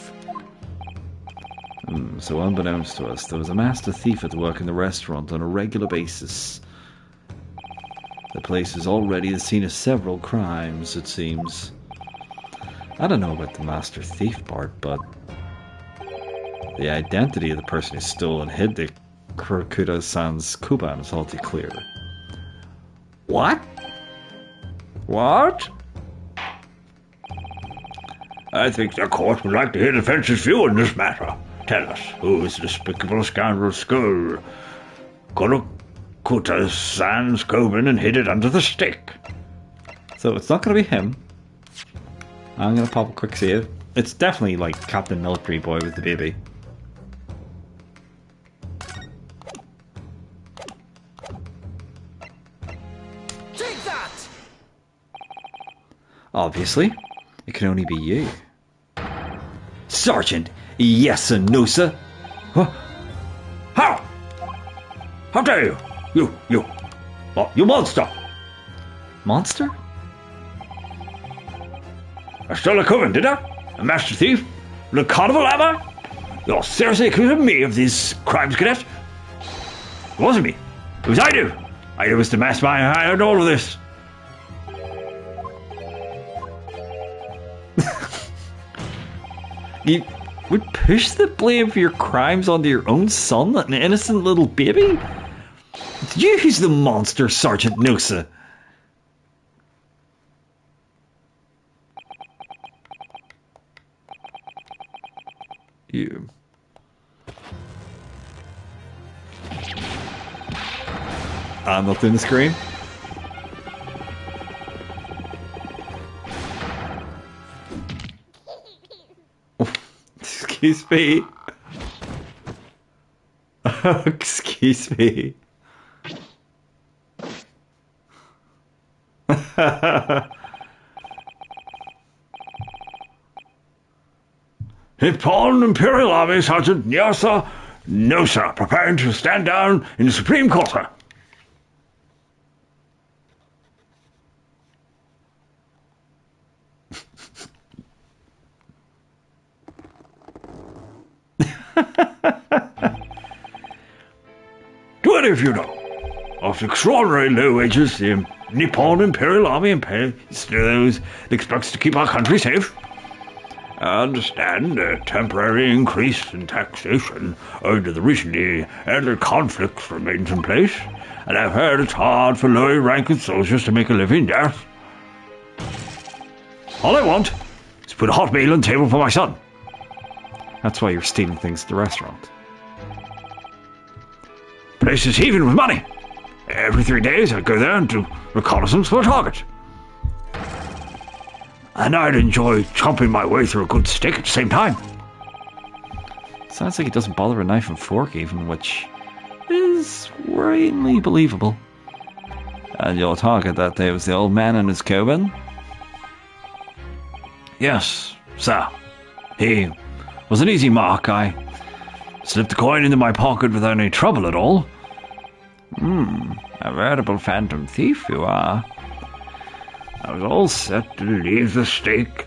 So unbeknownst to us, there was a master thief at work in the restaurant on a regular basis. The place is already the scene of several crimes, it seems. I don't know about the master thief part, but the identity of the person who stole and hid the Kurakuta-san's Kuban is all too clear. What? What? I think the court would like to hear the defense's view on this matter. Tell us, who is the despicable scoundrel Skull? Kurakuta sans Coben and hid it under the stick. So it's not going to be him. I'm going to pop a quick save. It's definitely like Captain Military Boy with the baby. Take that! Obviously, it can only be you. Sergeant, yes and no, sir. Huh? How? How dare you? You monster! Monster? I stole a coven, did I? A master thief? A carnival, am I? You're seriously accusing me of these crimes, cadet? It wasn't me. It was I do. I was the mastermind behind all of this. You would push the blame for your crimes onto your own son, an innocent little baby? Did you use the monster, Sergeant Nosa? You. I'm not doing the screen. Excuse me. Excuse me. Nippon Imperial Army Sergeant Nyasa Nosa, preparing to stand down in the Supreme Court, sir. Do any of you know, after extraordinary low wages, the Nippon Imperial Army pays to those it expects to keep our country safe? I understand a temporary increase in taxation owing to the recently ended conflicts remains in place, and I've heard it's hard for lower-ranking soldiers to make a living, yes? All I want is to put a hot meal on the table for my son. That's why you're stealing things at the restaurant. Place is heaving with money. Every 3 days I go there and do reconnaissance for a target. And I'd enjoy chomping my way through a good steak at the same time. Sounds like he doesn't bother with a knife and fork even, which is worryingly believable. And your target that day was the old man in his cabin? Yes, sir. He was an easy mark. I slipped the coin into my pocket without any trouble at all. A veritable phantom thief you are. I was all set to leave the stake.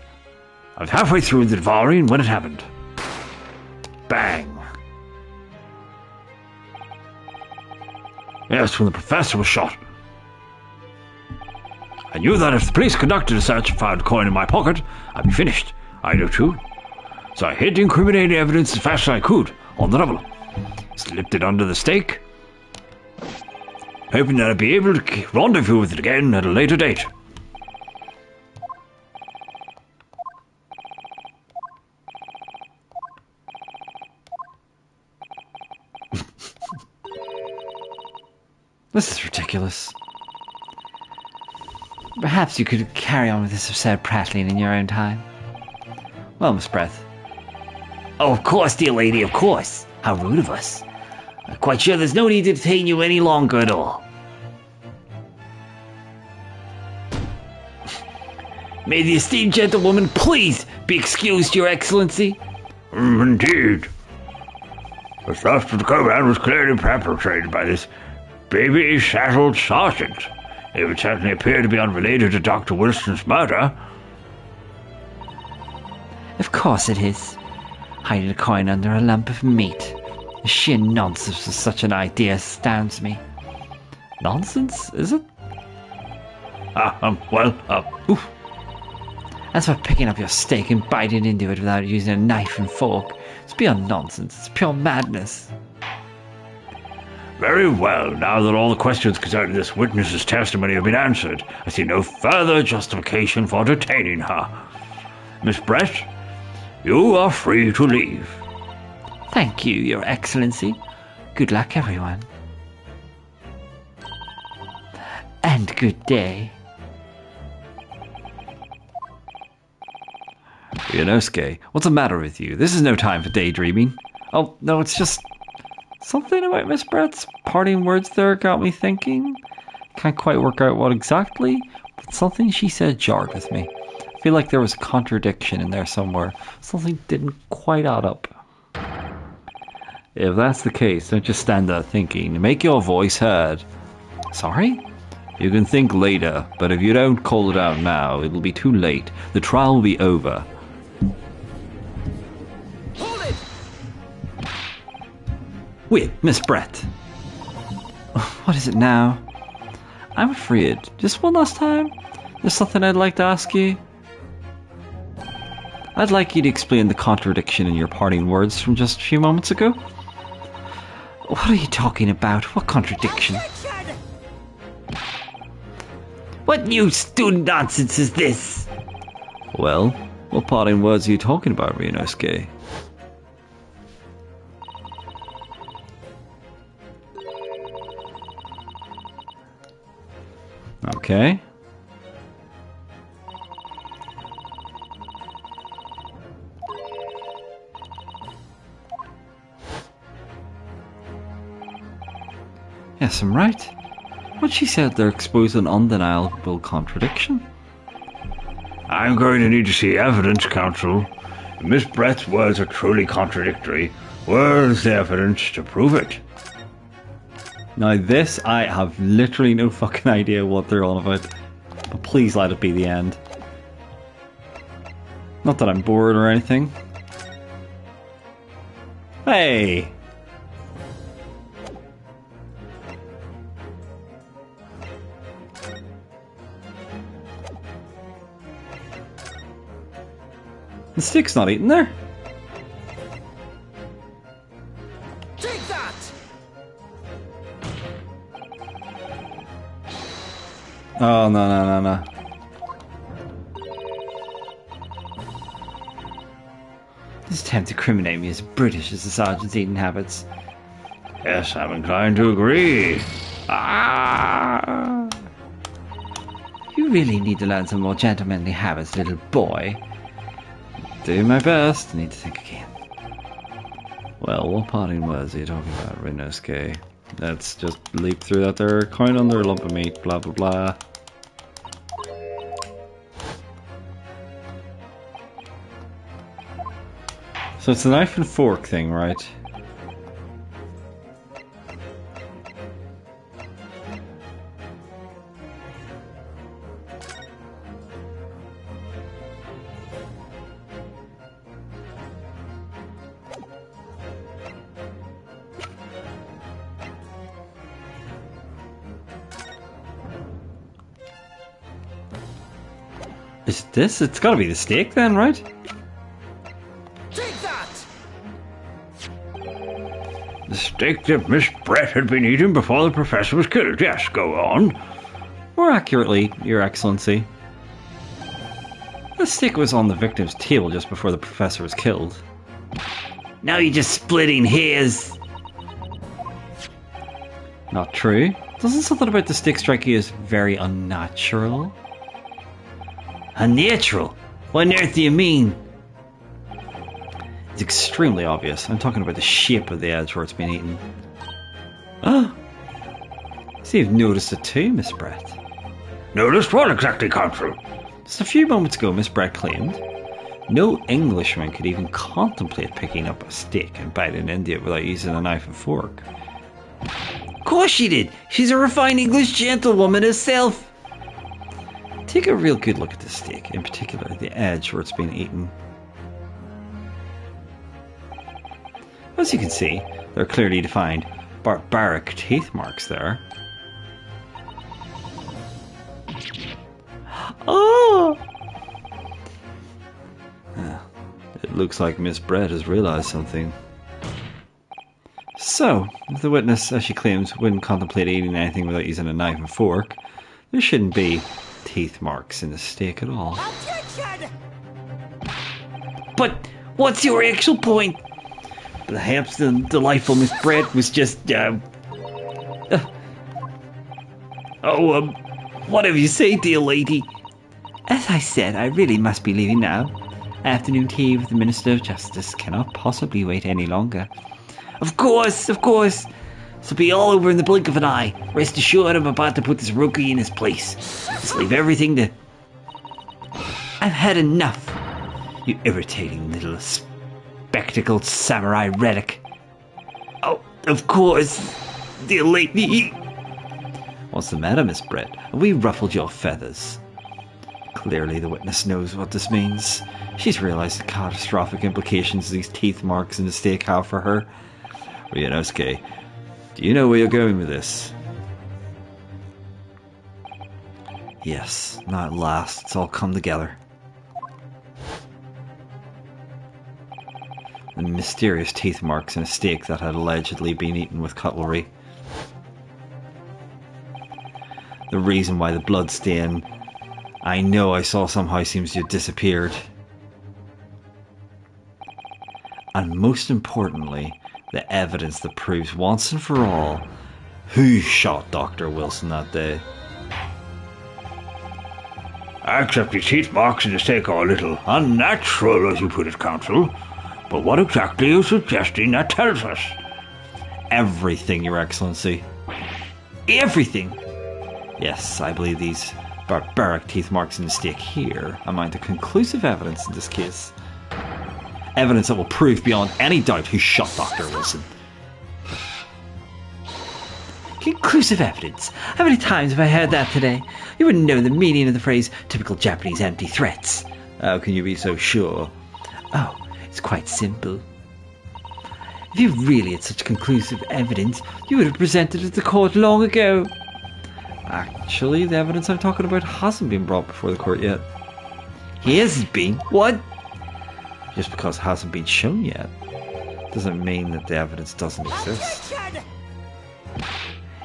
I was halfway through the devouring when it happened. Bang. Yes, when the professor was shot. I knew that if the police conducted a search and found a coin in my pocket, I'd be finished. I knew too. So I hid the incriminating evidence as fast as I could on the double. Slipped it under the stake, hoping that I'd be able to rendezvous with it again at a later date. This is ridiculous. Perhaps you could carry on with this absurd prattling in your own time. Well, Miss Breath. Oh, of course, dear lady, of course. How rude of us. I'm quite sure there's no need to detain you any longer at all. May the esteemed gentlewoman please be excused, Your Excellency. Indeed. The theft of the command was clearly perpetrated by this baby-saddled sergeant. It would certainly appear to be unrelated to Dr. Wilson's murder. Of course it is. Hiding a coin under a lump of meat. The sheer nonsense of such an idea astounds me. Nonsense, is it? Oof. As for picking up your steak and biting into it without using a knife and fork, it's beyond nonsense. It's pure madness. Very well, now that all the questions concerning this witness's testimony have been answered, I see no further justification for detaining her. Miss Brett, you are free to leave. Thank you, Your Excellency. Good luck, everyone. and good day. Ryunosuke, what's the matter with you? This is no time for daydreaming. Oh, no, it's just something about Miss Brett's parting words there got me thinking. Can't quite work out what exactly, but something she said jarred with me. I feel like there was a contradiction in there somewhere. Something didn't quite add up. If that's the case, don't just stand there thinking. Make your voice heard. Sorry? You can think later, but if you don't call it out now, it will be too late. The trial will be over. Hold it! Wait, Miss Brett. What is it now? I'm afraid. Just one last time. There's something I'd like to ask you. I'd like you to explain the contradiction in your parting words from just a few moments ago. What are you talking about? What contradiction? What new student nonsense is this? Well, what parting words are you talking about, Ryunosuke? Okay. Yes, I'm right. What she said there exposed an undeniable contradiction. I'm going to need to see evidence, Counsel. If Miss Brett's words are truly contradictory, where's the evidence to prove it? Now this, I have literally no fucking idea what they're on about. But please let it be the end. Not that I'm bored or anything. Hey! The stick's not eating there. Take that! Oh, no. This attempt to incriminate me as British as the sergeant's eating habits. Yes, I'm inclined to agree. Ah! You really need to learn some more gentlemanly habits, little boy. Do my best. I need to think again. Well, what parting words are you talking about, Ryunosuke? Let's just leap through that there. Coin under a lump of meat, blah blah blah. So it's the knife and fork thing, right? Is this? It's gotta be the steak then, right? Take that! The steak that Miss Brett had been eating before the professor was killed. Yes, go on. More accurately, Your Excellency. The steak was on the victim's table just before the professor was killed. Now you're just splitting hairs. Not true. Doesn't something about the steak strike you as very unnatural? Unnatural? What on earth do you mean? It's extremely obvious. I'm talking about the shape of the edge where it's been eaten. Oh, See, you've noticed it too, Miss Brett. Noticed what exactly, Counsel? Just a few moments ago, Miss Brett claimed no Englishman could even contemplate picking up a steak and biting into it without using a knife and fork. of course she did. She's a refined English gentlewoman herself. Take a real good look at this steak, in particular the edge where it's been eaten. As you can see, there are clearly defined barbaric teeth marks there. Oh! It looks like Miss Brett has realised something. So, if the witness, as she claims, wouldn't contemplate eating anything without using a knife and fork, there shouldn't be teeth marks in the steak at all. Objection! But what's your actual point? Perhaps the delightful Miss Brett was just, Whatever you say, dear lady. As I said, I really must be leaving now. Afternoon tea with the Minister of Justice cannot possibly wait any longer. Of course, of course. This will be all over in the blink of an eye. Rest assured I'm about to put this rookie in his place. Just leave everything to... I've had enough. You irritating little spectacled samurai relic. Oh, of course, dear lady. What's the matter, Miss Brett? Have we ruffled your feathers? Clearly the witness knows what this means. She's realised the catastrophic implications these teeth marks in the stake have for her. Ryunosuke, do you know where you're going with this? Yes, now at last it's all come together. The mysterious teeth marks in a steak that had allegedly been eaten with cutlery. The reason why the blood stain I know I saw somehow seems to have disappeared. And most importantly, the evidence that proves once and for all who shot Dr. Wilson that day. I accept your teeth marks in the steak are a little unnatural, as you put it, Counsel. But what exactly are you suggesting that tells us? Everything, Your Excellency. Everything! Yes, I believe these barbaric teeth marks in the steak here amount to conclusive evidence in this case. Evidence that will prove beyond any doubt who shot Dr. Wilson. Conclusive evidence? How many times have I heard that today? You wouldn't know the meaning of the phrase typical Japanese empty threats. How can you be so sure? Oh, it's quite simple. If you really had such conclusive evidence, you would have presented it to the court long ago. Actually, the evidence I'm talking about hasn't been brought before the court yet. He hasn't been? What? Just because it hasn't been shown yet doesn't mean that the evidence doesn't exist.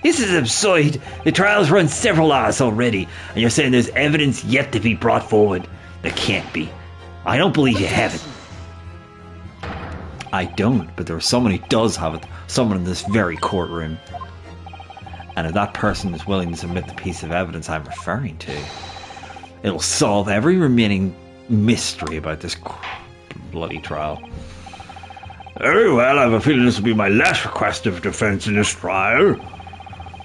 This is absurd. The trial's run several hours already, and you're saying there's evidence yet to be brought forward. There can't be. I don't believe you have it. I don't, but there is someone who does have it. Someone in this very courtroom. And if that person is willing to submit the piece of evidence I'm referring to, it'll solve every remaining mystery about this bloody trial. Very well, I have a feeling this will be my last request of defence in this trial.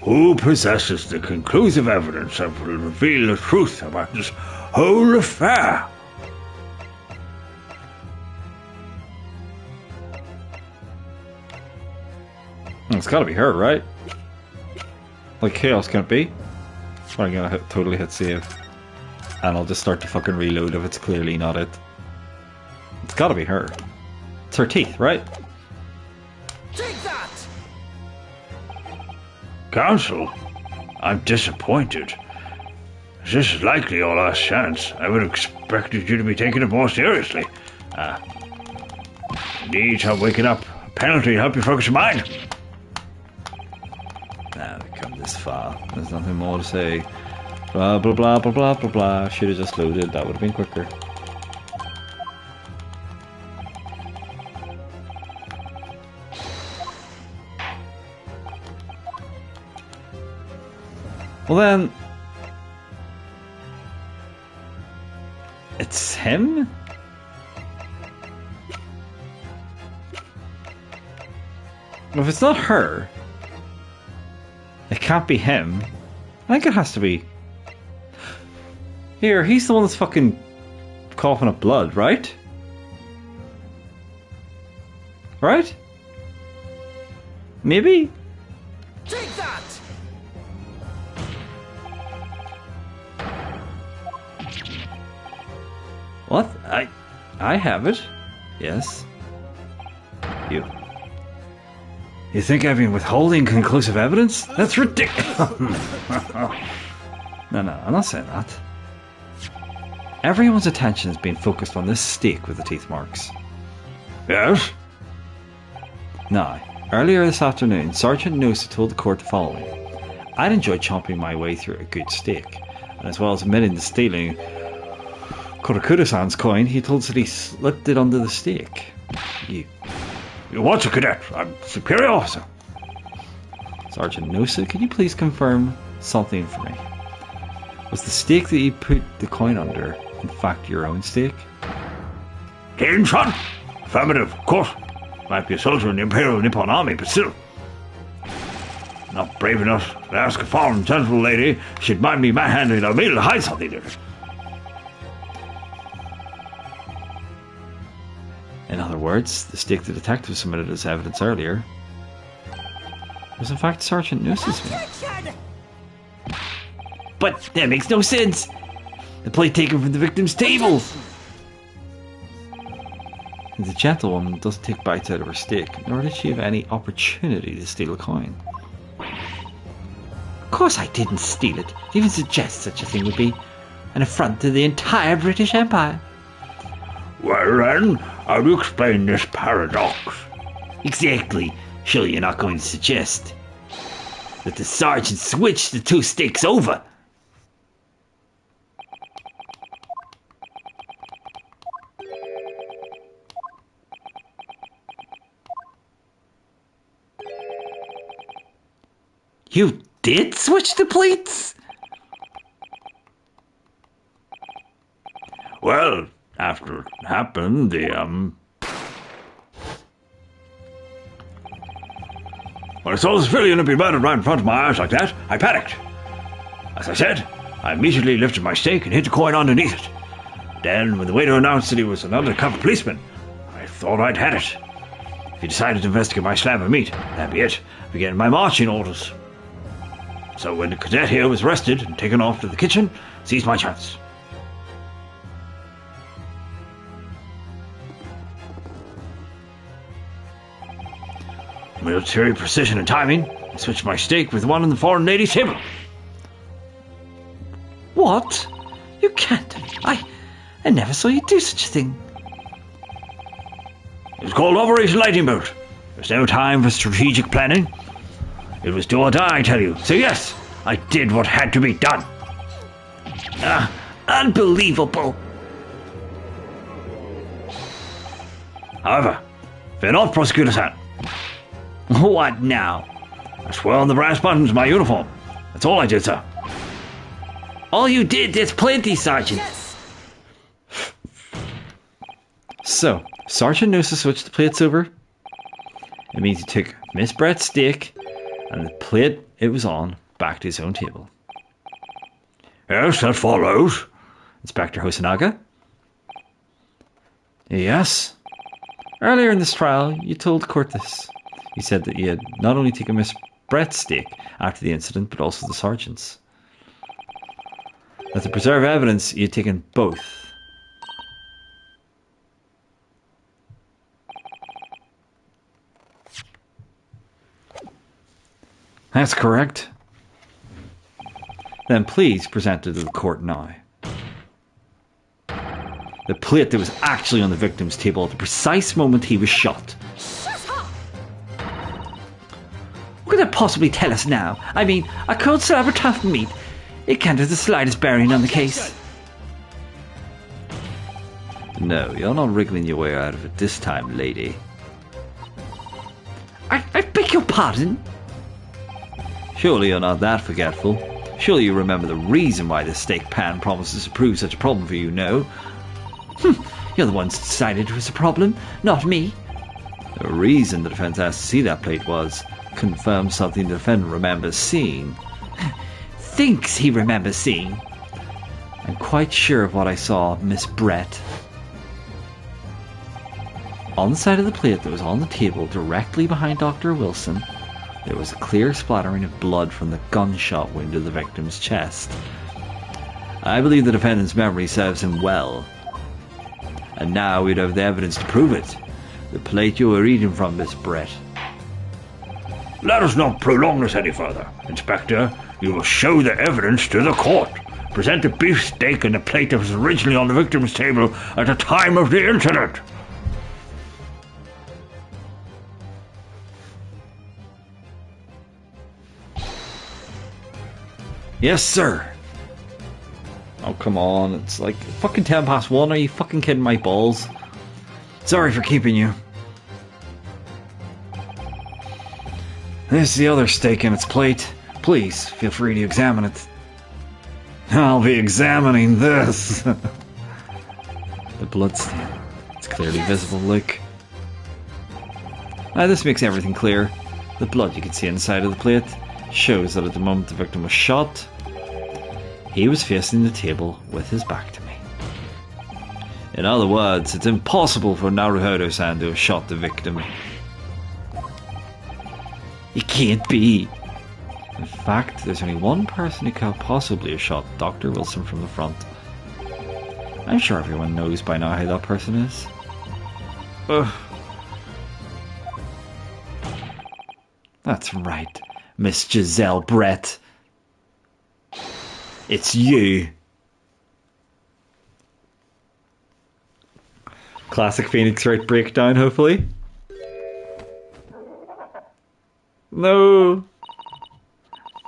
Who possesses the conclusive evidence that will reveal the truth about this whole affair? It's gotta be her, right? Like, who else can it be? I'm gonna totally hit save. And I'll just start to fucking reload if it's clearly not it. It's gotta be her. It's her teeth, right? Take that! Counsel, I'm disappointed. This is likely your last chance. I would have expected you to be taking it more seriously. Need help waking up. A penalty to help you focus your mind. Now we come this far. There's nothing more to say. Blah blah blah blah blah blah blah. Should have just loaded. That would have been quicker. Well then, it's him? If it's not her, it can't be him. I think it has to be. Here, he's the one that's fucking coughing up blood, right? Right? Maybe? Take that! What? I have it. Yes. You. You think I've been withholding conclusive evidence? That's ridiculous. No, I'm not saying that. Everyone's attention has been focused on this steak with the teeth marks. Yes? Now, earlier this afternoon, Sergeant Nosa told the court the following. I'd enjoy chomping my way through a good steak, and as well as admitting to stealing Korakura-san's coin, he told us that he slipped it under the steak. You. What's a cadet? I'm superior officer. Sergeant Nosa, could you please confirm something for me? Was the stake that you put the coin under, in fact, your own stake? Keen, son? Affirmative, of course. Might be a soldier in the Imperial Nippon Army, but still. Not brave enough to ask a foreign gentleman lady she'd mind me manhandling a meal to hide something in it. In other words, the stake the detective submitted as evidence earlier was in fact Sergeant Noose's one. But that makes no sense. The plate taken from the victim's table. The gentlewoman doesn't take bites out of her steak, nor did she have any opportunity to steal a coin. Of course I didn't steal it. To even suggest such a thing would be an affront to the entire British Empire. Well then, how do you explain this paradox? Exactly. Surely you're not going to suggest that the sergeant switched the two stakes over. You did switch the plates? Well, after it happened, when I saw the civilian be murdered right in front of my eyes like that, I panicked. As I said, I immediately lifted my stake and hid the coin underneath it. Then, when the waiter announced that he was an undercover policeman, I thought I'd had it. If he decided to investigate my slab of meat, that'd be it. I began my marching orders. So when the cadet here was arrested and taken off to the kitchen, seized my chance. Military precision and timing. I switched my stake with the one on the foreign lady's table. What? You can't. I never saw you do such a thing. It was called Operation Lightning Bolt. There's no time for strategic planning. It was do or die, I tell you. So yes, I did what had to be done. Unbelievable. However, fear not, Prosecutor San. What now? I swear on the brass buttons of my uniform. That's all I did, sir. All you did, there's plenty, Sergeant. So, Sergeant Noose switched the plates over. It means he took Miss Brett's steak and the plate it was on back to his own table. Yes, that follows. Inspector Hosanaga? Yes. Earlier in this trial, you told court this. You said that you had not only taken Miss Brett's steak after the incident, but also the sergeant's. That to preserve evidence, you had taken both. That's correct. Then please present it to the court now. The plate that was actually on the victim's table at the precise moment he was shot. What could that possibly tell us now? I mean, a cold slab of tough meat. It can't have the slightest bearing on the case. No, you're not wriggling your way out of it this time, lady. I beg your pardon? Surely you're not that forgetful. Surely you remember the reason why the steak pan promises to prove such a problem for you, no? You're the ones who decided it was a problem, not me. The reason the defense asked to see that plate was confirm something the defendant remembers seeing. Thinks he remembers seeing. I'm quite sure of what I saw, Miss Brett. On the side of the plate that was on the table directly behind Dr. Wilson, there was a clear splattering of blood from the gunshot wound to the victim's chest. I believe the defendant's memory serves him well. And now we'd have the evidence to prove it. The plate you were eating from, Miss Brett. Let us not prolong this any further. Inspector, you will show the evidence to the court. Present the beefsteak and the plate that was originally on the victim's table at the time of the incident. Yes, sir. Oh, come on. It's like fucking 1:10. Are you fucking kidding my balls? Sorry for keeping you. There's the other steak in its plate. Please, feel free to examine it. I'll be examining this. The bloodstain. It's clearly visible, look. This makes everything clear. The blood you can see inside of the plate shows that at the moment the victim was shot, he was facing the table with his back to me. In other words, it's impossible for Naruhodo-san to have shot the victim. It can't be. In fact, there's only one person who could possibly have shot Dr. Wilson from the front. I'm sure everyone knows by now who that person is. Ugh. That's right, Miss Giselle Brett. It's you. Classic Phoenix Wright breakdown, hopefully. No.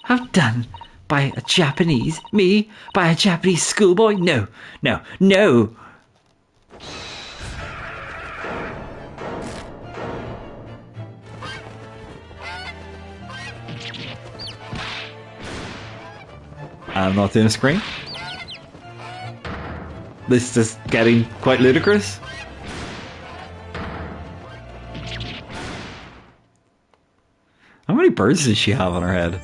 How done? By a Japanese? Me? By a Japanese schoolboy? No, no, no! I'm not doing a screen. This is getting quite ludicrous. How many birds does she have on her head?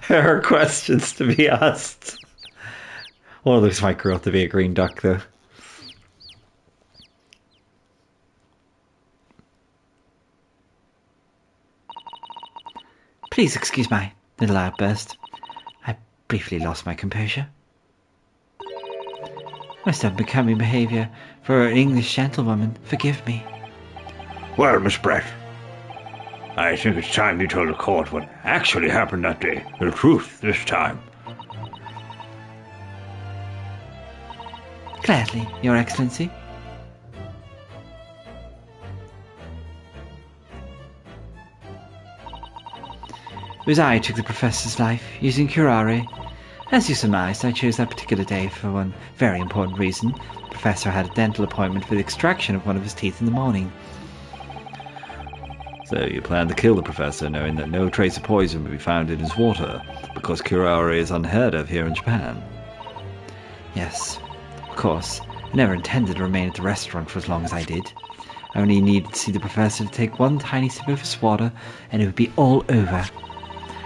There are questions to be asked. One of those might grow up to be a green duck, though. Please excuse my little outburst. I briefly lost my composure. Most unbecoming behaviour for an English gentlewoman. Forgive me. Well, Miss Brett, I think it's time you told the court what actually happened that day. The truth this time. Gladly, Your Excellency. It was I who took the Professor's life, using curare. As you surmised, I chose that particular day for one very important reason. The Professor had a dental appointment for the extraction of one of his teeth in the morning. So you plan to kill the Professor, knowing that no trace of poison will be found in his water, because curare is unheard of here in Japan. Yes, of course. I never intended to remain at the restaurant for as long as I did. I only needed to see the Professor to take one tiny sip of his water, and it would be all over.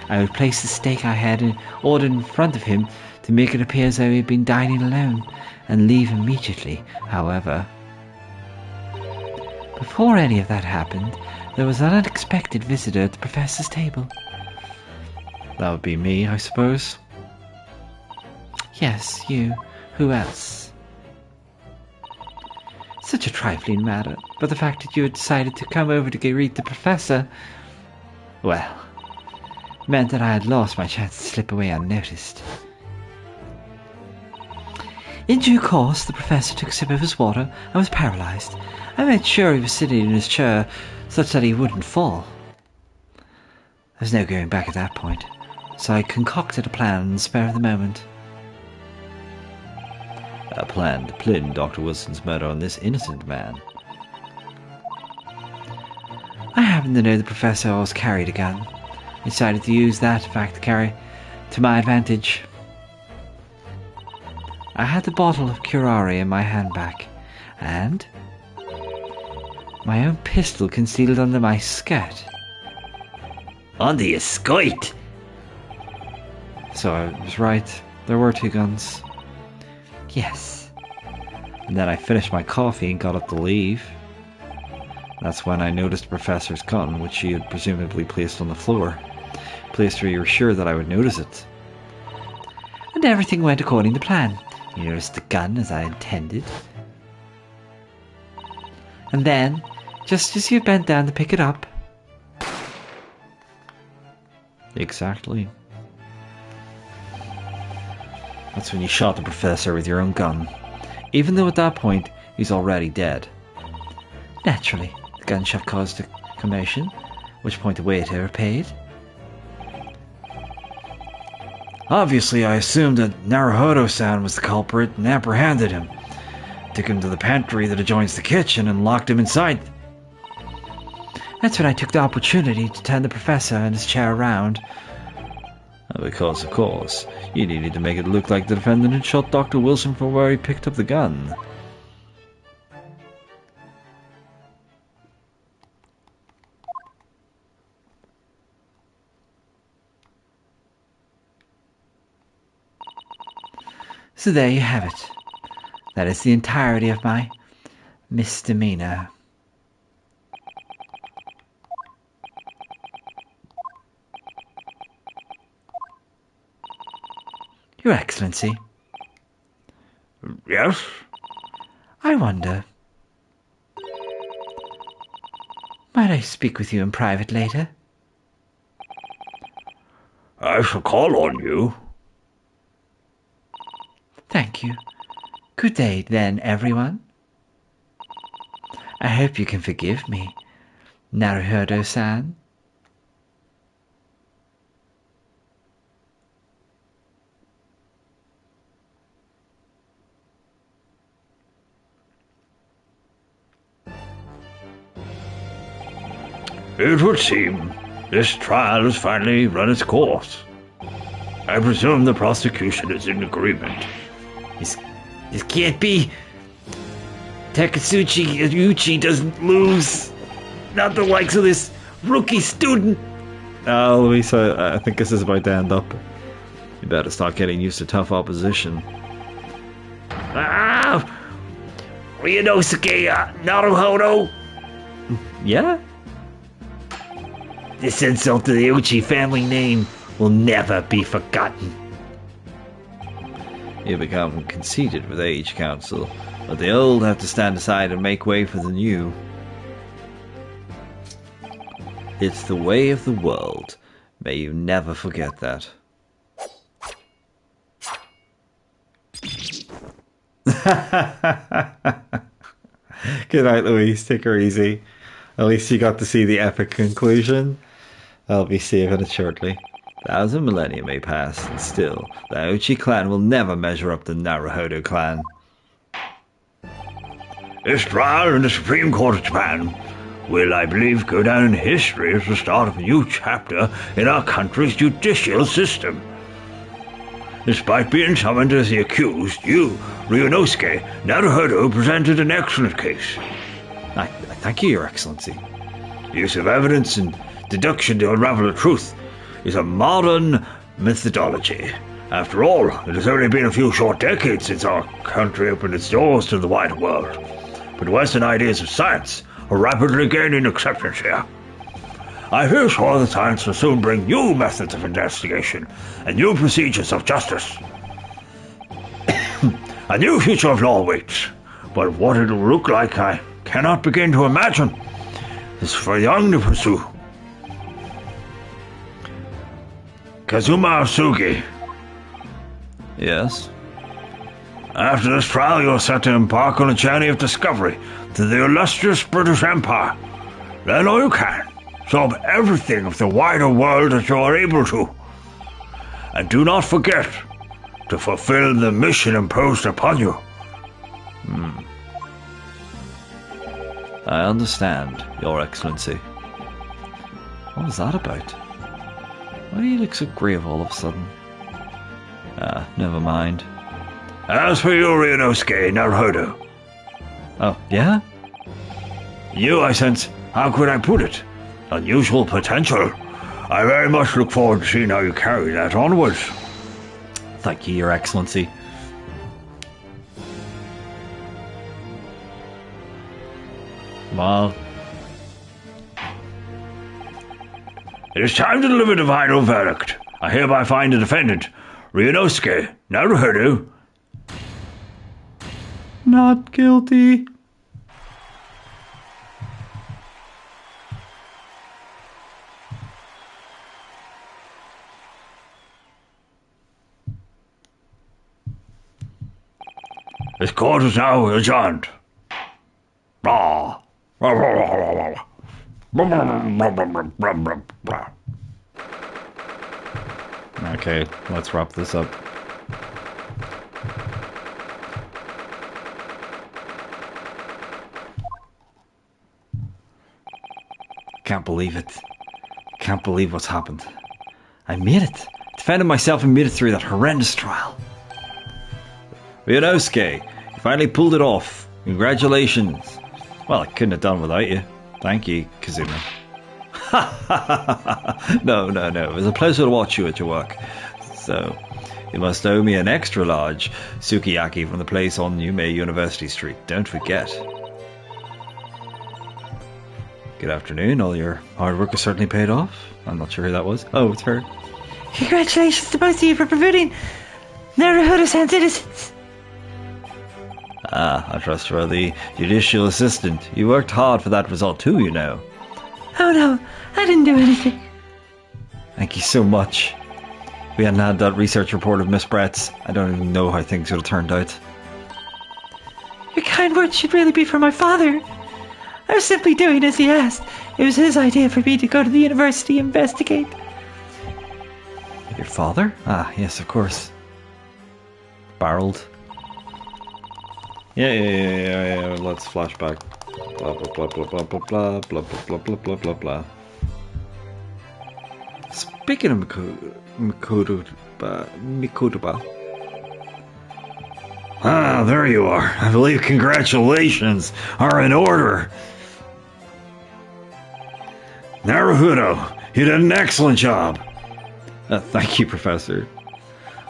I would place the steak I had ordered in front of him to make it appear as though he had been dining alone, and leave immediately. However, before any of that happened, there was an unexpected visitor at the Professor's table. That would be me, I suppose. Yes, you. Who else? Such a trifling matter, but the fact that you had decided to come over to greet the Professor, well, meant that I had lost my chance to slip away unnoticed. In due course, the Professor took a sip of his water and was paralysed. I made sure he was sitting in his chair such that he wouldn't fall. There was no going back at that point, so I concocted a plan in the spur of the moment. A plan to pin Dr. Wilson's murder on this innocent man. I happened to know the Professor always carried a gun. I decided to use that fact to carry to my advantage. I had the bottle of curare in my handbag, and my own pistol concealed under my skirt. Under your skirt? So I was right. There were two guns. Yes. And then I finished my coffee and got up to leave. That's when I noticed the Professor's gun, which she had presumably placed on the floor. Placed where you were sure that I would notice it. And everything went according to plan. You noticed the gun as I intended. And then, just as you bent down to pick it up... Exactly. That's when you shot the Professor with your own gun. Even though at that point, he's already dead. Naturally, the gunshot caused a commotion, which point the waiter paid. Obviously, I assumed that Naruhodo-san was the culprit and apprehended him. took him to the pantry that adjoins the kitchen and locked him inside. That's when I took the opportunity to turn the professor and his chair around. Because, of course, you needed to make it look like the defendant had shot Dr. Wilson from where he picked up the gun. So there you have it. That is the entirety of my misdemeanor. Your Excellency. Yes? I wonder. Might I speak with you in private later? I shall call on you. Thank you. Good day, then, everyone. I hope you can forgive me, Naruhodo-san. It would seem this trial has finally run its course. I presume the prosecution is in agreement. This can't be. Takatsuchi Yuchi doesn't lose. Not the likes of this rookie student. Louisa, I think this is about to end up. You better start getting used to tough opposition. Ryunosuke Naruhodo. Yeah? This insult to the Uchi family name will never be forgotten. You become conceited with age, Council, but the old have to stand aside and make way for the new. It's the way of the world. May you never forget that. Good night, Louise. Take her easy. At least you got to see the epic conclusion. I'll be saving it shortly. 1,000 millennia may pass, and still, the Aochi clan will never measure up to the Naruhodo clan. This trial in the Supreme Court of Japan will, I believe, go down in history as the start of a new chapter in our country's judicial system. Despite being summoned as the accused, you, Ryunosuke Naruhodo, presented an excellent case. I thank you, Your Excellency. Use of evidence and deduction to unravel the truth is a modern methodology. After all, it has only been a few short decades since our country opened its doors to the wider world. But Western ideas of science are rapidly gaining acceptance here. I feel sure that science will soon bring new methods of investigation and new procedures of justice. A new future of law awaits, but what it'll look like I cannot begin to imagine. It's for young to pursue. Kazuma Sugi. Yes? After this trial, you're set to embark on a journey of discovery to the illustrious British Empire. Learn all you can. Solve everything of the wider world that you are able to. And do not forget to fulfill the mission imposed upon you. I understand, Your Excellency. What was that about? Why do you look so grave all of a sudden? Never mind. As for you, Ryunosuke Naruhodo. Oh, yeah? You, I sense, how could I put it? Unusual potential. I very much look forward to seeing how you carry that onwards. Thank you, Your Excellency. Well, it is time to deliver the final verdict. I hereby find the defendant, Ryunosuke Naruhodo, not guilty. This court is now adjourned. Okay, let's wrap this up. can't believe it. Can't believe what's happened. I made it. Defended myself and made it through that horrendous trial. Ryunosuke, you finally pulled it off. Congratulations. Well, I couldn't have done without you. Thank you, Kazuma. No. It was a pleasure to watch you at your work. So, you must owe me an extra large sukiyaki from the place on Yume University Street. Don't forget. Good afternoon. All your hard work has certainly paid off. I'm not sure who that was. Oh, it's her. Congratulations to both of you for promoting Naruhodo-san citizens. Ah, I trust you are the judicial assistant. You worked hard for that result too, you know. Oh no, I didn't do anything. Thank you so much. If we hadn't had that research report of Miss Brett's, I don't even know how things would have turned out. Your kind words should really be for my father. I was simply doing as he asked. It was his idea for me to go to the university and investigate. Your father? Ah, yes, of course. Barreled. Yeah. Let's flashback. Blah blah blah blah blah blah blah blah blah blah blah blah blah. Speaking of Mikotoba. Ah, there you are. I believe congratulations are in order. Naruhodo, you did an excellent job. Thank you, Professor.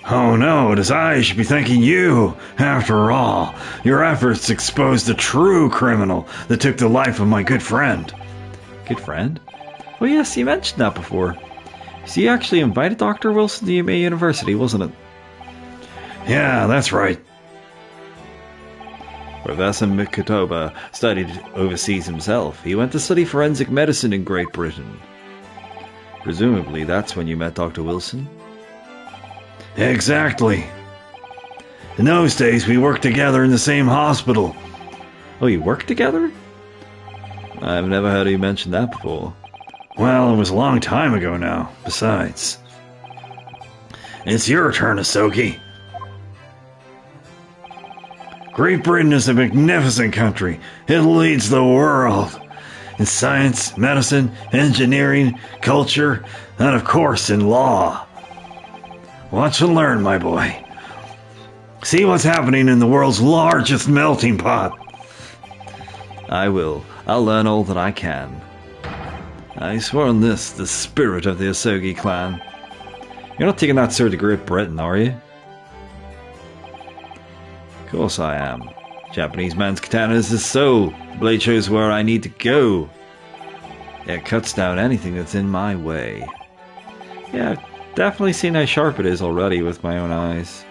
Oh no, it is I who should be thanking you. After all, your efforts exposed the true criminal that took the life of my good friend. Good friend? Oh yes, you mentioned that before. So you actually invited Dr. Wilson to Yume University, wasn't it? Yeah, that's right. Professor Mikotoba studied overseas himself. He went to study forensic medicine in Great Britain. Presumably that's when you met Dr. Wilson? Exactly. In those days, we worked together in the same hospital. Oh, you worked together? I've never heard you mention that before. Well, it was a long time ago now. Besides, it's your turn, Asogi. Great Britain is a magnificent country. It leads the world in science, medicine, engineering, culture, and of course in law. Watch and learn, my boy. See what's happening in the world's largest melting pot. I will. I'll learn all that I can. I swear on this, the spirit of the Asogi clan. You're not taking that sword to Great Britain, are you? Of course I am. Japanese man's katana is his soul. Blade shows where I need to go. It cuts down anything that's in my way. Yeah, I've definitely seen how sharp it is already with my own eyes.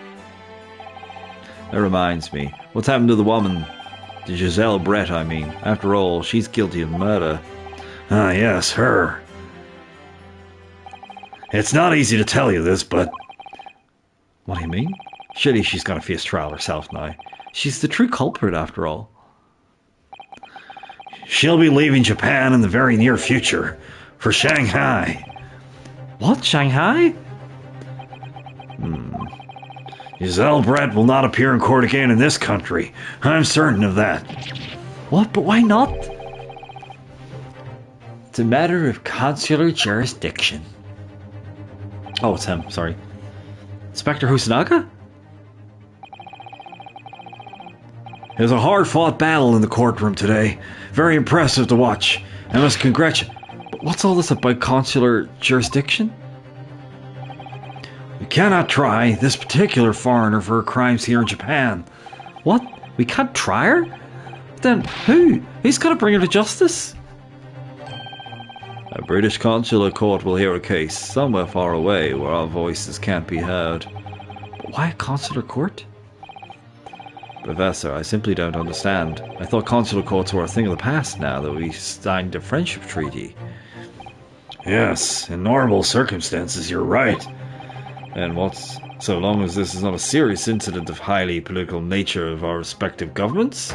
That reminds me, what's happened to the woman? To Giselle Brett, I mean. After all, she's guilty of murder. Ah, yes, her. It's not easy to tell you this, but... What do you mean? Surely she's gonna face trial herself now. She's the true culprit, after all. She'll be leaving Japan in the very near future. For Shanghai. What? Shanghai? Giselle Brett will not appear in court again in this country. I'm certain of that. What? But why not? It's a matter of consular jurisdiction. Oh, it's him. Sorry. Inspector Hosanaga? It was a hard-fought battle in the courtroom today. Very impressive to watch. I must congratulate... But what's all this about consular jurisdiction? We cannot try this particular foreigner for her crimes here in Japan. What? We can't try her? Then who? Who's going to bring her to justice? A British consular court will hear a case somewhere far away where our voices can't be heard. But why a consular court? Professor, I simply don't understand. I thought consular courts were a thing of the past now that we signed a friendship treaty. Yes, in normal circumstances, you're right. And what's... so long as this is not a serious incident of highly political nature of our respective governments?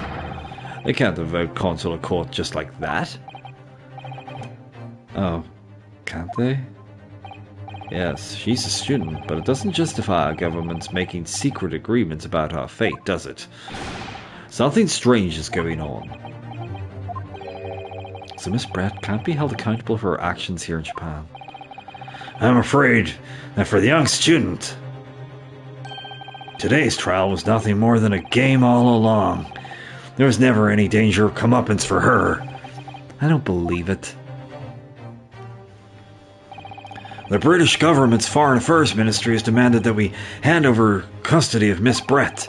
They can't invoke consular court just like that. Oh, can't they? Yes, she's a student, but it doesn't justify our governments making secret agreements about our fate, does it? Something strange is going on. So Miss Brett can't be held accountable for her actions here in Japan. I'm afraid that for the young student, today's trial was nothing more than a game all along. There was never any danger of comeuppance for her. I don't believe it. The British government's Foreign Affairs Ministry has demanded that we hand over custody of Miss Brett.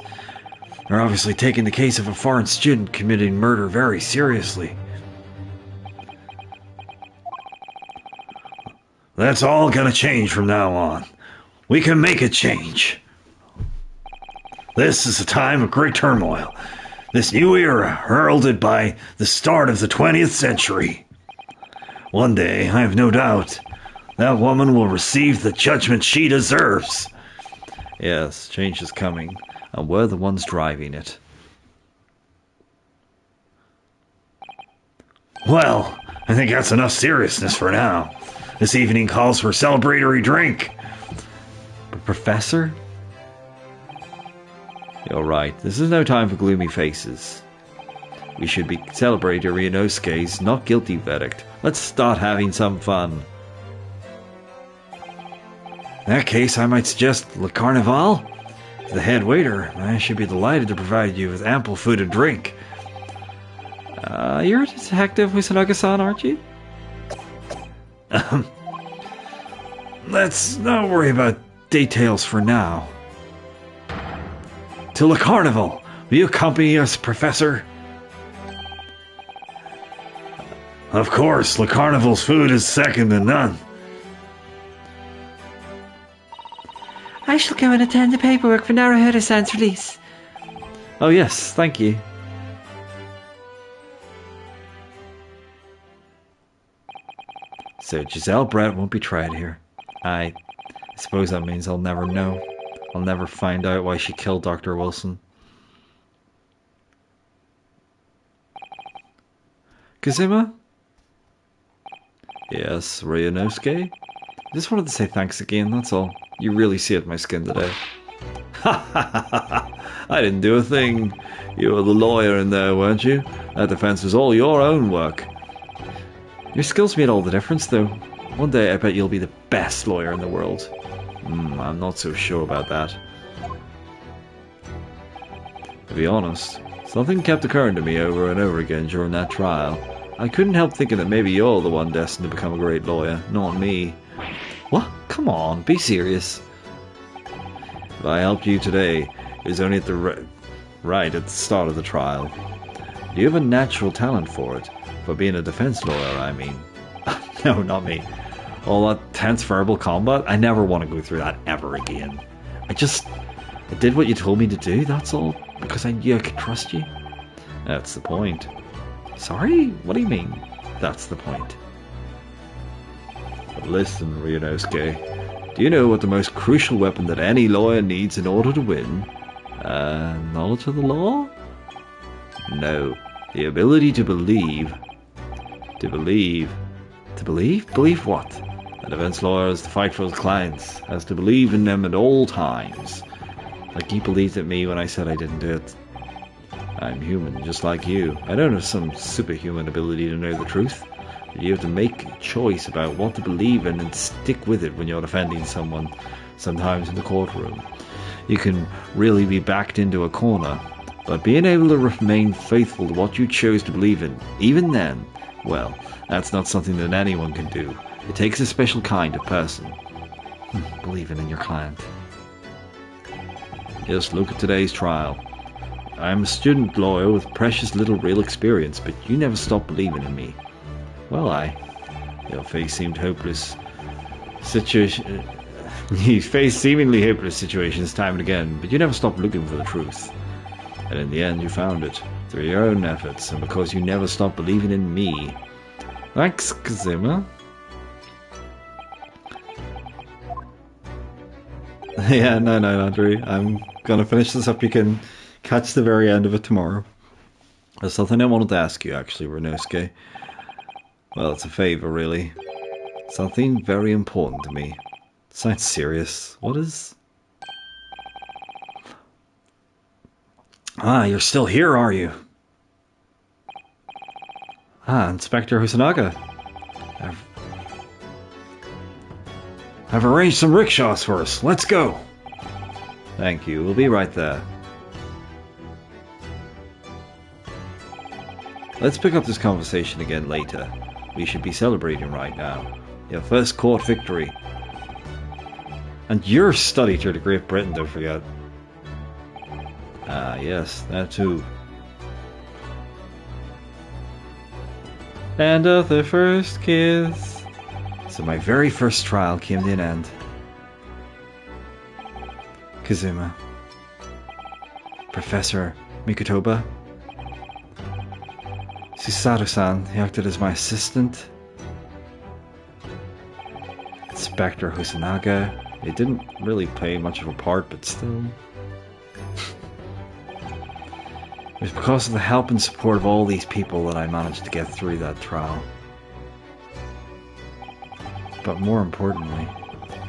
They're obviously taking the case of a foreign student committing murder very seriously. That's all gonna change from now on. We can make it change. This is a time of great turmoil. This new era heralded by the start of the 20th century. One day, I have no doubt, that woman will receive the judgment she deserves. Yes, change is coming, and we're the ones driving it. Well, I think that's enough seriousness for now. This evening calls for a celebratory drink. But Professor? You're right, this is no time for gloomy faces. We should be celebrating Ryunosuke's not guilty verdict. Let's start having some fun. In that case, I might suggest Le Carnival. As the head waiter, I should be delighted to provide you with ample food and drink. You're a detective, Kusanaga-san, aren't you? Let's not worry about details for now. To Le Carnival, will you accompany us, Professor? Of course, Le Carnival's food is second to none. I shall go and attend the paperwork for Naruhodo-san's release. Oh yes, thank you. So Giselle Brett won't be tried here. I suppose that means I'll never know. I'll never find out why she killed Dr. Wilson. Kazuma? Yes, Ryunosuke? Just wanted to say thanks again, that's all. You really see it in my skin today. Ha ha ha ha! I didn't do a thing. You were the lawyer in there, weren't you? That defense was all your own work. Your skills made all the difference, though. One day I bet you'll be the best lawyer in the world. I'm not so sure about that. To be honest, something kept occurring to me over and over again during that trial. I couldn't help thinking that maybe you're the one destined to become a great lawyer, not me. What? Come on, be serious. If I helped you today, it was only at the right at the start of the trial. You have a natural talent for it. For being a defense lawyer, I mean. No, not me. All that tense verbal combat, I never want to go through that ever again. I did what you told me to do, that's all. Because I knew I could trust you. That's the point. Sorry? What do you mean? That's the point. But listen, Ryunosuke. Do you know what the most crucial weapon that any lawyer needs in order to win? Knowledge of the law? No. The ability to believe. To believe? Believe what? A defense lawyer has to fight for his clients, has to believe in them at all times. Like you believed in me when I said I didn't do it. I'm human, just like you. I don't have some superhuman ability to know the truth. But you have to make a choice about what to believe in and stick with it when you're defending someone, sometimes in the courtroom. You can really be backed into a corner, but being able to remain faithful to what you chose to believe in, even then, well, that's not something that anyone can do. It takes a special kind of person. Believing in your client. Just look at today's trial. I'm a student lawyer with precious little real experience, but you never stopped believing in me. Well, your face seemed hopeless. You faced seemingly hopeless situations time and again, but you never stopped looking for the truth. And in the end, you found it through your own efforts, and because you never stopped believing in me. Thanks, Kazuma. Yeah, no, Andrew. I'm gonna finish this up. You can catch the very end of it tomorrow. There's something I wanted to ask you, actually, Ryunosuke. Well, it's a favor, really. Something very important to me. It sounds serious. What is... You're still here, are you? Ah, Inspector Husanaga. I've arranged some rickshaws for us. Let's go. Thank you. We'll be right there. Let's pick up this conversation again later. We should be celebrating right now. Your first court victory. And your study tour to Great Britain, don't forget. Ah, yes, that too. And of the first kiss. So my very first trial came to an end. Kazuma. Professor Mikotoba. Susato-san, he acted as my assistant. Inspector Hosanaga. He didn't really play much of a part, but still. It was because of the help and support of all these people that I managed to get through that trial. But more importantly,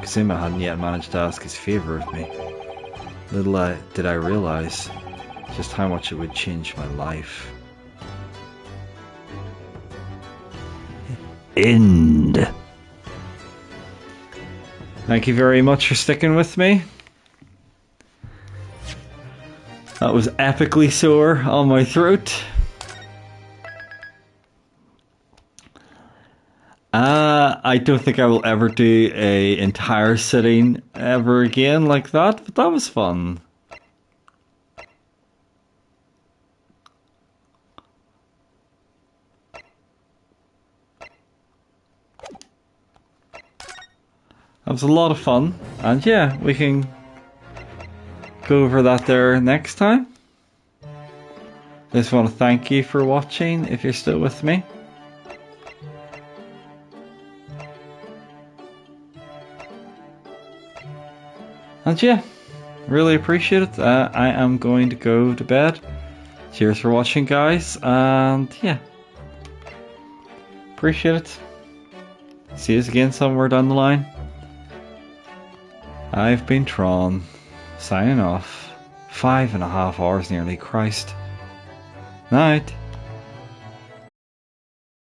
Kazuma hadn't yet managed to ask his favor of me. Little did I realize just how much it would change my life. End. Thank you very much for sticking with me. That was epically sore on my throat. I don't think I will ever do an entire sitting ever again like that, but that was fun. That was a lot of fun, and yeah, we can go over that there next time. Just want to thank you for watching if you're still with me. And yeah, really appreciate it. I am going to go to bed. Cheers for watching, guys, and yeah, appreciate it. See you again somewhere down the line. I've been Tron, signing off. 5.5 hours nearly, Christ. Night.